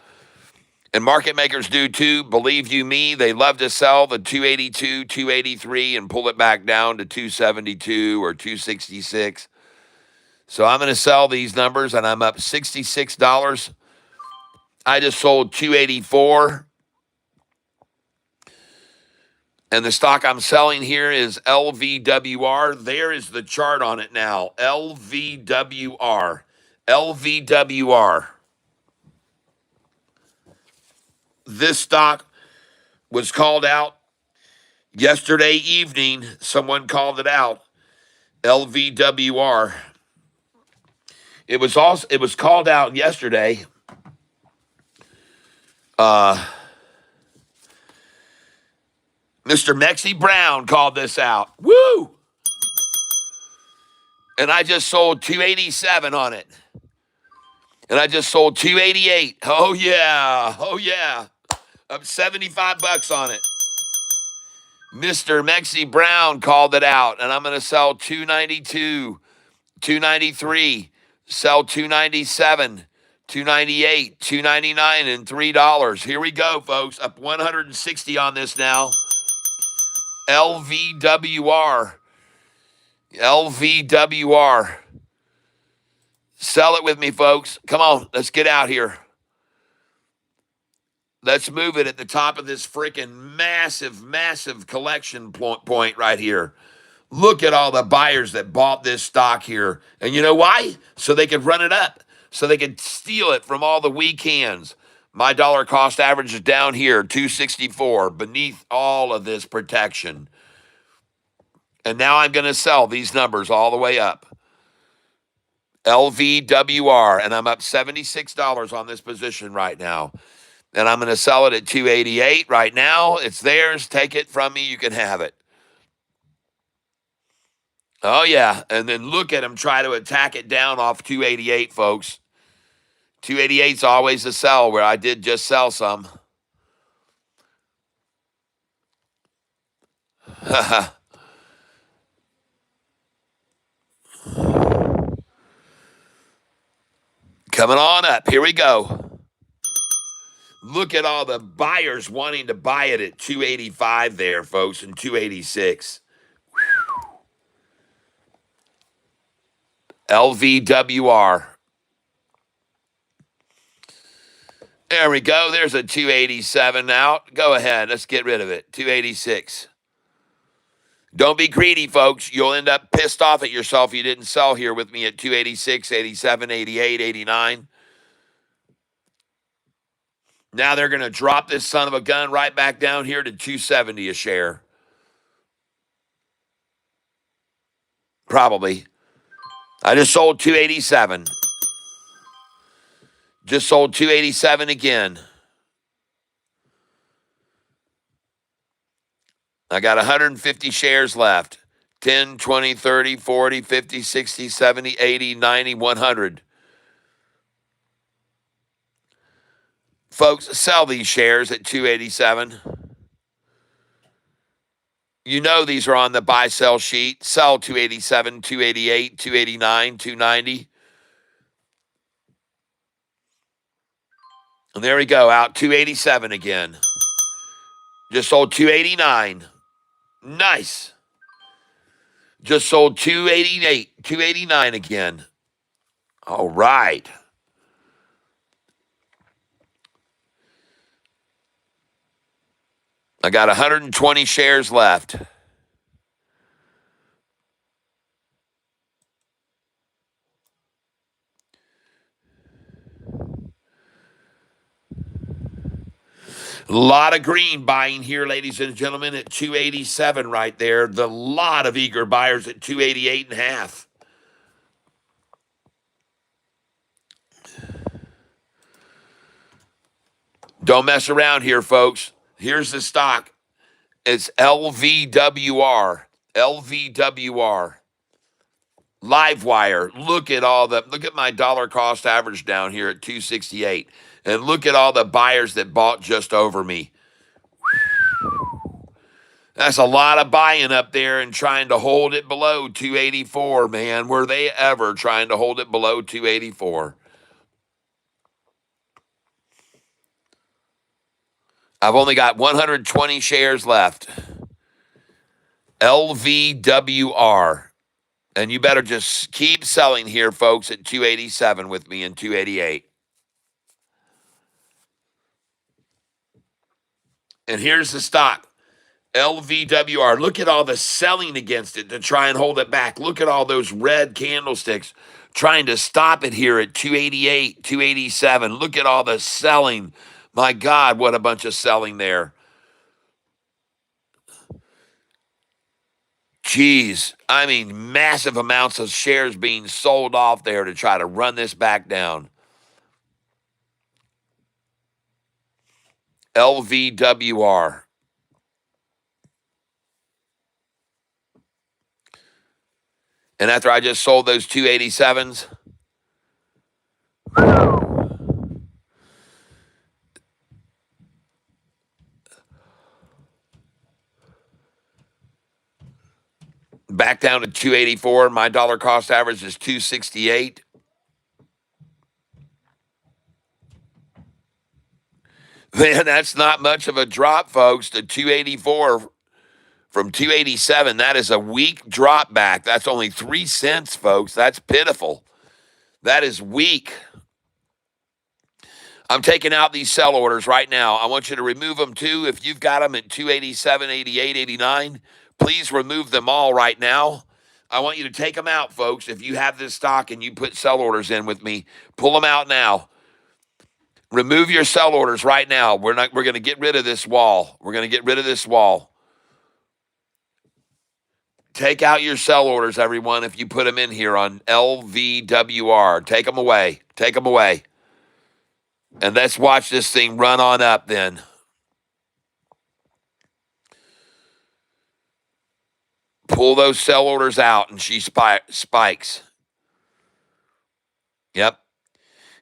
S1: And market makers do too. Believe you me, they love to sell the 282, 283 and pull it back down to 272 or 266. So I'm going to sell these numbers, and I'm up $66. I just sold 284. And the stock I'm selling here is LVWR. There is the chart on it now. LVWR. LVWR. This stock was called out Yesterday evening, someone called it out. LVWR. It was called out yesterday. Mr. Mexi Brown called this out. Woo! And I just sold 287 on it. And I just sold 288. Oh yeah. Oh yeah. Up 75 bucks on it. Mr. Mexi Brown called it out, and I'm going to sell 292, 293, sell 297, 298, 299, and $3. Here we go, folks. Up 160 on this now. LVWR. LVWR. Sell it with me, folks. Come on, let's get out here. Let's move it at the top of this freaking massive, massive collection point right here. Look at all the buyers that bought this stock here. And you know why? So they could run it up. So they could steal it from all the weak hands. My dollar cost average is down here, 264, beneath all of this protection. And now I'm going to sell these numbers all the way up. LVWR, and I'm up $76 on this position right now. And I'm going to sell it at 288 right now. It's theirs. Take it from me. You can have it. Oh, yeah. And then look at them try to attack it down off 288, folks. 288's always a sell, where I did just sell some. Coming on up. Here we go. Look at all the buyers wanting to buy it at 285 there, folks, and 286. LVWR. There we go. There's a 287 out. Go ahead. Let's get rid of it. 286. Don't be greedy, folks. You'll end up pissed off at yourself you didn't sell here with me at 286, 87, 88, 89. Now they're going to drop this son of a gun right back down here to 270 a share. Probably. I just sold 287. Just sold 287 again. I got 150 shares left. 10, 20, 30, 40, 50, 60, 70, 80, 90, 100. Folks, sell these shares at 287. You know these are on the buy-sell sheet. Sell 287, 288, 289, 290. And there we go, out 287 again. Just sold 289. Nice. Just sold 288, 289 again. All right. I got 120 shares left. A lot of green buying here, ladies and gentlemen, at 287 right there. The lot of eager buyers at 288 and a half. Don't mess around here, folks. Here's the stock. It's LVWR. LVWR. Livewire. Look at my dollar cost average down here at 268. And look at all the buyers that bought just over me. That's a lot of buying up there and trying to hold it below 284, man. Were they ever trying to hold it below 284? I've only got 120 shares left. LVWR. And you better just keep selling here, folks, at 287 with me and 288. And here's the stock. LVWR. Look at all the selling against it to try and hold it back. Look at all those red candlesticks trying to stop it here at 288, 287. Look at all the selling. My God, what a bunch of selling there. Jeez, I mean, massive amounts of shares being sold off there to try to run this back down. LVWR. And after I just sold those 287s, back down to 284, my dollar cost average is 268. Man, that's not much of a drop, folks, to 284 from 287. That is a weak drop back. That's only 3 cents, folks. That's pitiful. That is weak. I'm taking out these sell orders right now. I want you to remove them too. If you've got them at 287, 88, 89, please remove them all right now. I want you to take them out, folks. If you have this stock and you put sell orders in with me, pull them out now. Remove your sell orders right now. We're going to get rid of this wall. We're going to get rid of this wall. Take out your sell orders, everyone, if you put them in here on LVWR. Take them away. Take them away. And let's watch this thing run on up then. Pull those sell orders out, and she spikes. Yep.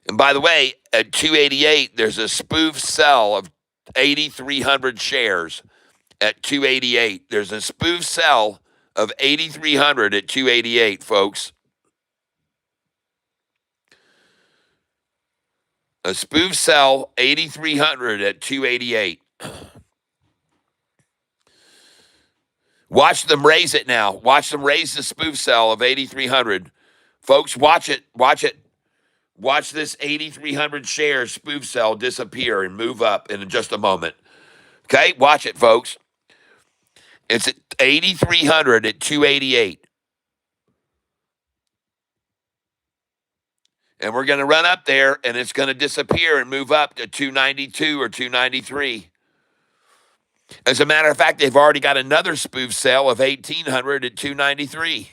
S1: And by the way, at 288, there's a spoof sell of 8,300 shares at 288. There's a spoof sell of 8,300 at 288, folks. A spoof sell, 8,300 at 288. Watch them raise it now. Watch them raise the spoof sell of 8,300. Folks, watch it. Watch it. Watch this 8,300 shares spoof sell disappear and move up in just a moment. Okay? Watch it, folks. It's at 8,300 at 288. And we're going to run up there, and it's going to disappear and move up to 292 or 293. As a matter of fact, they've already got another spoof sale of 1,800 at 293.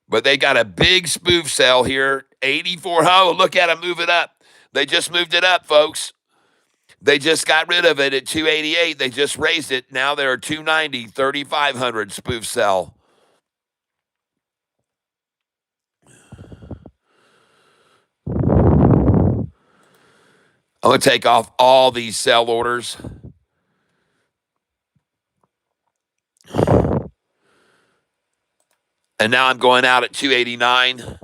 S1: But they got a big spoof sale here, 84. Oh, look at them move it up. They just moved it up, folks. They just got rid of it at 288. They just raised it. Now they're 290, 3,500 spoof sell. I'm going to take off all these sell orders. And now I'm going out at 289.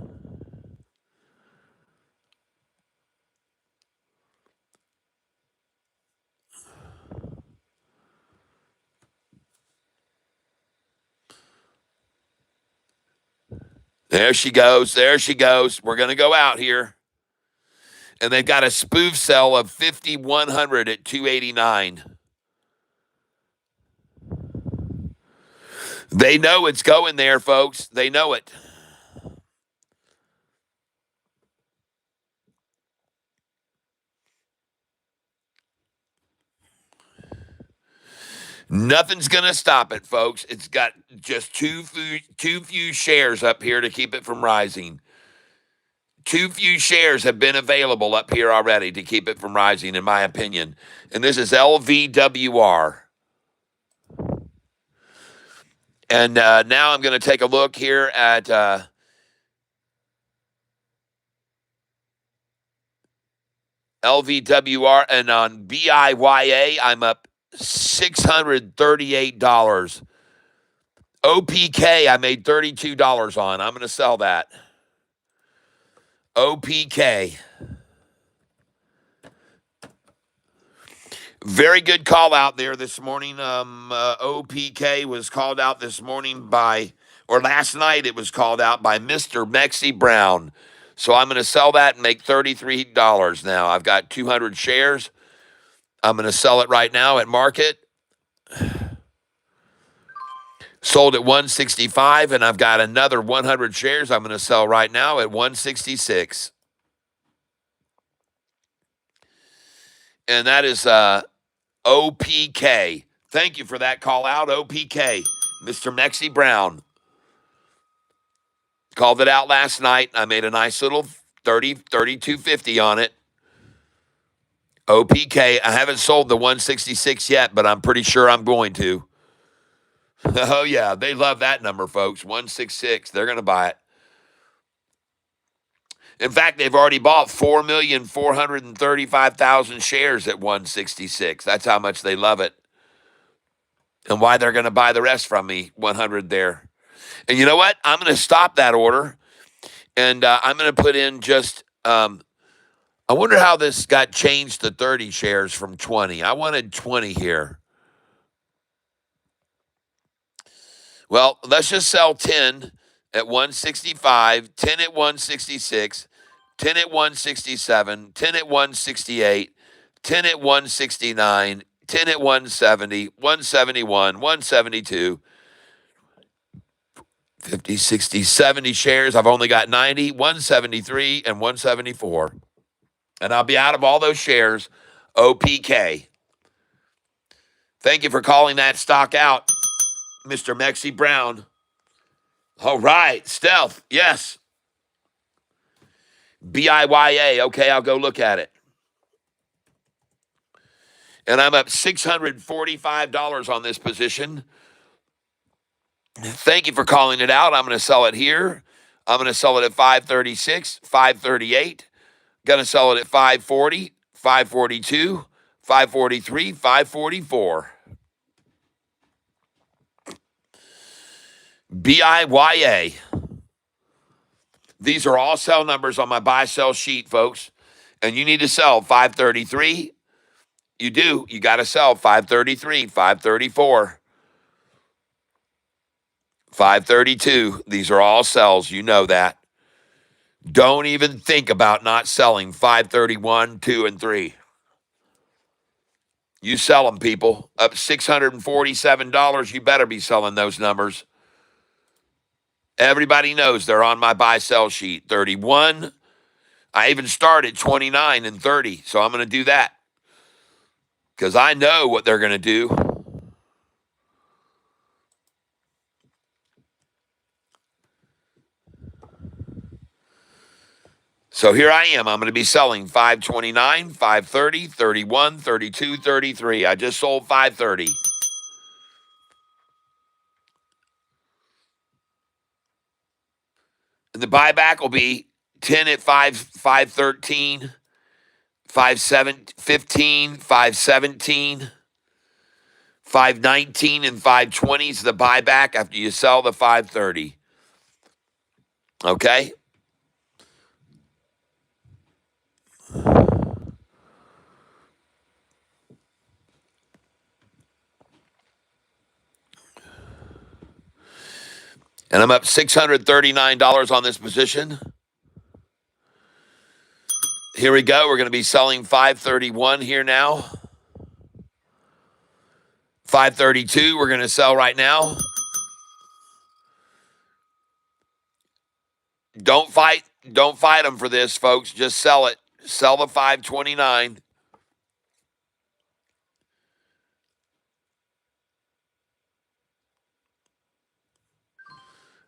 S1: There she goes. There she goes. We're going to go out here. And they've got a spoof sell of 5,100 at 289. They know it's going there, folks. They know it. Nothing's going to stop it, folks. It's got just too few shares up here to keep it from rising. Too few shares have been available up here already to keep it from rising, in my opinion. And this is LVWR. And now I'm going to take a look here at LVWR. And on BIYA, I'm up $638. OPK, I made $32 on. I'm going to sell that. OPK. Very good call out there this morning. OPK was called out this morning or last night it was called out by Mr. Mexi Brown. So I'm going to sell that and make $33 now. I've got 200 shares. I'm going to sell it right now at market. Sold at 165, and I've got another 100 shares I'm going to sell right now at 166. And that is OPK. Thank you for that call out, OPK. Mr. Mexi Brown. Called it out last night. I made a nice little 32.50 on it. OPK. I haven't sold the 166 yet, but I'm pretty sure I'm going to. Oh, yeah. They love that number, folks. 166. They're going to buy it. In fact, they've already bought 4,435,000 shares at 166. That's how much they love it. And why they're going to buy the rest from me, 100 there. And you know what? I'm going to stop that order, and I'm going to put in just I wonder how this got changed to 30 shares from 20. I wanted 20 here. Well, let's just sell 10 at 165, 10 at 166, 10 at 167, 10 at 168, 10 at 169, 10 at 170, 171, 172, 50, 60, 70 shares. I've only got 90, 173, and 174. And I'll be out of all those shares. OPK. Thank you for calling that stock out, Mr. Mexi Brown. All right. Stealth. Yes. BIYA. Okay, I'll go look at it. And I'm up $645 on this position. Thank you for calling it out. I'm going to sell it here. I'm going to sell it at 536, 538. Going to sell it at 540, 542, 543, 544. BIYA. These are all sell numbers on my buy-sell sheet, folks. And you need to sell 533. You do. You got to sell 533, 534, 532. These are all sells. You know that. Don't even think about not selling 531, 2, and 3. You sell them, people. Up $647. You better be selling those numbers. Everybody knows they're on my buy-sell sheet. 31. I even started 29 and 30, so I'm going to do that because I know what they're going to do. So here I am. I'm going to be selling 529, 530, 31, 32, 33. I just sold 530. And the buyback will be 10 at 513, 515, 517, 519, and 520 is the buyback after you sell the 530. Okay? And I'm up $639 on this position. Here we go. We're going to be selling 531 here now. 532 we're going to sell right now. Don't fight them for this, folks. Just sell it. Sell the 529.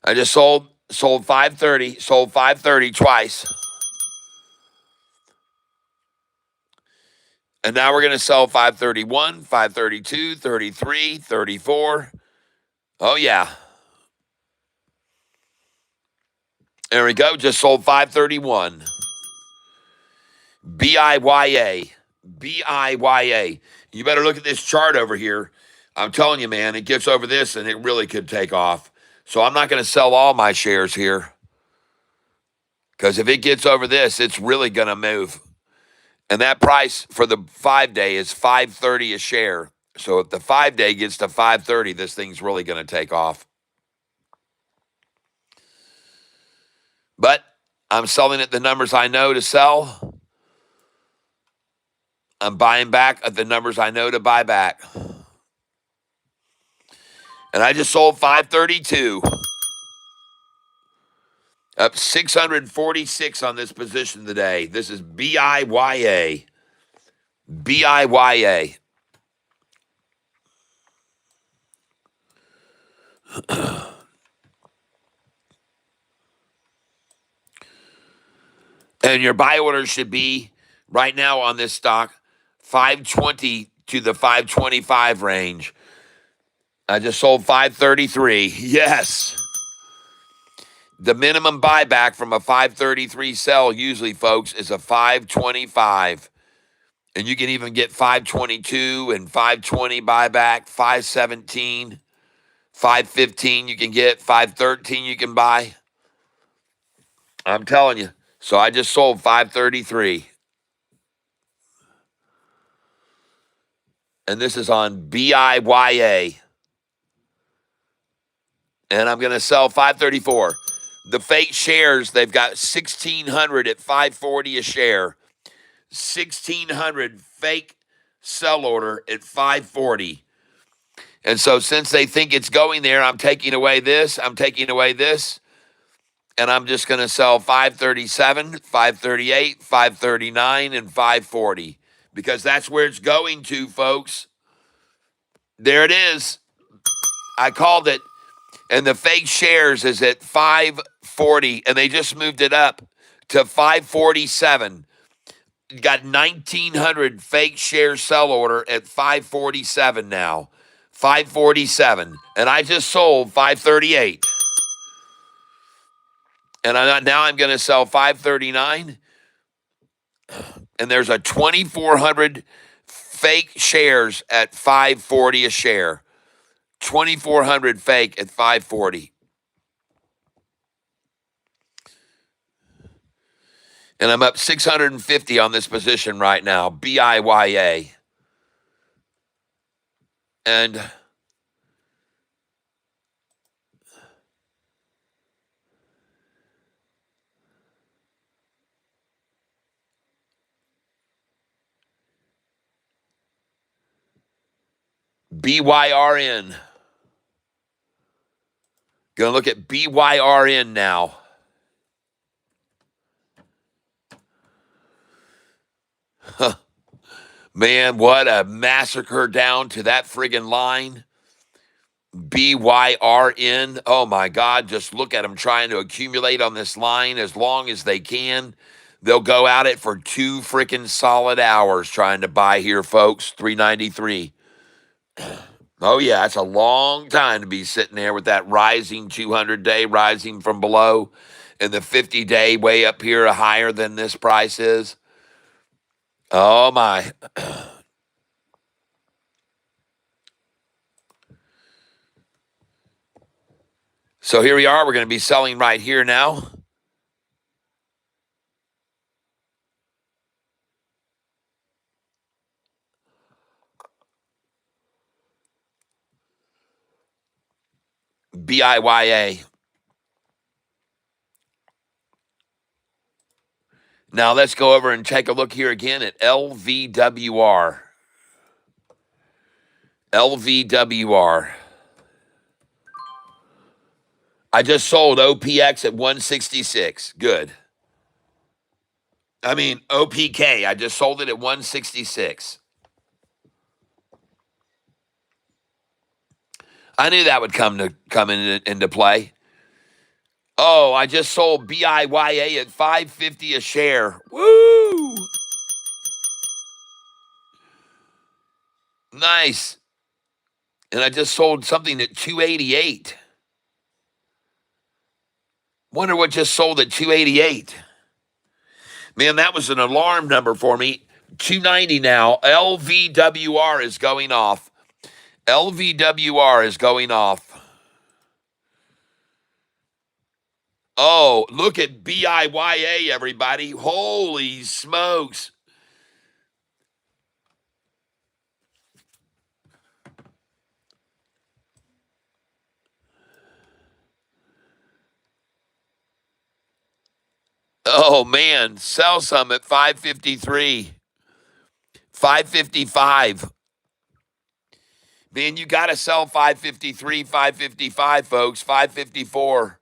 S1: I just sold 530, sold 530 twice. And now we're going to sell 531, 532, 33, 34. Oh, yeah. There we go. Just sold 531. BIYA. BIYA. You better look at this chart over here. I'm telling you, man, it gets over this and it really could take off. So I'm not going to sell all my shares here because if it gets over this, it's really going to move. And that price for the 5-day is $5.30 a share. So if the 5-day gets to $5.30, this thing's really going to take off. But I'm selling at the numbers I know to sell. I'm buying back at the numbers I know to buy back. And I just sold 532. Up 646 on this position today. This is BIYA. BIYA. And your buy order should be right now on this stock 520 to the 525 range. I just sold 533. Yes. The minimum buyback from a 533 sell usually, folks, is a 525. And you can even get 522 and 520 buyback, 517, 515 you can get, 513 you can buy. I'm telling you. So I just sold 533. And this is on BIYA. And I'm going to sell 534. The fake shares, they've got 1,600 at 540 a share. 1,600 fake sell order at 540. And so since they think it's going there, I'm taking away this, I'm taking away this, and I'm just going to sell 537, 538, 539, and 540 because that's where it's going to, folks. There it is. I called it. And the fake shares is at 540, and they just moved it up to 547. You got 1,900 fake share sell order at 547 now. 547. And I just sold 538. And now I'm going to sell 539. And there's a 2,400 fake shares at 540 a share. 2,400 fake at 540. And I'm up 650 on this position right now, BIYA. And BYRN. Going to look at BYRN now. Huh. Man, what a massacre down to that friggin' line. BYRN. Oh my God, just look at them trying to accumulate on this line as long as they can. They'll go at it for 2 freaking solid hours trying to buy here, folks. 393. Oh, yeah, that's a long time to be sitting there with that rising 200-day rising from below and the 50-day way up here higher than this price is. Oh, my. So here we are. We're going to be selling right here now. BIYA. Now let's go over and take a look here again at LVWR. LVWR. I just sold OPX at 166. Good. I mean, OPK. I just sold it at 166. I knew that would come into play. Oh, I just sold BIYA at 550 a share. Woo! Nice. And I just sold something at 288. Wonder what just sold at 288. Man, that was an alarm number for me. 290 now. LVWR is going off. LVWR is going off. Oh, look at BIYA, everybody. Holy smokes. Oh, man. Sell some at 553. 555. Man, you got to sell 553, 555, folks. 554.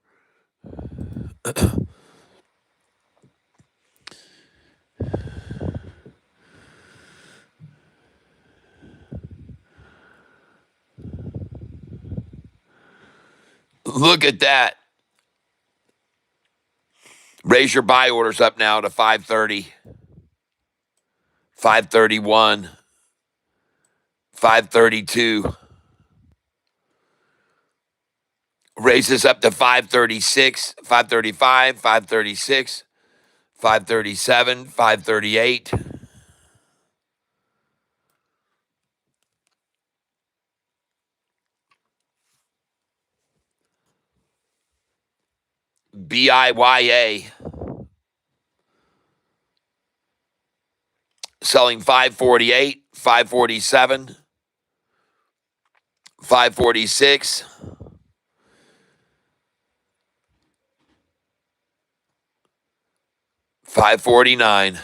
S1: Look at that. Raise your buy orders up now to 530, 531, 532. Raise this up to 536, 535, 536, 537, 538. BIYA selling 548, 547, 546, 549.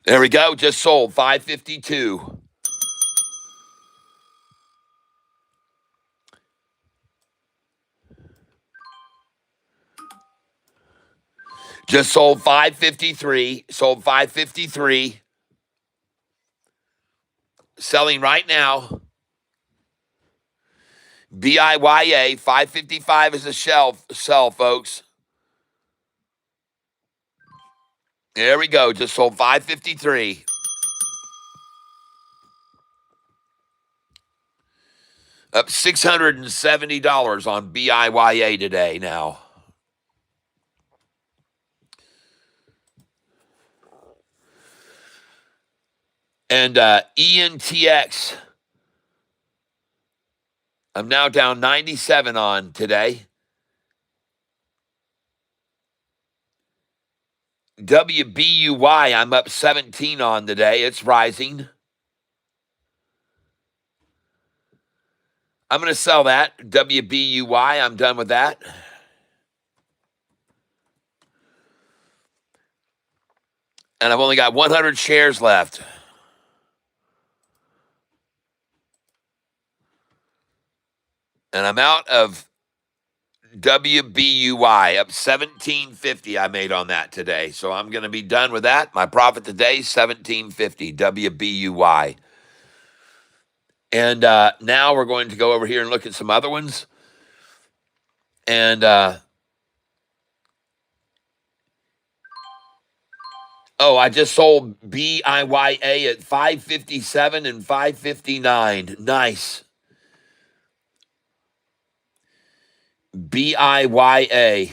S1: There we go. Just sold 552. Just sold 553. Sold 553. Selling right now. BIYA 555 is a sell, folks. There we go. Just sold 553. Up $670 on BIYA today now. And ENTX, I'm now down 97 on today. WBUY, I'm up 17 on today. It's rising. I'm going to sell that. WBUY, I'm done with that. And I've only got 100 shares left. And I'm out of WBUY, up 1750 I made on that today. So I'm going to be done with that. My profit today, 1750, WBUY. And now we're going to go over here and look at some other ones. And I just sold BIYA at 557 and 559. Nice. BIYA.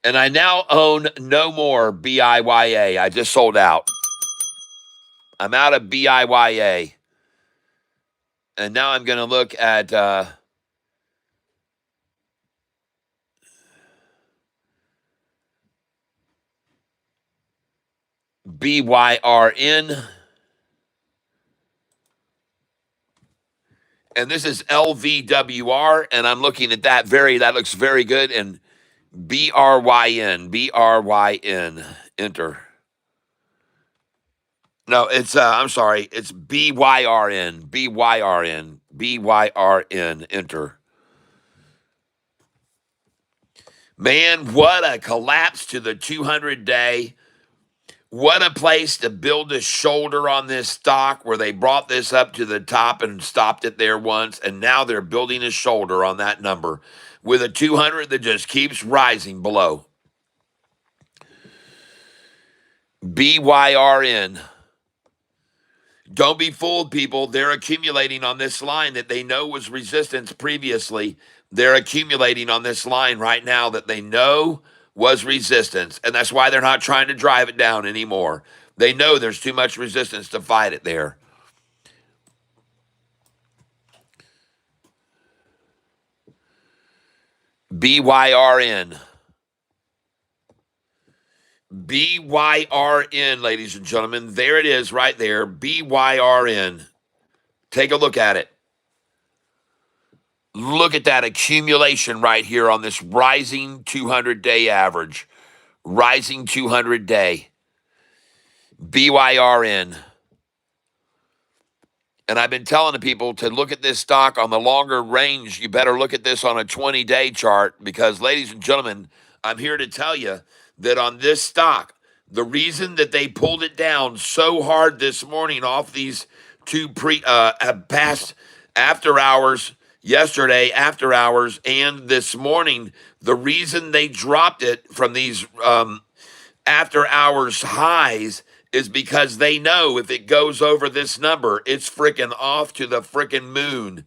S1: And I now own no more BIYA. I just sold out. I'm out of BIYA. And now I'm going to look at BYRN. And this is LVWR. And I'm looking at that that looks very good. And BRYN. Enter. No, I'm sorry. It's BYRN. Enter. Man, what a collapse to the 200-day. What a place to build a shoulder on this stock where they brought this up to the top and stopped it there once. And now they're building a shoulder on that number with a 200 that just keeps rising below. BYRN. Don't be fooled, people. They're accumulating on this line that they know was resistance previously. They're accumulating on this line right now that they know was resistance, and that's why they're not trying to drive it down anymore. They know there's too much resistance to fight it there. BYRN. BYRN, ladies and gentlemen. There it is right there. BYRN. Take a look at it. Look at that accumulation right here on this rising 200-day average. Rising 200-day. BYRN. And I've been telling the people to look at this stock on the longer range. You better look at this on a 20-day chart because, ladies and gentlemen, I'm here to tell you that on this stock, the reason that they pulled it down so hard this morning off these two past after hours yesterday after hours and this morning. The reason they dropped it from these after hours highs is because they know if it goes over this number, it's freaking off to the freaking moon.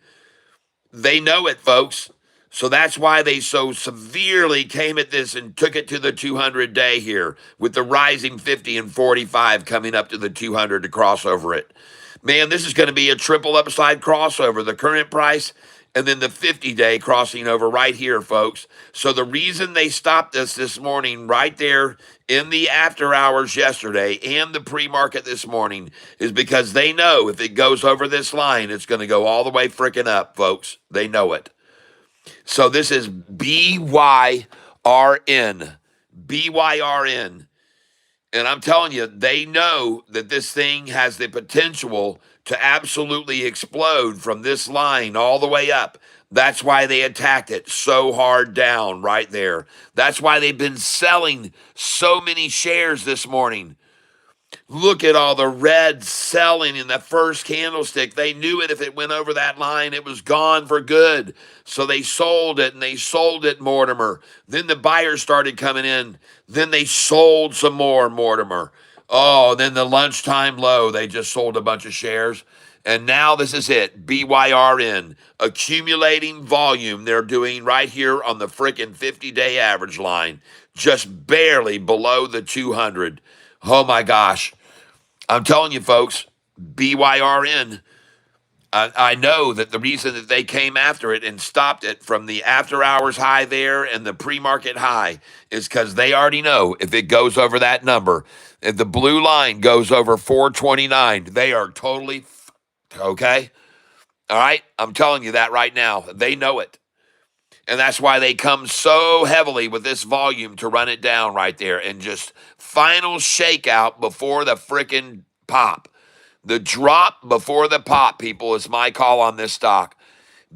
S1: They know it, folks. So that's why they so severely came at this and took it to the 200 day here with the rising 50 and 45 coming up to the 200 to cross over it. Man, this is going to be a triple upside crossover. The current price and then the 50-day crossing over right here, folks. So the reason they stopped us this morning right there in the after hours yesterday and the pre-market this morning is because they know if it goes over this line, it's going to go all the way freaking up, folks. They know it. So this is BYRN. BYRN. And I'm telling you, they know that this thing has the potential to absolutely explode from this line all the way up. That's why they attacked it so hard down right there. That's why they've been selling so many shares this morning. Look at all the red selling in the first candlestick. They knew it if it went over that line, it was gone for good. So they sold it and they sold it, Mortimer. Then the buyers started coming in. Then they sold some more, Mortimer. Oh, then the lunchtime low, they just sold a bunch of shares. And now this is it, BYRN, accumulating volume they're doing right here on the frickin' 50-day average line, just barely below the 200. Oh my gosh. I'm telling you, folks, BYRN, I know that the reason that they came after it and stopped it from the after hours high there and the pre-market high is because they already know if it goes over that number, if the blue line goes over 429, they are totally okay? All right? I'm telling you that right now. They know it. And that's why they come so heavily with this volume to run it down right there and just final shakeout before the frickin' pop. The drop before the pop, people, is my call on this stock.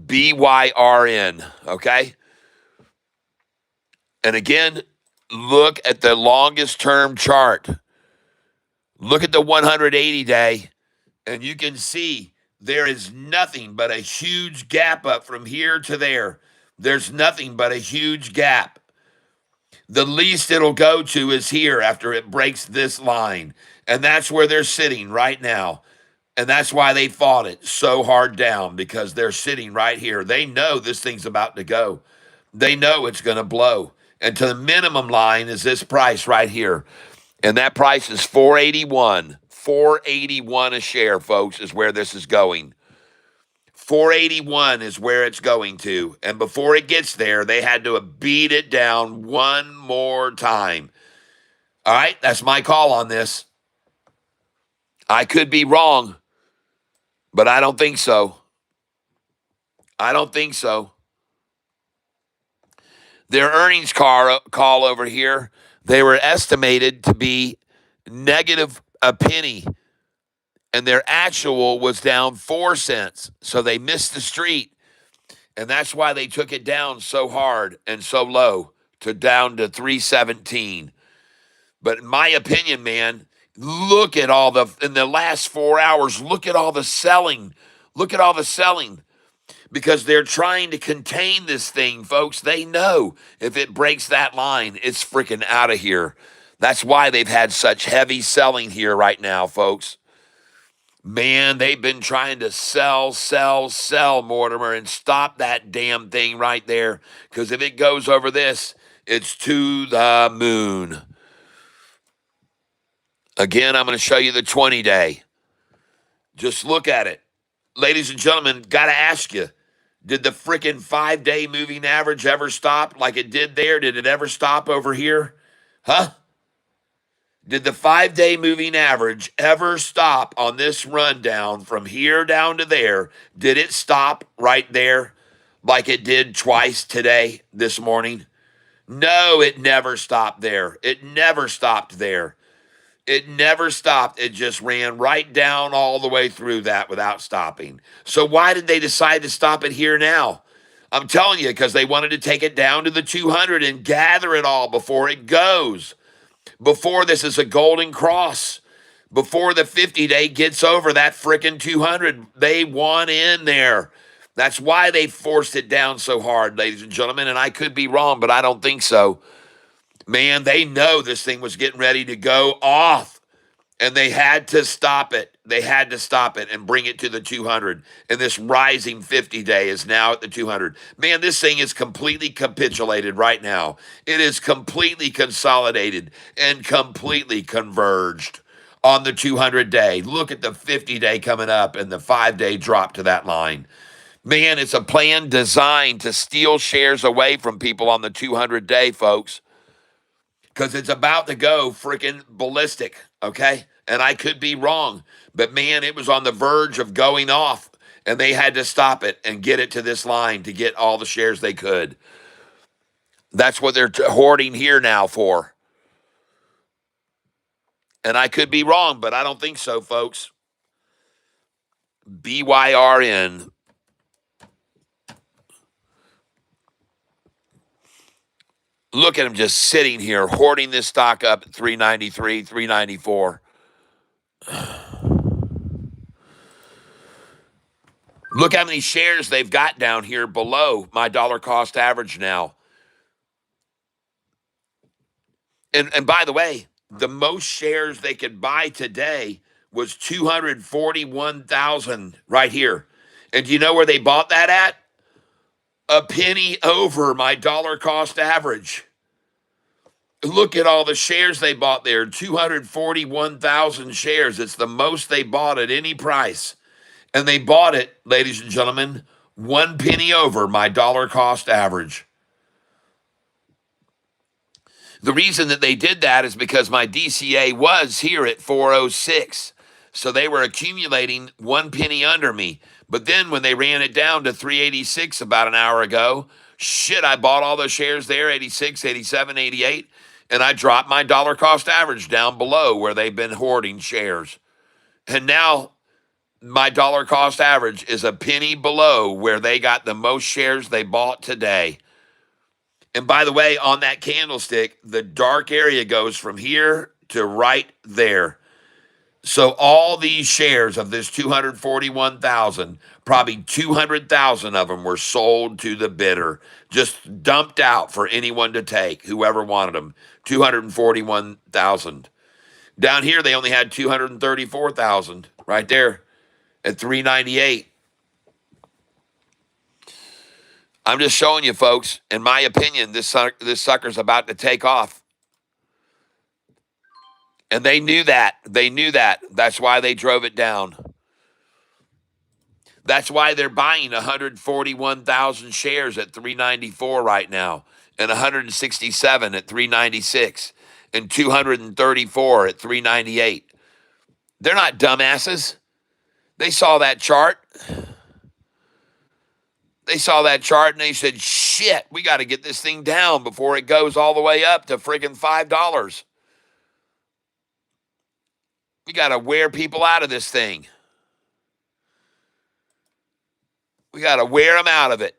S1: BYRN, okay? And again, look at the longest term chart. Look at the 180 day, and you can see there is nothing but a huge gap up from here to there. There's nothing but a huge gap. The least it'll go to is here after it breaks this line. And that's where they're sitting right now. And that's why they fought it so hard down, because they're sitting right here. They know this thing's about to go. They know it's going to blow. And to the minimum line is this price right here. And that price is 481. 481 a share, folks, is where this is going. 481 is where it's going to. And before it gets there, they had to beat it down one more time. All right, that's my call on this. I could be wrong, but I don't think so. I don't think so. Their earnings call over here, they were estimated to be negative a penny, and their actual was down 4 cents. So they missed the street. And that's why they took it down so hard and so low to down to 317. But in my opinion, man, look at all in the last 4 hours, look at all the selling. Look at all the selling. Because they're trying to contain this thing, folks. They know if it breaks that line, it's freaking out of here. That's why they've had such heavy selling here right now, folks. Man, they've been trying to sell, Mortimer, and stop that damn thing right there. Because if it goes over this, it's to the moon. Again, I'm going to show you the 20-day. Just look at it. Ladies and gentlemen, got to ask you, did the frickin' 5-day moving average ever stop like it did there? Did it ever stop over here? Huh? Did the 5-day moving average ever stop on this rundown from here down to there? Did it stop right there like it did twice today, this morning? No, it never stopped there. It never stopped there. It never stopped. It just ran right down all the way through that without stopping. So why did they decide to stop it here now? I'm telling you, because they wanted to take it down to the 200 and gather it all before it goes. Before this is a golden cross, before the 50-day gets over that frickin' 200, they want in there. That's why they forced it down so hard, ladies and gentlemen. And I could be wrong, but I don't think so. Man, they know this thing was getting ready to go off. And they had to stop it. They had to stop it and bring it to the 200. And this rising 50 day is now at the 200. Man, this thing is completely capitulated right now. It is completely consolidated and completely converged on the 200 day. Look at the 50 day coming up and the 5 day drop to that line. Man, it's a plan designed to steal shares away from people on the 200 day, folks, because it's about to go freaking ballistic, okay? And I could be wrong, but man, it was on the verge of going off, and they had to stop it and get it to this line to get all the shares they could. That's what they're hoarding here now for. And I could be wrong, but I don't think so, folks. BYRN. Look at him just sitting here, hoarding this stock up at 393, 394. Look how many shares they've got down here below my dollar cost average now. And by the way, the most shares they could buy today was 241,000 right here. And do you know where they bought that at? A penny over my dollar cost average. Look at all the shares they bought there, 241,000 shares. It's the most they bought at any price. And they bought it, ladies and gentlemen, 1 penny over my dollar cost average. The reason that they did that is because my DCA was here at 406. So they were accumulating 1 penny under me. But then when they ran it down to 386 about an hour ago, shit, I bought all those shares there, 86, 87, 88, and I dropped my dollar cost average down below where they've been hoarding shares. And now my dollar cost average is a penny below where they got the most shares they bought today. And by the way, on that candlestick, the dark area goes from here to right there. So all these shares of this 241,000, probably 200,000 of them were sold to the bidder, just dumped out for anyone to take, whoever wanted them. 241,000. Down here, they only had 234,000 right there at 398. I'm just showing you, folks. In my opinion, this sucker's about to take off. And they knew that. They knew that. That's why they drove it down. That's why they're buying 141,000 shares at 394 right now, and 167 at 396, and 234 at 398. They're not dumbasses. They saw that chart. They saw that chart and they said, shit, we got to get this thing down before it goes all the way up to friggin' $5. We got to wear people out of this thing. We got to wear them out of it.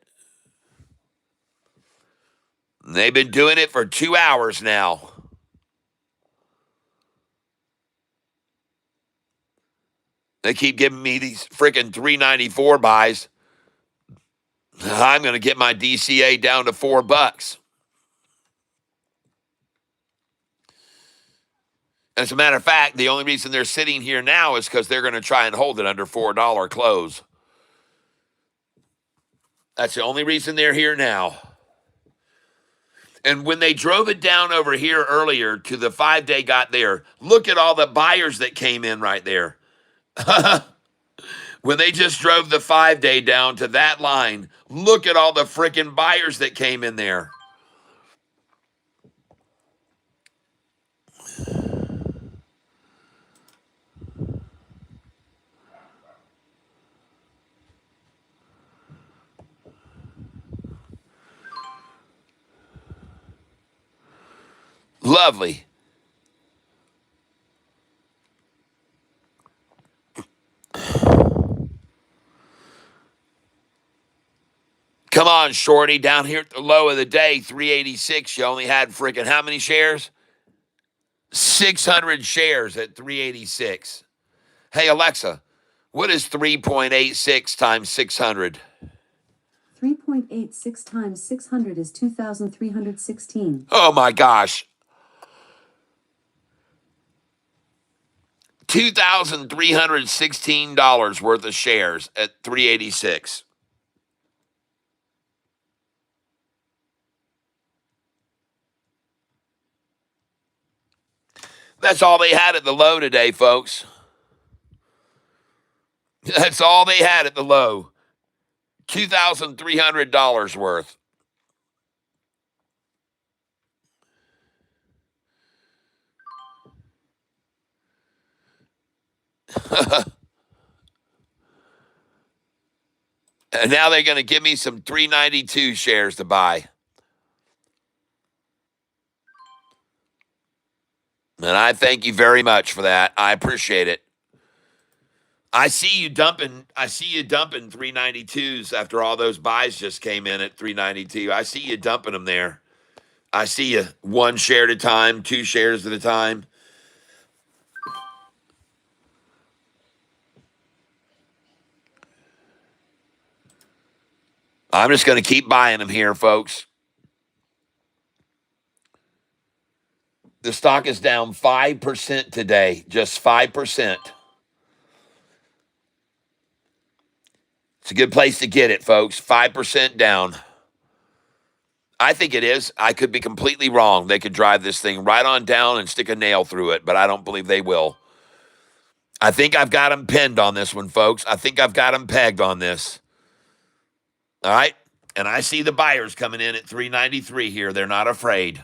S1: And they've been doing it for 2 hours now. They keep giving me these friggin' 394 buys. I'm going to get my DCA down to $4. As a matter of fact, the only reason they're sitting here now is because they're going to try and hold it under $4 close. That's the only reason they're here now. And when they drove it down over here earlier to the 5-day got there, look at all the buyers that came in right there. When they just drove the 5-day down to that line, look at all the freaking buyers that came in there. Lovely. Come on, Shorty, down here at the low of the day, 386. You only had freaking how many shares? 600 shares at 386. Hey, Alexa, what is 3.86 times 600?
S2: 3.86 times 600 is 2,316.
S1: Oh my gosh. $2,316 worth of shares at 386. That's all they had at the low today, folks. That's all they had at the low. $2,300 worth. And now they're going to give me some 392 shares to buy. And I thank you very much for that. I appreciate it. I see you dumping 392s after all those buys just came in at 392. I see you dumping them there. I see you one share at a time, two shares at a time. I'm just going to keep buying them here, folks. The stock is down 5% today, just 5%. It's a good place to get it, folks. 5% down. I think it is. I could be completely wrong. They could drive this thing right on down and stick a nail through it, but I don't believe they will. I think I've got them pinned on this one, folks. I think I've got them pegged on this. All right? And I see the buyers coming in at 393 here. They're not afraid.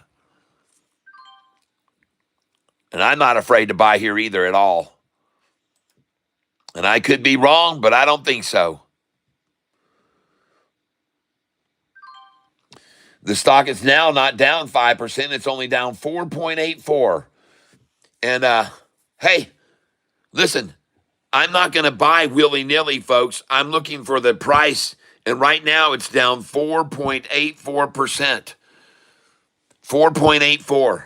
S1: And I'm not afraid to buy here either at all. And I could be wrong, but I don't think so. The stock is now not down 5%. It's only down 4.84. And, hey, listen, I'm not going to buy willy-nilly, folks. I'm looking for the price. And right now it's down 4.84%. 4.84.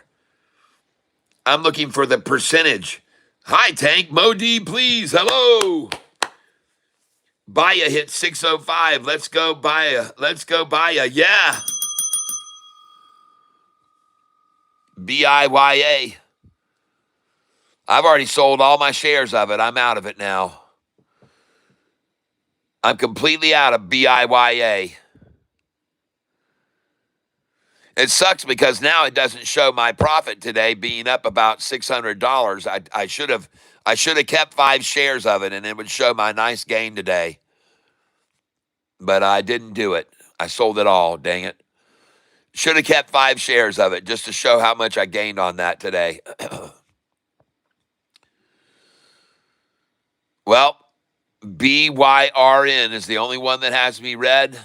S1: I'm looking for the percentage. Hi, Tank. Modi, please. Hello. Baya hit 605. Let's go, Baya. Let's go, Baya. Yeah. BIYA. I've already sold all my shares of it. I'm out of it now. I'm completely out of BIYA. It sucks because now it doesn't show my profit today being up about $600. I should have kept 5 shares of it and it would show my nice gain today. But I didn't do it. I sold it all, dang it. Should have kept 5 shares of it just to show how much I gained on that today. Well, BYRN is the only one that has me red.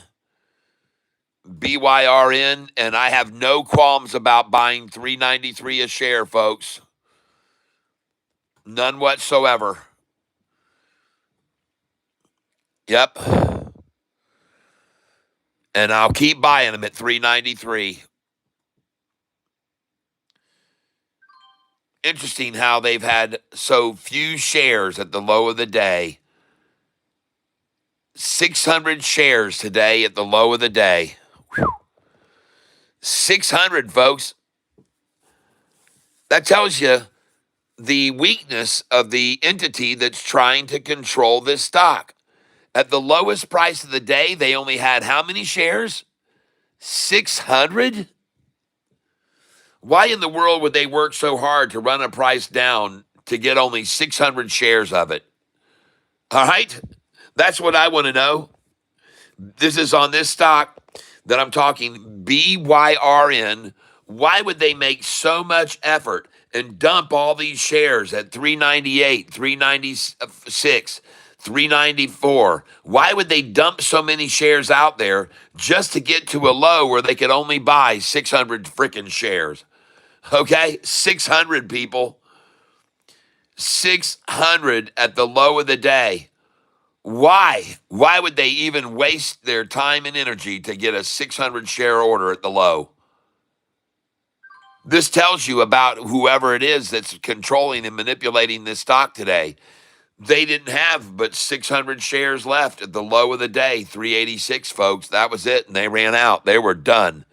S1: BYRN, and I have no qualms about buying $3.93 a share, folks. None whatsoever. Yep. And I'll keep buying them at $3.93. Interesting how they've had so few shares at the low of the day. 600 shares today at the low of the day. 600, folks. That tells you the weakness of the entity that's trying to control this stock. At the lowest price of the day, they only had how many shares? 600? Why in the world would they work so hard to run a price down to get only 600 shares of it? All right? That's what I want to know. This is on this stock that I'm talking, BYRN. Why would they make so much effort and dump all these shares at 398, 396, 394? Why would they dump so many shares out there just to get to a low where they could only buy 600 freaking shares? Okay, 600 people. 600 at the low of the day. Why? Why would they even waste their time and energy to get a 600 share order at the low? This tells you about whoever it is that's controlling and manipulating this stock today. They didn't have but 600 shares left at the low of the day, 386, folks. That was it, and they ran out. They were done.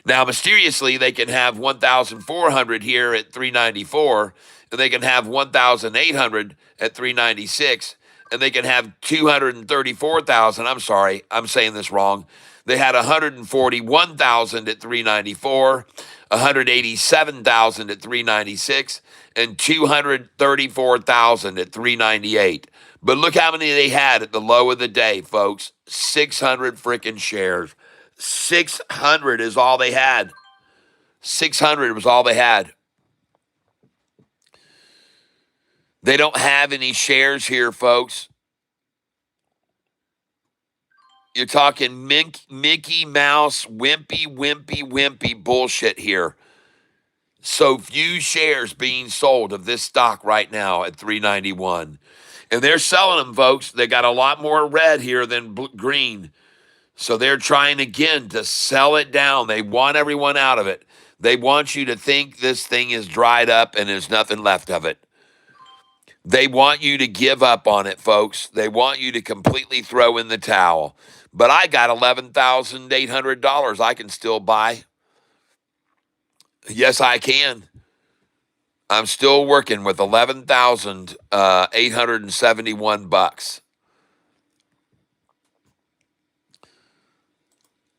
S1: Now, mysteriously, they can have 1,400 here at 394, and they can have 1,800 at 396, and they can have 234,000. I'm sorry, I'm saying this wrong. They had 141,000 at 394, 187,000 at 396, and 234,000 at 398. But look how many they had at the low of the day, folks. 600 freaking shares. 600 is all they had. 600 was all they had. They don't have any shares here, folks. You're talking Mickey Mouse, wimpy bullshit here. So few shares being sold of this stock right now at 391. And they're selling them, folks. They got a lot more red here than green. So they're trying again to sell it down. They want everyone out of it. They want you to think this thing is dried up and there's nothing left of it. They want you to give up on it, folks. They want you to completely throw in the towel. But I got $11,800 I can still buy. Yes, I can. I'm still working with 11,871 bucks.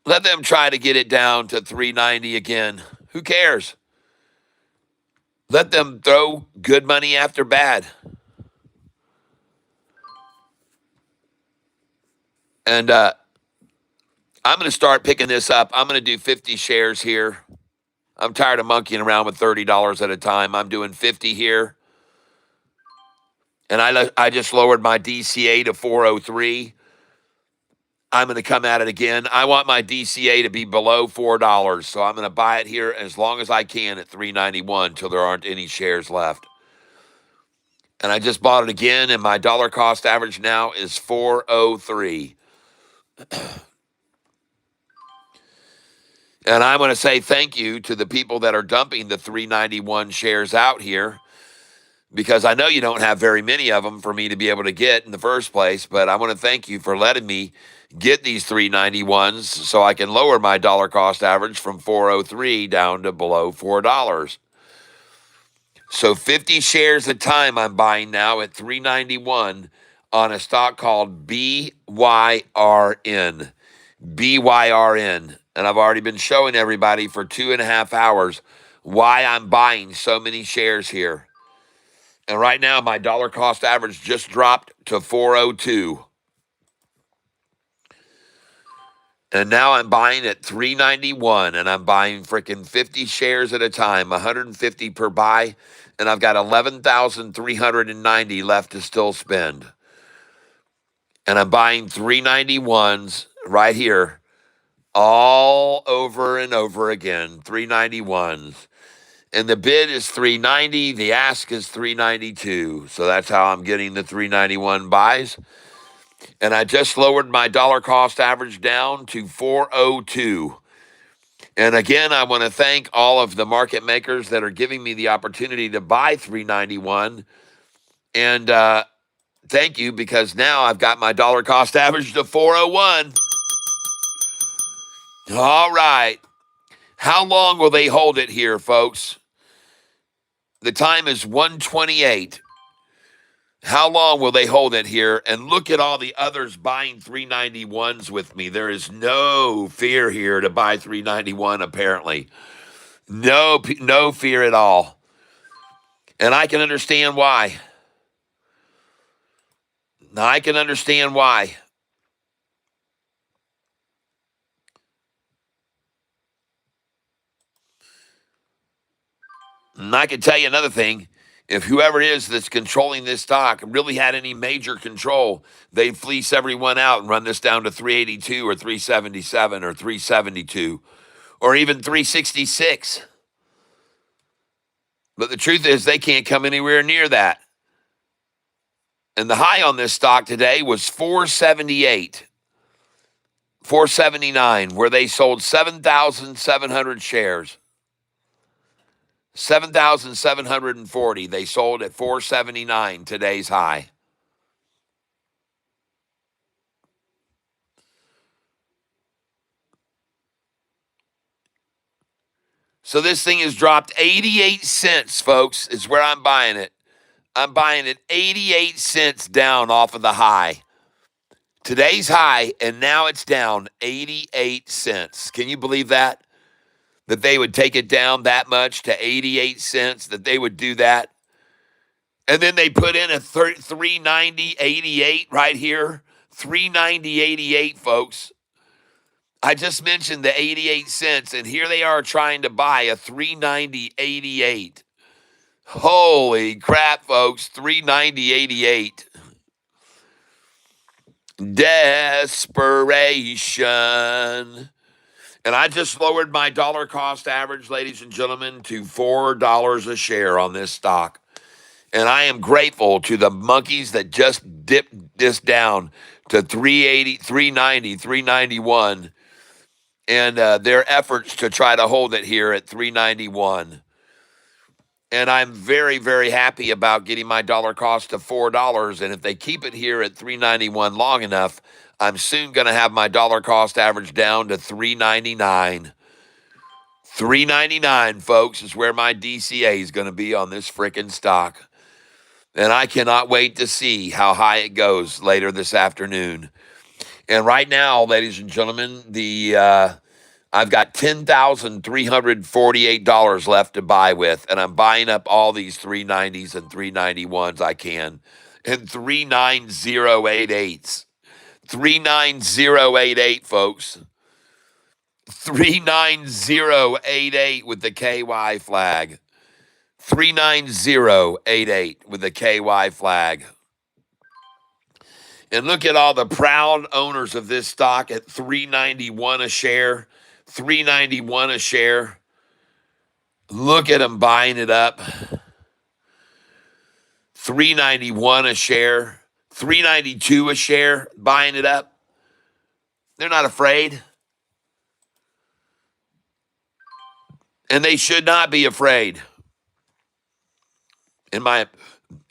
S1: Let them try to get it down to 390 again. Who cares? Let them throw good money after bad. And I'm going to start picking this up. I'm going to do 50 shares here. I'm tired of monkeying around with $30 at a time. I'm doing 50 here. And I just lowered my DCA to 403. I'm going to come at it again. I want my DCA to be below $4. So I'm going to buy it here as long as I can at 391 until there aren't any shares left. And I just bought it again, and my dollar cost average now is 403. And I'm going to say thank you to the people that are dumping the 391 shares out here, because I know you don't have very many of them for me to be able to get in the first place. But I want to thank you for letting me get these 391s so I can lower my dollar cost average from 403 down to below $4. So 50 shares a time I'm buying now at 391 on a stock called BYRN. BYRN. And I've already been showing everybody for 2.5 hours why I'm buying so many shares here. And right now, my dollar cost average just dropped to 402. And now I'm buying at 391, and I'm buying freaking 50 shares at a time, 150 per buy, and I've got 11,390 left to still spend. And I'm buying 391s right here, all over and over again, 391s. And the bid is 390, the ask is 392. So that's how I'm getting the 391 buys. And I just lowered my dollar cost average down to 402. And again, I want to thank all of the market makers that are giving me the opportunity to buy 391. And thank you, because now I've got my dollar cost average to 401. All right. How long will they hold it here, folks? The time is 1:28. How long will they hold it here? And look at all the others buying 391s with me. There is no fear here to buy 391, apparently. No fear at all. And I can understand why. Now, I can understand why. And I can tell you another thing. If whoever it is that's controlling this stock really had any major control, they'd fleece everyone out and run this down to 382 or 377 or 372 or even 366. But the truth is they can't come anywhere near that. And the high on this stock today was 478, 479, where they sold 7,700 shares. 7,740. They sold at 479, today's high. So this thing has dropped 88 cents, folks, is where I'm buying it. I'm buying it 88 cents down off of the high. Today's high, and now it's down 88 cents. Can you believe that? That they would take it down that much to 88 cents, that they would do that? And then they put in a 390.88 right here. 390.88, folks. I just mentioned the 88 cents, and here they are trying to buy a 390.88. Holy crap, folks. 390.88. Desperation. And I just lowered my dollar cost average, ladies and gentlemen, to $4 a share on this stock. And I am grateful to the monkeys that just dipped this down to 380, 390, 391, and their efforts to try to hold it here at 391. And I'm very, very happy about getting my dollar cost to $4. And if they keep it here at 391 long enough, I'm soon going to have my dollar cost average down to 399. 399, folks, is where my DCA is going to be on this freaking stock. And I cannot wait to see how high it goes later this afternoon. And right now, ladies and gentlemen, I've got $10,348 left to buy with, and I'm buying up all these 390s and 391s I can, and 39088s. 39088, folks. 39088 with the KY flag. 39088 with the KY flag. And look at all the proud owners of this stock at 391 a share. 391 a share. Look at them buying it up. 391 a share. 392 a share, buying it up. They're not afraid. And they should not be afraid. In my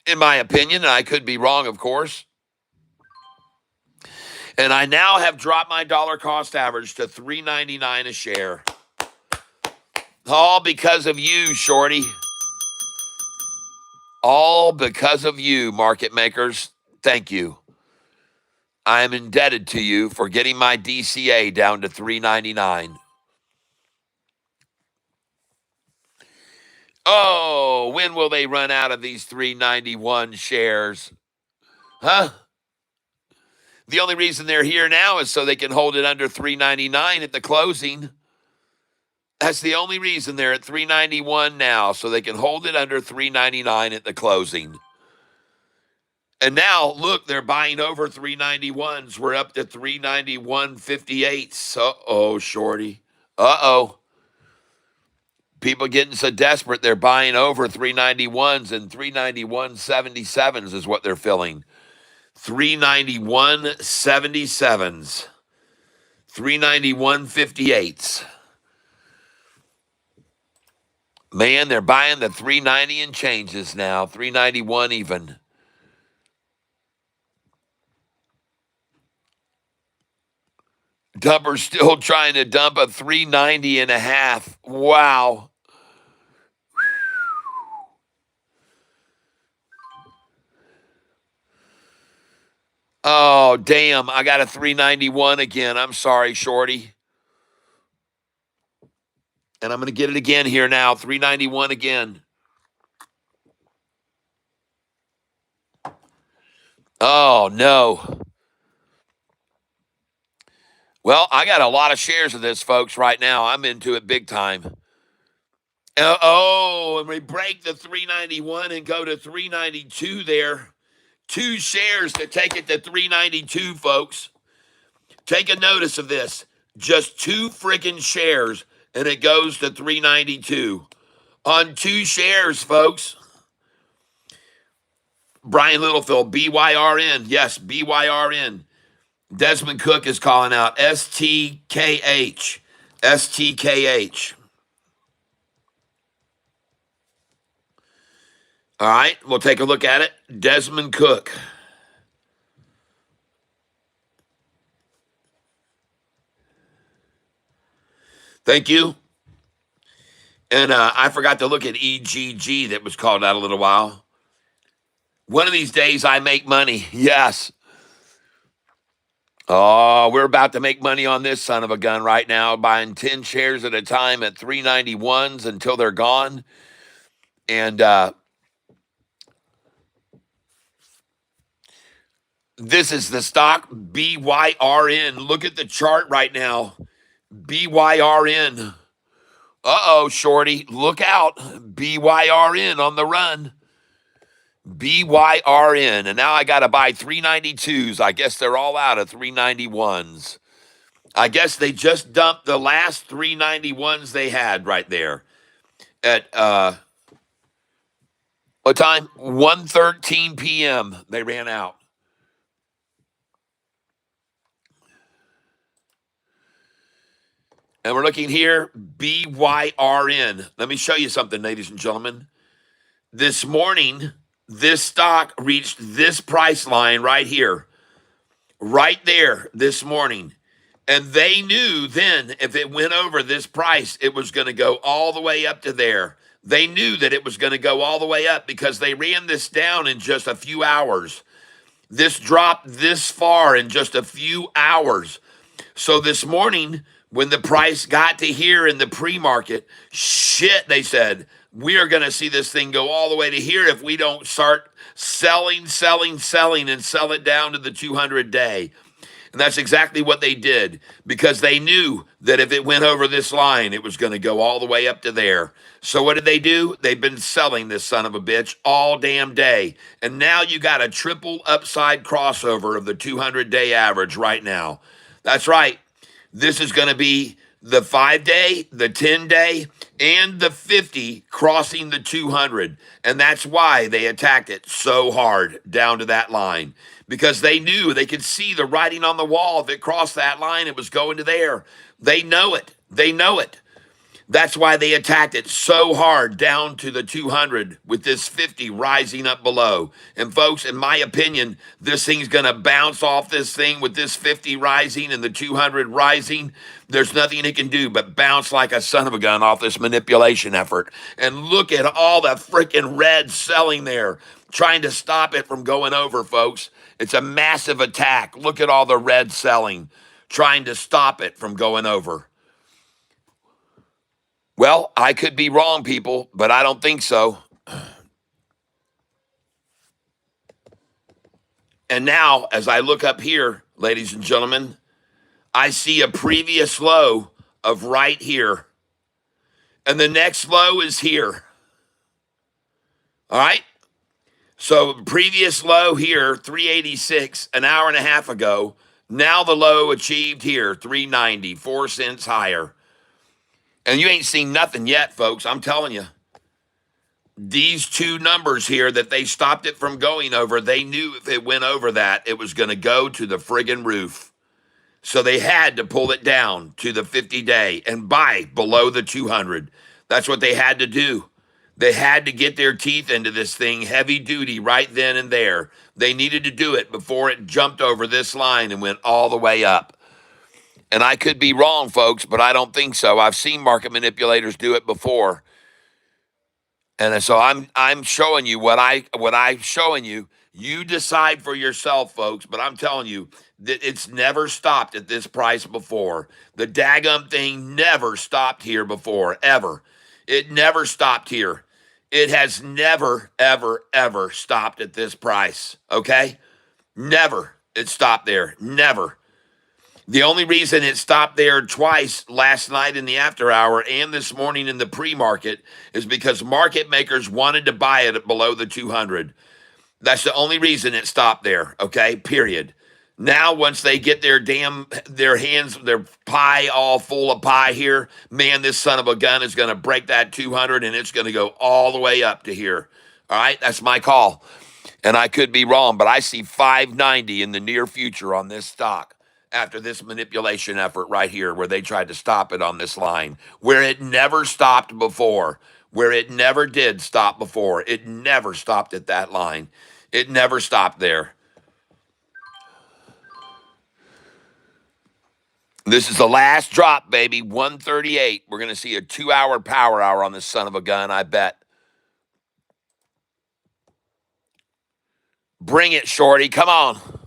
S1: opinion, and I could be wrong, of course. And I now have dropped my dollar cost average to $3.99 a share. All because of you, Shorty. All because of you, market makers. Thank you. I am indebted to you for getting my DCA down to $3.99. Oh, when will they run out of these 391 shares? Huh? The only reason they're here now is so they can hold it under 399 at the closing. That's the only reason they're at 391 now, so they can hold it under 399 at the closing. And now, look, they're buying over 391s. We're up to 391.58. Uh-oh, Shorty. Uh-oh. People getting so desperate, they're buying over 391s, and 391.77s is what they're filling. 391.77s. 391.58s. Man, they're buying the 390 and changes now. 391 even. Dumper's still trying to dump a 390 and a half. Wow. Oh, damn. I got a 391 again. I'm sorry, Shorty. And I'm going to get it again here now. 391 again. Oh, no. Well, I got a lot of shares of this, folks, right now. I'm into it big time. Oh, and we break the 391 and go to 392 there. 2 shares to take it to 392, folks. Take a notice of this. Just 2 freaking shares, and it goes to 392. On 2 shares, folks. Brian Littlefield, BYRN. Yes, BYRN. Desmond Cook is calling out STKH. STKH. All right, we'll take a look at it. Desmond Cook. Thank you. And I forgot to look at EGG that was called out a little while. One of these days I make money. Yes. Oh, we're about to make money on this son of a gun right now, buying 10 shares at a time at 391s until they're gone. And this is the stock BYRN. Look at the chart right now. BYRN. Uh-oh, shorty. Look out. BYRN on the run. BYRN. And now I got to buy 392s. I guess they're all out of 391s. I guess they just dumped the last 391s they had right there at what time? 1:13 p.m. They ran out. And we're looking here, BYRN. Let me show you something, ladies and gentlemen. This morning, this stock reached this price line right here, right there this morning. And they knew then if it went over this price, it was going to go all the way up to there. They knew that it was going to go all the way up because they ran this down in just a few hours. This dropped this far in just a few hours. So this morning, when the price got to here in the pre-market, shit, they said, we are going to see this thing go all the way to here if we don't start selling, and sell it down to the 200-day. And that's exactly what they did because they knew that if it went over this line, it was going to go all the way up to there. So what did they do? They've been selling this son of a bitch all damn day. And now you got a triple upside crossover of the 200-day average right now. That's right. This is going to be the 5-day, the 10-day, and the 50 crossing the 200. And that's why they attacked it so hard down to that line. Because they knew they could see the writing on the wall. If it crossed that line, it was going to there. They know it. They know it. That's why they attacked it so hard down to the 200 with this 50 rising up below. And folks, in my opinion, this thing's going to bounce off this thing with this 50 rising and the 200 rising. There's nothing it can do but bounce like a son of a gun off this manipulation effort. And look at all the freaking red selling there, trying to stop it from going over, folks. It's a massive attack. Look at all the red selling, trying to stop it from going over. Well, I could be wrong, people, but I don't think so. And now, as I look up here, ladies and gentlemen, I see a previous low of right here. And the next low is here. All right? So, previous low here, 386, an hour and a half ago. Now the low achieved here, 390, 4 cents higher. And you ain't seen nothing yet, folks. I'm telling you. These two numbers here that they stopped it from going over, they knew if it went over that, it was going to go to the friggin' roof. So they had to pull it down to the 50-day and buy below the 200. That's what they had to do. They had to get their teeth into this thing heavy duty right then and there. They needed to do it before it jumped over this line and went all the way up. And I could be wrong, folks, but I don't think so. I've seen market manipulators do it before. And so I'm showing you what I'm showing you. You decide for yourself, folks. But I'm telling you that it's never stopped at this price before. The daggum thing never stopped here before, ever. It never stopped here. It has never, ever, ever stopped at this price. Okay? Never. It stopped there. Never. The only reason it stopped there twice last night in the after hour and this morning in the pre-market is because market makers wanted to buy it at below the 200. That's the only reason it stopped there, okay? Period. Now, once they get their hands, their pie all full of pie here, man, this son of a gun is going to break that 200 and it's going to go all the way up to here. All right? That's my call. And I could be wrong, but I see 590 in the near future on this stock after this manipulation effort right here where they tried to stop it on this line, where it never stopped before. where it never did stop before. It never stopped at that line. It never stopped there. This is the last drop, baby. 138. We're going to see a 2-hour power hour on this son of a gun, I bet. Bring it, Shorty. Come on.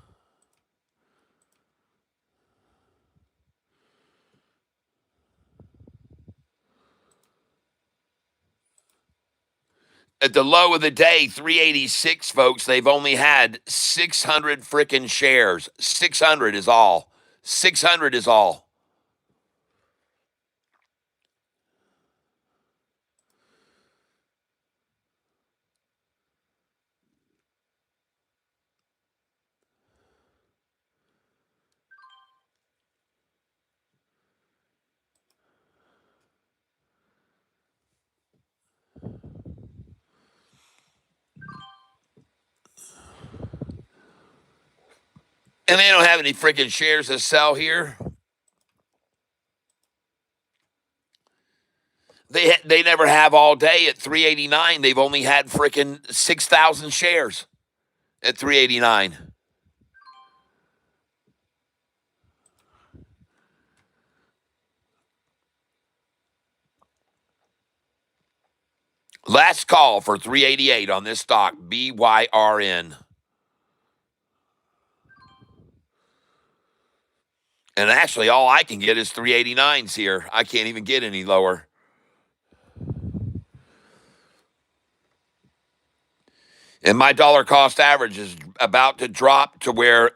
S1: At the low of the day, 386, folks, they've only had 600 frickin' shares. 600 is all. 600 is all. And they don't have any freaking shares to sell here. They never have all day at 389. They've only had freaking 6,000 shares at 389. Last call for 388 on this stock, BYRN. And actually, all I can get is 389s here. I can't even get any lower. And my dollar cost average is about to drop to where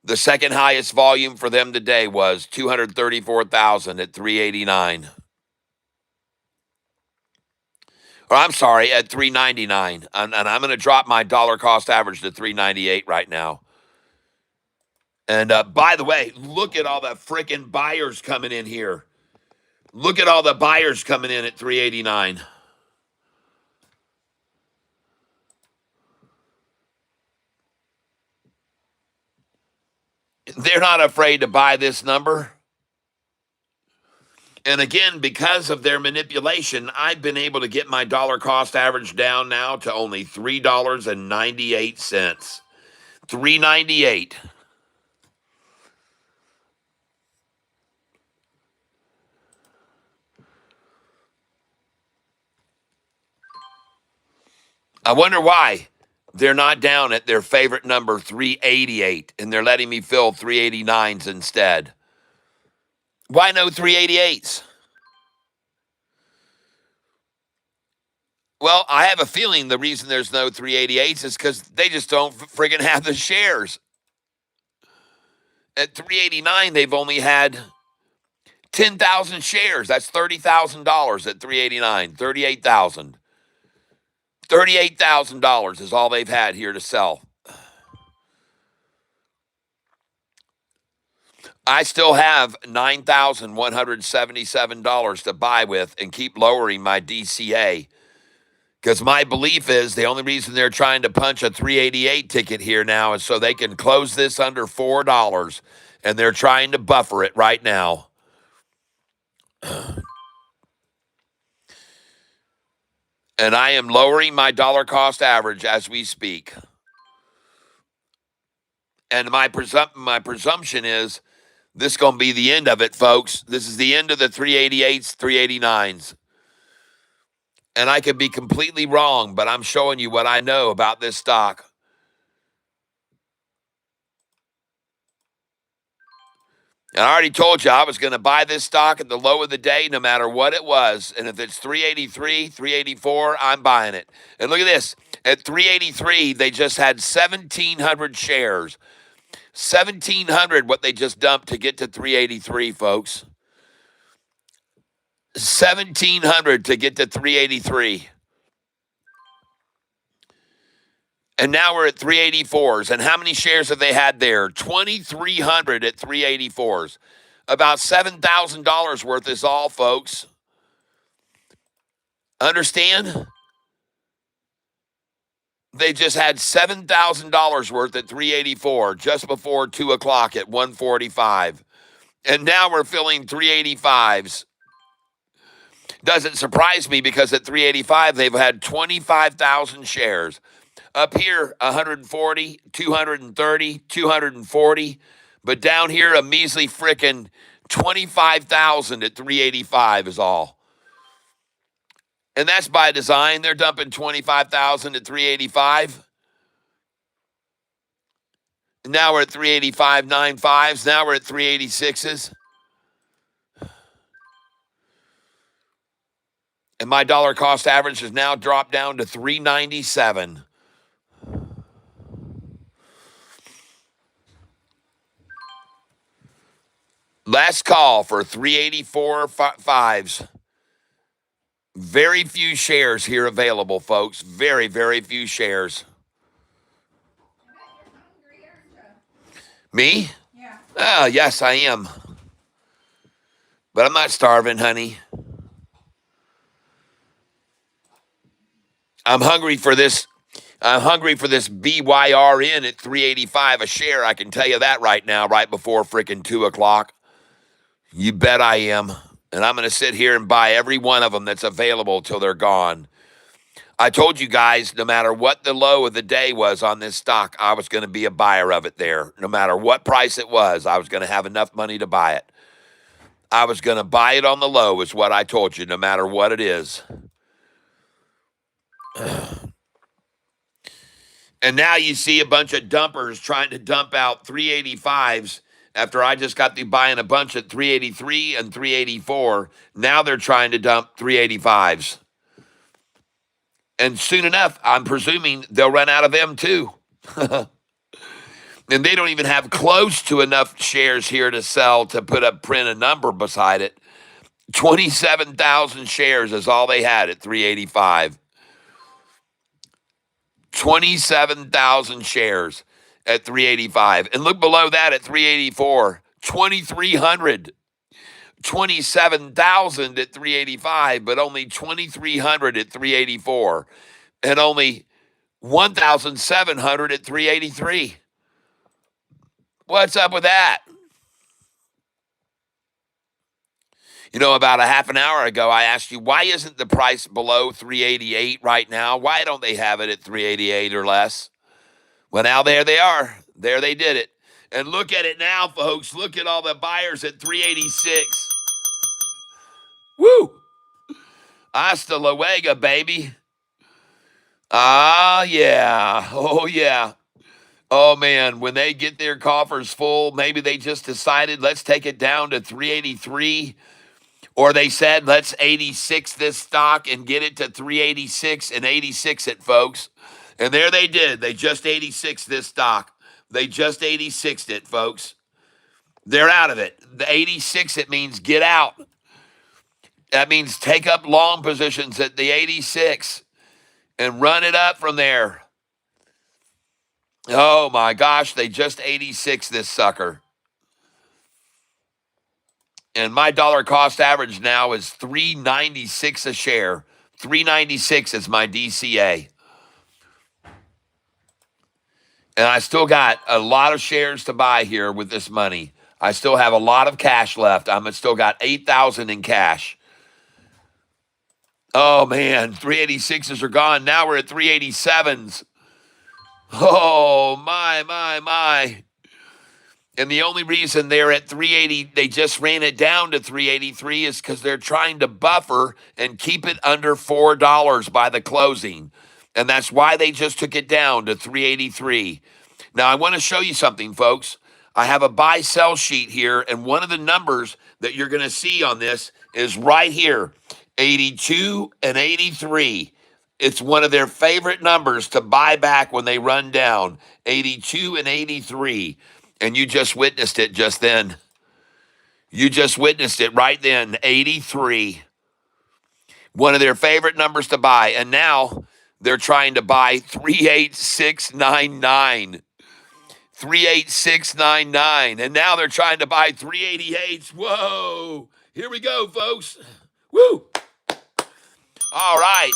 S1: the second highest volume for them today was 234,000 at 389. Or I'm sorry, at 399. And I'm going to drop my dollar cost average to 398 right now. And by the way, look at all the freaking buyers coming in here. Look at all the buyers coming in at 389. They're not afraid to buy this number. And again, because of their manipulation, I've been able to get my dollar cost average down now to only $3.98. $3.98. I wonder why they're not down at their favorite number, 388, and they're letting me fill 389s instead. Why no 388s? Well, I have a feeling the reason there's no 388s is because they just don't friggin' have the shares. At 389, they've only had 10,000 shares. That's $30,000 at 389. 38,000. $38,000 is all they've had here to sell. I still have $9,177 to buy with and keep lowering my DCA. Because my belief is the only reason they're trying to punch a 388 ticket here now is so they can close this under $4. And they're trying to buffer it right now. And I am lowering my dollar cost average as we speak. And my presumption is this is going to be the end of it, folks. This is the end of the 388s, 389s. And I could be completely wrong, but I'm showing you what I know about this stock. And I already told you I was going to buy this stock at the low of the day no matter what it was. And if it's 383, 384, I'm buying it. And look at this. At 383, they just had 1,700 shares. 1,700 what they just dumped to get to 383, folks. 1,700 to get to 383. And now we're at 384s. And how many shares have they had there? 2,300 at 384s. About $7,000 worth is all, folks. Understand? They just had $7,000 worth at 384 just before 2 o'clock at 145. And now we're filling 385s. Doesn't surprise me because at 385, they've had 25,000 shares. Up here, 140, 230, 240. But down here, a measly frickin' 25,000 at 385 is all. And that's by design. They're dumping 25,000 at 385. Now we're at 385.95s. Now we're at 386s. And my dollar cost average has now dropped down to 397. Last call for 384 fives. Very few shares here available, folks. Very, very few shares.
S3: I bet you're hungry, aren't you?
S1: Me?
S3: Yeah.
S1: Oh, yes, I am. But I'm not starving, honey. I'm hungry for this. I'm hungry for this BYRN at 385 a share. I can tell you that right now, right before freaking 2 o'clock. You bet I am. And I'm going to sit here and buy every one of them that's available till they're gone. I told you guys, no matter what the low of the day was on this stock, I was going to be a buyer of it there. No matter what price it was, I was going to have enough money to buy it. I was going to buy it on the low is what I told you, no matter what it is. And now you see a bunch of dumpers trying to dump out 385s after I just got through buying a bunch at 383 and 384. Now they're trying to dump 385s. And soon enough, I'm presuming they'll run out of them too. And they don't even have close to enough shares here to sell to print a number beside it. 27,000 shares is all they had at 385. 27,000 shares at 385. And look below that at 384, 2,300. 27,000 at 385, but only 2,300 at 384. And only 1,700 at 383. What's up with that? You know, about a half an hour ago, I asked you, why isn't the price below 388 right now? Why don't they have it at 388 or less? Well, now there they are. There they did it. And look at it now, folks. Look at all the buyers at 386. Woo! Hasta luego, baby. Ah, yeah. Oh, yeah. Oh, man, when they get their coffers full, maybe they just decided, let's take it down to 383. Or they said, let's 86 this stock and get it to 386 and 86 it, folks. And there they did. They just 86 this stock. They just 86'd it, folks. They're out of it. The 86 it means get out. That means take up long positions at the 86 and run it up from there. Oh my gosh, they just 86 this sucker. And my dollar cost average now is $3.96 a share. $3.96 is my DCA. And I still got a lot of shares to buy here with this money. I still have a lot of cash left. I'm still got 8,000 in cash. Oh man, 386s are gone. Now we're at 387s. Oh my. And the only reason they're at 380, they just ran it down to 383 is because they're trying to buffer and keep it under $4 by the closing. And that's why they just took it down to 383. Now, I want to show you something, folks. I have a buy-sell sheet here, and one of the numbers that you're going to see on this is right here, 82 and 83. It's one of their favorite numbers to buy back when they run down, 82 and 83. And you just witnessed it just then. You just witnessed it right then, 83. One of their favorite numbers to buy. And now they're trying to buy 38699. 38699. And now they're trying to buy 388s. Whoa. Here we go, folks. Woo. All right.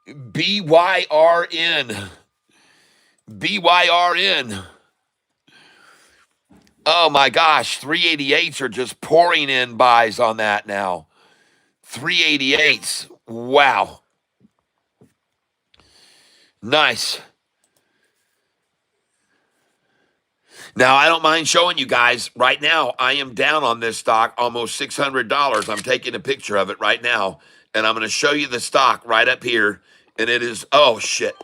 S1: BYRN. BYRN. Oh my gosh, 388s are just pouring in buys on that now. 388s. Wow. Nice. Now, I don't mind showing you guys right now. I am down on this stock almost $600. I'm taking a picture of it right now, and I'm going to show you the stock right up here. And it is, oh shit,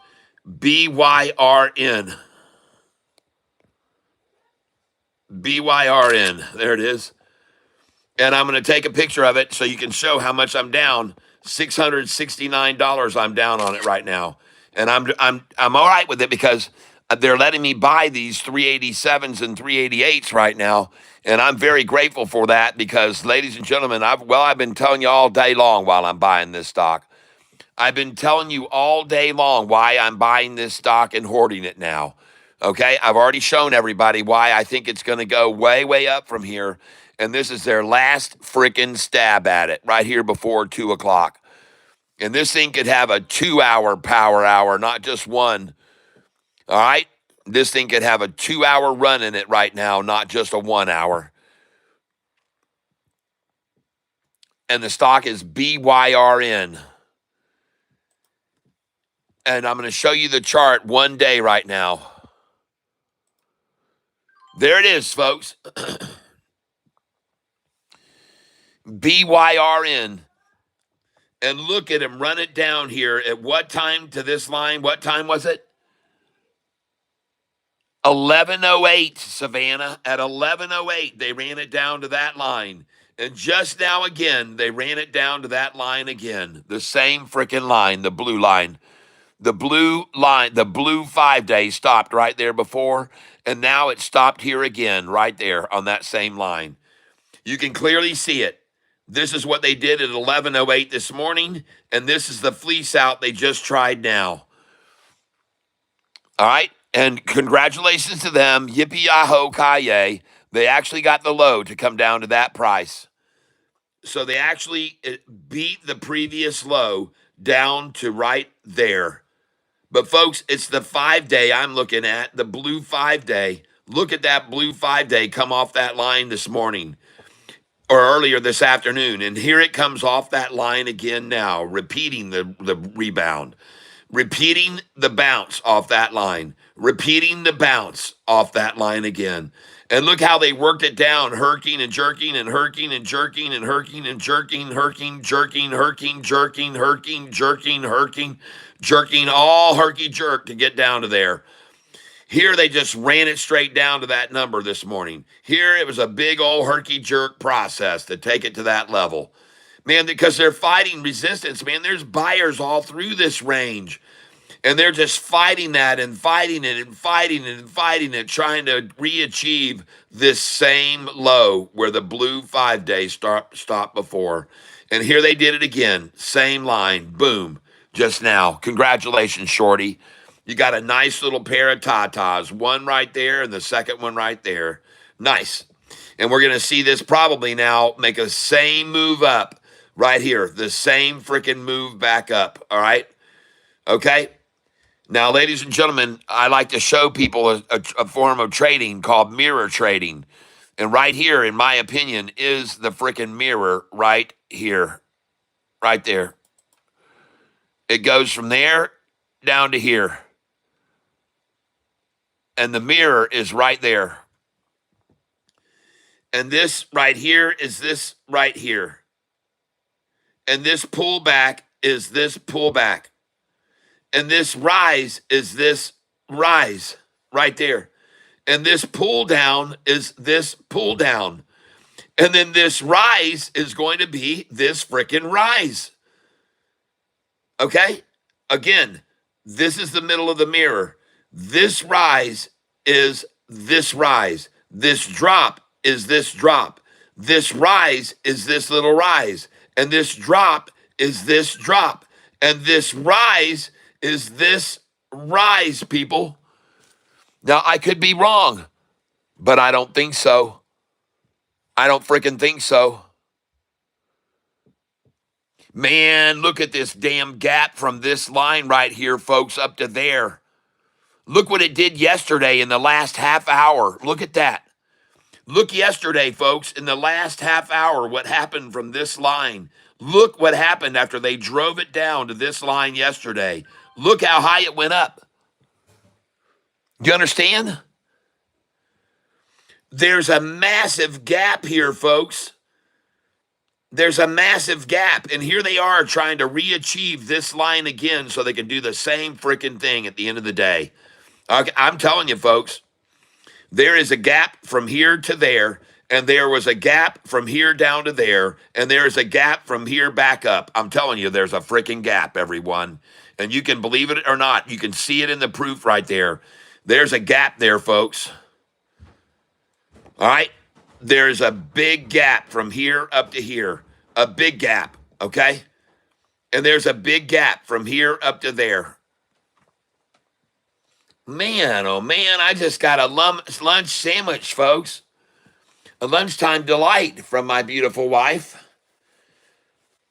S1: BYRN. BYRN. There it is. And I'm going to take a picture of it so you can show how much I'm down. $669 I'm down on it right now. And I'm all right with it because they're letting me buy these 387s and 388s right now. And I'm very grateful for that because, ladies and gentlemen, I've been telling you all day long while I'm buying this stock. I've been telling you all day long why I'm buying this stock and hoarding it now. Okay, I've already shown everybody why I think it's going to go way, way up from here. And this is their last freaking stab at it right here before 2 o'clock. And this thing could have a 2-hour power hour, not just one. All right, this thing could have a 2-hour run in it right now, not just a 1 hour. And the stock is BYRN. And I'm going to show you the chart one day right now. There it is, folks. BYRN. And look at him run it down here. At what time to this line? What time was it? 11:08, Savannah. At 11:08, they ran it down to that line. And just now again, they ran it down to that line again. The same freaking line, the blue line. The blue line, the blue 5-day stopped right there before, and now it stopped here again, right there on that same line. You can clearly see it. This is what they did at 11:08 this morning, and this is the fleece out they just tried now. All right, and congratulations to them. Yippee-yah-ho, kaye. They actually got the low to come down to that price. So they actually beat the previous low down to right there. But folks, it's the 5-day I'm looking at, the blue 5-day. Look at that blue 5-day come off that line this morning or earlier this afternoon. And here it comes off that line again now, repeating the rebound, repeating the bounce off that line, repeating the bounce off that line again. And look how they worked it down, herking and jerking and herking and jerking and herking and jerking, herking, jerking, herking, jerking, herking, jerking, herking, jerking, all herky jerk to get down to there. Here they just ran it straight down to that number this morning. Here it was a big old herky jerk process to take it to that level. Man, because they're fighting resistance, man. There's buyers all through this range. And they're just fighting that and fighting it and fighting it and fighting it, trying to re-achieve this same low where the blue 5-day stopped before. And here they did it again. Same line. Boom. Just now. Congratulations, Shorty. You got a nice little pair of tatas. One right there and the second one right there. Nice. And we're going to see this probably now make a same move up right here. The same freaking move back up. All right? Okay? Now, ladies and gentlemen, I like to show people a form of trading called mirror trading. And right here, in my opinion, is the freaking mirror right here. Right there. It goes from there down to here. And the mirror is right there. And this right here is this right here. And this pullback is this pullback. And this rise is this rise right there. And this pull down is this pull down. And then this rise is going to be this freaking rise. Okay? Again, this is the middle of the mirror. This rise is this rise. This drop is this drop. This rise is this little rise. And this drop is this drop. And this rise is this rise, people. Now, I could be wrong, but I don't think so. I don't freaking think so. Man, look at this damn gap from this line right here, folks, up to there. Look what it did yesterday in the last half hour. Look at that. Look yesterday, folks, in the last half hour, what happened from this line. Look what happened after they drove it down to this line yesterday. Look how high it went up. Do you understand? There's a massive gap here, folks. There's a massive gap. And here they are trying to re-achieve this line again so they can do the same freaking thing at the end of the day. Okay, I'm telling you, folks, there is a gap from here to there, and there was a gap from here down to there, and there is a gap from here back up. I'm telling you, there's a freaking gap, everyone. And you can believe it or not, you can see it in the proof right there. There's a gap there, folks. All right? There's a big gap from here up to here. A big gap, okay? And there's a big gap from here up to there. Man, oh man, I just got a lunch sandwich, folks. A lunchtime delight from my beautiful wife.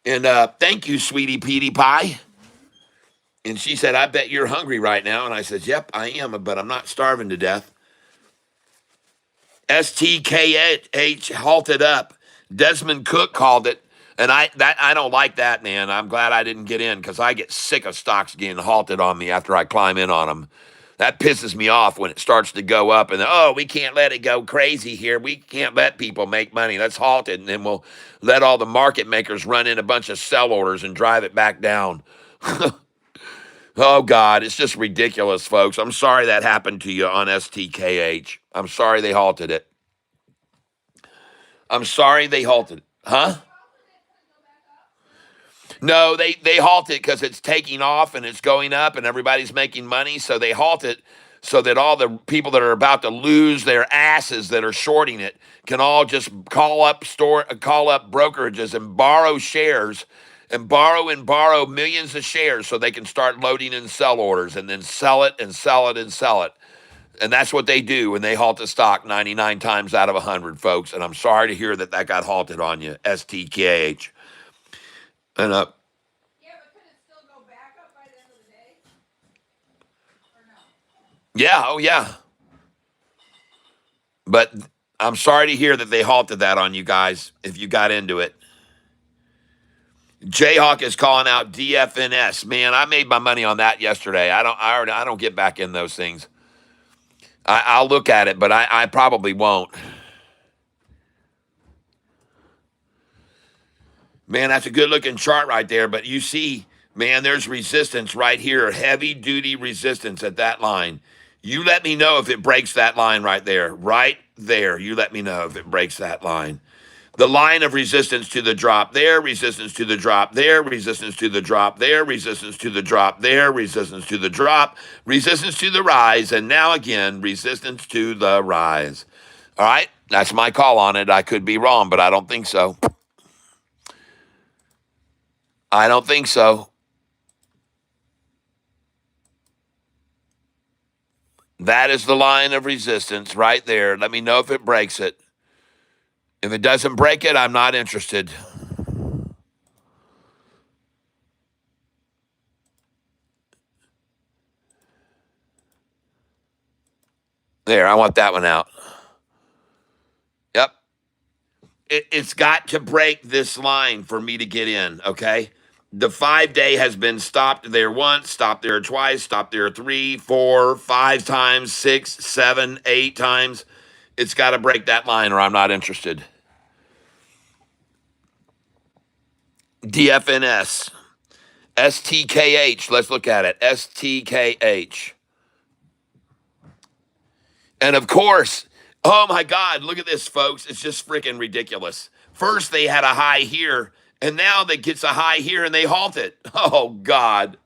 S1: And thank you, sweetie Petey Pie. And she said, I bet you're hungry right now. And I said, yep, I am, but I'm not starving to death. STKH halted up. Desmond Cook called it. And I don't like that, man. I'm glad I didn't get in because I get sick of stocks getting halted on me after I climb in on them. That pisses me off when it starts to go up and, oh, we can't let it go crazy here. We can't let people make money. Let's halt it, and then we'll let all the market makers run in a bunch of sell orders and drive it back down. Oh, God, it's just ridiculous, folks. I'm sorry that happened to you on STKH. I'm sorry they halted it. I'm sorry they halted it. Huh? No, they halt it because it's taking off and it's going up and everybody's making money. So they halt it so that all the people that are about to lose their asses that are shorting it can all just call up brokerages and borrow shares and borrow millions of shares so they can start loading in sell orders and then sell it and sell it and sell it. And that's what they do when they halt the stock 99 times out of 100, folks. And I'm sorry to hear that got halted on you, STKH. And
S3: Yeah, but could it still go back up by the end of the day? Or no?
S1: yeah, oh yeah. But I'm sorry to hear that they halted that on you guys if you got into it. Jayhawk is calling out DFNS. Man, I made my money on that yesterday. I don't get back in those things. I'll look at it, but I probably won't. Man, that's a good looking chart right there. But you see, man, there's resistance right here, heavy duty resistance at that line. You let me know if it breaks that line right there. Right there. You let me know if it breaks that line. The line of resistance to the drop there, resistance to the drop there, resistance to the drop there, resistance to the drop there, resistance to the drop, resistance to the rise, and now again, resistance to the rise. All right, that's my call on it. I could be wrong, but I don't think so. I don't think so. That is the line of resistance right there. Let me know if it breaks it. If it doesn't break it, I'm not interested. There, I want that one out. Yep. It's got to break this line for me to get in, okay? The 5-day has been stopped there once, stopped there twice, stopped there 3, 4, 5 times, 6, 7, 8 times. It's got to break that line or I'm not interested. DFNS. STKH. Let's look at it. STKH. And of course, oh my God, look at this, folks. It's just freaking ridiculous. First, they had a high here, and now they gets a high here and they halt it. Oh, God.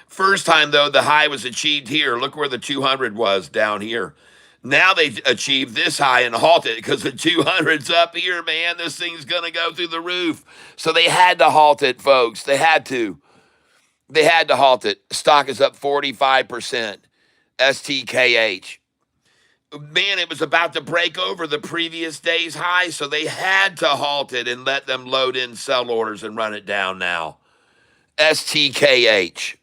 S1: First time, though, the high was achieved here. Look where the 200 was down here. Now they achieved this high and halted because the 200's up here, man. This thing's going to go through the roof. So they had to halt it, folks. They had to. They had to halt it. Stock is up 45%. STKH. Man, it was about to break over the previous day's high, so they had to halt it and let them load in sell orders and run it down now. STKH.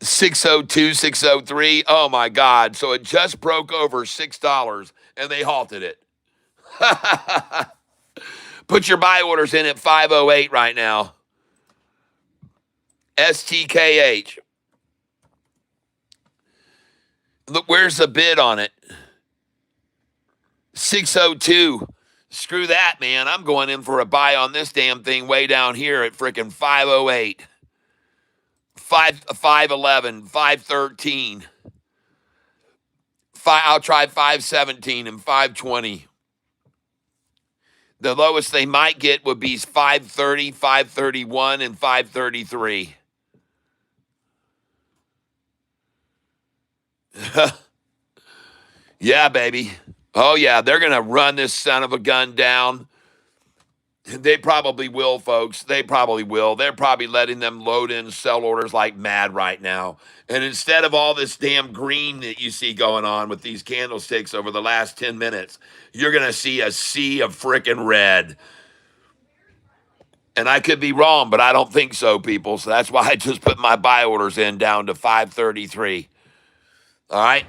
S1: 602, 603. Oh my God. So it just broke over $6 and they halted it. Put your buy orders in at 508 right now. STKH. Look, where's the bid on it? 602. Screw that, man. I'm going in for a buy on this damn thing way down here at freaking 508. 511, 513. I'll try 517 and 520. The lowest they might get would be 530, 531, and 533. Yeah, baby. Oh, yeah, they're going to run this son of a gun down. They probably will, folks. They probably will. They're probably letting them load in sell orders like mad right now. And instead of all this damn green that you see going on with these candlesticks over the last 10 minutes, you're going to see a sea of frickin' red. And I could be wrong, but I don't think so, people. So that's why I just put my buy orders in down to 533. All right?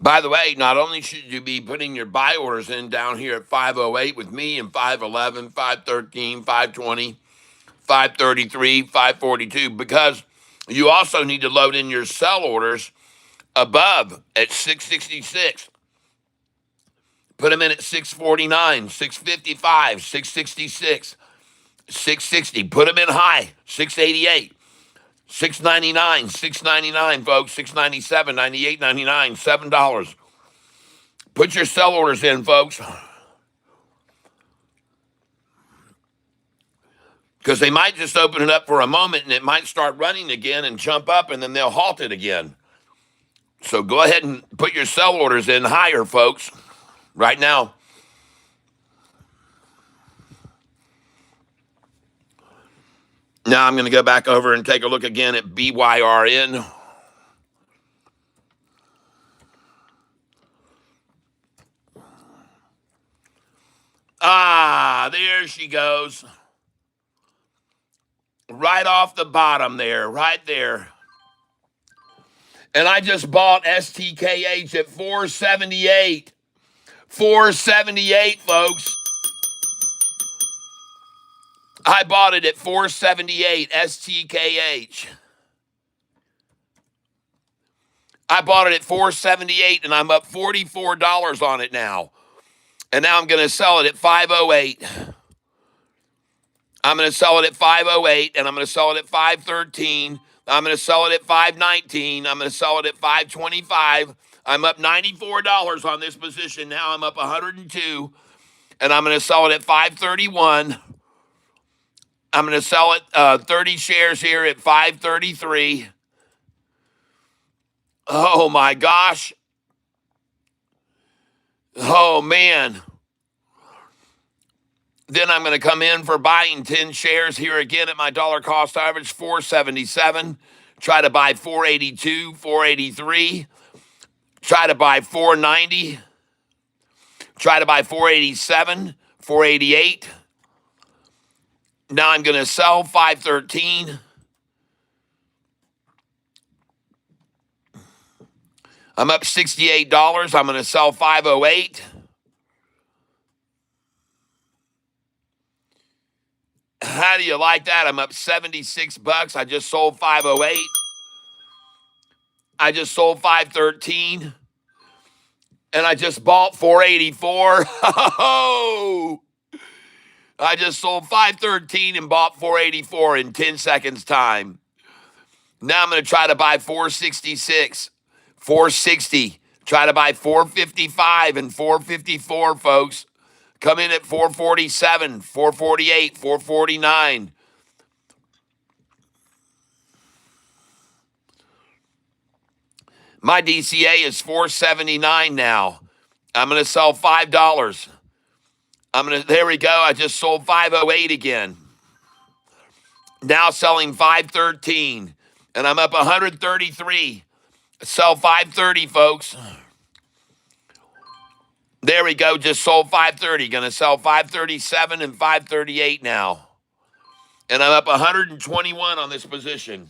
S1: By the way, not only should you be putting your buy orders in down here at 508 with me and 511, 513, 520, 533, 542, because you also need to load in your sell orders above at 666. Put them in at 649, 655, 666, 660. Put them in high, 688. 699, 699, folks, 697, 98, 99, $7. Put your sell orders in, folks, because they might just open it up for a moment and it might start running again and jump up and then they'll halt it again. So go ahead and put your sell orders in higher, folks, right now. Now I'm going to go back over and take a look again at BYRN. Ah, there she goes. Right off the bottom there, right there. And I just bought STKH at 478. 478, folks. I bought it at 478, STKH. I bought it at 478 and I'm up $44 on it now. And now I'm going to sell it at 508. I'm going to sell it at 508 and I'm going to sell it at 513. I'm going to sell it at 519. I'm going to sell it at 525. I'm up $94 on this position. Now I'm up 102 and I'm going to sell it at 531. I'm going to sell it 30 shares here at 533. Oh my gosh. Oh man. Then I'm going to come in for buying 10 shares here again at my dollar cost average, 477. Try to buy 482, 483. Try to buy 490. Try to buy 487, 488. Now I'm going to sell 513. I'm up $68. I'm going to sell 508. How do you like that? I'm up 76 bucks. I just sold 508. I just sold 513. And I just bought 484. Oh! I just sold 513 and bought 484 in 10 seconds time. Now I'm going to try to buy 466, 460. Try to buy 455 and 454, folks. Come in at 447, 448, 449. My DCA is 479 now. I'm going to sell $5. There we go. I just sold 508 again. Now selling 513. And I'm up 133. Sell 530, folks. There we go. Just sold 530. Going to sell 537 and 538 now. And I'm up 121 on this position.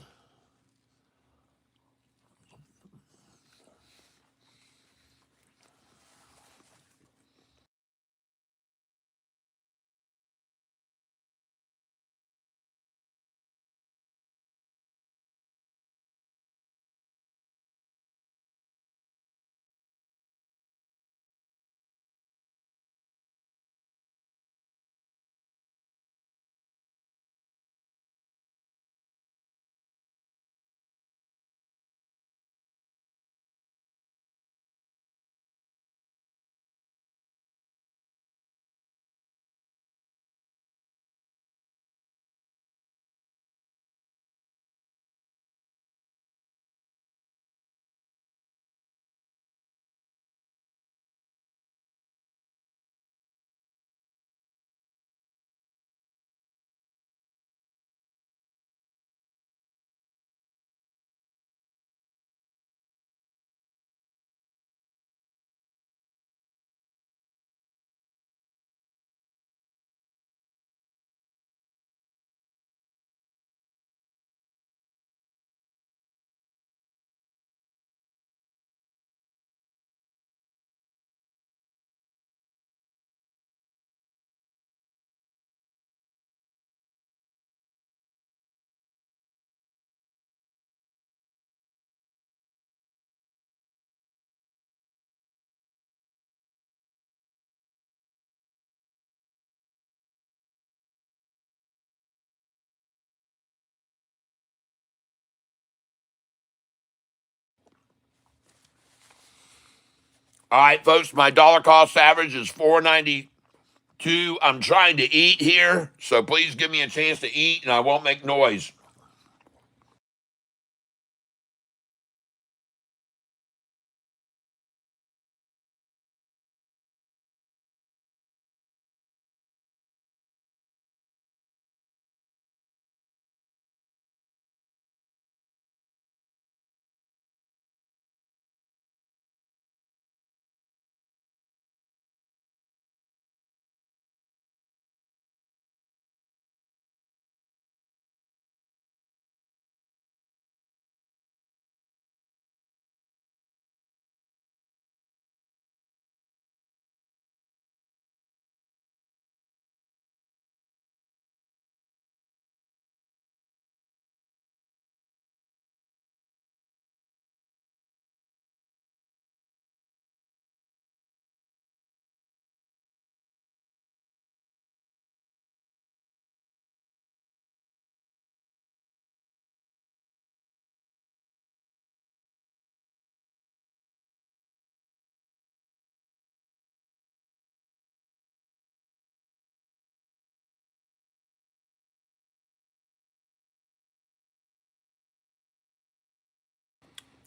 S1: All right, folks, my dollar cost average is 492. I'm trying to eat here, so please give me a chance to eat and I won't make noise.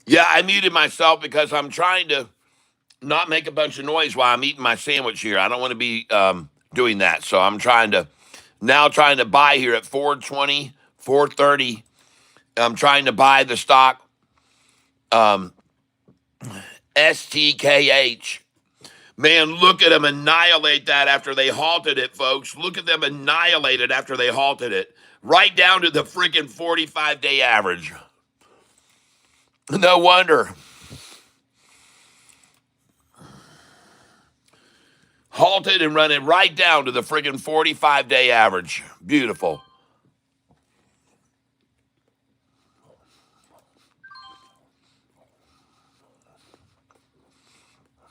S1: Yeah, I muted myself because I'm trying to not make a bunch of noise while I'm eating my sandwich here. I don't want to be doing that. So I'm trying to buy here at 420, 430. I'm trying to buy the stock STKH. Man, look at them annihilate that after they halted it, folks. Look at them annihilate it after they halted it. Right down to the freaking 45-day average. No wonder. Halted and run it right down to the friggin' 45-day average. Beautiful.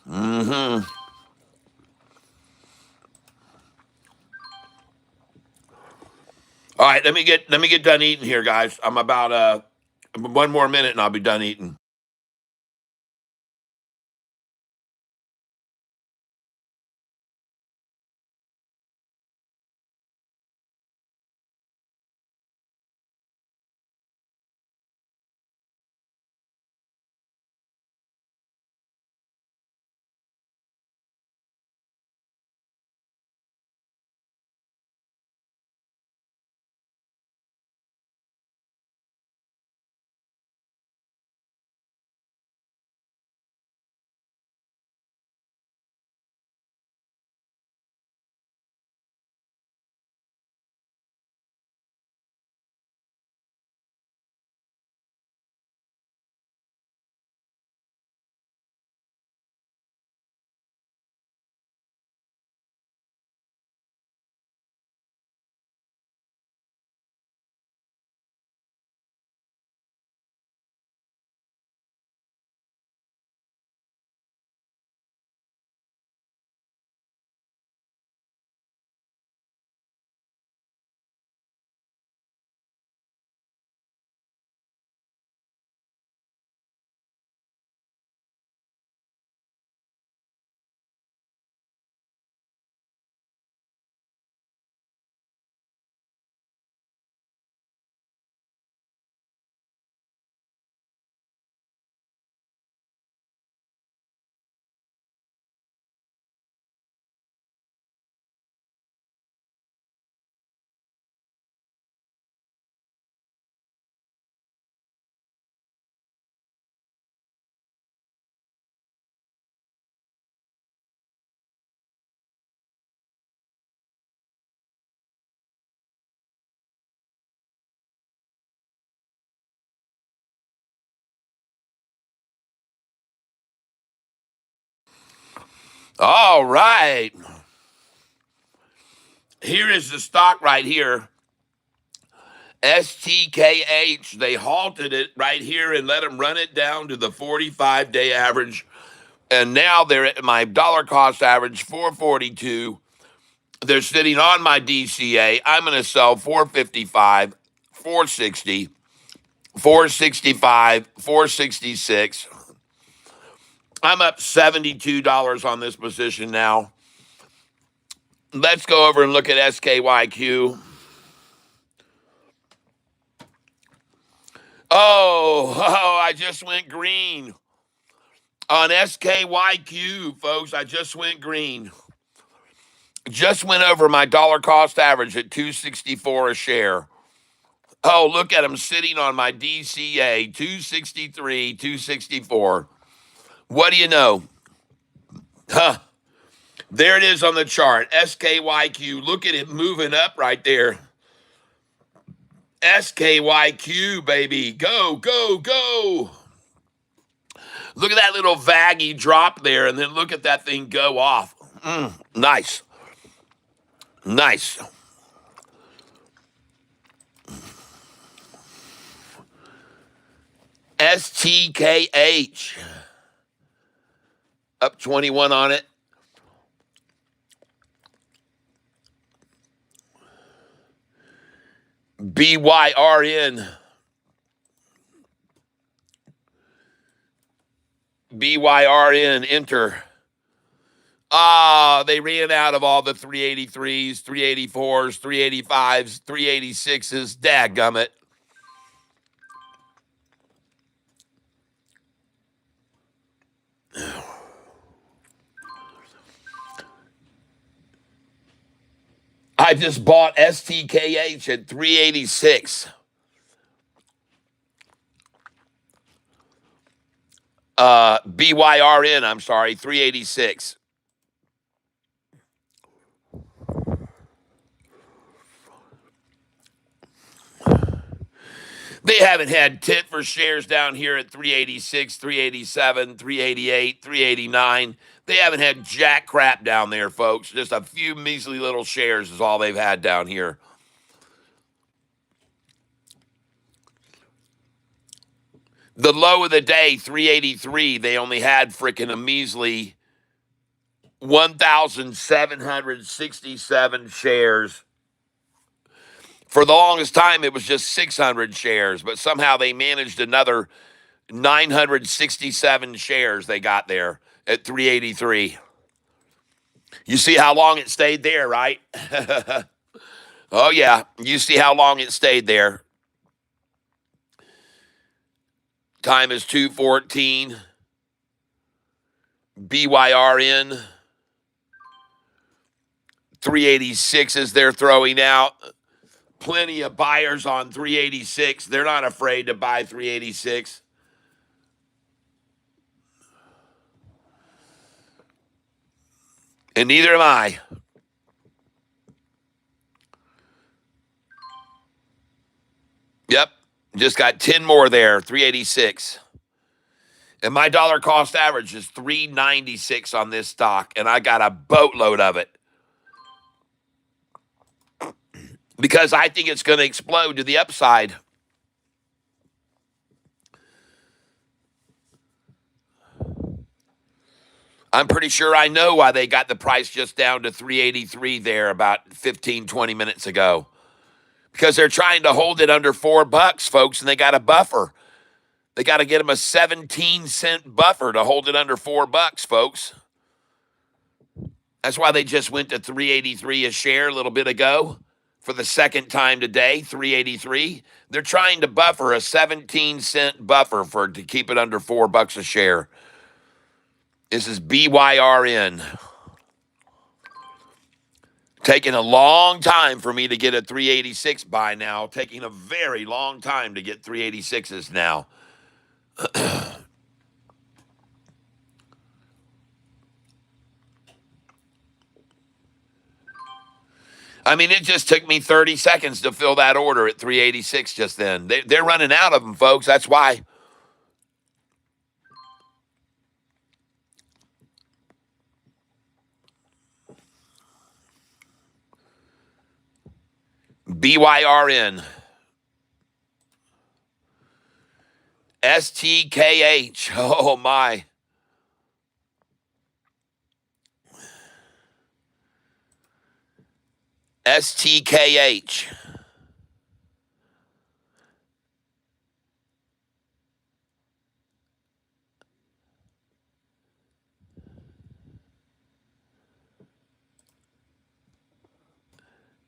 S1: Mm-hmm. All right, let me get done eating here, guys. I'm about one more minute and I'll be done eating. All right. Here is the stock right here. STKH. They halted it right here and let them run it down to the 45-day average. And now they're at my dollar cost average, 442. They're sitting on my DCA. I'm going to sell 455, 460, 465, 466. I'm up $72 on this position now. Let's go over and look at SKYQ. Oh, I just went green on SKYQ, folks. I just went green. Just went over my dollar cost average at 264 a share. Oh, look at them sitting on my DCA, 263, 264. What do you know? Huh. There it is on the chart. SKYQ. Look at it moving up right there. SKYQ, baby. Go, go, go. Look at that little vaggy drop there, and then look at that thing go off. Nice. Nice. STKH. Up 21 on it. BYRN. BYRN, enter. They ran out of all the 383s, 384s, 385s, 386s. Dadgummit. I just bought STKH at 386. BYRN, I'm sorry, 386. They haven't had tit for shares down here at 386, 387, 388, 389. They haven't had jack crap down there, folks. Just a few measly little shares is all they've had down here. The low of the day, 383, they only had freaking a measly 1,767 shares. For the longest time, it was just 600 shares, but somehow they managed another 967 shares they got there at 383. You see how long it stayed there, right? Oh, yeah. You see how long it stayed there. Time is 2:14. BYRN 386 is they're throwing out. Plenty of buyers on 386. They're not afraid to buy 386. And neither am I. Yep. Just got 10 more there, 386. And my dollar cost average is 396 on this stock, and I got a boatload of it. Because I think it's going to explode to the upside. I'm pretty sure I know why they got the price just down to 383 there about 15, 20 minutes ago. Because they're trying to hold it under $4, folks, and they got a buffer. They got to get them a 17-cent buffer to hold it under $4, folks. That's why they just went to 383 a share a little bit ago. For the second time today, 383. They're trying to buffer a 17-cent buffer to keep it under $4 a share. This is BYRN. Taking a long time for me to get a 386 buy now. Taking a very long time to get 386s now. I mean, it just took me 30 seconds to fill that order at 386 just then. They're running out of them, folks. That's why. BYRN. STKH. Oh my. STKH.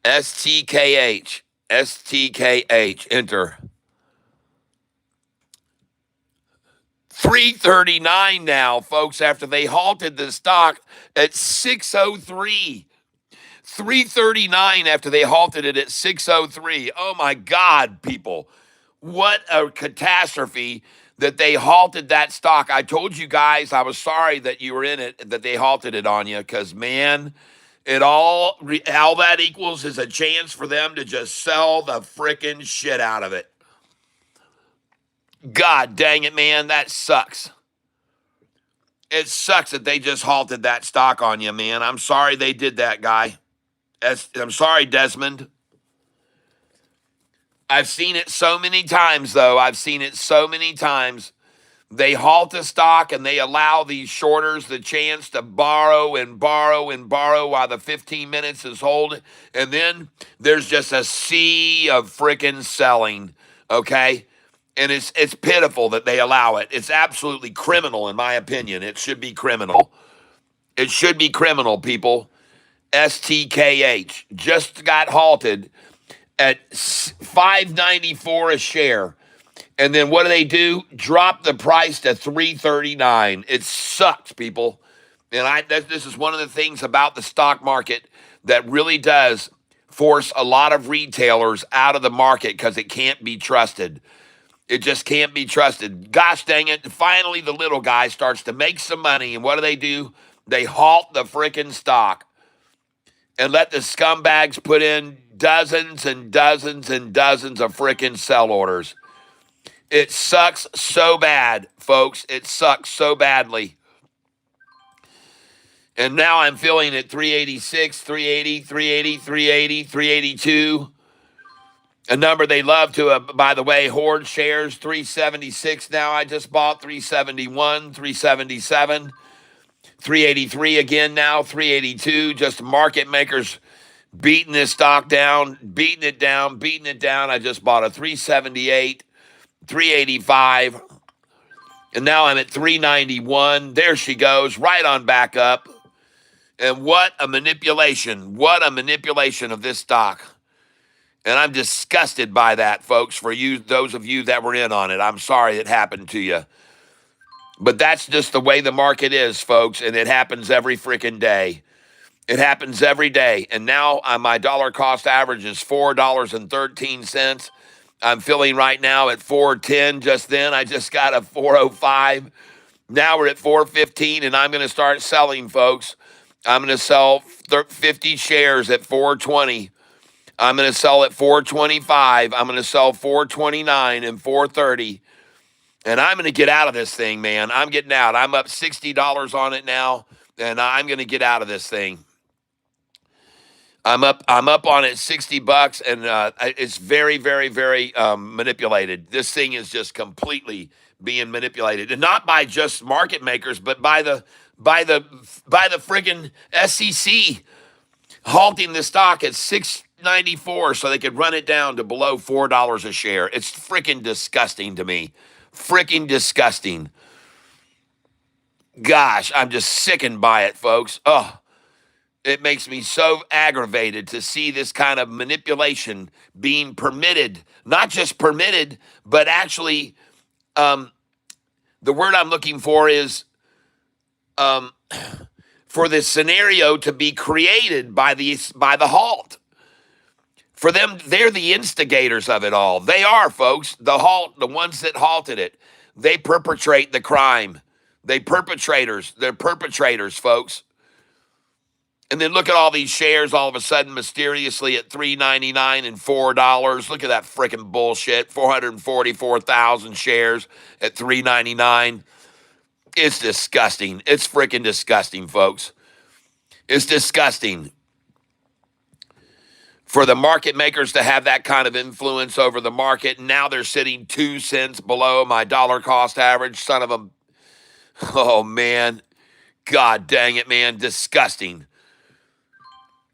S1: STKH. STKH. Enter. 339 now, folks, after they halted the stock at 603. 339 after they halted it at 603. Oh my God, people. What a catastrophe that they halted that stock. I told you guys I was sorry that you were in it, that they halted it on you, because man, all that equals is a chance for them to just sell the frickin' shit out of it. God dang it, man, that sucks. It sucks that they just halted that stock on you, man. I'm sorry they did that, guy. I'm sorry, Desmond. I've seen it so many times, though. I've seen it so many times. They halt the stock and they allow these shorters the chance to borrow and borrow and borrow while the 15 minutes is holding. And then there's just a sea of freaking selling, okay? And it's pitiful that they allow it. It's absolutely criminal, in my opinion. It should be criminal. It should be criminal, people. STKH just got halted at $5.94 a share. And then what do? Drop the price to $3.39. It sucks, people. And this is one of the things about the stock market that really does force a lot of retailers out of the market because it can't be trusted. It just can't be trusted. Gosh dang it. Finally, the little guy starts to make some money. And what do? They halt the frickin' stock and let the scumbags put in dozens and dozens and dozens of frickin' sell orders. It sucks so bad, folks. It sucks so badly. And now I'm feeling at 386, 380, 380, 380, 382. A number they love to, by the way, hoard shares, 376 now. I just bought 371, 377, 383 again now, 382. Just market makers beating this stock down, beating it down, beating it down. I just bought a 378, 385, and now I'm at 391. There she goes, right on back up. And what a manipulation. What a manipulation of this stock. And I'm disgusted by that, folks, for you, those of you that were in on it. I'm sorry it happened to you. But that's just the way the market is, folks, and it happens every freaking day. It happens every day. And now my dollar cost average is $4.13. I'm feeling right now at 410. Just then, I just got a 405. Now we're at 415, and I'm going to start selling, folks. I'm going to sell 50 shares at 420. I'm going to sell at 425. I'm going to sell 429 and 430. And I'm going to get out of this thing, man. I'm getting out. I'm up $60 on it now, and I'm going to get out of this thing. I'm up on it $60, and it's very, very, very manipulated. This thing is just completely being manipulated, and not by just market makers, but by the friggin' SEC halting the stock at $6.94 so they could run it down to below $4 a share. It's freaking disgusting to me. Freaking disgusting. Gosh, I'm just sickened by it, folks. Oh. It makes me so aggravated to see this kind of manipulation being permitted. Not just permitted, but actually, the word I'm looking for is for this scenario to be created by the halt. For them, they're the instigators of it all. They are, folks. The ones that halted it. They perpetrate the crime. They're perpetrators, folks. And then look at all these shares all of a sudden mysteriously at $3.99 and $4. Look at that freaking bullshit. 444,000 shares at $3.99. It's disgusting. It's freaking disgusting, folks. It's disgusting. for the market makers to have that kind of influence over the market. Now they're sitting 2 cents below my dollar cost average. Son of a, oh man, God dang it, man, disgusting.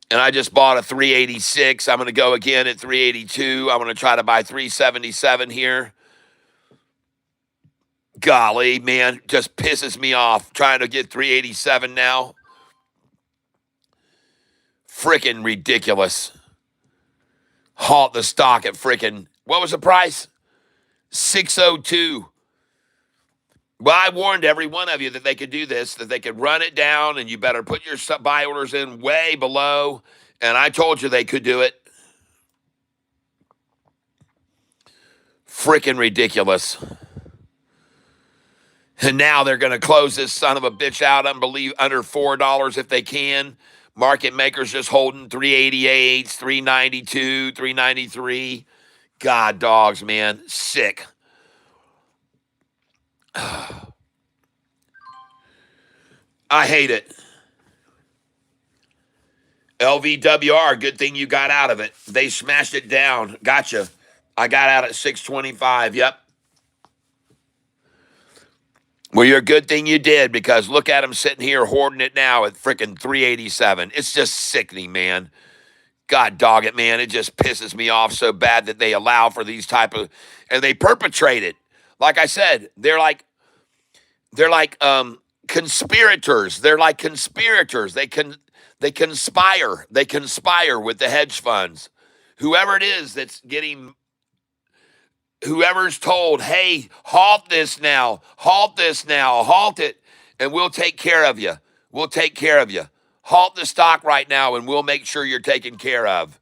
S1: And I just bought a 386. I'm going to go again at 382. I'm going to try to buy 377 here. Golly, man, just pisses me off trying to get 387 now. Freaking ridiculous. Halt the stock at freaking, what was the price? 602. Well, I warned every one of you that they could do this, that they could run it down, and you better put your buy orders in way below. And I told you they could do it. Freaking ridiculous. And now they're going to close this son of a bitch out, under $4 if they can. Market makers just holding 388, 392, 393. God dogs, man. Sick. I hate it. LVWR, good thing you got out of it. They smashed it down. Gotcha. I got out at 625. Yep. Well, you're a good thing you did, because look at them sitting here hoarding it now at freaking 387. It's just sickening, man. God dog it, man. It just pisses me off so bad that they allow for these type of, and they perpetrate it. Like I said, they're like conspirators. They're like conspirators. They conspire. They conspire with the hedge funds. Whoever it is that's getting, whoever's told, hey, halt this now, halt it, and we'll take care of you. We'll take care of you. Halt the stock right now, and we'll make sure you're taken care of.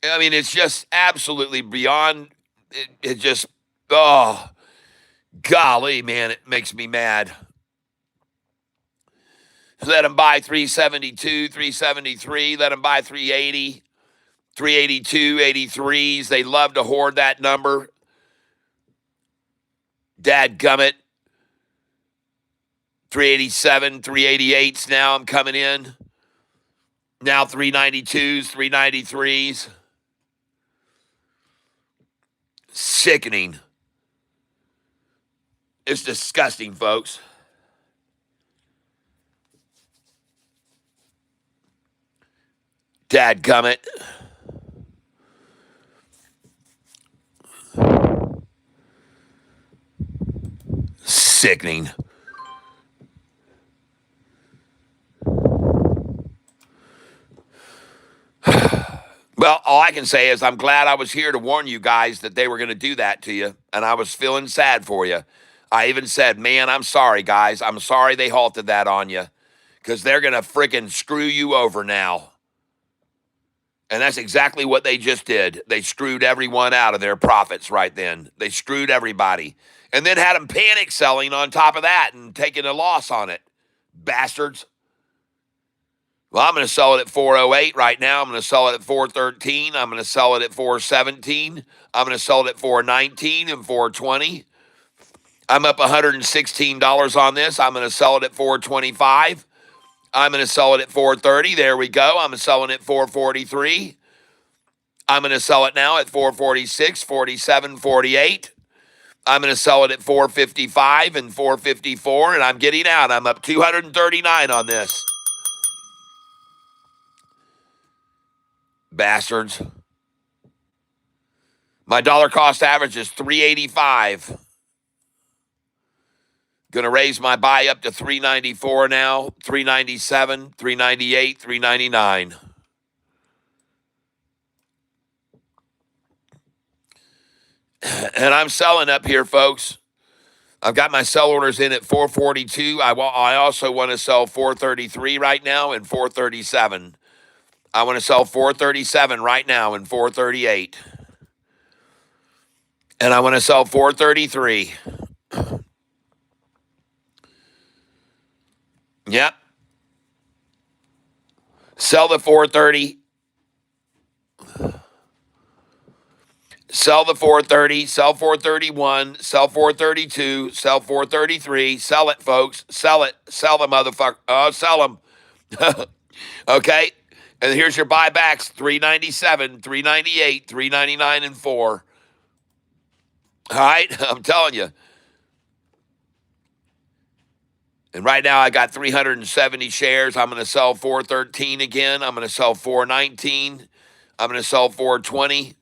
S1: I mean, it's just absolutely beyond, it just, oh, golly, man, it makes me mad. Let them buy 372, 373, let them buy 380. 382, 83s. They love to hoard that number. Dadgummit. 387, 388s now I'm coming in. Now 392s, 393s. Sickening. It's disgusting, folks. Dadgummit. Sickening. Well, all I can say is I'm glad I was here to warn you guys that they were going to do that to you, and I was feeling sad for you. I even said, man, I'm sorry, guys. I'm sorry they halted that on you, because they're going to freaking screw you over now. And that's exactly what they just did. They screwed everyone out of their profits right then. They screwed everybody. And then had them panic selling on top of that and taking a loss on it. Bastards. Well, I'm going to sell it at 408 right now. I'm going to sell it at 413. I'm going to sell it at 417. I'm going to sell it at 419 and 420. I'm up $116 on this. I'm going to sell it at 425. I'm going to sell it at 430. There we go. I'm selling it at 443. I'm going to sell it now at 446, 47, 48. I'm going to sell it at 455 and 454, and I'm getting out. I'm up 239 on this. Bastards. My dollar cost average is 385. Going to raise my buy up to 394 now, 397, 398, 399. And I'm selling up here, folks. I've got my sell orders in at 442. I also want to sell 433 right now and 437. I want to sell 437 right now and 438. And I want to sell 433. Yep. Sell the 430. Sell the 430. Sell 431. Sell 432. Sell 433. Sell it, folks. Sell it. Sell the motherfucker. Oh, sell them. Okay. And here's your buybacks: 397, 398, 399, and 4. All right, I'm telling you. And right now I got 370 shares. I'm going to sell 413 again. I'm going to sell 419. I'm going to sell 420.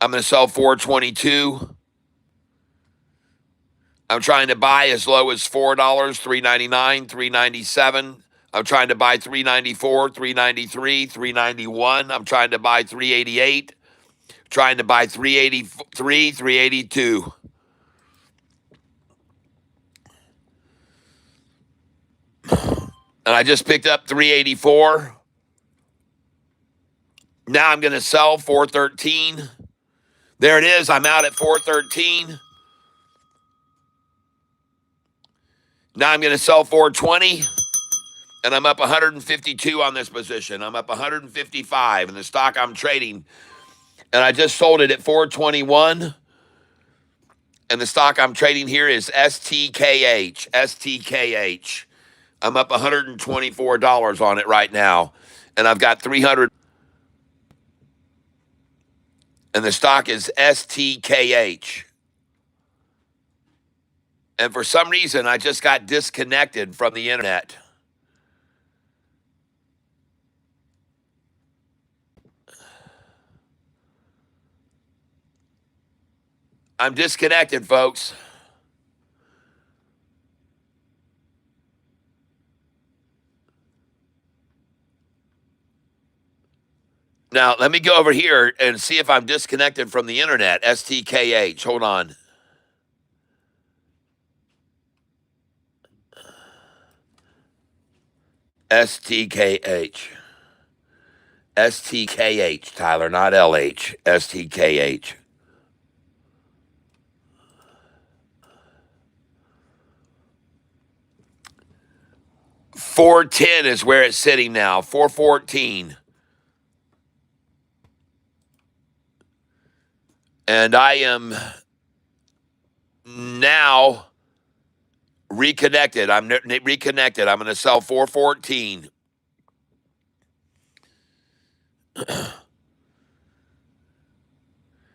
S1: I'm going to sell 422. I'm trying to buy as low as $4, 399, 397. I'm trying to buy 394, 393, 391. I'm trying to buy 388. Trying to buy 383, 382. And I just picked up 384. Now I'm going to sell 413. There it is. I'm out at 413. Now I'm going to sell 420. And I'm up 152 on this position. I'm up 155 in the stock I'm trading. And I just sold it at 421. And the stock I'm trading here is STKH. STKH. I'm up $124 on it right now. And I've got 300. And the stock is STKH. And for some reason, I just got disconnected from the internet. I'm disconnected, folks. Now, let me go over here and see if I'm disconnected from the internet. STKH. Hold on. STKH. STKH, Tyler, not LH. STKH. $410 is where it's sitting now. 414. And I am now reconnected. I'm reconnected. I'm going to sell 414.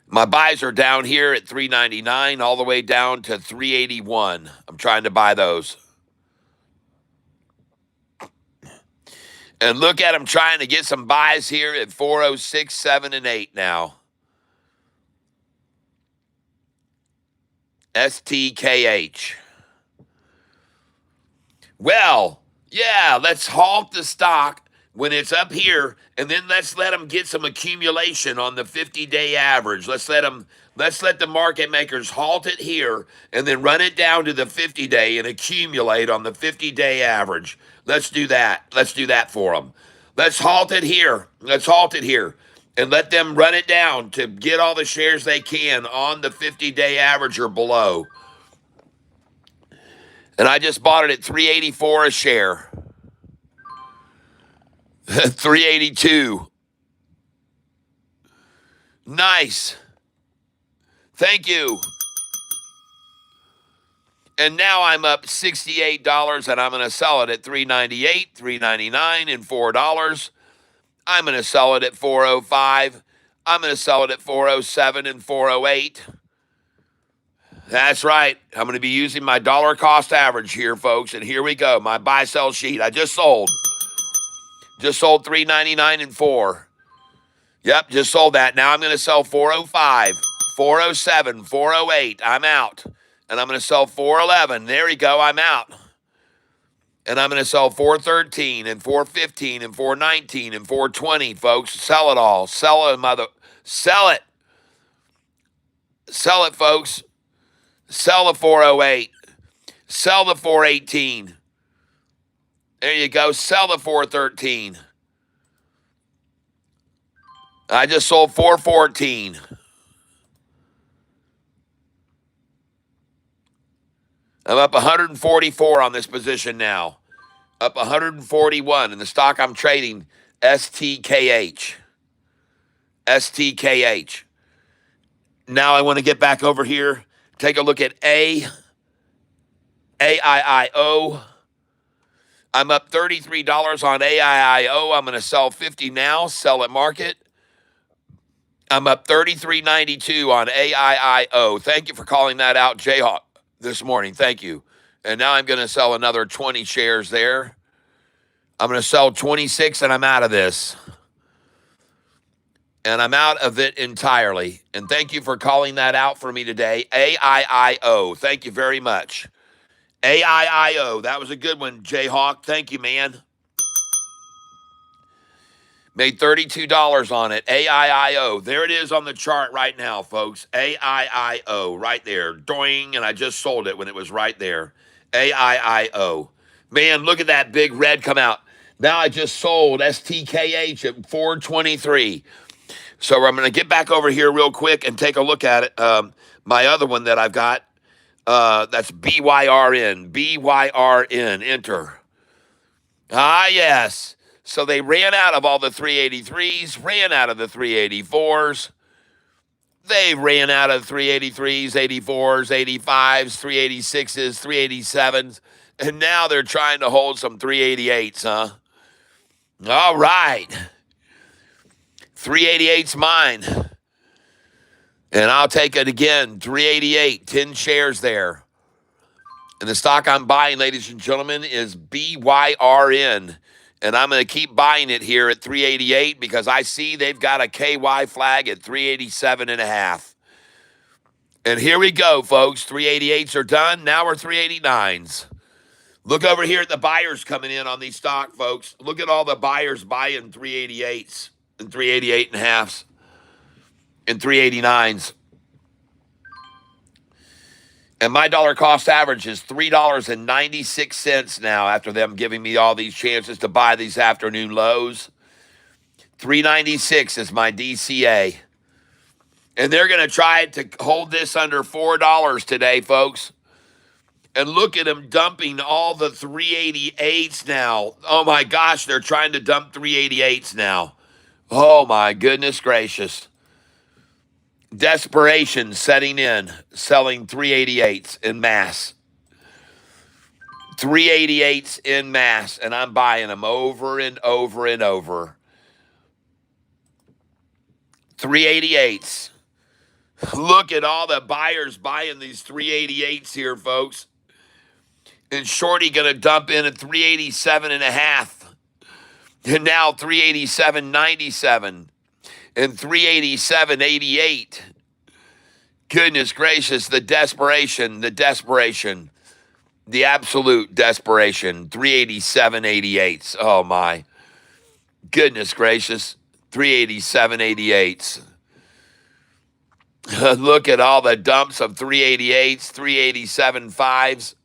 S1: My buys are down here at 399 all the way down to 381. I'm trying to buy those. And look at them trying to get some buys here at 406, 7, and 8 now. STKH. Well, yeah, let's halt the stock when it's up here, and then let's let them get some accumulation on the 50-day average. Let's let the market makers halt it here and then run it down to the 50-day and accumulate on the 50-day average. Let's do that. Let's do that for them. Let's halt it here. Let's halt it here and let them run it down to get all the shares they can on the 50-day average or below. And I just bought it at $384 a share. 382. Nice. Thank you. And now I'm up $68 and I'm going to sell it at $398, $399, and $4. I'm going to sell it at $405. I'm going to sell it at $407 and $408. That's right. I'm going to be using my dollar cost average here, folks. And here we go. My buy sell sheet. I just sold. Just sold $399 and $4. Yep, just sold that. Now I'm going to sell $405, $407, $408. I'm out. And I'm going to sell $411. There we go. I'm out. And I'm going to sell $413 and $415 and $419 and $420, folks. Sell it all. Sell it, mother. Sell it. Sell it, folks. Sell the $408. Sell the $418. There you go. Sell the $413. I just sold $414. I'm up 144 on this position now. Up 141 in the stock I'm trading, STKH. STKH. Now I want to get back over here. Take a look at AIIO. I'm up $33 on AIIO. I'm going to sell 50 now, sell at market. I'm up $33.92 on AIIO. Thank you for calling that out, Jayhawk, this morning. Thank you. And now I'm going to sell another 20 shares there. I'm going to sell 26 and I'm out of this. And I'm out of it entirely. And thank you for calling that out for me today. AIIO. Thank you very much. AIIO. That was a good one, Jayhawk. Thank you, man. Made $32 on it. AIIO. There it is on the chart right now, folks. AIIO. Right there. Doing. And I just sold it when it was right there. AIIO. Man, look at that big red come out. Now I just sold STKH at 423. So I'm going to get back over here real quick and take a look at it. My other one that I've got, that's BYRN. BYRN. Enter. Ah, yes. So they ran out of all the 383s, ran out of the 384s. They ran out of 383s, 84s, 85s, 386s, 387s. And now they're trying to hold some 388s, huh? All right. 388's mine. And I'll take it again. 388, 10 shares there. And the stock I'm buying, ladies and gentlemen, is BYRN. And I'm going to keep buying it here at 388 because I see they've got a KY flag at 387.5. And here we go, folks. 388s are done. Now we're 389s. Look over here at the buyers coming in on these stock, folks. Look at all the buyers buying 388s and 388.5s and 389s. And my dollar cost average is $3.96 now after them giving me all these chances to buy these afternoon lows. $3.96 is my DCA. And they're going to try to hold this under $4 today, folks. And look at them dumping all the 388s now. Oh, my gosh, they're trying to dump 388s now. Oh, my goodness gracious. Desperation setting in, selling 388s in mass. 388s in mass, and I'm buying them over and over and over. 388s. Look at all the buyers buying these 388s here, folks. And Shorty going to dump in at 387.5. And now 387.97. And 387.88. Goodness gracious, the desperation, the absolute desperation. 387.88. Oh my goodness gracious, 387.88. Look at all the dumps of 388s, 387.5s.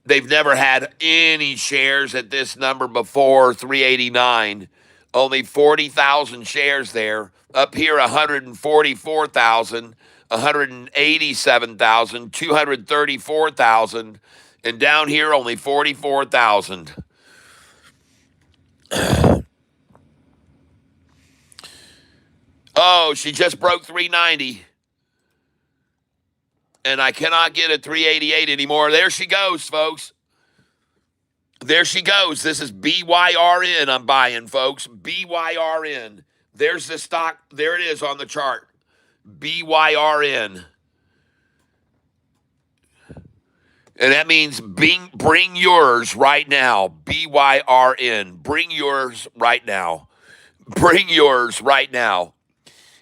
S1: They've never had any shares at this number before, 389. Only 40,000 shares there. Up here, 144,000, 187,000, 234,000. And down here, only 44,000. Oh, she just broke 390. And I cannot get a 388 anymore. There she goes, folks. There she goes. This is BYRN I'm buying, folks. BYRN. There's the stock. There it is on the chart. BYRN. And that means bring yours right now. BYRN. Bring yours right now. Bring yours right now.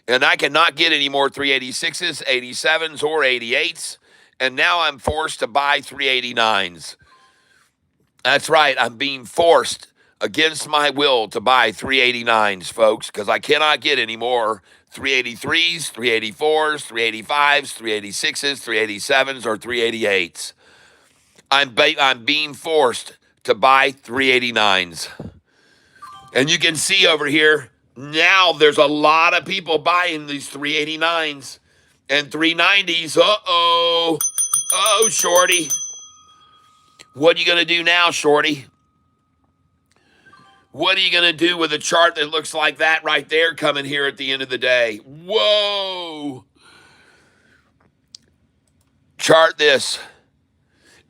S1: And I cannot get any more 386s, 87s, or 88s. And now I'm forced to buy 389s. That's right. I'm being forced against my will to buy 389s, folks, because I cannot get any more 383s, 384s, 385s, 386s, 387s, or 388s. I'm being forced to buy 389s. And you can see over here, now there's a lot of people buying these 389s and 390s. Uh-oh. Uh-oh, Shorty. What are you going to do now, Shorty? What are you going to do with a chart that looks like that right there coming here at the end of the day? Whoa. Chart this.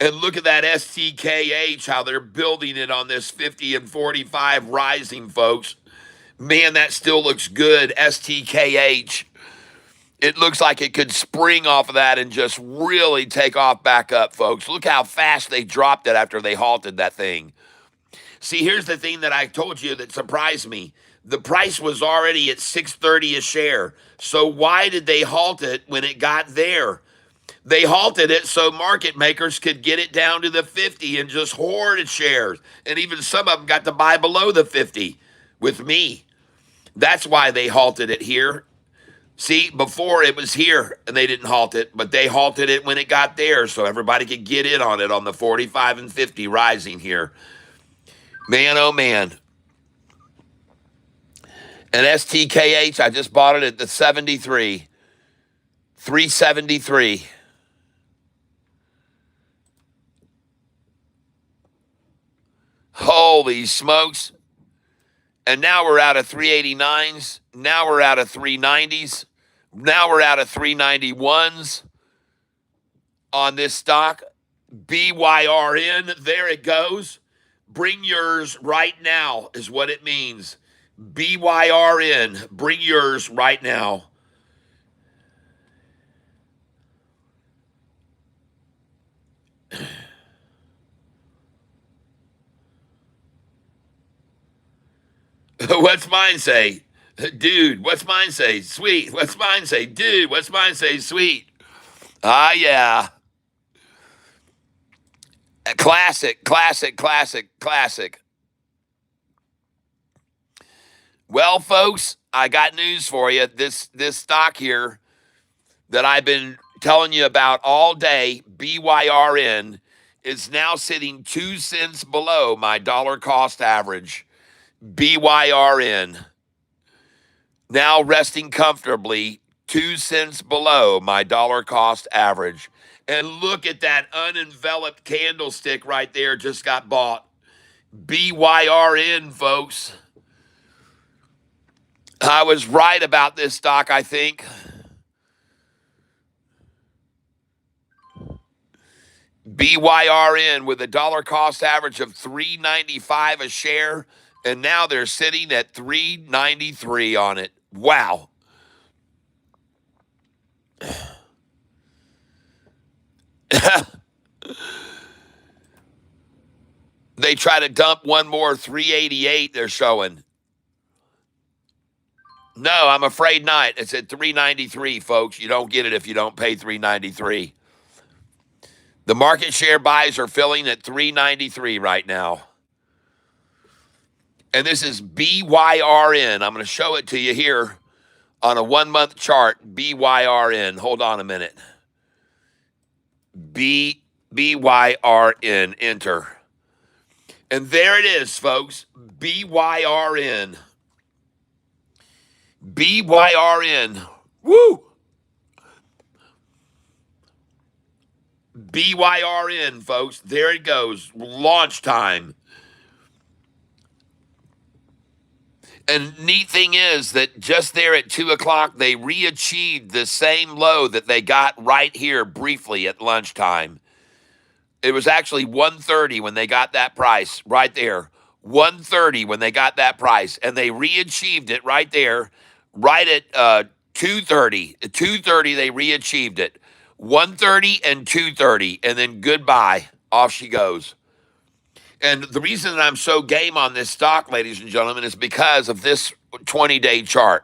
S1: And look at that STKH, how they're building it on this 50 and 45 rising, folks. Man, that still looks good. STKH. It looks like it could spring off of that and just really take off back up, folks. Look how fast they dropped it after they halted that thing. See, here's the thing that I told you that surprised me. The price was already at 630 a share. So why did they halt it when it got there? They halted it so market makers could get it down to the 50 and just hoard shares. And even some of them got to buy below the 50 with me. That's why they halted it here. See, before it was here and they didn't halt it, but they halted it when it got there so everybody could get in on it on the 45 and 50 rising here. Man, oh man. And STKH, I just bought it at the 73. 373. Holy smokes. And now we're out of 389s. Now we're out of 390s. Now we're out of 391s on this stock. BYRN, there it goes. Bring yours right now is what it means. BYRN, bring yours right now. What's mine say? Dude, what's mine say? Sweet. What's mine say? Dude, what's mine say? Sweet. Ah, yeah. Classic, classic, classic, classic. Well, folks, I got news for you. This stock here that I've been telling you about all day, BYRN, is now sitting 2 cents below my dollar cost average. BYRN. Now resting comfortably 2 cents below my dollar cost average. And look at that unenveloped candlestick right there, just got bought. BYRN, folks. I was right about this stock, I think. BYRN with a dollar cost average of $3.95 a share, and now they're sitting at $3.93 on it. Wow. They try to dump one more 388 they're showing. No, I'm afraid not. It's at 393, folks. You don't get it if you don't pay 393. The market share buys are filling at 393 right now. And this is BYRN. I'm going to show it to you here on a 1-month chart. BYRN. Hold on a minute. BYRN. Enter. And there it is, folks. BYRN. BYRN. Woo! BYRN, folks. There it goes. Launch time. And neat thing is that just there at 2 o'clock, they re-achieved the same low that they got right here briefly at lunchtime. It was actually 130 when they got that price right there. 130 when they got that price. And they re-achieved it right there, right at 230. At 230, they re-achieved it. 130 and 230. And then goodbye. Off she goes. And the reason that I'm so game on this stock, ladies and gentlemen, is because of this 20-day chart.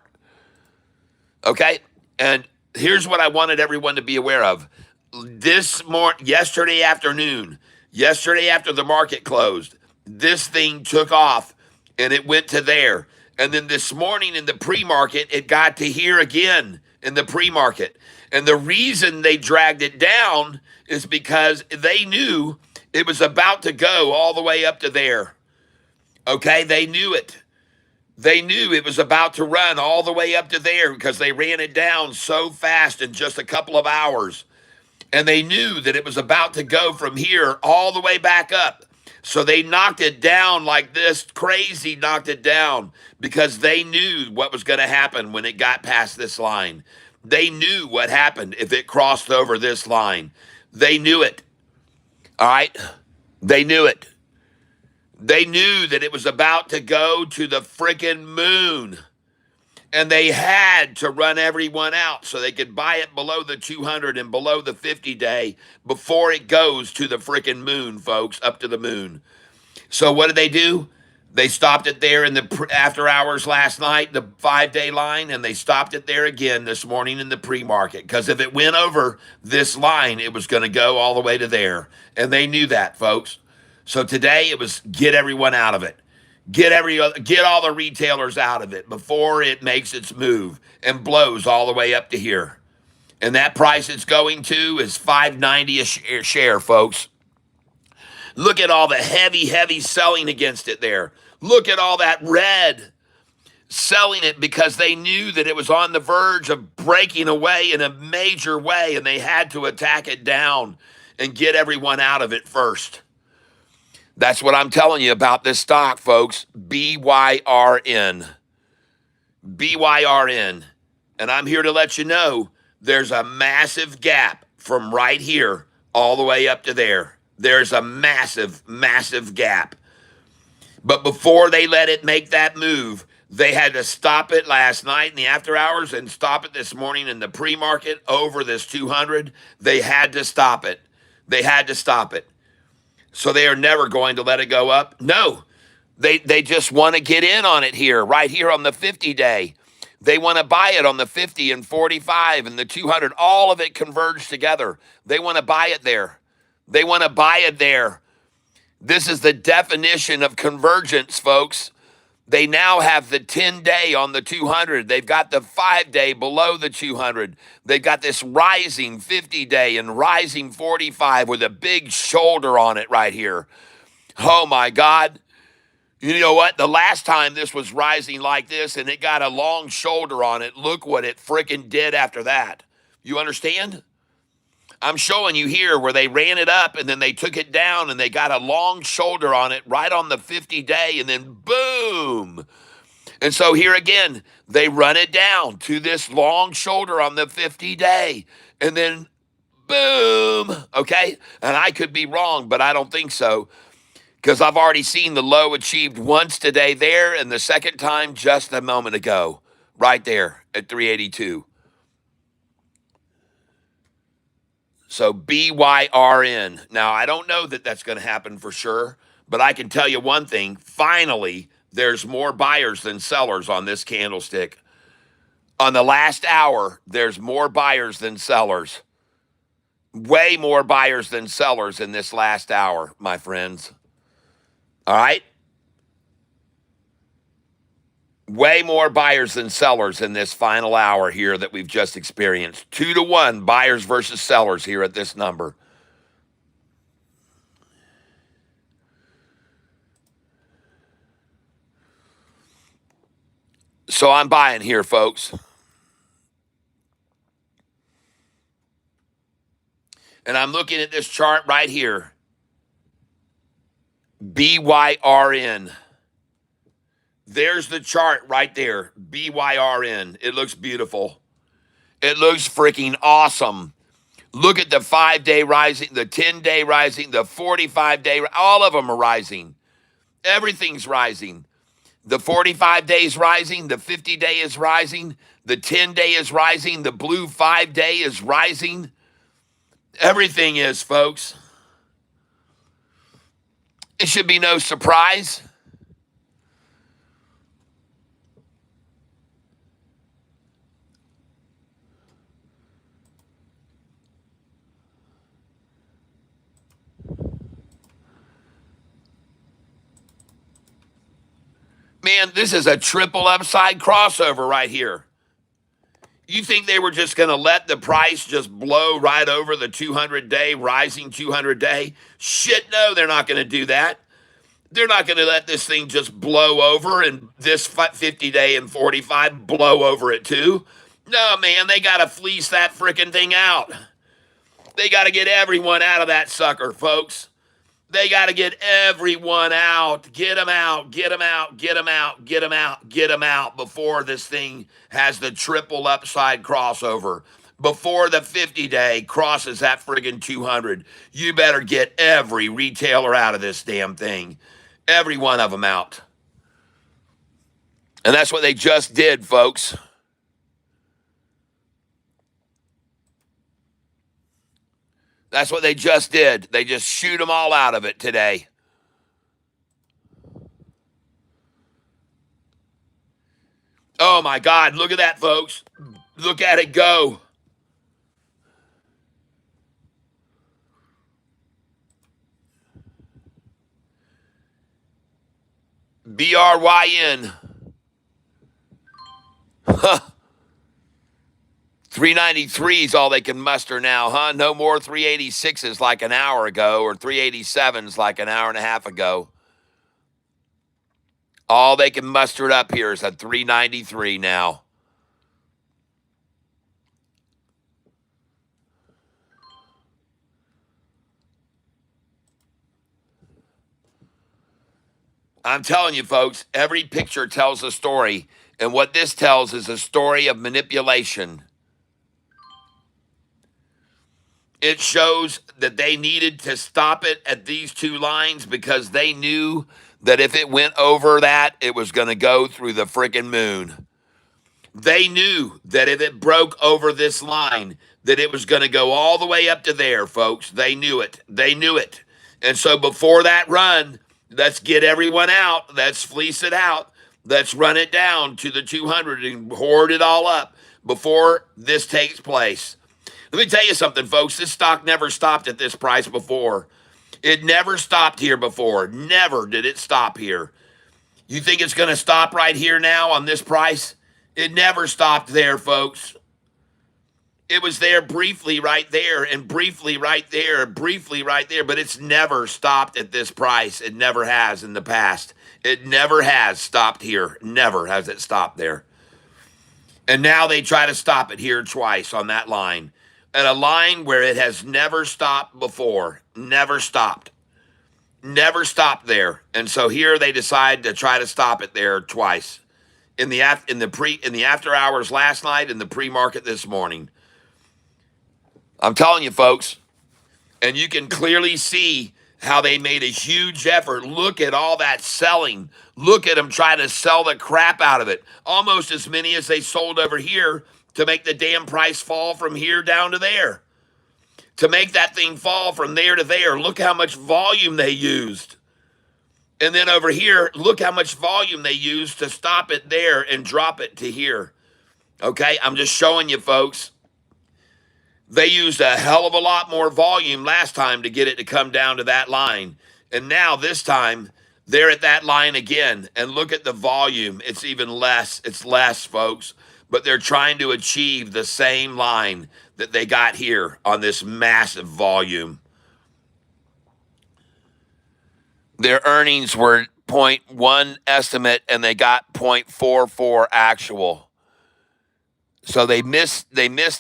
S1: Okay? And here's what I wanted everyone to be aware of. Yesterday afternoon, yesterday after the market closed, this thing took off and it went to there. And then this morning in the pre-market, it got to here again in the pre-market. And the reason they dragged it down is because they knew it was about to go all the way up to there. Okay, they knew it. They knew it was about to run all the way up to there because they ran it down so fast in just a couple of hours. And they knew that it was about to go from here all the way back up. So they knocked it down like this, crazy knocked it down because they knew what was going to happen when it got past this line. They knew what happened if it crossed over this line. They knew it. All right? They knew it. They knew that it was about to go to the freaking moon. And they had to run everyone out so they could buy it below the 200 and below the 50 day before it goes to the freaking moon, folks, up to the moon. So what did they do? They stopped it there in the after hours last night, the 5 day line, and they stopped it there again this morning in the pre-market. Because if it went over this line, it was going to go all the way to there. And they knew that, folks. So today it was get everyone out of it. Get all the retailers out of it before it makes its move and blows all the way up to here. And that price it's going to is $5.90 a share, folks. Look at all the heavy selling against it there. Look at all that red selling it because they knew that it was on the verge of breaking away in a major way and they had to attack it down and get everyone out of it first. That's what I'm telling you about this stock, folks. BYRN. BYRN. And I'm here to let you know there's a massive gap from right here all the way up to there. There's a massive gap. But before they let it make that move, they had to stop it last night in the after hours and stop it this morning in the pre-market over this 200. They had to stop it. They had to stop it. So they are never going to let it go up? No. They just want to get in on it here, right here on the 50 day. They want to buy it on the 50 and 45 and the 200. All of it converged together. They want to buy it there. They want to buy it there. This is the definition of convergence, folks. They now have the 10-day on the 200. They've got the 5-day below the 200. They've got this rising 50-day and rising 45 with a big shoulder on it right here. Oh, my God. You know what? The last time this was rising like this and it got a long shoulder on it, look what it freaking did after that. You understand? I'm showing you here where they ran it up and then they took it down and they got a long shoulder on it right on the 50-day and then boom. And so here again, they run it down to this long shoulder on the 50-day and then boom. Okay. And I could be wrong, but I don't think so because I've already seen the low achieved once today there and the second time just a moment ago, right there at 382. So BYRN. Now, I don't know that that's going to happen for sure, but I can tell you one thing. Finally, there's more buyers than sellers on this candlestick. On the last hour, there's more buyers than sellers. Way more buyers than sellers in this last hour, my friends. All right? Way more buyers than sellers in this final hour here that we've just experienced. 2-1 buyers versus sellers here at this number. So I'm buying here, folks. And I'm looking at this chart right here. BYRN. There's the chart right there, BYRN. It looks beautiful. It looks freaking awesome. Look at the 5-day rising, the 10-day rising, the 45-day, all of them are rising. Everything's rising. The 45 days rising, the 50-day is rising, the 10-day is rising, the blue 5-day is rising. Everything is, folks. It should be no surprise. Man, this is a triple upside crossover right here. You think they were just going to let the price just blow right over the 200-day, rising 200-day? Shit, no, they're not going to do that. They're not going to let this thing just blow over and this 50-day and 45 blow over it too. No, man, they got to fleece that freaking thing out. They got to get everyone out of that sucker, folks. They got to get everyone out. Get them out, get them out, get them out, get them out, get them out before this thing has the triple upside crossover. before the 50-day crosses that friggin' 200. You better get every retailer out of this damn thing. Every one of them out. And that's what they just did, folks. That's what they just did. They just shoot them all out of it today. Oh my God, look at that, folks. Look at it go. BRYN. 393 is all they can muster now, huh? No more 386s like an hour ago or 387s like an hour and a half ago. All they can muster it up here is a 393 now. I'm telling you, folks, every picture tells a story. And what this tells is a story of manipulation. It shows that they needed to stop it at these two lines because they knew that if it went over that, it was going to go through the freaking moon. They knew that if it broke over this line, that it was going to go all the way up to there, folks. They knew it. They knew it. And so before that run, let's get everyone out. Let's fleece it out. Let's run it down to the 200 and hoard it all up before this takes place. Let me tell you something, folks. This stock never stopped at this price before. It never stopped here before. Never did it stop here. You think it's going to stop right here now on this price? It never stopped there, folks. It was there briefly right there and briefly right there and briefly right there, but it's never stopped at this price. It never has in the past. It never has stopped here. Never has it stopped there. And now they try to stop it here twice on that line. At a line where it has never stopped before. Never stopped. Never stopped there. And so here they decide to try to stop it there twice. In the after hours last night, in the pre-market this morning. I'm telling you, folks, and you can clearly see how they made a huge effort. Look at all that selling. Look at them trying to sell the crap out of it. Almost as many as they sold over here to make the damn price fall from here down to there. To make that thing fall from there to there. Look how much volume they used. And then over here, look how much volume they used to stop it there and drop it to here. Okay, I'm just showing you, folks. They used a hell of a lot more volume last time to get it to come down to that line. And now this time, they're at that line again. And look at the volume. It's even less. It's less, folks. But they're trying to achieve the same line that they got here on this massive volume. Their earnings were 0.1 estimate and they got 0.44 actual. So they missed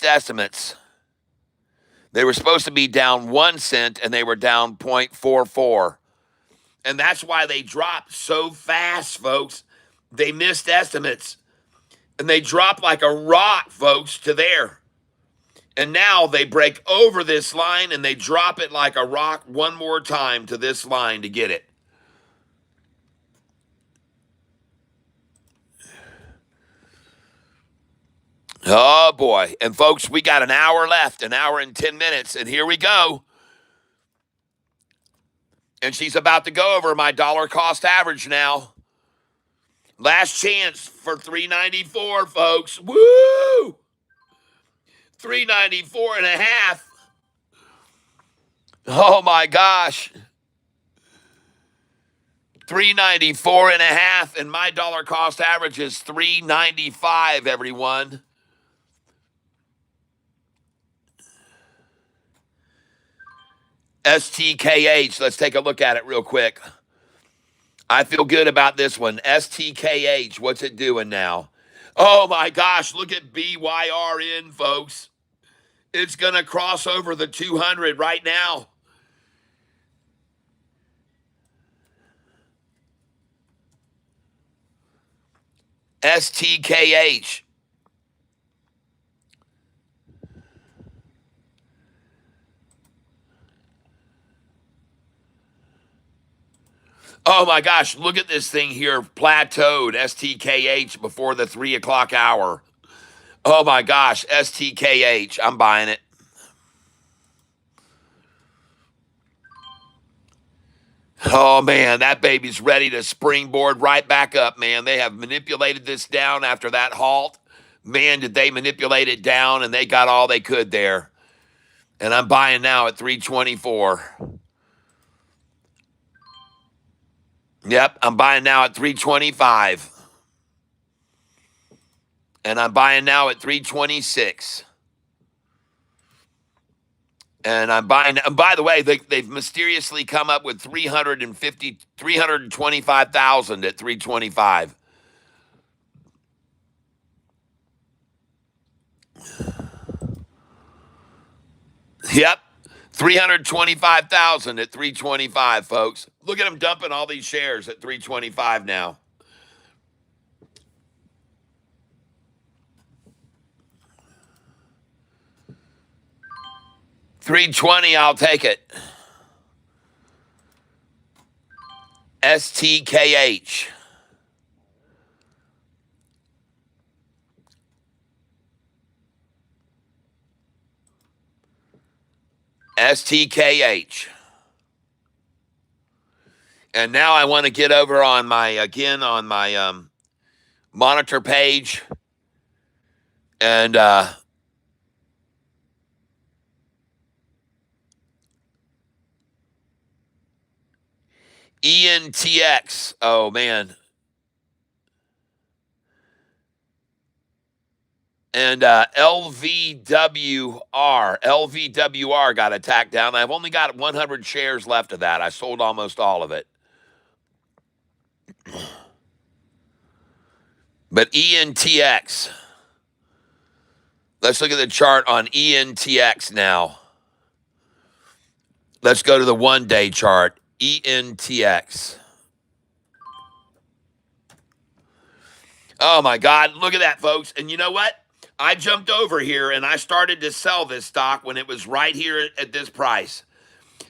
S1: estimates. They were supposed to be down 1 cent and they were down 0.44. And that's why they dropped so fast, folks. They missed estimates. And they dropped like a rock, folks, to there. And now they break over this line and they drop it like a rock one more time to this line to get it. Oh, boy. And, folks, we got an hour left, an hour and 10 minutes, and here we go. And she's about to go over my dollar cost average now. Last chance for 394, folks. Woo! 394 and a half. Oh, my gosh. 394 and a half, and my dollar cost average is 395, everyone. STKH, let's take a look at it real quick. I feel good about this one. STKH, what's it doing now? Oh my gosh, look at BYRN, folks. It's going to cross over the 200 right now. STKH. Oh my gosh, look at this thing here, plateaued, STKH before the 3 o'clock hour. Oh my gosh, STKH, I'm buying it. Oh man, that baby's ready to springboard right back up, man. They have manipulated this down after that halt. Man, did they manipulate it down and they got all they could there. And I'm buying now at 324. Yep, I'm buying now at 325. And I'm buying now at 326. And I'm buying, and by the way, they've mysteriously come up with 325,000 at 325. Yep. 325,000 at 325, folks. Look at them dumping all these shares at 325 now. 320, I'll take it. STKH. STKH. And now I want to get over on my monitor page and ENTX. Oh man. And LVWR got attacked down. I've only got 100 shares left of that. I sold almost all of it. But ENTX. Let's look at the chart on ENTX now. Let's go to the 1-day chart. ENTX. Oh my God, look at that, folks. And you know what? I jumped over here and I started to sell this stock when it was right here at this price.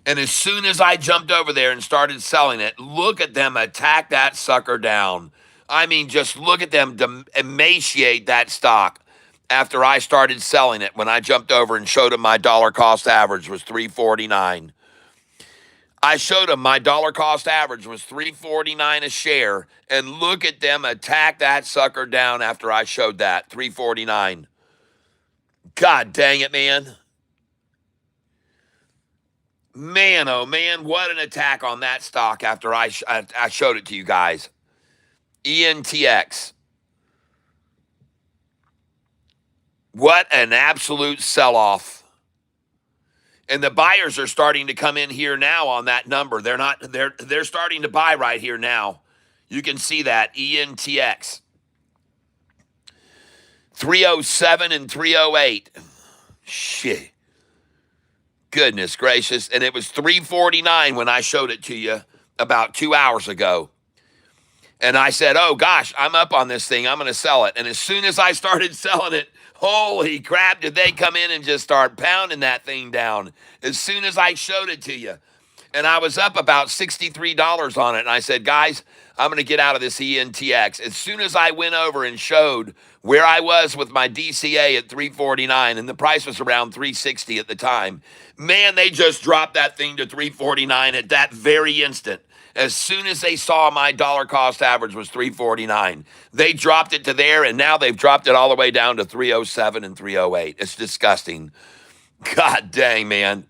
S1: And as soon as I jumped over there and started selling it, look at them attack that sucker down. I mean, just look at them emaciate that stock after I started selling it when I jumped over and showed them my dollar cost average was 349. I showed them my dollar cost average was 349 a share, and look at them attack that sucker down after I showed that 349. God dang it, man. Man, oh man, what an attack on that stock after I showed it to you guys. ENTX. What an absolute sell-off. And the buyers are starting to come in here now on that number. They're starting to buy right here now. You can see that ENTX. 307 and 308. Shit. Goodness gracious. And it was 349 when I showed it to you about 2 hours ago. And I said, oh gosh, I'm up on this thing. I'm going to sell it. And as soon as I started selling it, holy crap, did they come in and just start pounding that thing down as soon as I showed it to you. And I was up about $63 on it. And I said, guys, I'm going to get out of this ENTX. As soon as I went over and showed where I was with my DCA at 349, and the price was around 360 at the time, man, they just dropped that thing to 349 at that very instant. As soon as they saw my dollar cost average was 349, they dropped it to there, and now they've dropped it all the way down to 307 and 308. It's disgusting. God dang, man.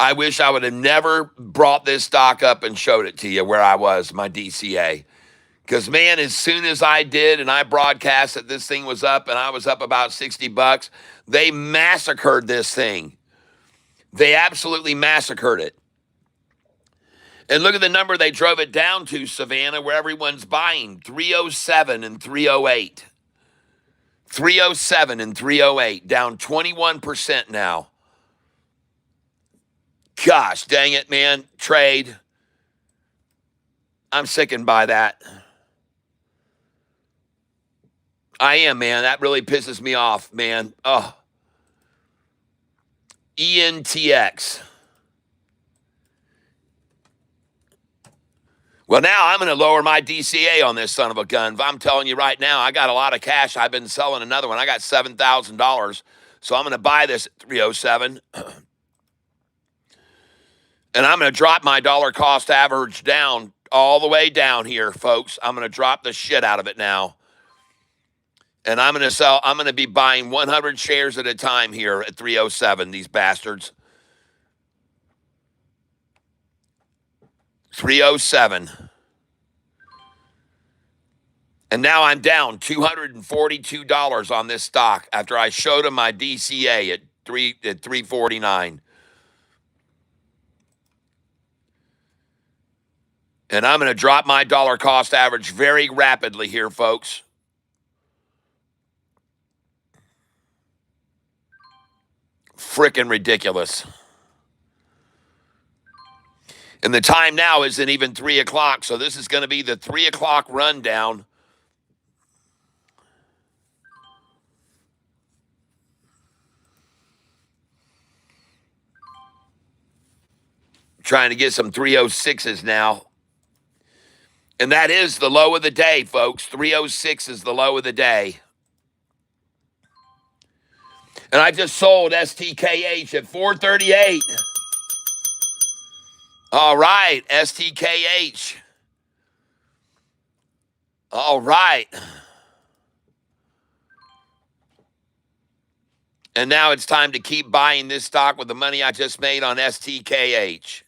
S1: I wish I would have never brought this stock up and showed it to you where I was, my DCA. Because, man, as soon as I did and I broadcast that this thing was up and I was up about $60, they massacred this thing. They absolutely massacred it. And look at the number they drove it down to, Savannah, where everyone's buying, 307 and 308. 307 and 308, down 21% now. Gosh, dang it, man. Trade. I'm sickened by that. I am, man. That really pisses me off, man. Oh. ENTX. Well, now I'm going to lower my DCA on this son of a gun. I'm telling you right now, I got a lot of cash. I've been selling another one. I got $7,000. So I'm going to buy this at 307. And I'm going to drop my dollar cost average down all the way down here, folks. I'm going to drop the shit out of it now. And I'm going to be buying 100 shares at a time here at 307, these bastards. 307. And now I'm down $242 on this stock after I showed him my DCA at 349. And I'm going to drop my dollar cost average very rapidly here, folks. Frickin' ridiculous. And the time now isn't even 3 o'clock, so this is going to be the 3 o'clock rundown. Trying to get some 306s now. And that is the low of the day, folks. 306 is the low of the day. And I just sold STKH at 438. All right, STKH. All right. And now it's time to keep buying this stock with the money I just made on STKH.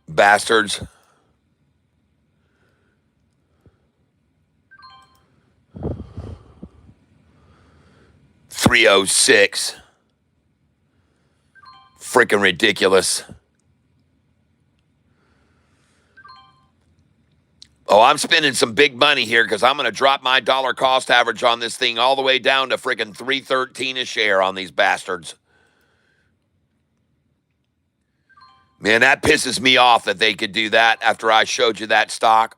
S1: Bastards. $306. Freaking ridiculous. Oh, I'm spending some big money here because I'm going to drop my dollar cost average on this thing all the way down to freaking 313 a share on these bastards. Man, that pisses me off that they could do that after I showed you that stock.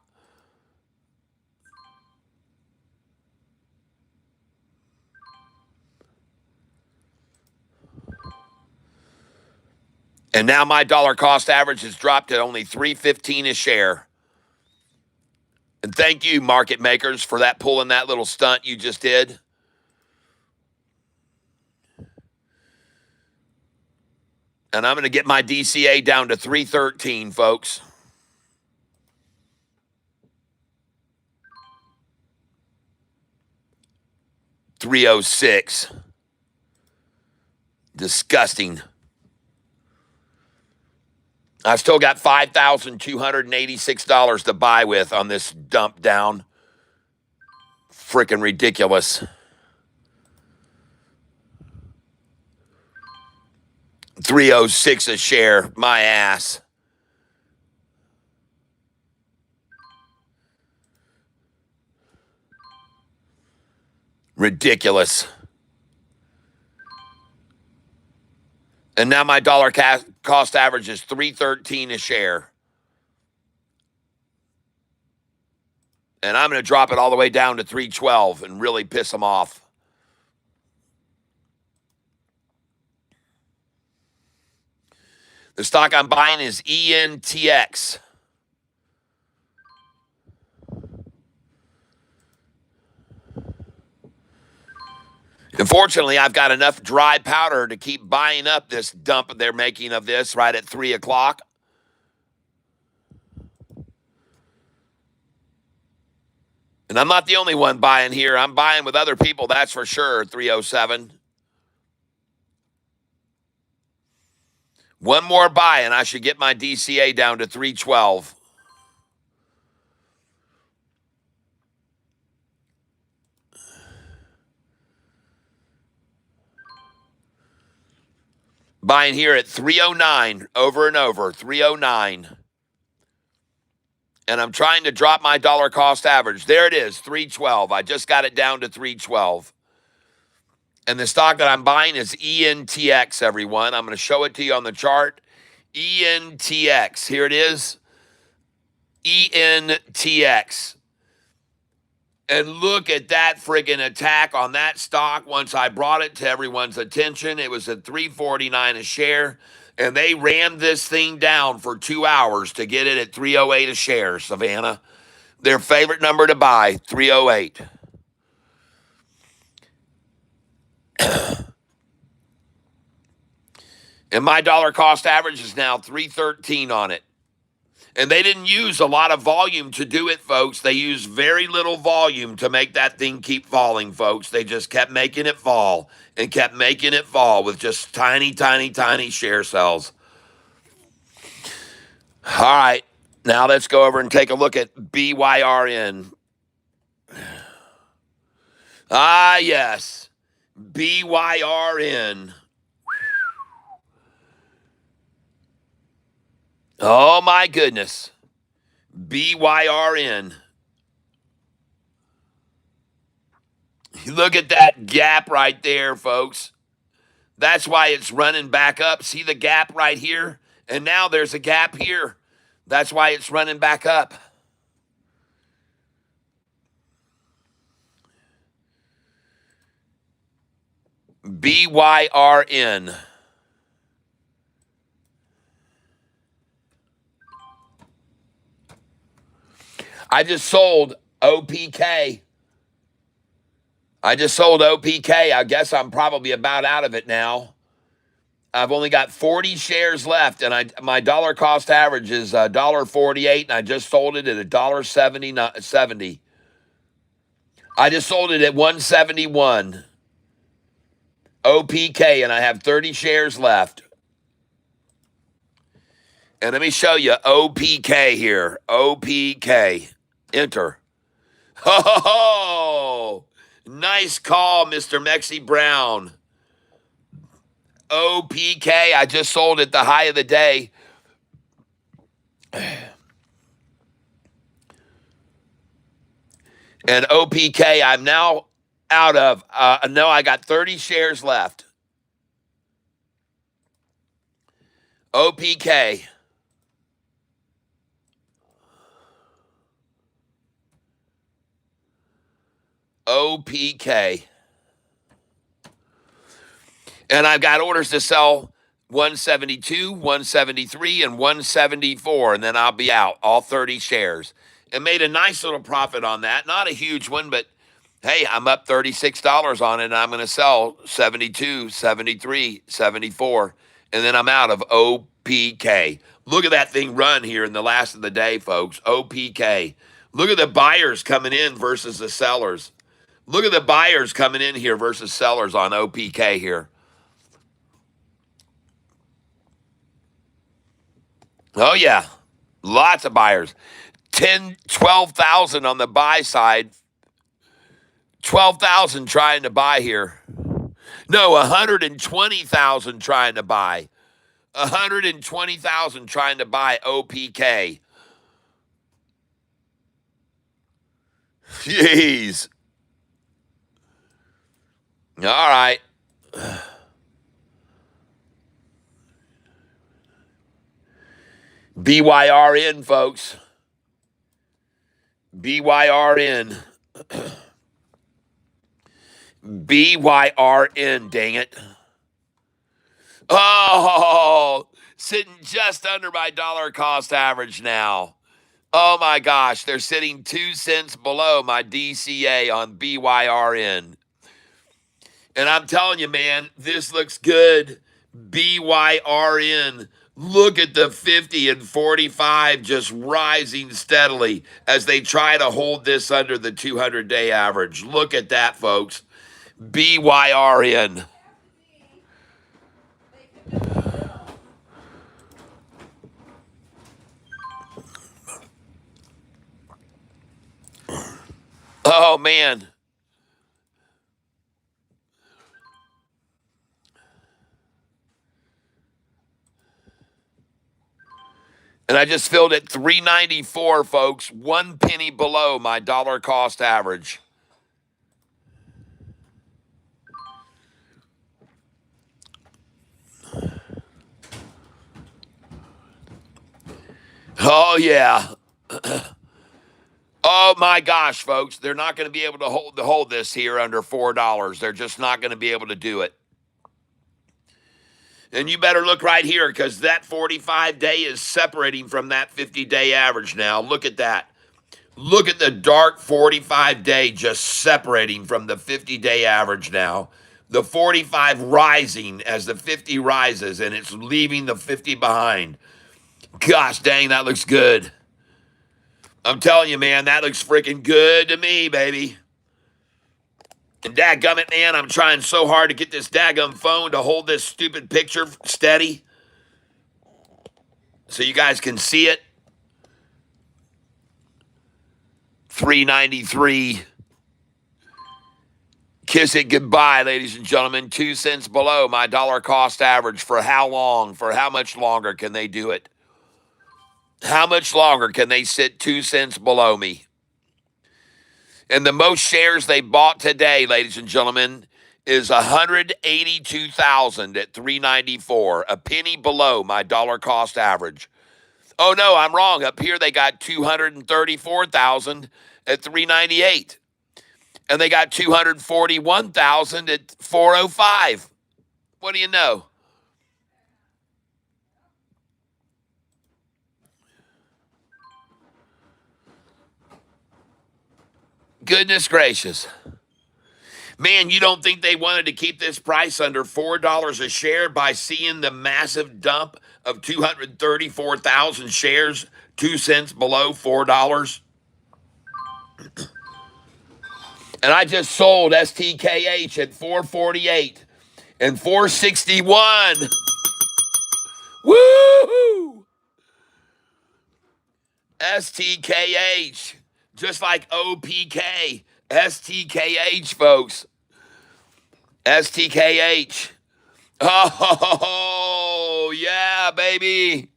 S1: And now my dollar cost average has dropped to only 315 a share. And thank you, market makers, for that pulling that little stunt you just did. And I'm going to get my DCA down to 313, folks. $306. Disgusting. I've still got $5,286 to buy with on this dump down. Freaking ridiculous. 306 a share. My ass. Ridiculous. And now my dollar cost average is 313 a share. And I'm going to drop it all the way down to 312 and really piss them off. The stock I'm buying is ENTX. Unfortunately, I've got enough dry powder to keep buying up this dump they're making of this right at 3 o'clock. And I'm not the only one buying here. I'm buying with other people, that's for sure, 307. One more buy, and I should get my DCA down to 312. Buying here at 309, over and over, 309. And I'm trying to drop my dollar cost average. There it is, 312. I just got it down to 312. And the stock that I'm buying is ENTX, everyone. I'm going to show it to you on the chart. ENTX. Here it is. ENTX. And look at that friggin' attack on that stock. Once I brought it to everyone's attention, it was at $3.49 a share. And they rammed this thing down for 2 hours to get it at $3.08 a share, Savannah. Their favorite number to buy, $3.08. And my dollar cost average is now $3.13 on it. And they didn't use a lot of volume to do it, folks. They used very little volume to make that thing keep falling, folks. They just kept making it fall and kept making it fall with just tiny, tiny, tiny share cells. All right. Now let's go over and take a look at BYRN. Ah, yes. BYRN. Oh, my goodness. BYRN. Look at that gap right there, folks. That's why it's running back up. See the gap right here? And now there's a gap here. That's why it's running back up. BYRN. I just sold OPK. I guess I'm probably about out of it now. I've only got 40 shares left, and my dollar cost average is $1.48, and I just sold it at $1.70. I just sold it at 171. OPK, and I have 30 shares left. And let me show you OPK here. OPK. Enter. Oh, nice call, Mr. Mexi Brown. OPK, I just sold at the high of the day. And OPK, I'm now out of, no, I got 30 shares left. OPK. OPK. And I've got orders to sell 172, 173, and 174, and then I'll be out, all 30 shares. And made a nice little profit on that. Not a huge one, but hey, I'm up $36 on it, and I'm going to sell 72, 73, 74, and then I'm out of OPK. Look at that thing run here in the last of the day, folks. OPK. Look at the buyers coming in versus the sellers. Look at the buyers coming in here versus sellers on OPK here. Oh, yeah. Lots of buyers. 10, 12,000 on the buy side. 12,000 trying to buy here. No, 120,000 trying to buy. 120,000 trying to buy OPK. Jeez. All right. BYRN, folks. BYRN. BYRN, dang it. Oh, sitting just under my dollar cost average now. Oh my gosh, they're sitting 2 cents below my DCA on BYRN. And I'm telling you, man, this looks good. BYRN. Look at the 50 and 45 just rising steadily as they try to hold this under the 200-day average. Look at that, folks. BYRN. Oh, man. And I just filled at 394, folks. 1 penny below my dollar cost average. Oh, yeah. Oh my gosh, folks, they're not going to be able to hold this here under $4. They're just not going to be able to do it. And you better look right here because that 45-day is separating from that 50-day average now. Look at that. Look at the dark 45-day just separating from the 50-day average now. The 45 rising as the 50 rises, and it's leaving the 50 behind. Gosh dang, that looks good. I'm telling you, man, that looks freaking good to me, baby. And dadgummit, man, I'm trying so hard to get this daggum phone to hold this stupid picture steady so you guys can see it. 393. Kiss it goodbye, ladies and gentlemen. 2 cents below my dollar cost average. For how long? For how much longer can they do it? How much longer can they sit 2 cents below me? And the most shares they bought today, ladies and gentlemen, is 182,000 at 394, a penny below my dollar cost average. Oh no, I'm wrong. Up here they got 234,000 at 398. And they got 241,000 at 405. What do you know? Goodness gracious. Man, you don't think they wanted to keep this price under $4 a share by seeing the massive dump of 234,000 shares, 2 cents below $4? And I just sold STKH at 448 and 461. Woo! STKH, just like OPK. STKH, folks. STKH. Oh, yeah, baby.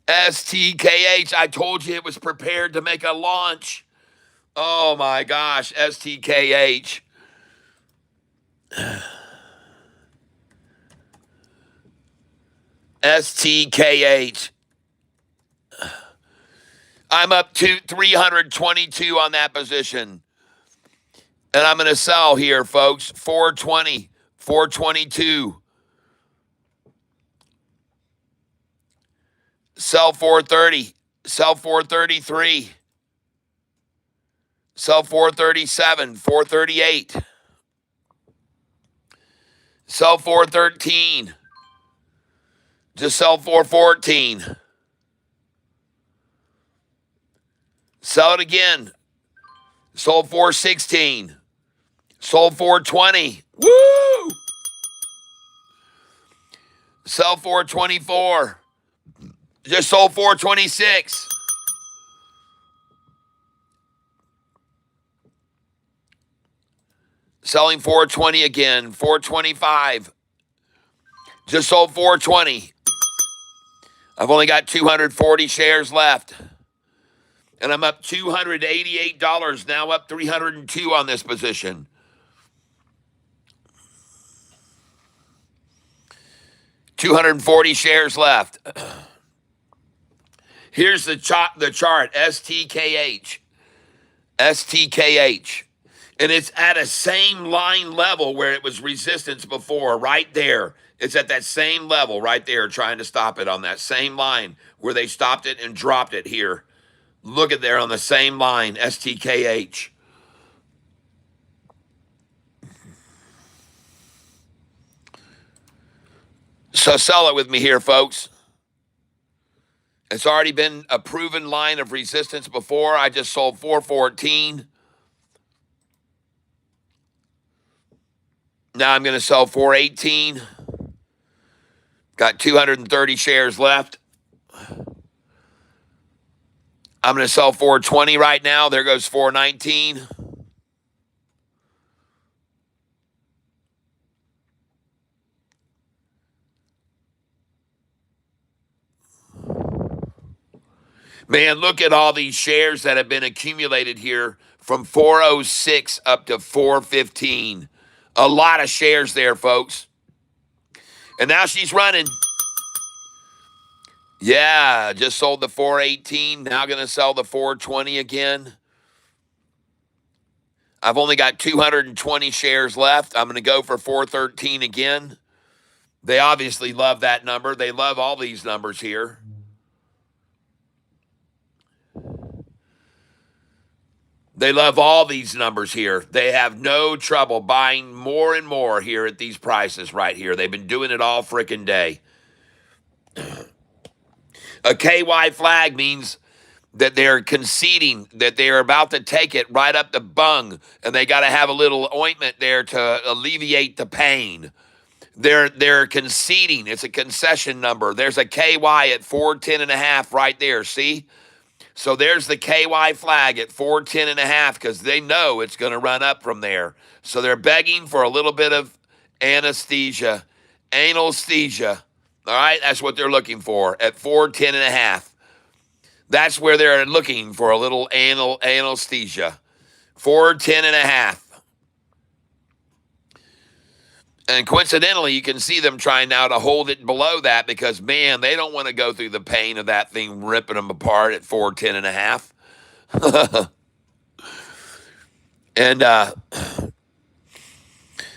S1: STKH. I told you it was prepared to make a launch. Oh, my gosh. STKH. STKH. I'm up to 322 on that position. And I'm going to sell here, folks. 420, 422. Sell 430. Sell 433. Sell 437, 438. Sell 413. Just sell 414. Sell it again. Sold 416. Sold 420. Woo! Sell 424. Just sold 426. Selling 420 again. 425. Just sold 420. I've only got 240 shares left. And I'm up $288, now up 302 on this position. $240 shares left. Here's the chart, STKH. STKH. And it's at a same line level where it was resistance before, right there. It's at that same level right there, trying to stop it on that same line where they stopped it and dropped it here. Look at there on the same line, STKH. So sell it with me here, folks. It's already been a proven line of resistance before. I just sold 414. Now I'm going to sell 418. Got 230 shares left. I'm going to sell 420 right now. There goes 419. Man, look at all these shares that have been accumulated here from 406 up to 415. A lot of shares there, folks. And now she's running. Yeah, just sold the 418. Now going to sell the 420 again. I've only got 220 shares left. I'm going to go for 413 again. They obviously love that number. They love all these numbers here. They love all these numbers here. They have no trouble buying more and more here at these prices right here. They've been doing it all freaking day. A KY flag means that they're conceding, that they're about to take it right up the bung, and they got to have a little ointment there to alleviate the pain. They're conceding. It's a concession number. There's a KY at 410.5 right there. See? So there's the KY flag at 410.5 because they know it's going to run up from there. So they're begging for a little bit of anesthesia, anesthesia. All right, that's what they're looking for at 410.5. That's where they're looking for a little anesthesia. 410.5. And coincidentally, you can see them trying now to hold it below that because, man, they don't want to go through the pain of that thing ripping them apart at 410.5. And,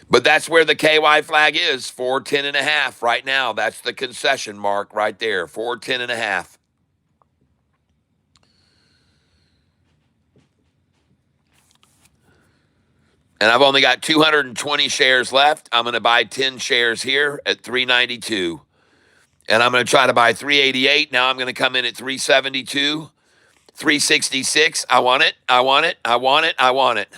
S1: but that's where the KY flag is, 410.5 right now. That's the concession mark right there, 410.5. And I've only got 220 shares left. I'm going to buy 10 shares here at 392. And I'm going to try to buy 388. Now I'm going to come in at 372, 366. I want it. I want it. I want it. I want it.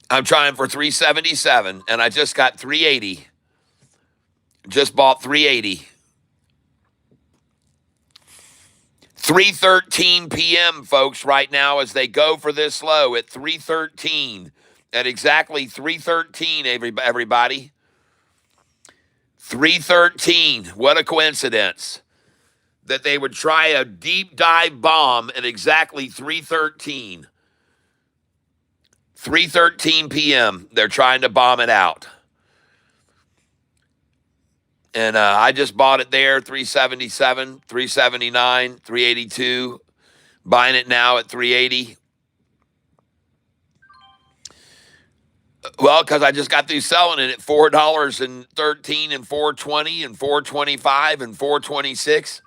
S1: I'm trying for 377, and I just got 380. Just bought 380. 3:13 p.m., folks, right now as they go for this low at 3:13. At exactly 3:13, everybody. 3:13. What a coincidence that they would try a deep dive bomb at exactly 3:13. 3:13 p.m. They're trying to bomb it out. And I just bought it there, 377, 379, 382. Buying it now at 380. Well, because I just got through selling it at $4.13 and $4.20 and $4.25 and $4.26.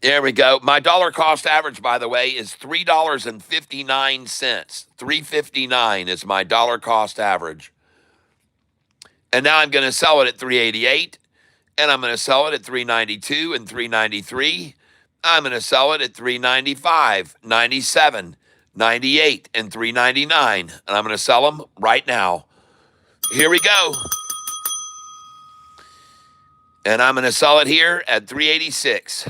S1: There we go. My dollar cost average, by the way, is $3.59. $3.59 is my dollar cost average. And now I'm going to sell it at 388, and I'm going to sell it at 392 and 393. I'm going to sell it at 395, 97, 98, and 399. And I'm going to sell them right now. Here we go. And I'm going to sell it here at 386.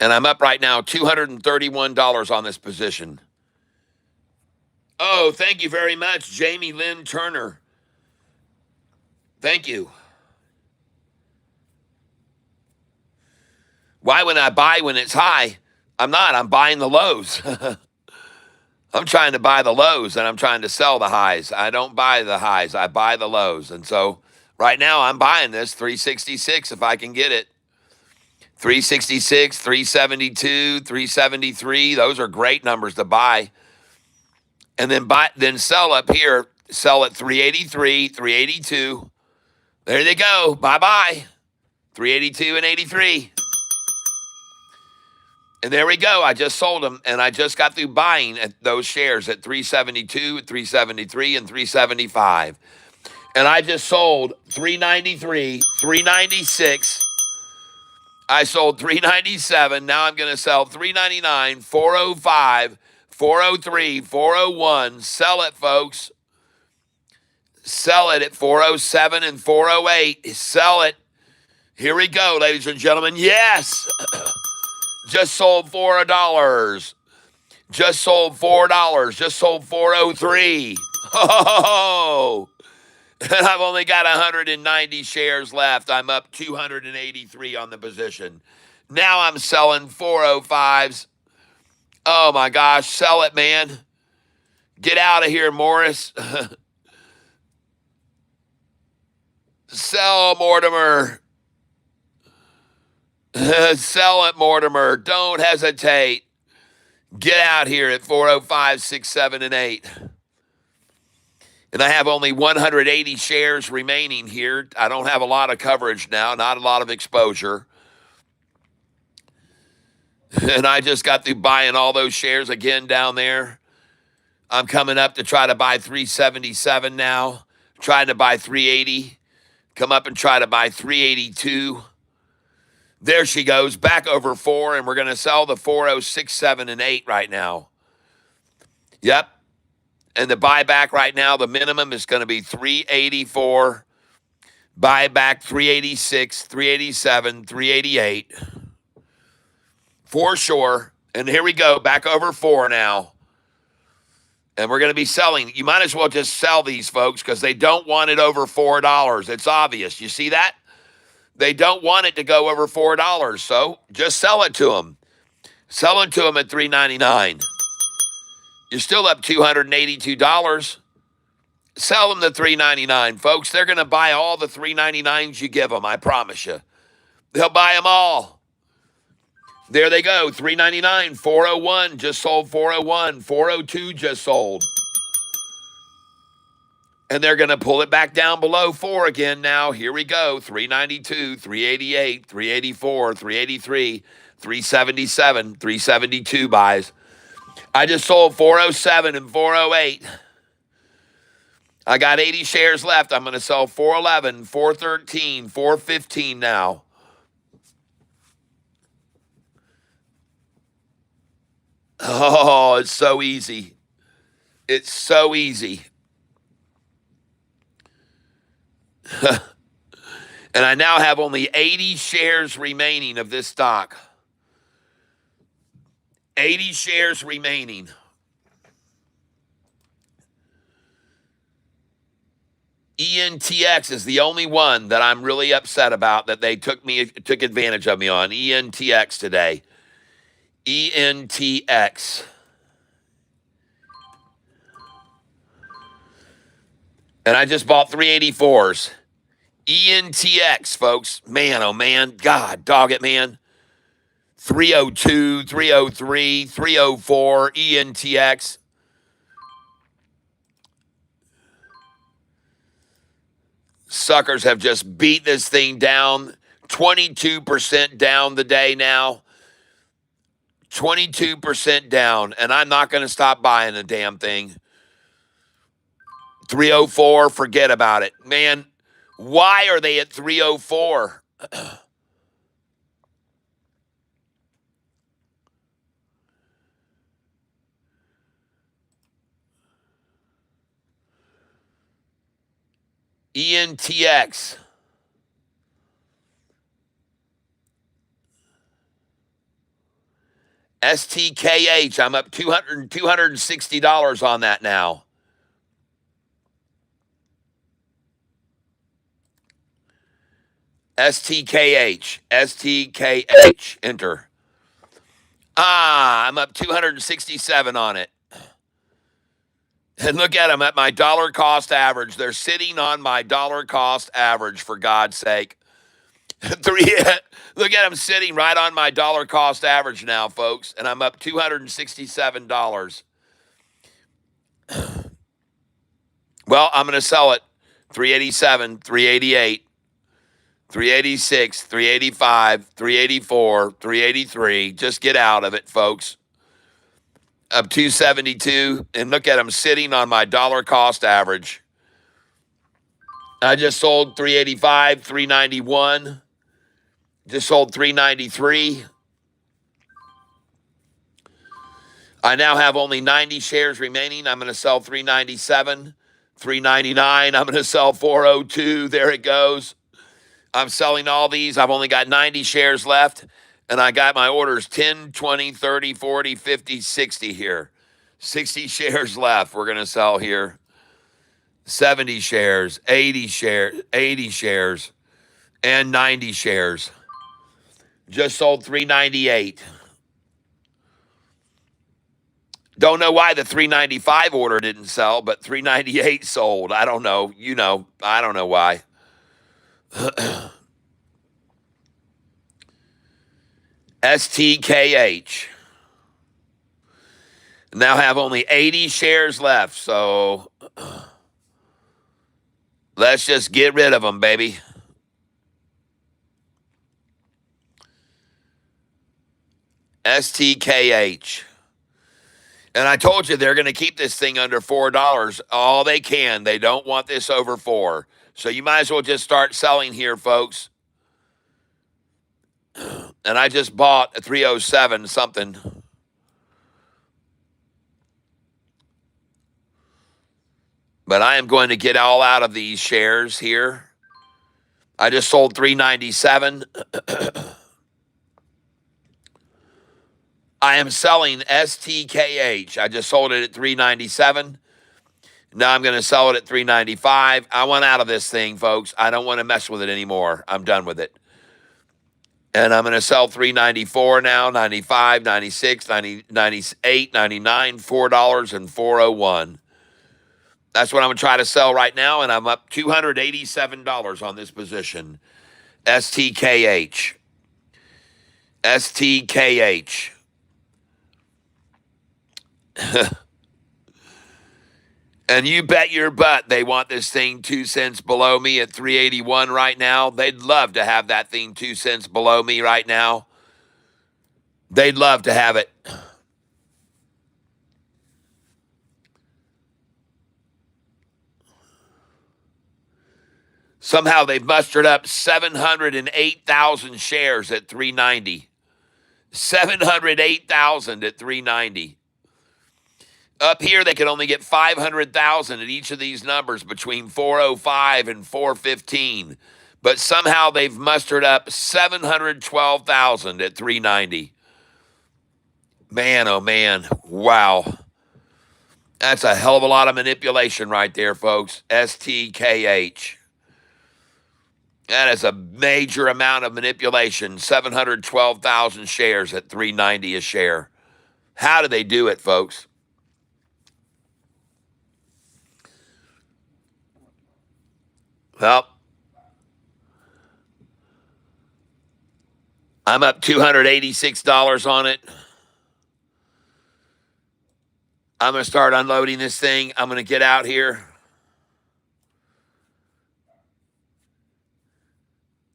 S1: And I'm up right now $231 on this position. Oh, thank you very much, Jamie Lynn Turner. Thank you. Why when I buy when it's high? I'm not. I'm buying the lows. I'm trying to buy the lows and I'm trying to sell the highs. I don't buy the highs. I buy the lows. And so right now I'm buying this 366 if I can get it. 366, 372, 373. Those are great numbers to buy. And then sell up here. Sell at 383, 382. There they go. Bye-bye. 382 and 83. And there we go. I just sold them, and I just got through buying at those shares at 372, 373, and 375. And I just sold 393, 396. I sold 397. Now I'm going to sell 399, 405, 403, 401. Sell it, folks. Sell it at 407 and 408. Sell it. Here we go, ladies and gentlemen. Yes. Just sold $4. Just sold $4. Just sold 403. Oh, and I've only got 190 shares left. I'm up 283 on the position. Now I'm selling 405s. Oh my gosh, sell it, man. Get out of here, Morris. Sell, Mortimer. Sell it, Mortimer. Don't hesitate. Get out here at 405, 6, 7, and 8. And I have only 180 shares remaining here. I don't have a lot of coverage now, not a lot of exposure. And I just got through buying all those shares again down there. I'm coming up to try to buy 377 now, trying to buy 380. Come up and try to buy 382. There she goes, back over 4, and we're going to sell the 406, 7, and 8 right now. Yep. And the buyback right now, the minimum is going to be 384. Buyback 386, 387, 388. For sure. And here we go, back over 4 now. And we're going to be selling. You might as well just sell these, folks, because they don't want it over $4. It's obvious. You see that? They don't want it to go over $4. So just sell it to them. Sell it to them at $3.99. You're still up $282. Sell them the $3.99, folks. They're going to buy all the $3.99s you give them, I promise you. They'll buy them all. There they go, $3.99, 401 just sold 401, 402 just sold. And they're going to pull it back down below 4 again now. Here we go, 392, 388, 384, 383, 377, 372 buys. I just sold 407 and 408. I got 80 shares left. I'm going to sell 411, 413, 415 now. Oh, it's so easy. It's so easy. And I now have only 80 shares remaining of this stock. 80 shares remaining. ENTX is the only one that I'm really upset about that they took advantage of me on. ENTX today. ENTX. And I just bought 384s. ENTX, folks. Man, oh man. God, dog it, man. 302, 303, 304, ENTX. Suckers have just beat this thing down. 22% down the day now. 22% down, and I'm not going to stop buying the damn thing. 304, forget about it. Man, why are they at 304? ENTX. STKH, I'm up $260 on that now. STKH, STKH, enter. I'm up 267 on it. And look at them at my dollar cost average. They're sitting on my dollar cost average, for God's sake. Look at them sitting right on my dollar cost average now, folks, and I'm up $267. Well, I'm going to sell it 387, 388, 386, 385, 384, 383. Just get out of it, folks. Up 272, and look at them sitting on my dollar cost average. I just sold 385, 391. Just sold 393. I now have only 90 shares remaining. I'm going to sell 397, 399. I'm going to sell 402. There it goes. I'm selling all these. I've only got 90 shares left, and I got my orders 10, 20, 30, 40, 50, 60 here. 60 shares left we're going to sell here. 70 shares, 80 shares, and 90 shares. Just sold 398. Don't know why the 395 order didn't sell, but 398 sold. I don't know. I don't know why. STKH. Now have only 80 shares left, so let's just get rid of them, baby. STKH. And I told you they're going to keep this thing under $4 all they can. They don't want this over 4. So you might as well just start selling here, folks. And I just bought a 307 something. But I am going to get all out of these shares here. I just sold 397. I am selling STKH. I just sold it at 397. Now I'm going to sell it at 395. I want out of this thing, folks. I don't want to mess with it anymore. I'm done with it. And I'm going to sell 394 now, 95, 96, 90, 98, 99, $4 and 401. That's what I'm going to try to sell right now, and I'm up $287 on this position. STKH. STKH. And you bet your butt they want this thing 2 cents below me at 381 right now. They'd love to have that thing 2 cents below me right now. They'd love to have it. Somehow they've mustered up 708,000 shares at 390. 708,000 at 390. Up here, they can only get 500,000 at each of these numbers between 405 and 415. But somehow they've mustered up 712,000 at 390. Man, oh man, wow. That's a hell of a lot of manipulation right there, folks. STKH. That is a major amount of manipulation. 712,000 shares at 390 a share. How do they do it, folks? Well, I'm up $286 on it. I'm going to start unloading this thing. I'm going to get out here.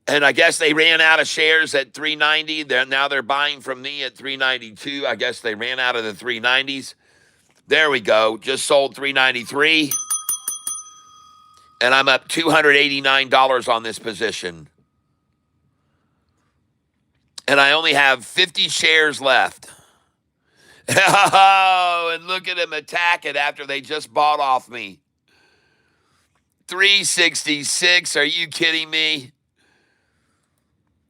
S1: And I guess they ran out of shares at 390. Now they're buying from me at 392. I guess they ran out of the 390s. There we go. Just sold 393. And I'm up $289 on this position. And I only have 50 shares left. Oh, and look at them attack it after they just bought off me. 366. Are you kidding me?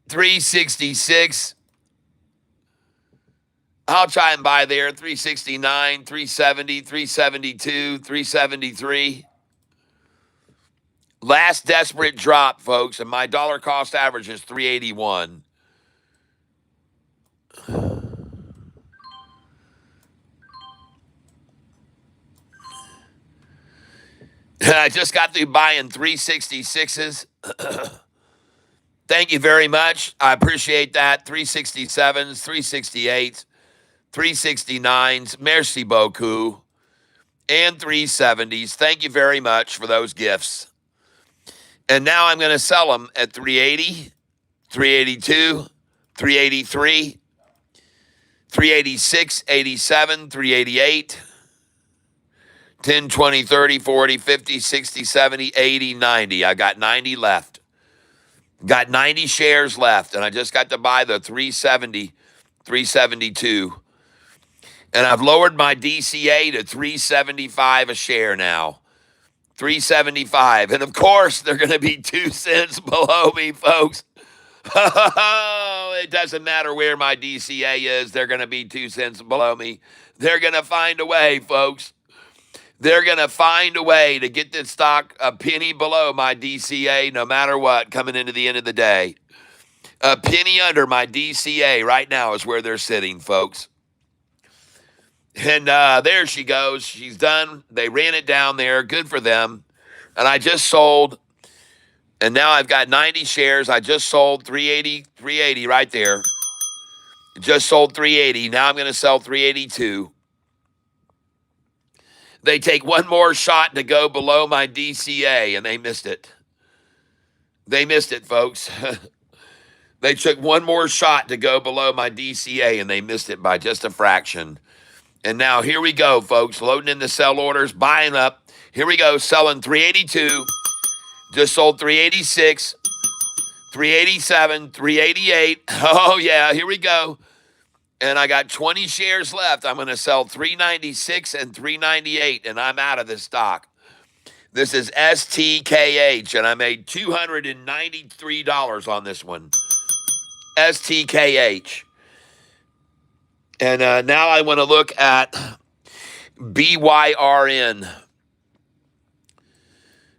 S1: 366. I'll try and buy there. 369, 370, 372, 373. Last desperate drop, folks, and my dollar cost average is 381. I just got through buying 366s. Thank you very much. I appreciate that. 367s, 368s, 369s. Merci beaucoup. And 370s. Thank you very much for those gifts. And now I'm going to sell them at 380, 382, 383, 386, 87, 388, 10, 20, 30, 40, 50, 60, 70, 80, 90. I got 90 left. Got 90 shares left, and I just got to buy the 370, 372. And I've lowered my DCA to 375 a share now. 375. And of course, they're going to be 2 cents below me, folks. It doesn't matter where my DCA is. They're going to be 2 cents below me. They're going to find a way, folks. They're going to find a way to get this stock a penny below my DCA no matter what coming into the end of the day. A penny under my DCA right now is where they're sitting, folks. And there she goes. She's done. They ran it down there. Good for them. And I just sold, and now I've got 90 shares. I just sold 380 right there. Just sold 380. Now I'm going to sell 382. They take one more shot to go below my DCA, and they missed it. They missed it, folks. They took one more shot to go below my DCA, and they missed it by just a fraction. And now here we go, folks. Loading in the sell orders, buying up. Here we go, selling 382. Just sold 386, 387, 388. Oh, yeah, here we go. And I got 20 shares left. I'm going to sell 396 and 398, and I'm out of this stock. This is STKH, and I made $293 on this one. STKH. And now I want to look at BYRN,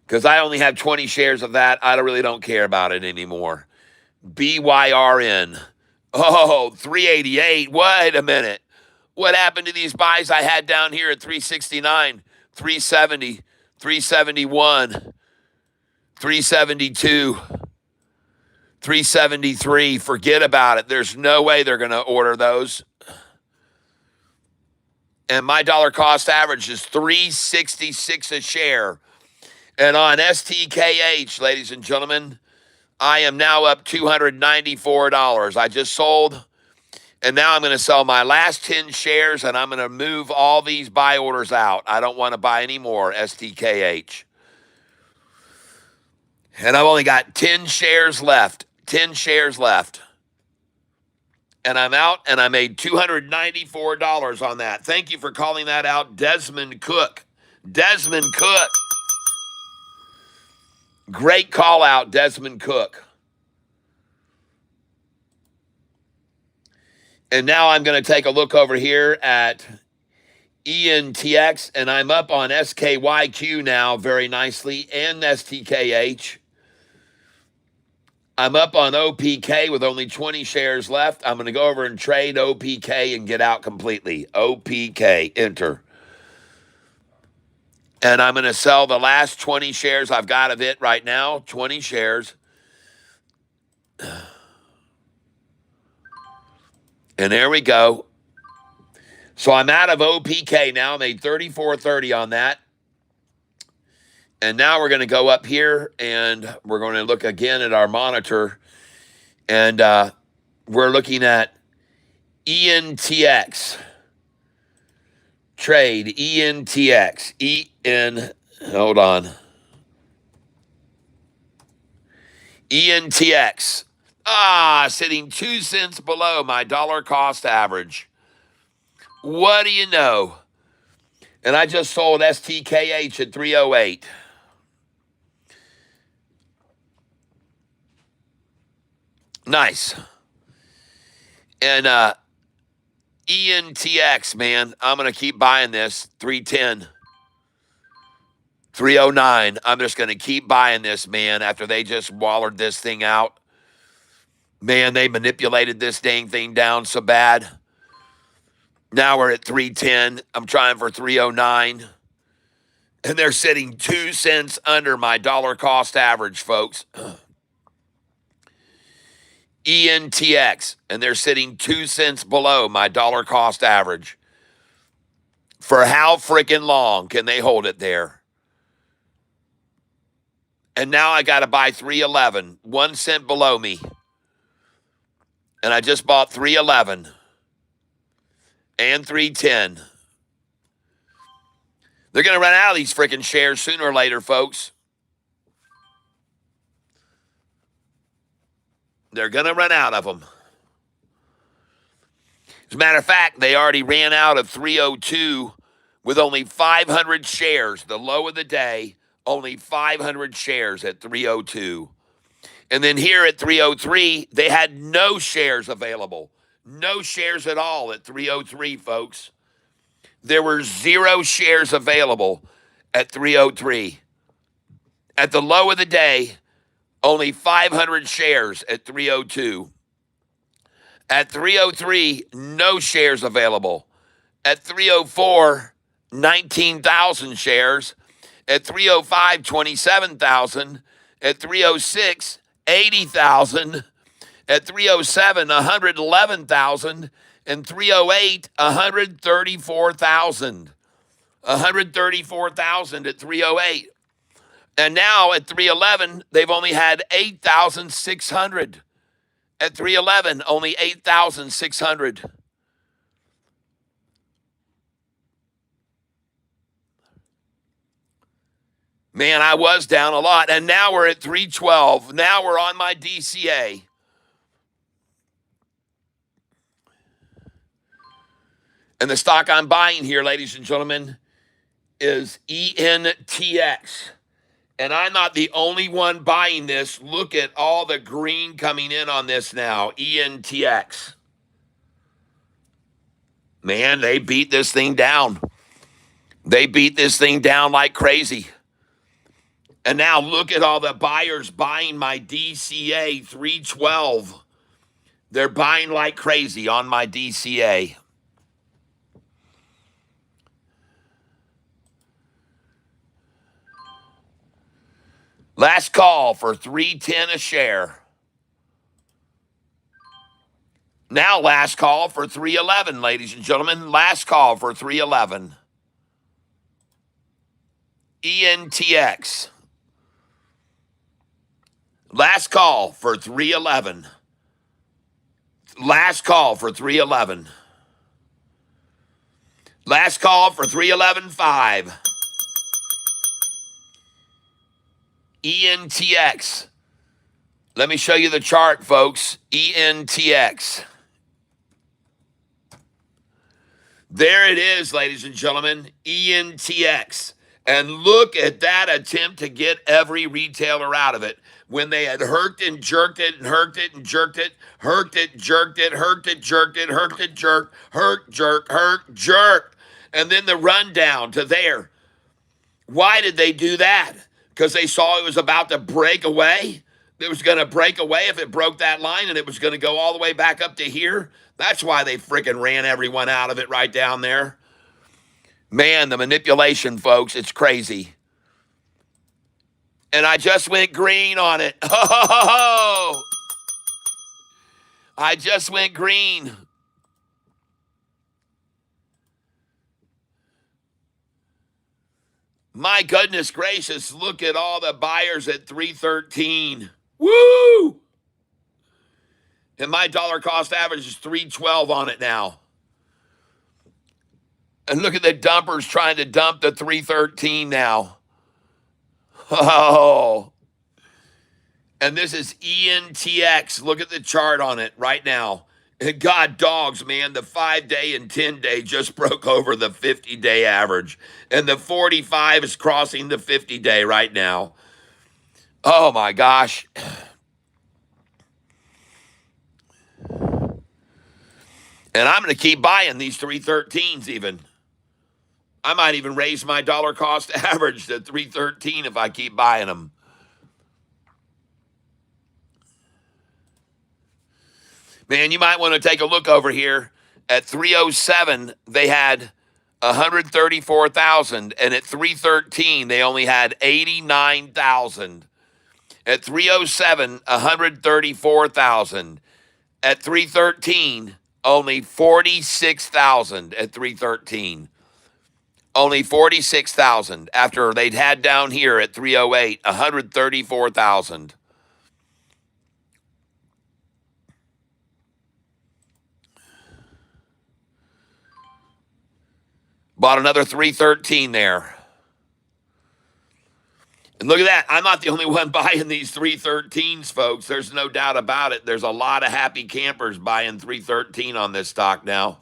S1: because I only have 20 shares of that. I really don't care about it anymore. BYRN. Oh, 388. Wait a minute. What happened to these buys I had down here at 369, 370, 371, 372, 373? Forget about it. There's no way they're going to order those. And my dollar cost average is 366 a share. And on STKH, ladies and gentlemen, I am now up $294. I just sold, and now I'm going to sell my last 10 shares, and I'm going to move all these buy orders out. I don't want to buy any more STKH. And I've only got 10 shares left. 10 shares left. And I'm out, and I made $294 on that. Thank you for calling that out, Desmond Cook. Desmond Cook. Great call out, Desmond Cook. And now I'm going to take a look over here at ENTX, and I'm up on SKYQ now very nicely, and STKH. I'm up on OPK with only 20 shares left. I'm going to go over and trade OPK and get out completely. OPK, enter. And I'm going to sell the last 20 shares I've got of it right now. 20 shares. And there we go. So I'm out of OPK now. I made $34.30 on that. And now we're going to go up here, and we're going to look again at our monitor. And we're looking at ENTX. Trade, ENTX. Hold on. ENTX. Sitting 2 cents below my dollar cost average. What do you know? And I just sold STKH at 308. Nice. And ENTX, man, I'm going to keep buying this. 310. 309. I'm just going to keep buying this, man, after they just wallered this thing out. Man, they manipulated this dang thing down so bad. Now we're at 310. I'm trying for 309. And they're sitting 2 cents under my dollar cost average, folks. ENTX. And they're sitting 2 cents below my dollar cost average. For how freaking long can they hold it there? And now I got to buy 311. 1 cent below me. And I just bought 311 and 310. They're going to run out of these freaking shares sooner or later, folks. They're going to run out of them. As a matter of fact, they already ran out of 302 with only 500 shares. The low of the day, only 500 shares at 302. And then here at 303, they had no shares available. No shares at all at 303, folks. There were 0 shares available at 303. At the low of the day, only 500 shares at 302. At 303, no shares available At 304, 19,000 shares. At 305, 27,000. At 306, 80,000. At 307, 111,000. And 308, 134,000. 134,000 at 308. And now at 311, they've only had 8,600. At 311, only 8,600. Man, I was down a lot. And now we're at 312. Now we're on my DCA. And the stock I'm buying here, ladies and gentlemen, is ENTX. And I'm not the only one buying this. Look at all the green coming in on this now. ENTX. Man, they beat this thing down. They beat this thing down like crazy. And now look at all the buyers buying my DCA 312. They're buying like crazy on my DCA. Last call for 310 a share. Now last call for 311, ladies and gentlemen. Last call for 311. ENTX. Last call for 311. Last call for 311. Last call for 311.5. ENTX. Let me show you the chart, folks. ENTX. There it is, ladies and gentlemen. ENTX. And look at that attempt to get every retailer out of it. When they had herked and jerked it and herked it and jerked it, herked it, jerked it, herked it, jerked it, herked it, jerked, herk, jerk, herk, jerk. And then the rundown to there. Why did they do that? Because they saw it was about to break away? It was going to break away if it broke that line and it was going to go all the way back up to here? That's why they freaking ran everyone out of it right down there. Man, the manipulation, folks, it's crazy. And I just went green on it. Oh, I just went green. My goodness gracious, look at all the buyers at 313. Woo! And my dollar cost average is 312 on it now. And look at the dumpers trying to dump the 313 now. Oh. And this is ENTX. Look at the chart on it right now. And God dogs, man, the 5-day and 10-day just broke over the 50-day average. And the 45 is crossing the 50-day right now. Oh, my gosh. And I'm going to keep buying these 313s even. I might even raise my dollar cost average to 313 if I keep buying them. Man, you might want to take a look over here. At 307, they had 134,000, and at 313, they only had 89,000. At 307, 134,000. At 313, only 46,000 at 313. Only 46,000 after they'd had down here at 308, 134,000. Bought another 313 there. And look at that. I'm not the only one buying these 313s, folks. There's no doubt about it. There's a lot of happy campers buying 313 on this stock now.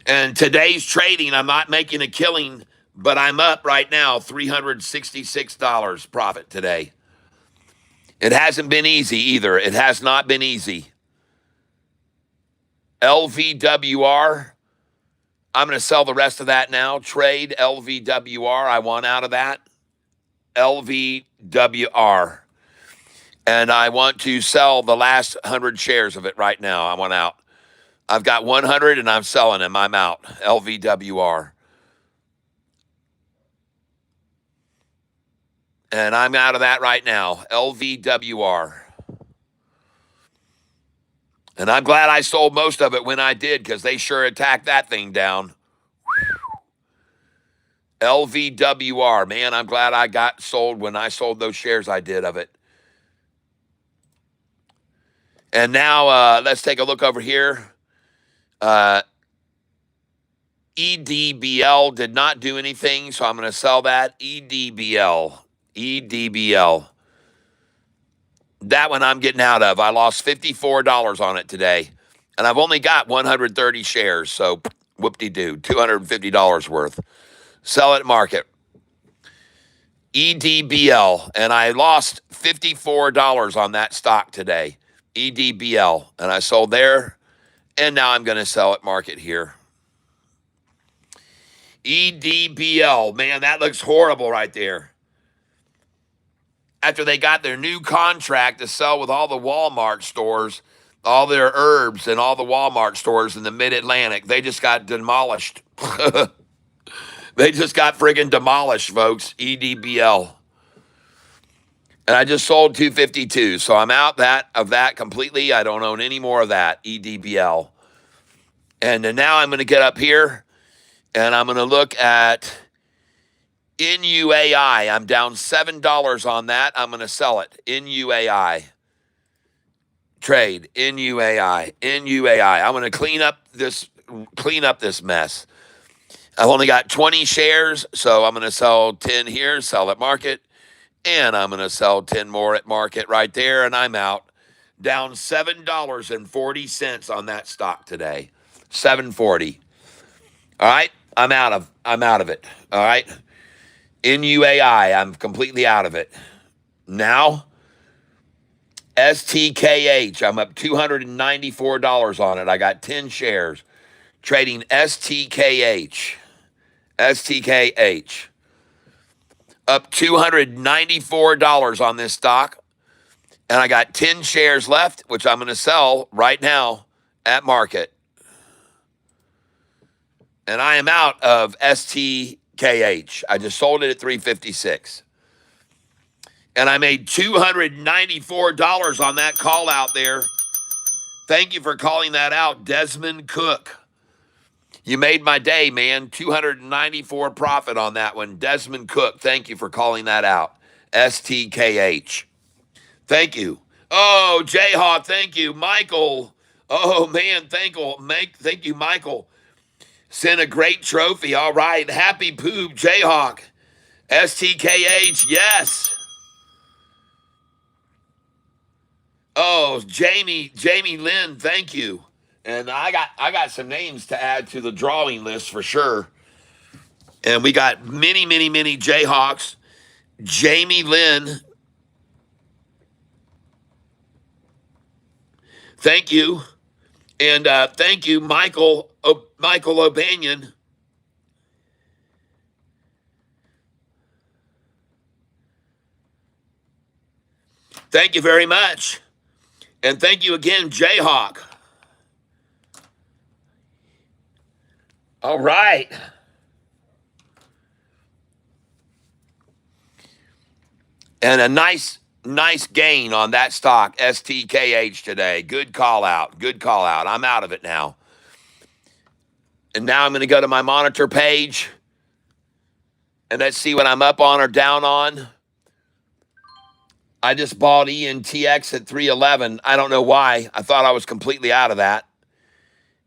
S1: And today's trading, I'm not making a killing, but I'm up right now, $366 profit today. It hasn't been easy either. It has not been easy. LVWR, I'm going to sell the rest of that now. Trade LVWR. I want out of that. LVWR. And I want to sell the last 100 shares of it right now. I want out. I've got 100 and I'm selling them. I'm out. LVWR. And I'm out of that right now. LVWR. And I'm glad I sold most of it when I did because they sure attacked that thing down. LVWR. Man, I'm glad I got sold when I sold those shares I did of it. And now let's take a look over here. EDBL did not do anything, so I'm going to sell that. EDBL. EDBL. That one I'm getting out of. I lost $54 on it today. And I've only got 130 shares, so whoop-de-doo, $250 worth. Sell at market. EDBL. And I lost $54 on that stock today. EDBL. And I sold there, and now I'm going to sell at market here. EDBL. Man, that looks horrible right there. After they got their new contract to sell with all the Walmart stores, all their herbs and all the Walmart stores in the mid-Atlantic, they just got demolished. They just got friggin' demolished, folks. EDBL. And I just sold 252, so I'm out of that completely. I don't own any more of that, EDBL. And then now I'm going to get up here, and I'm going to look at NUAI. I'm down $7 on that. I'm going to sell it. NUAI. Trade. NUAI. NUAI. I'm going to clean up this mess. I've only got 20 shares, so I'm going to sell 10 here, sell at market, and I'm going to sell 10 more at market right there, and I'm out. Down $7.40 on that stock today. $7.40. All right? I'm out of it. All right? NUAI, I'm completely out of it. Now, STKH, I'm up $294 on it. I got 10 shares. Trading STKH. STKH. Up $294 on this stock. And I got 10 shares left, which I'm going to sell right now at market. And I am out of STKH. I just sold it at $356. And I made $294 on that call out there. Thank you for calling that out, Desmond Cook. You made my day, man. 294 profit on that one. Desmond Cook, thank you for calling that out. STKH. Thank you. Oh, Jayhawk, thank you. Michael. Oh, man, thank you, Michael. Sent a great trophy. All right. Happy poop, Jayhawk. STKH, yes. Oh, Jamie Lynn, thank you. And I got some names to add to the drawing list for sure. And we got many Jayhawks. Jamie Lynn, thank you. And thank you, Michael O'Banion. Thank you very much. And thank you again, Jayhawk. All right. And a nice gain on that stock, STKH today. Good call out. Good call out. I'm out of it now. And now I'm going to go to my monitor page. And let's see what I'm up on or down on. I just bought ENTX at 311. I don't know why. I thought I was completely out of that.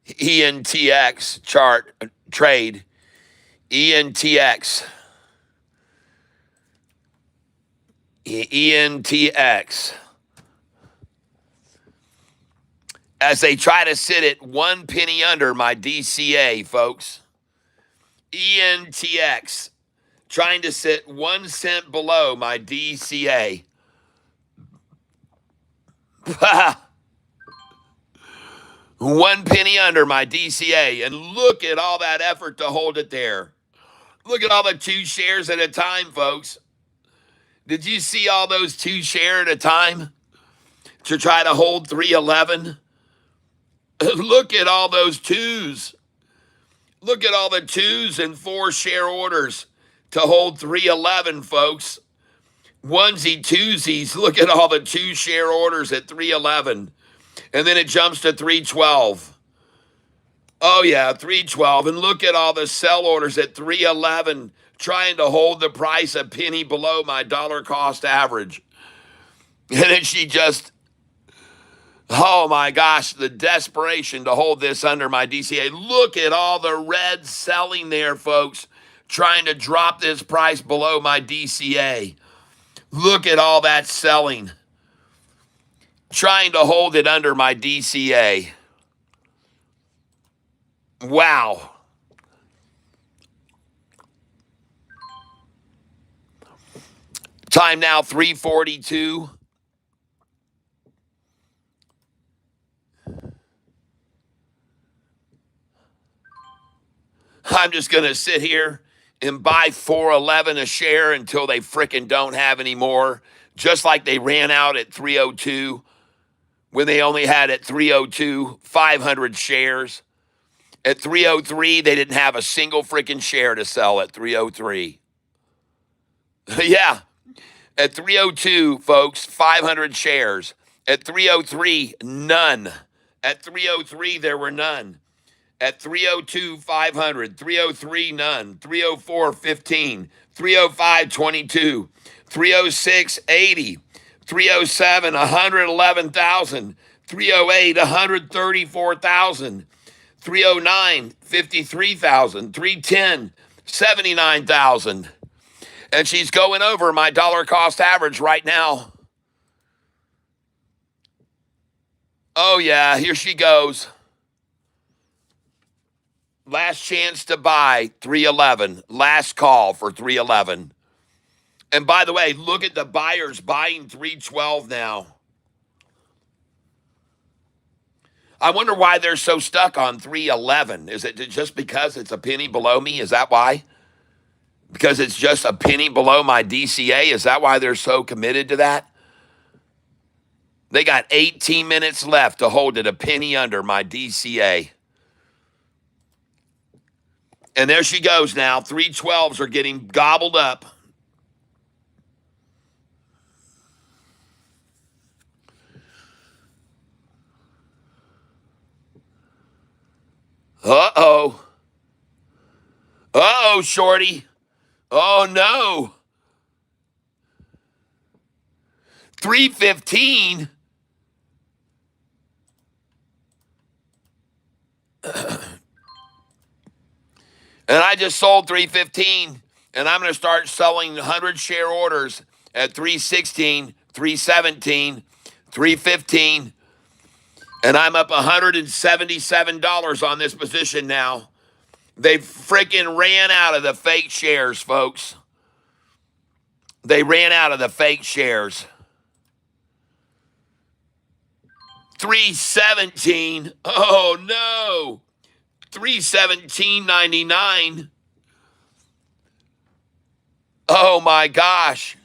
S1: ENTX chart trade. ENTX. ENTX. As they try to sit at 1 penny under my DCA, folks. ENTX. Trying to sit 1 cent below my DCA. 1 penny under my DCA. And look at all that effort to hold it there. Look at all the 2 shares at a time, folks. Did you see all those 2 share at a time? to try to hold 311. Look at all those twos. Look at all the twos and 4 share orders to hold 311, folks. Onesie twosies. Look at all the 2 share orders at 311. And then it jumps to 312. Oh, yeah, 312. And look at all the sell orders at 311, trying to hold the price a penny below my dollar cost average. And then she just, oh my gosh, the desperation to hold this under my DCA. Look at all the red selling there, folks, trying to drop this price below my DCA. Look at all that selling, trying to hold it under my DCA. Wow. Time now, 3:42. I'm just going to sit here and buy 411 a share until they frickin' don't have any more, just like they ran out at 302 when they only had at 302 500 shares. At 303, they didn't have a single freaking share to sell at 303. Yeah, at 302, folks, 500 shares. At 303, none. At 303, there were none. At 302, 500. 303, none. 304, 15. 305, 22. 306, 80. 307, 111,000. 308, 134,000. 309, 53,000. 310, 79,000. And she's going over my dollar cost average right now. Oh, yeah, here she goes. Last chance to buy 311. Last call for 311. And by the way, look at the buyers buying 312 now. I wonder why they're so stuck on 311. Is it just because it's a penny below me? Is that why? Because it's just a penny below my DCA? Is that why they're so committed to that? They got 18 minutes left to hold it a penny under my DCA. And there she goes now. 312s are getting gobbled up. Uh-oh. Uh-oh, shorty. Oh, no. 315. And I just sold 315, and I'm going to start selling 100 share orders at 316, 317, 315, and I'm up $177 on this position now. They freaking ran out of the fake shares, folks. They ran out of the fake shares. 317. Oh, no. 317.99. Oh my gosh.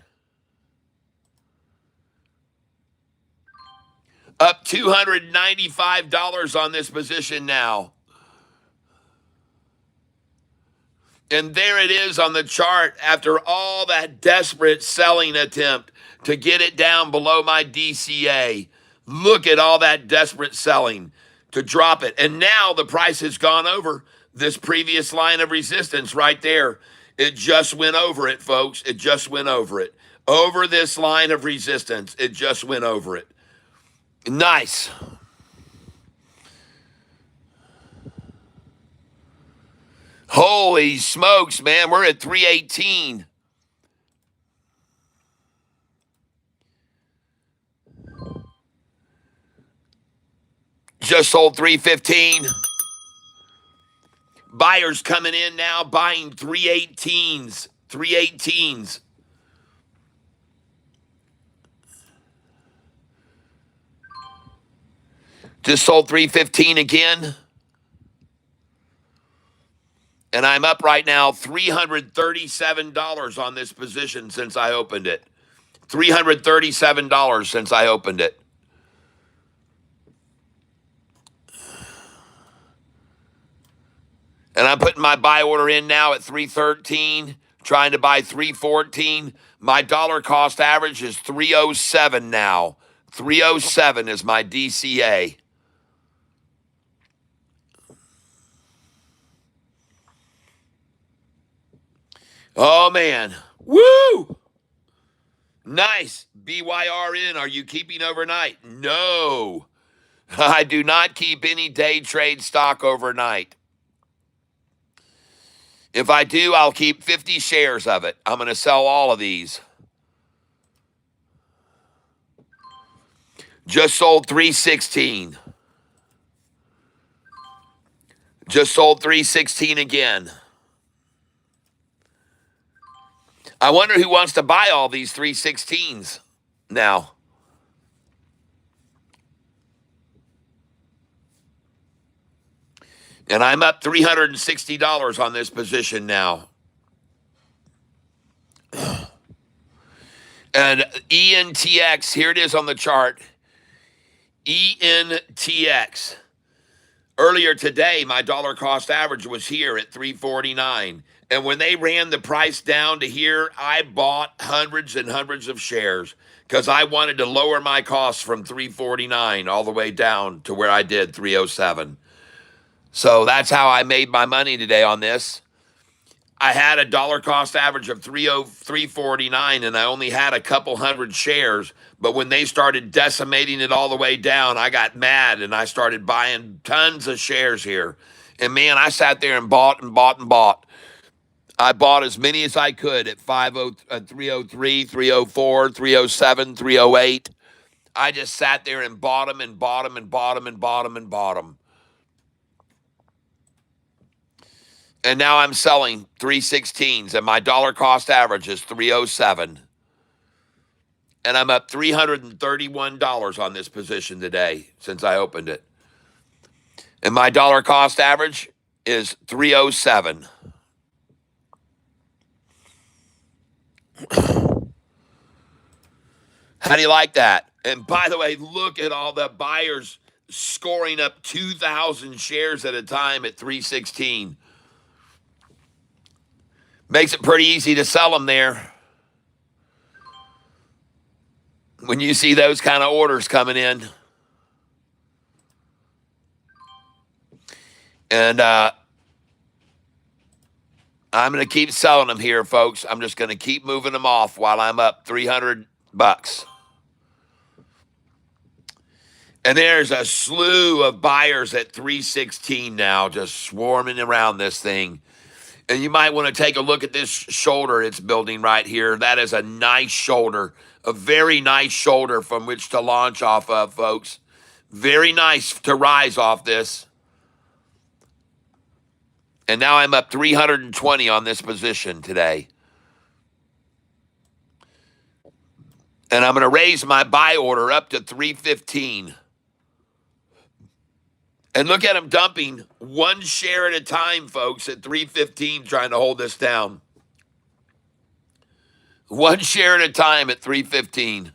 S1: Up $295 on this position now. And there it is on the chart after all that desperate selling attempt to get it down below my DCA. Look at all that desperate selling to drop it. And now the price has gone over this previous line of resistance right there. It just went over it, folks. It just went over it. Over this line of resistance, it just went over it. Nice. Holy smokes, man. We're at 318. Just sold 315. Buyers coming in now buying 318s. 318s. Just sold 315 again. And I'm up right now $337 on this position since I opened it. $337 since I opened it. I'm putting my buy order in now at 313, trying to buy 314. My dollar cost average is 307 now. 307 is my DCA. Oh, man. Woo! Nice. BYRN, are you keeping overnight? No. I do not keep any day trade stock overnight. If I do, I'll keep 50 shares of it. I'm going to sell all of these. Just sold 316. Just sold 316 again. I wonder who wants to buy all these 316s now. And I'm up $360 on this position now. And ENTX, here it is on the chart. ENTX. Earlier today, my dollar cost average was here at 349. And when they ran the price down to here, I bought hundreds and hundreds of shares because I wanted to lower my costs from 349 all the way down to where I did 307. So that's how I made my money today on this. I had a dollar cost average of 349 and I only had a couple hundred shares. But when they started decimating it all the way down, I got mad and I started buying tons of shares here. And man, I sat there and bought and bought and bought. I bought as many as I could at 303, 304, 307, 308. I just sat there and bought them and bought them and bought them and bought them and bought them. And now I'm selling 316s, and my dollar cost average is 307. And I'm up $331 on this position today since I opened it. And my dollar cost average is 307. How do you like that? And by the way, look at all the buyers scoring up 2,000 shares at a time at 316. Makes it pretty easy to sell them there when you see those kind of orders coming in. And I'm going to keep selling them here, folks. I'm just going to keep moving them off while I'm up $300. And there's a slew of buyers at 316 now, just swarming around this thing. And you might want to take a look at this shoulder it's building right here. That is a nice shoulder, a very nice shoulder from which to launch off of, folks. Very nice to rise off this. And now I'm up 320 on this position today. And I'm going to raise my buy order up to 315. And look at them dumping one share at a time, folks, at 315, trying to hold this down. One share at a time at 315.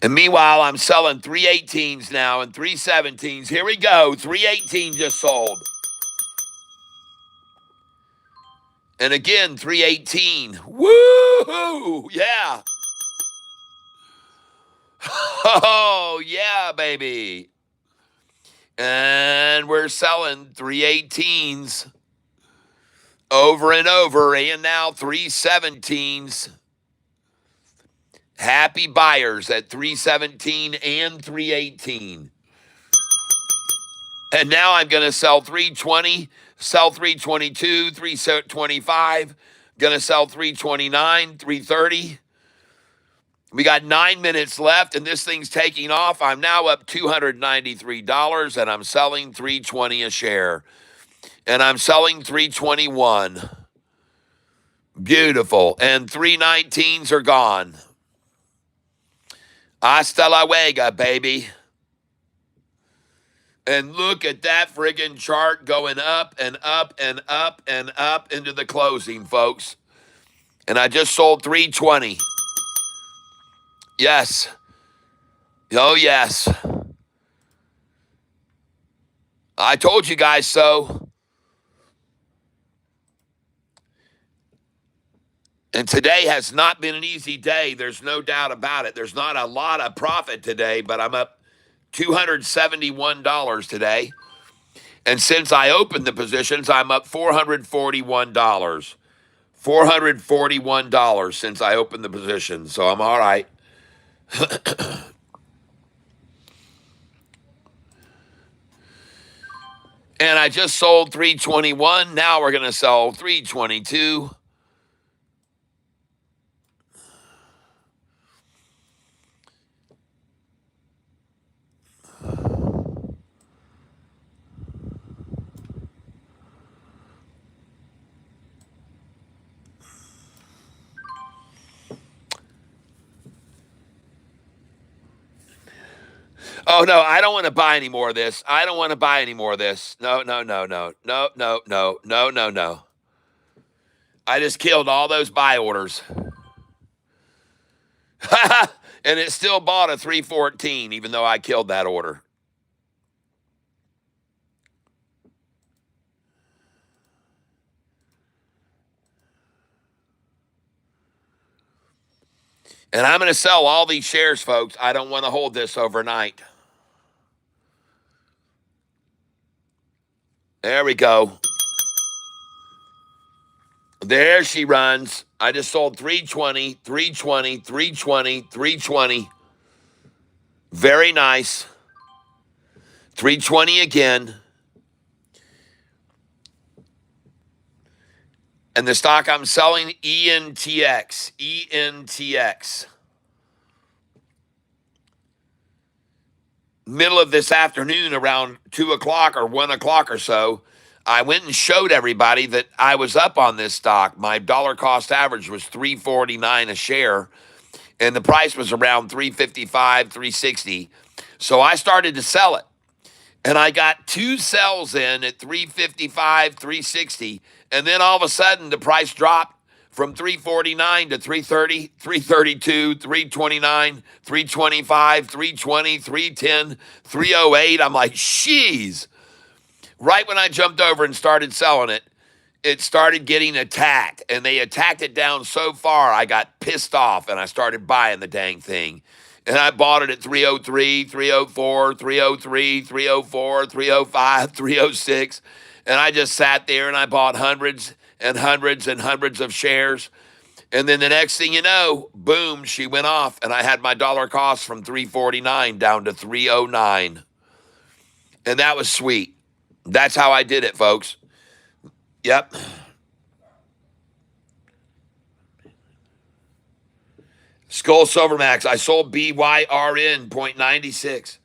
S1: And meanwhile, I'm selling 318s now and 317s. Here we go. 318 just sold. And again, 318. Woo-hoo! Yeah. Oh, yeah, baby. And we're selling 318s over and over, and now 317s. Happy buyers at 317 and 318. And now I'm going to sell 320, sell 322, 325, going to sell 329, 330. We got 9 minutes left, and this thing's taking off. I'm now up $293, and I'm selling 320 a share. And I'm selling 321. Beautiful. And 319s are gone. Hasta la luego, baby. And look at that friggin' chart going up and up and up and up into the closing, folks. And I just sold 320. Yes. Oh, yes. I told you guys so. And today has not been an easy day. There's no doubt about it. There's not a lot of profit today, but I'm up $271 today. And since I opened the positions, I'm up $441. $441 since I opened the position. So I'm all right. And I just sold 321. Now we're going to sell 322. Oh, no, I don't want to buy any more of this. I don't want to buy any more of this. No, no, no, no, no, no, no, no, no, no. I just killed all those buy orders. And it still bought a 314, even though I killed that order. And I'm going to sell all these shares, folks. I don't want to hold this overnight. There we go. There she runs. I just sold 320, 320, 320, 320. Very nice. 320 again. And the stock I'm selling, ENTX. ENTX. Middle of this afternoon, around 2 o'clock or 1 o'clock or so, I went and showed everybody that I was up on this stock. My dollar cost average was 349 a share, and the price was around 355, 360. So I started to sell it. And I got two sells in at 355, 360, and then all of a sudden the price dropped from 349 to 330, 332, 329, 325, 320, 310, 308. I'm like, sheesh. Right when I jumped over and started selling it, it started getting attacked, and they attacked it down so far I got pissed off and I started buying the dang thing. And I bought it at 303, 304, 303, 304, 305, 306. And I just sat there and I bought hundreds and hundreds and hundreds of shares. And then the next thing you know, boom, she went off. And I had my dollar cost from 349 down to 309. And that was sweet. That's how I did it, folks. Yep. Skull Silvermax. I sold BYRN 0.96.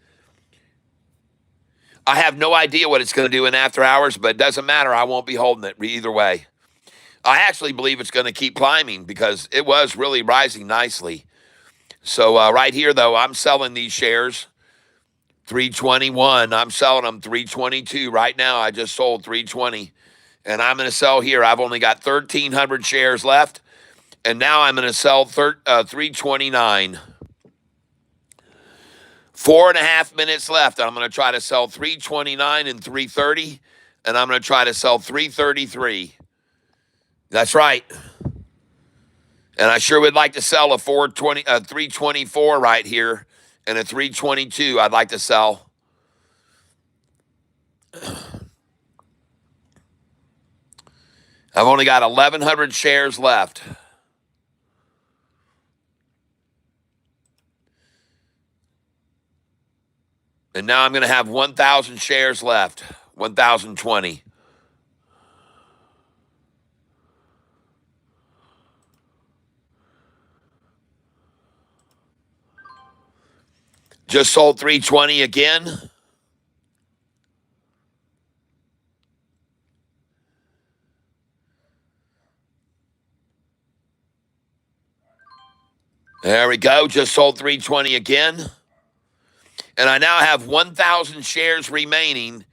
S1: I have no idea what it's going to do in after hours, but it doesn't matter. I won't be holding it either way. I actually believe it's going to keep climbing because it was really rising nicely. So right here, though, I'm selling these shares 321. I'm selling them 322 right now. I just sold 320, and I'm going to sell here. I've only got 1,300 shares left, and now I'm going to sell 329. 4.5 minutes left. I'm going to try to sell 329 and 330, and I'm going to try to sell 333. That's right. And I sure would like to sell a 324 right here, and a 322 I'd like to sell. I've only got 1,100 shares left. And now I'm going to have 1,000 shares left. 1,020. Just sold 320 again. There we go. Just sold 320 again. And I now have 1,000 shares remaining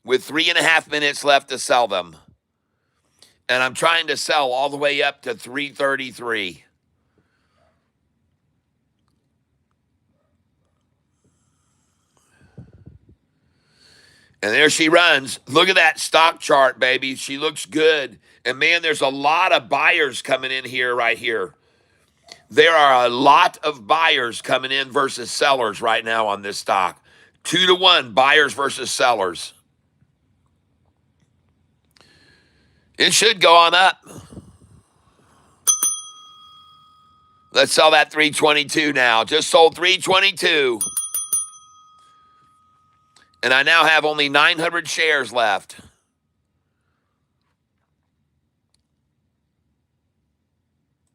S1: with 3.5 minutes left to sell them. And I'm trying to sell all the way up to 333. And there she runs. Look at that stock chart, baby. She looks good. And man, there's a lot of buyers coming in here right here. There are a lot of buyers coming in versus sellers right now on this stock. 2-1 buyers versus sellers. It should go on up. Let's sell that 322 now. Just sold 322. And I now have only 900 shares left.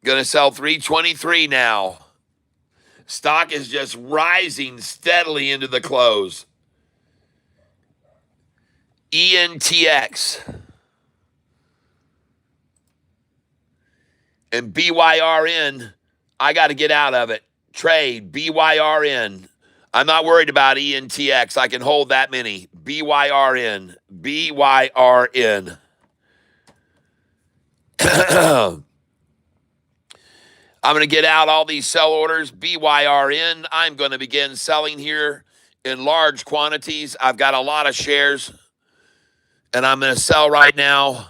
S1: Gonna sell 323 now. Stock is just rising steadily into the close. ENTX and BYRN, I got to get out of it. Trade, BYRN. I'm not worried about ENTX. I can hold that many. BYRN, BYRN. I'm going to get out all these sell orders. BYRN, I'm going to begin selling here in large quantities. I've got a lot of shares, and I'm going to sell right now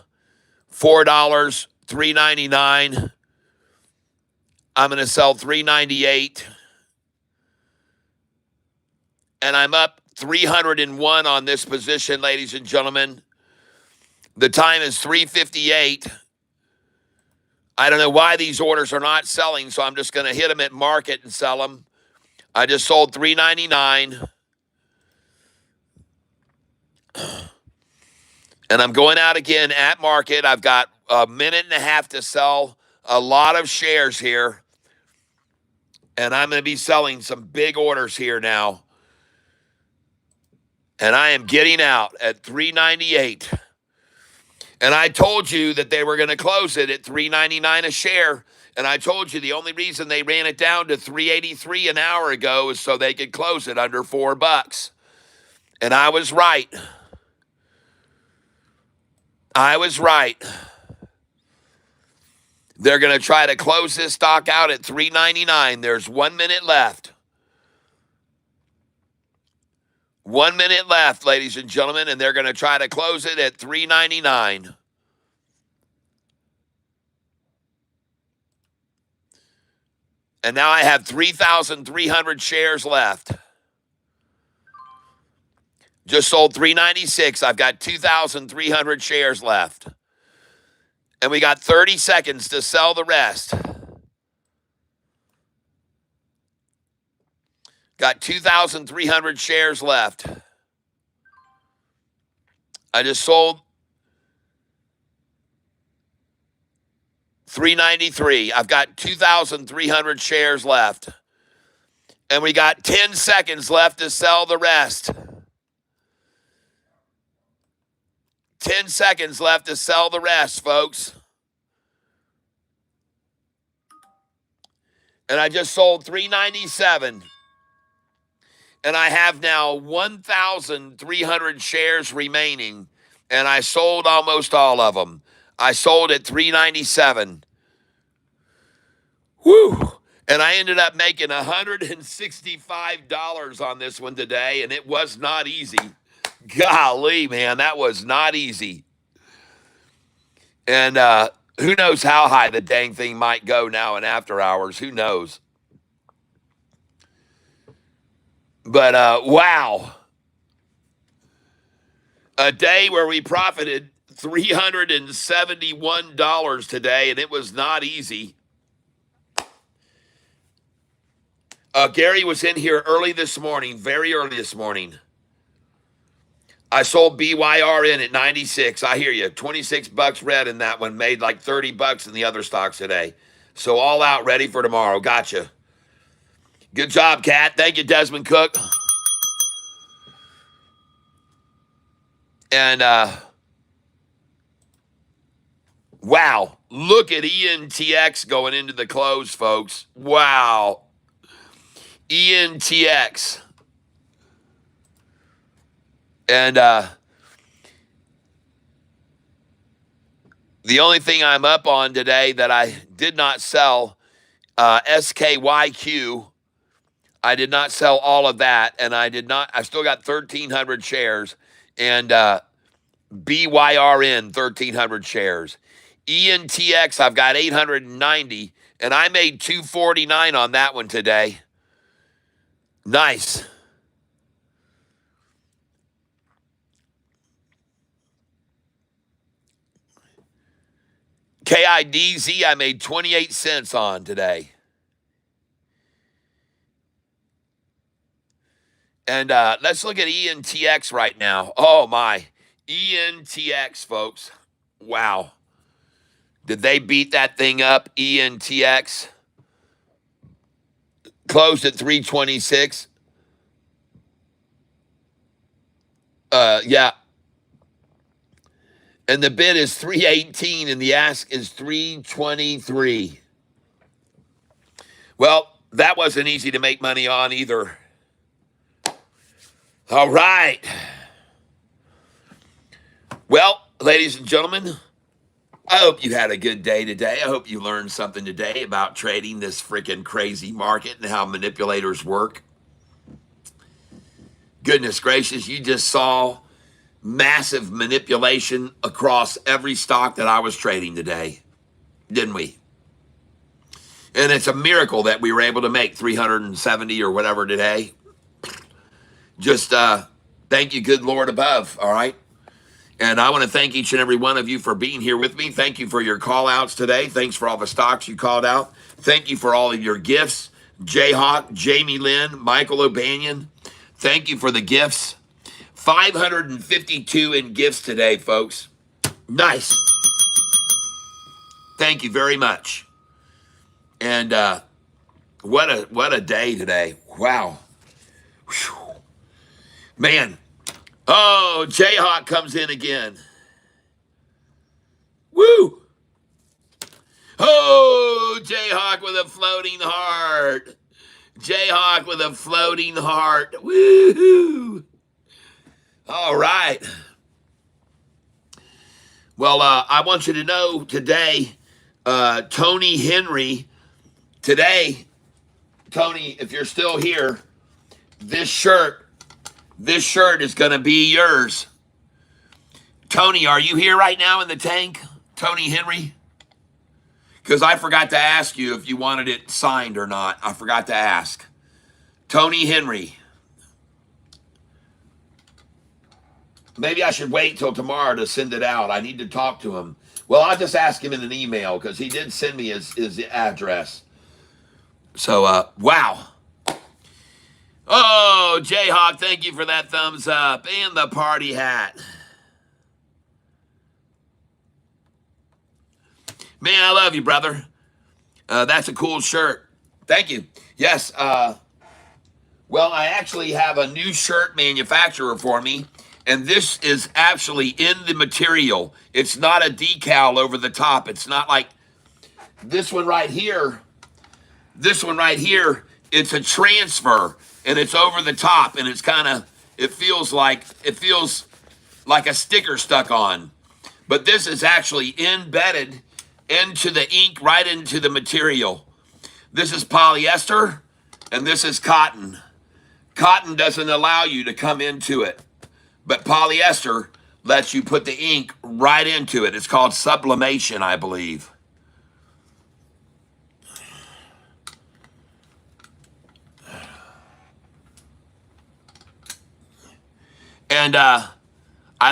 S1: $4, $3.99. I'm going to sell $3.98. And I'm up 301 on this position, ladies and gentlemen. The time is 3:58. I don't know why these orders are not selling, so I'm just going to hit them at market and sell them. I just sold $3.99. And I'm going out again at market. I've got a minute and a half to sell a lot of shares here. And I'm going to be selling some big orders here now. And I am getting out at $3.98. And I told you that they were going to close it at $3.99 a share. And I told you the only reason they ran it down to $3.83 an hour ago is so they could close it under $4. And I was right. I was right. They're going to try to close this stock out at $3.99. There's 1 minute left. 1 minute left, ladies and gentlemen, and they're going to try to close it at $3.99. And now I have 3,300 shares left. Just sold $3.96. I've got 2,300 shares left. And we got 30 seconds to sell the rest. Got 2,300 shares left. I just sold $3.93. I've got 2,300 shares left. And we got 10 seconds left to sell the rest. 10 seconds left to sell the rest, folks. And I just sold $3.97. And I have now 1,300 shares remaining. And I sold almost all of them. I sold at $3.97. Whew. And I ended up making $165 on this one today. And it was not easy. Golly, man, that was not easy. And who knows how high the dang thing might go now in after hours. Who knows? But wow. A day where we profited $371 today, and it was not easy. Gary was in here early this morning, very early this morning. I sold BYRN at 96. I hear you. 26 bucks red in that one. Made like 30 bucks in the other stocks today. So all out, ready for tomorrow. Gotcha. Good job, Kat. Thank you, Desmond Cook. And wow, look at ENTX going into the close, folks. Wow. ENTX. And the only thing I'm up on today that I did not sell, SKYQ, I did not sell all of that, and I still got 1,300 shares. And BYRN, 1,300 shares. ENTX, I've got 890, and I made 249 on that one today. Nice. KIDZ, I made 28 cents on today. And let's look at ENTX right now. Oh, my. ENTX, folks. Wow. Did they beat that thing up? ENTX closed at 326. Yeah. And the bid is 318 and the ask is 323. Well, that wasn't easy to make money on either. All right. Well, ladies and gentlemen, I hope you had a good day today. I hope you learned something today about trading this freaking crazy market and how manipulators work. Goodness gracious, you just saw massive manipulation across every stock that I was trading today, didn't we? And it's a miracle that we were able to make 370 or whatever today. Just thank you, good Lord above, all right? And I want to thank each and every one of you for being here with me. Thank you for your call outs today. Thanks for all the stocks you called out. Thank you for all of your gifts. Jayhawk, Jamie Lynn, Michael O'Banion. Thank you for the gifts. 552 in gifts today, folks. Nice. Thank you very much. And what a day today. Wow. Whew. Man. Oh, Jayhawk comes in again. Woo! Oh, Jayhawk with a floating heart. Jayhawk with a floating heart. Woo-hoo! All right. Well, I want you to know today, Tony Henry, today, Tony, if you're still here, this shirt is going to be yours. Tony, are you here right now in the tank? Tony Henry? Because I forgot to ask you if you wanted it signed or not. I forgot to ask. Tony Henry. Maybe I should wait till tomorrow to send it out. I need to talk to him. Well, I'll just ask him in an email because he did send me his address. So, wow. Oh, Jayhawk, thank you for that thumbs up and the party hat. Man, I love you, brother. That's a cool shirt. Thank you. Yes. Well, I actually have a new shirt manufacturer for me, and this is actually in the material. It's not a decal over the top. It's not like this one right here. This one right here, it's a transfer, and it's over the top, and it's kind of, it feels like a sticker stuck on. But this is actually embedded into the ink, right into the material. This is polyester, and this is cotton. Cotton doesn't allow you to come into it, but polyester lets you put the ink right into it. It's called sublimation, I believe. And I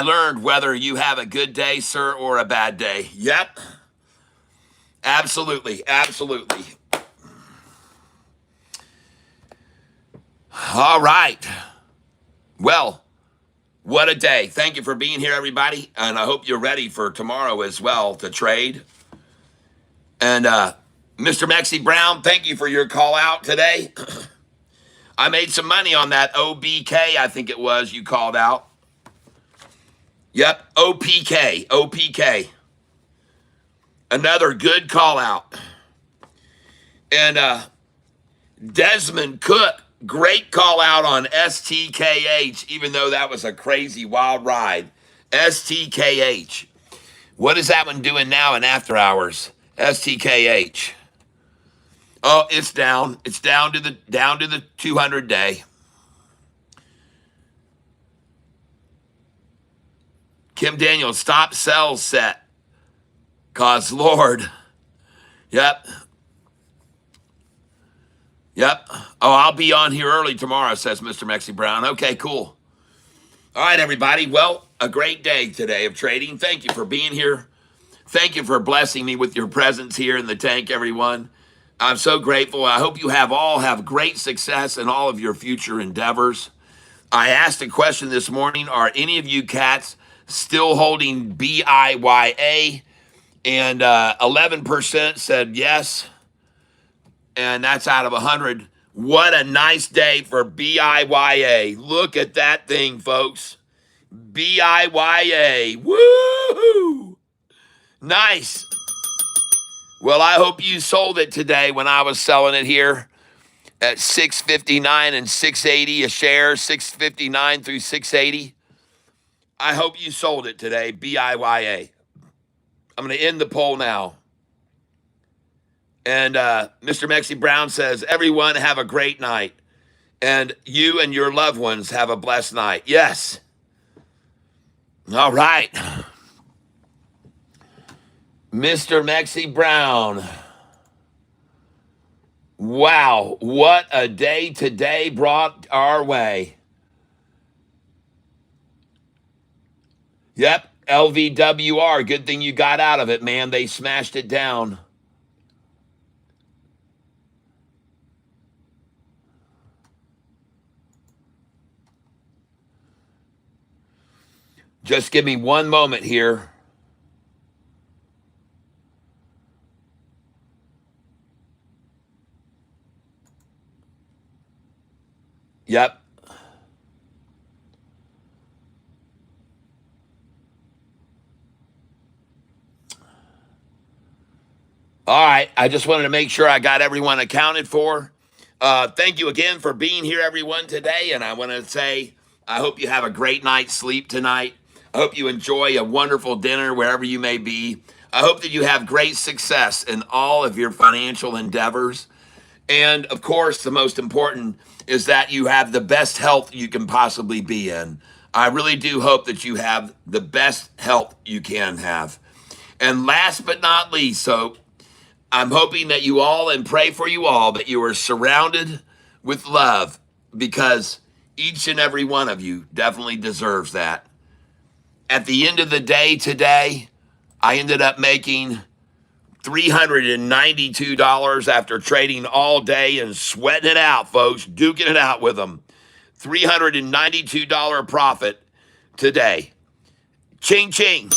S1: learned whether you have a good day, sir, or a bad day. Yep. Absolutely. Absolutely. All right. Well, what a day. Thank you for being here, everybody. And I hope you're ready for tomorrow as well to trade. And Mr. Maxie Brown, thank you for your call out today. I made some money on that OBK, I think it was, you called out. Yep, OPK, OPK. Another good call out. And Desmond Cook, great call out on STKH, even though that was a crazy wild ride. STKH. What is that one doing now in after hours? STKH. Oh, it's down. It's down to the 200 day. Kim Daniels, stop sell set. Cause Lord. Yep. Yep. Oh, I'll be on here early tomorrow, says Mr. Mexi Brown. Okay, cool. All right, everybody. Well, a great day today of trading. Thank you for being here. Thank you for blessing me with your presence here in the tank, everyone. I'm so grateful. I hope you all have great success in all of your future endeavors. I asked a question this morning. Are any of you cats still holding BIYA? And 11% said yes. And that's out of 100. What a nice day for BIYA. Look at that thing, folks. BIYA. Woo! Nice. Well, I hope you sold it today when I was selling it here at 659 and 680 a share, 659 through 680. I hope you sold it today, BIYA. I'm going to end the poll now. And Mr. Mexi Brown says, everyone have a great night. And you and your loved ones have a blessed night. Yes. All right. Mr. Mexi Brown. Wow, what a day today brought our way. Yep, LVWR. Good thing you got out of it, man. They smashed it down. Just give me one moment here. Yep. All right. I just wanted to make sure I got everyone accounted for. Thank you again for being here, everyone, today. And I want to say, I hope you have a great night's sleep tonight. I hope you enjoy a wonderful dinner wherever you may be. I hope that you have great success in all of your financial endeavors. And of course, the most important is that you have the best health you can possibly be in. I really do hope that you have the best health you can have. And last but not least, so I'm hoping that you all, and pray for you all, that you are surrounded with love, because each and every one of you definitely deserves that. At the end of the day today, I ended up making $392 after trading all day and sweating it out, folks, duking it out with them. $392 profit today. Ching, ching.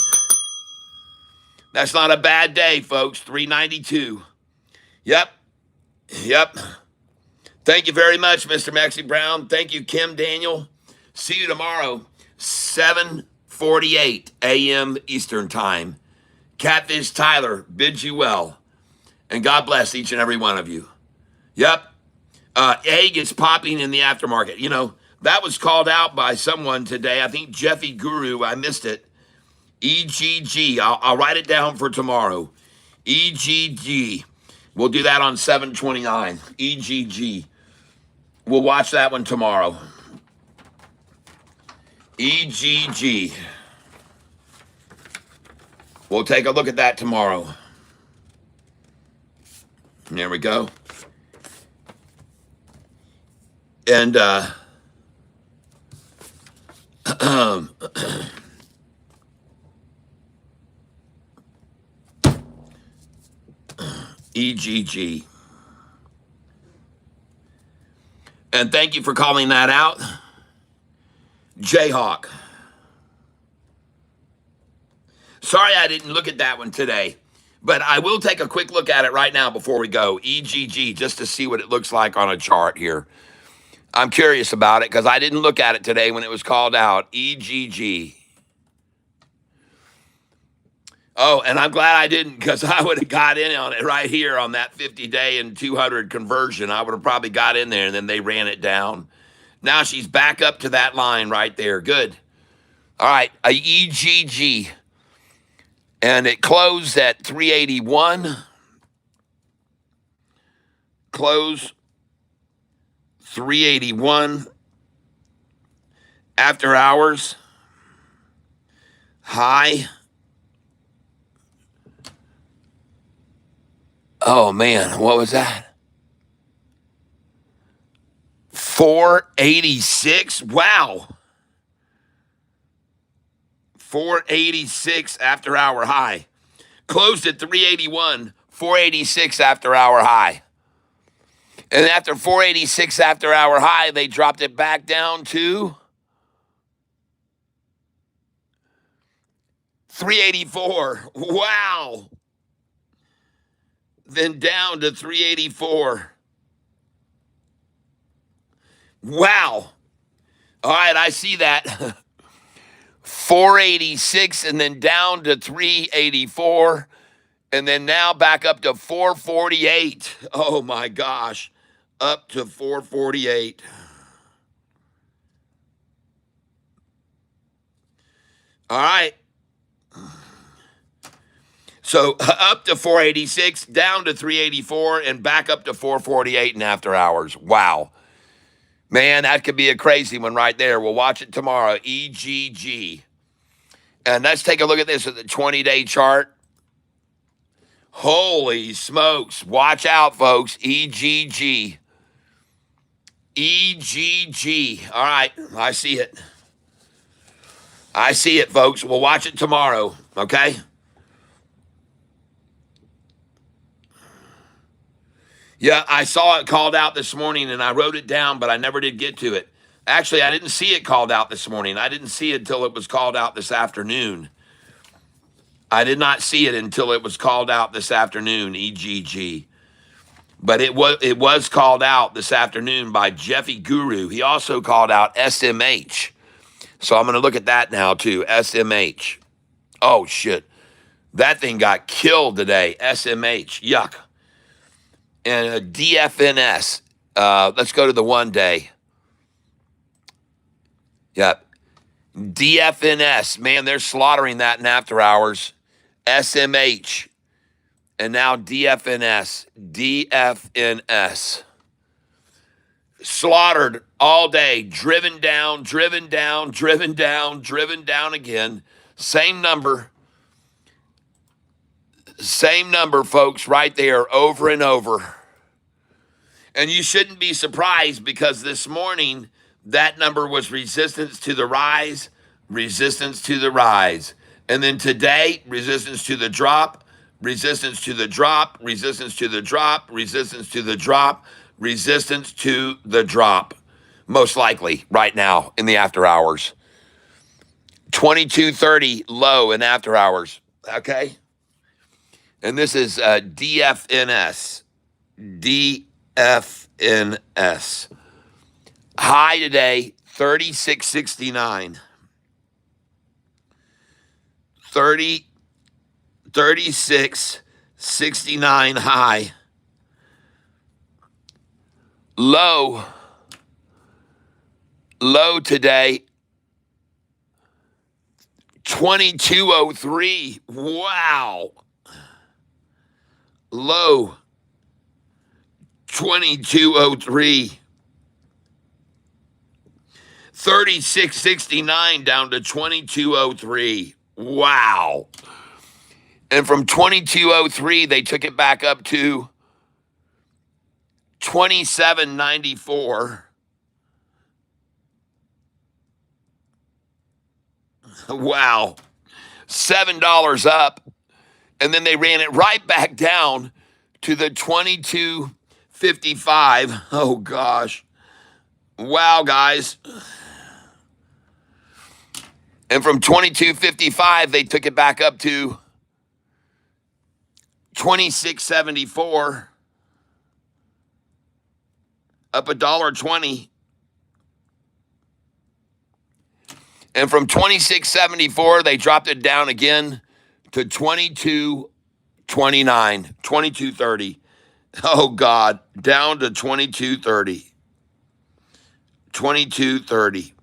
S1: That's not a bad day, folks. 392. Yep. Yep. Thank you very much, Mr. Maxie Brown. Thank you, Kim Daniel. See you tomorrow, 7:48 a.m. Eastern Time. Catfish Tyler bids you well. And God bless each and every one of you. Yep. Egg is popping in the aftermarket. You know, that was called out by someone today. I think Jeffy Guru. I missed it. EGG. I'll write it down for tomorrow. EGG. We'll do that on 7/29. EGG. We'll watch that one tomorrow. EGG. We'll take a look at that tomorrow. There we go. And EGG. And thank you for calling that out. Jayhawk. Sorry I didn't look at that one today, but I will take a quick look at it right now before we go. EGG, just to see what it looks like on a chart here. I'm curious about it because I didn't look at it today when it was called out. EGG. Oh, and I'm glad I didn't, because I would have got in on it right here on that 50-day and 200 conversion. I would have probably got in there, and then they ran it down. Now she's back up to that line right there. Good. All right, a EGG. And it closed at 381. Close 381. After hours, high. Oh man, what was that? 486. Wow. 486 after hour high. Closed at 381. 486 after hour high. And after 486 after hour high, they dropped it back down to 384. Wow. Then down to 384. Wow. All right, I see that. 486 and then down to 384. And then now back up to 448. Oh my gosh. Up to 448. All right. So up to 486, down to 384, and back up to 448 in after hours. Wow. Man, that could be a crazy one right there. We'll watch it tomorrow. EGG. And let's take a look at this at the 20-day chart. Holy smokes. Watch out, folks. EGG. EGG. All right. I see it. I see it, folks. We'll watch it tomorrow. Okay? Yeah, I saw it called out this morning and I wrote it down, but I never did get to it. Actually, I didn't see it called out this morning. I didn't see it until it was called out this afternoon. I did not see it until it was called out this afternoon, EGG. But it was called out this afternoon by Jeffy Guru. He also called out SMH. So I'm going to look at that now too, SMH. Oh, shit. That thing got killed today, SMH. Yuck. And DFNS. Let's go to the 1 day. Yep. DFNS. Man, they're slaughtering that in after hours. SMH. And now DFNS. DFNS. Slaughtered all day. Driven down, driven down, driven down, driven down again. Same number. Same number, folks, right there, over and over. And you shouldn't be surprised because this morning, that number was resistance to the rise, resistance to the rise. And then today, resistance to the drop, resistance to the drop, resistance to the drop, resistance to the drop, resistance to the drop. Most likely right now in the after hours. 2230 low in after hours. Okay? And this is DFNS. DFNS. High today, 3669. 3669 high. Low today, 2203. Wow. Low, 2203. 3669 down to 2203. Wow. And from 2203, they took it back up to 2794. Wow. $7 up. And then they ran it right back down to the 2255. Oh, gosh. Wow, guys. And from 2255, they took it back up to 2674. Up $1.20. And from 2674, they dropped it down again to 2229, 2230. Oh, God, down to 2230. 2230.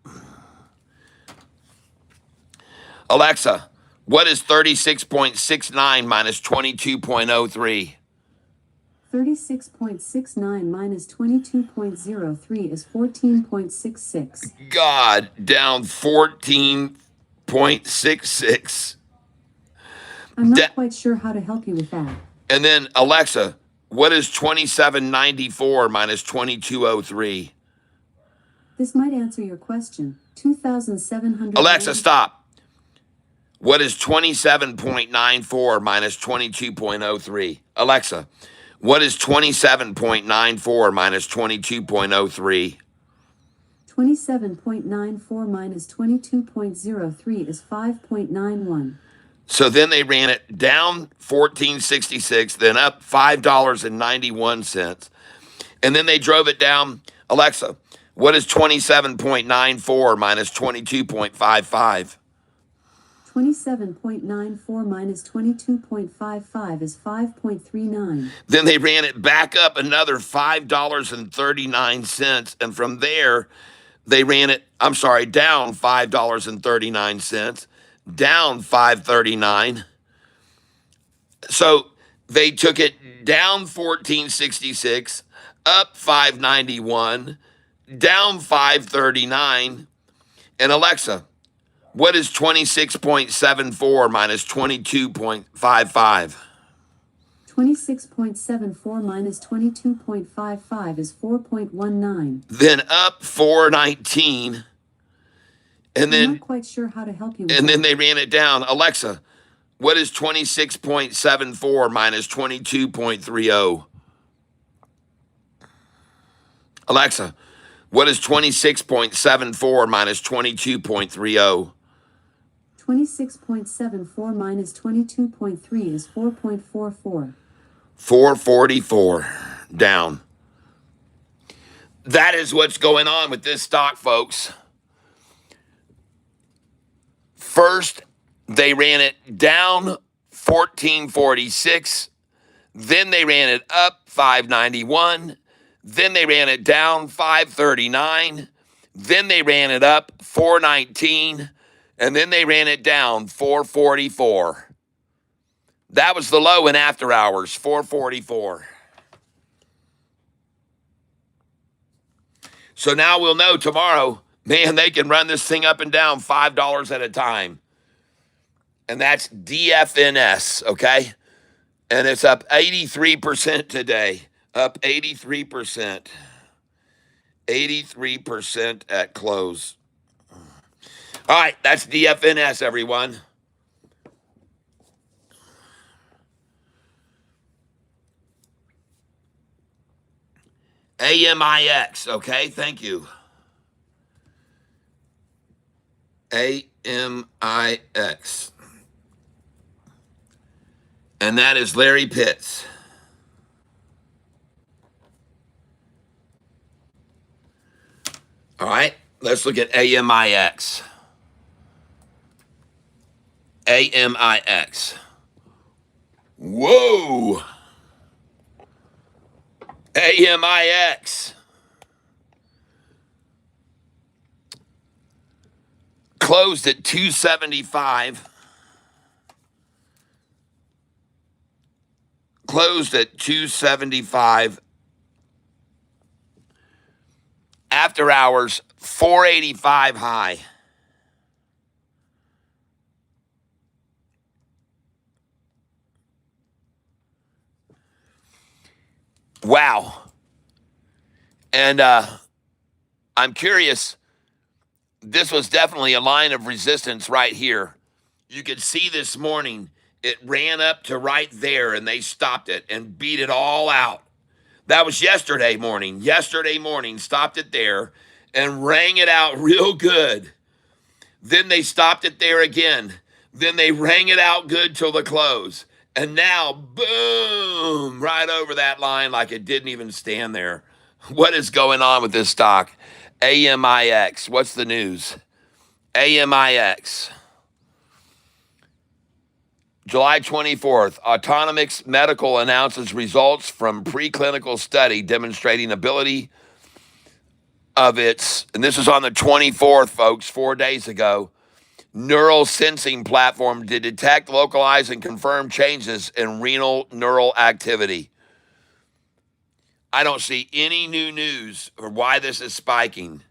S1: Alexa, what is 36.69 minus 22.03?
S2: 36.69 minus 22.03 is 14.66.
S1: God, down 14.66. 26.66.
S2: I'm not quite sure how to help you with that.
S1: And then, Alexa, what is 2794 minus 2203?
S2: This might answer your question. 2,700.
S1: Alexa, stop. What is 27.94 minus 22.03? Alexa, what is 27.94 minus 22.03?
S2: 27.94 minus 22.03 is 5.91.
S1: So then they ran it down 14.66, then up $5.91. And then they drove it down. Alexa, what is 27.94 minus 22.55?
S2: 27.94 minus 22.55 is 5.39.
S1: Then they ran it back up another $5.39. And from there, they ran it, down $5.39, down $5.39. So they took it down 14.66, up 5.91, down 5.39. And Alexa, what is 26.74 minus 22.55?
S2: 26.74 minus 22.55 is 4.19.
S1: Then up 4.19. And then
S2: I'm not quite sure how to help you with
S1: and then
S2: that.
S1: they ran it down. Alexa, what is 26.74 minus 22.30? Alexa, what is 26.74 minus 22.30?
S2: 26.74 minus 22.3 is 4.44.
S1: 444 down. That is what's going on with this stock, folks. First, they ran it down 1446. Then they ran it up 591. Then they ran it down 539. Then they ran it up 419. And then they ran it down 444. That was the low in after hours, 444. So now we'll know tomorrow, man, they can run this thing up and down $5 at a time. And that's DFNS, okay? And it's up 83% today. Up 83%. 83% at close. All right, that's DFNS, everyone. AMIX, okay? Thank you. AMIX. And that is Larry Pitts. All right, let's look at AMIX. AMIX. Whoa. AMIX. Closed at 275. Closed at 275. After hours, 485 high. Wow. And I'm curious, this was definitely a line of resistance right here. You could see this morning, it ran up to right there and they stopped it and beat it all out. That was yesterday morning. Yesterday morning, stopped it there and rang it out real good. Then they stopped it there again. Then they rang it out good till the close. And now, boom, right over that line like it didn't even stand there. What is going on with this stock? AMIX, what's the news? AMIX. July 24th, Autonomix Medical announces results from preclinical study demonstrating ability of its, and this is on the 24th, folks, 4 days ago, neural sensing platform to detect, localize, and confirm changes in renal neural activity. I don't see any new news or why this is spiking.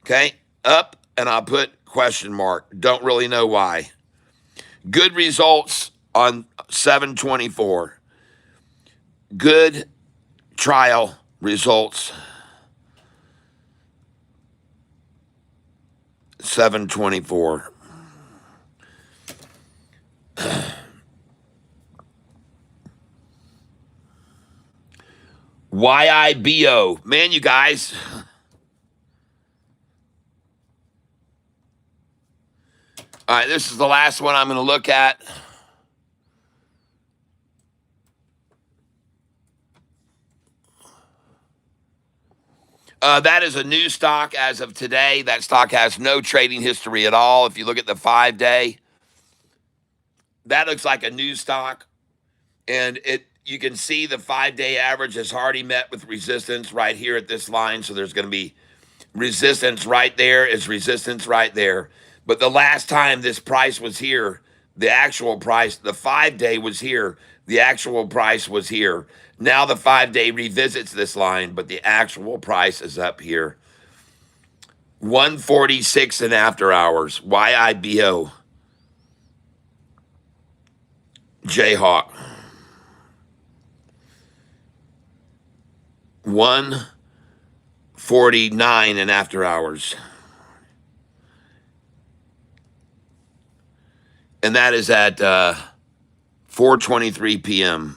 S1: Okay, up and I'll put question mark. Don't really know why. Good results on 724. Good trial results 724. YIBO. Man, you guys. All right, this is the last one I'm going to look at. That is a new stock as of today. That stock has no trading history at all. If you look at the 5-day, that looks like a new stock. And you can see the 5-day average has already met with resistance right here at this line. So there's going to be resistance right there is resistance right there. But the last time this price was here, the actual price, the 5-day was here. The actual price was here. Now the 5-day revisits this line, but the actual price is up here. 146 and after hours. YIBO. Jayhawk. 149 and after hours. And that is at 4:23 p.m.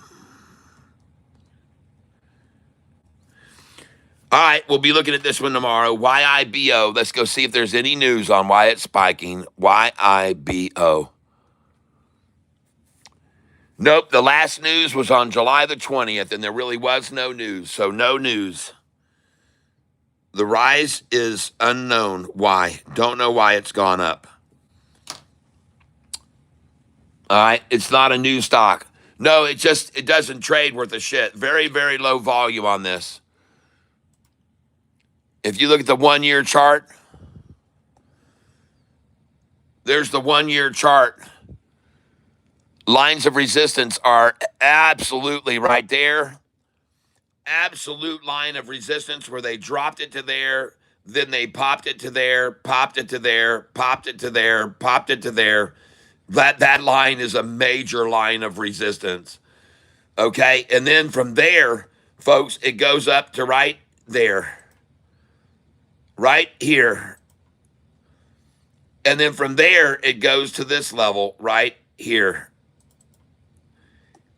S1: All right, we'll be looking at this one tomorrow. YIBO. Let's go see if there's any news on why it's spiking. YIBO. Nope, the last news was on July the 20th, and there really was no news. So no news. The rise is unknown. Why? Don't know why it's gone up. All right, it's not a new stock. No, it doesn't trade worth a shit. Very, very low volume on this. If you look at the 1-year chart, there's the 1-year chart. Lines of resistance are absolutely right there. Absolute line of resistance where they dropped it to there, then they popped it to there, popped it to there, popped it to there, popped it to there. That line is a major line of resistance. Okay? And then from there, folks, it goes up to right there. Right here. And then from there, it goes to this level right here.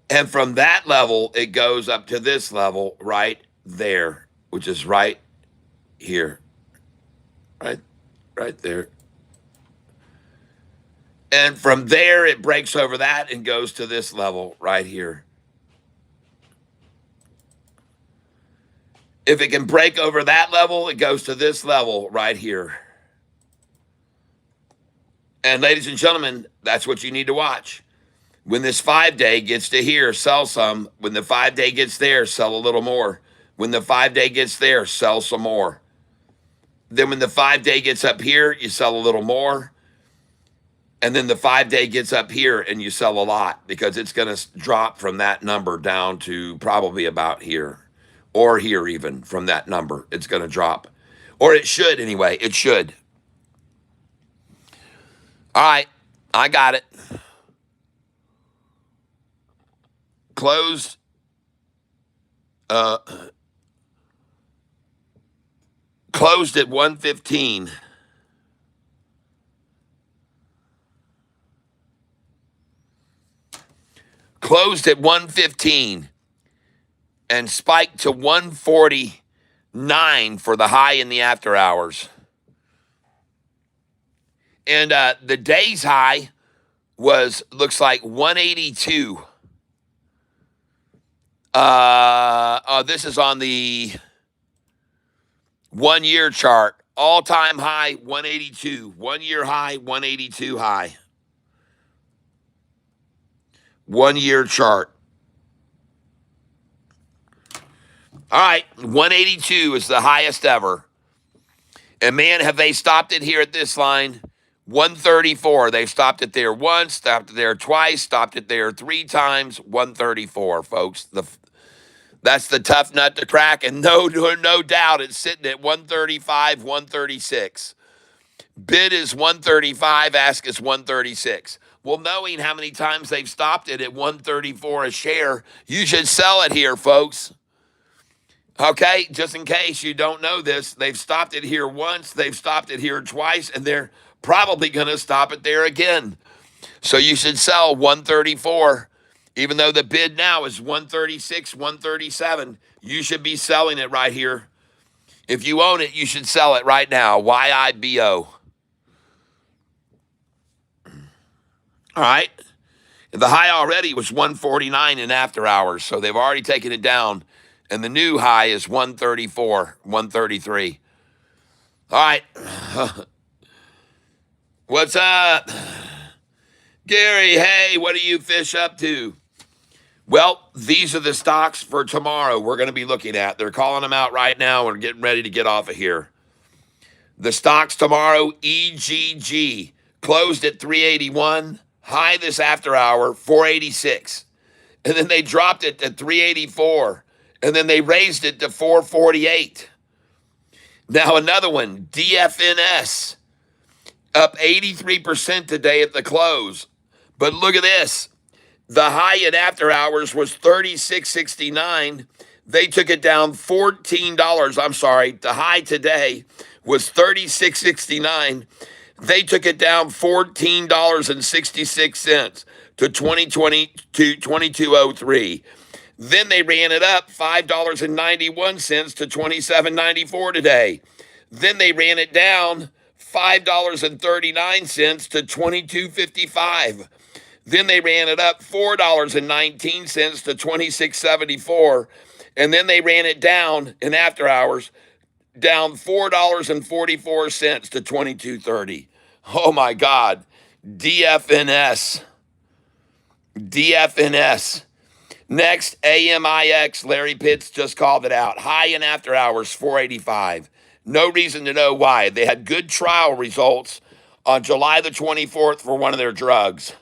S1: And from that level, it goes up to this level right there, which is right here. Right there. And from there, it breaks over that and goes to this level right here. If it can break over that level, it goes to this level right here. And ladies and gentlemen, that's what you need to watch. When this 5-day gets to here, sell some. When the 5-day gets there, sell a little more. When the 5-day gets there, sell some more. Then when the 5-day gets up here, you sell a little more. And then the 5-day gets up here and you sell a lot because it's going to drop from that number down to probably about here or here even from that number. It's going to drop. Or it should anyway. It should. All right. I got it. Closed. Closed at 115. Closed at 115 and spiked to 149 for the high in the after hours. And the day's high looks like 182. This is on the 1-year chart. All-time high, 182. 1-year high, 182 high. 1-year chart. All right, 182 is the highest ever. And man, have they stopped it here at this line. 134. They've stopped it there once, stopped it there twice, stopped it there 3 times. 134, folks. That's the tough nut to crack. And no doubt it's sitting at 135, 136. Bid is 135, ask is 136. Well, knowing how many times they've stopped it at 134 a share, you should sell it here, folks. Okay, just in case you don't know this, they've stopped it here once, they've stopped it here twice, and they're probably going to stop it there again. So you should sell 134. Even though the bid now is 136, 137, you should be selling it right here. If you own it, you should sell it right now. YIBO. All right. The high already was 149 in after hours, so they've already taken it down. And the new high is 134, 133. All right. What's up? Gary, hey, what are you fish up to? Well, these are the stocks for tomorrow we're going to be looking at. They're calling them out right now. We're getting ready to get off of here. The stocks tomorrow, EGG, closed at 381, high this after hour, 486. And then they dropped it to 384, and then they raised it to 448. Now another one, DFNS, up 83% today at the close. But look at this. The high in after hours was 36.69. They took it down $14. I'm sorry. The high today was 36.69. They took it down $14.66 to 22.03. Then they ran it up $5.91 to 27.94 today. Then they ran it down $5.39 to 22.55. Then they ran it up $4.19 to 26.74. And then they ran it down in after hours, down $4.44 to 22.30. Oh my God. DFNS. DFNS. Next, AMIX. Larry Pitts just called it out. High in after hours, 485. No reason to know why. They had good trial results on July the 24th for one of their drugs.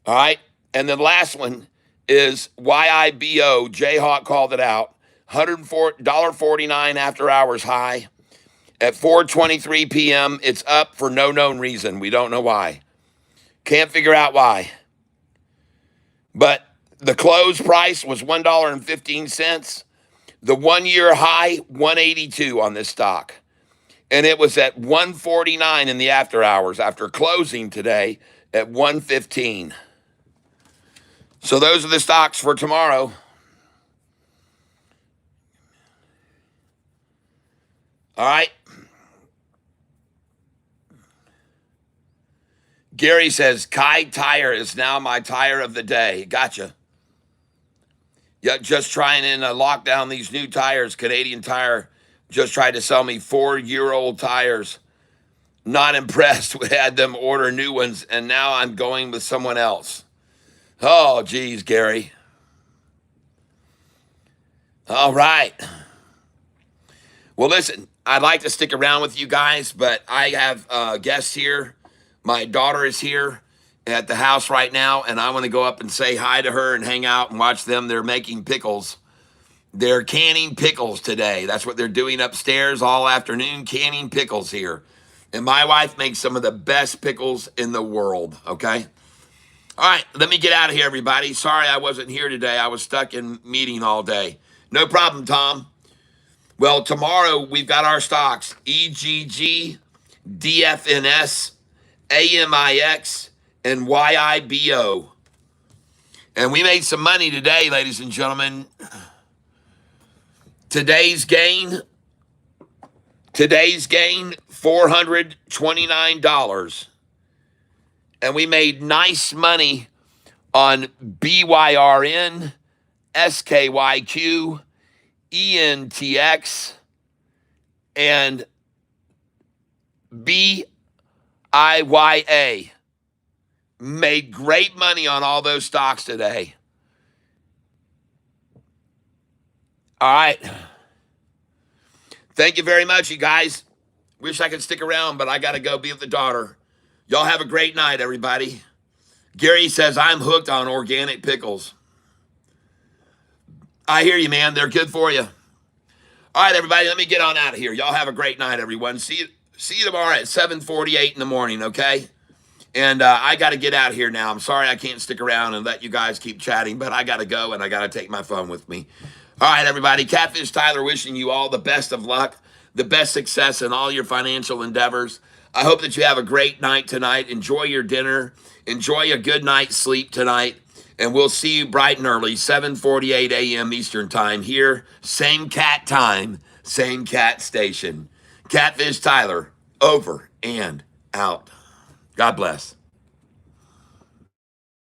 S1: All right. And then last one is YIBO. Jayhawk called it out. $104.49 after hours high. At 4:23 p.m., it's up for no known reason. We don't know why. Can't figure out why. But the close price was $1.15. The 1 year high, 182 on this stock. And it was at 149 in the after hours after closing today at 115. So those are the stocks for tomorrow. All right. Gary says, Kai Tire is now my tire of the day. Gotcha. Yeah, just trying to lock down these new tires. Canadian Tire just tried to sell me 4-year-old tires. Not impressed. We had them order new ones, and now I'm going with someone else. Oh, geez, Gary. All right. Well, listen, I'd like to stick around with you guys, but I have guests here. My daughter is here at the house right now, and I want to go up and say hi to her and hang out and watch them. They're making pickles. They're canning pickles today. That's what they're doing upstairs all afternoon, canning pickles here. And my wife makes some of the best pickles in the world, okay? All right, let me get out of here, everybody. Sorry I wasn't here today. I was stuck in meeting all day. No problem, Tom. Well, tomorrow we've got our stocks, EGG, DFNS, AMIX, and YIBO. And we made some money today, ladies and gentlemen. Today's gain, $429. And we made nice money on BYRN, SKYQ, ENTX, and BIYA. Made great money on all those stocks today. All right. Thank you very much, you guys. Wish I could stick around, but I got to go be with the daughter. Y'all have a great night, everybody. Gary says, I'm hooked on organic pickles. I hear you, man. They're good for you. All right, everybody, let me get on out of here. Y'all have a great night, everyone. See you. See you tomorrow at 7:48 in the morning, okay? And I got to get out of here now. I'm sorry I can't stick around and let you guys keep chatting, but I got to go and I got to take my phone with me. All right, everybody. Catfish Tyler wishing you all the best of luck, the best success in all your financial endeavors. I hope that you have a great night tonight. Enjoy your dinner. Enjoy a good night's sleep tonight. And we'll see you bright and early, 7:48 a.m. Eastern Time here. Same cat time, same cat station. Catfish Tyler, over and out. God bless.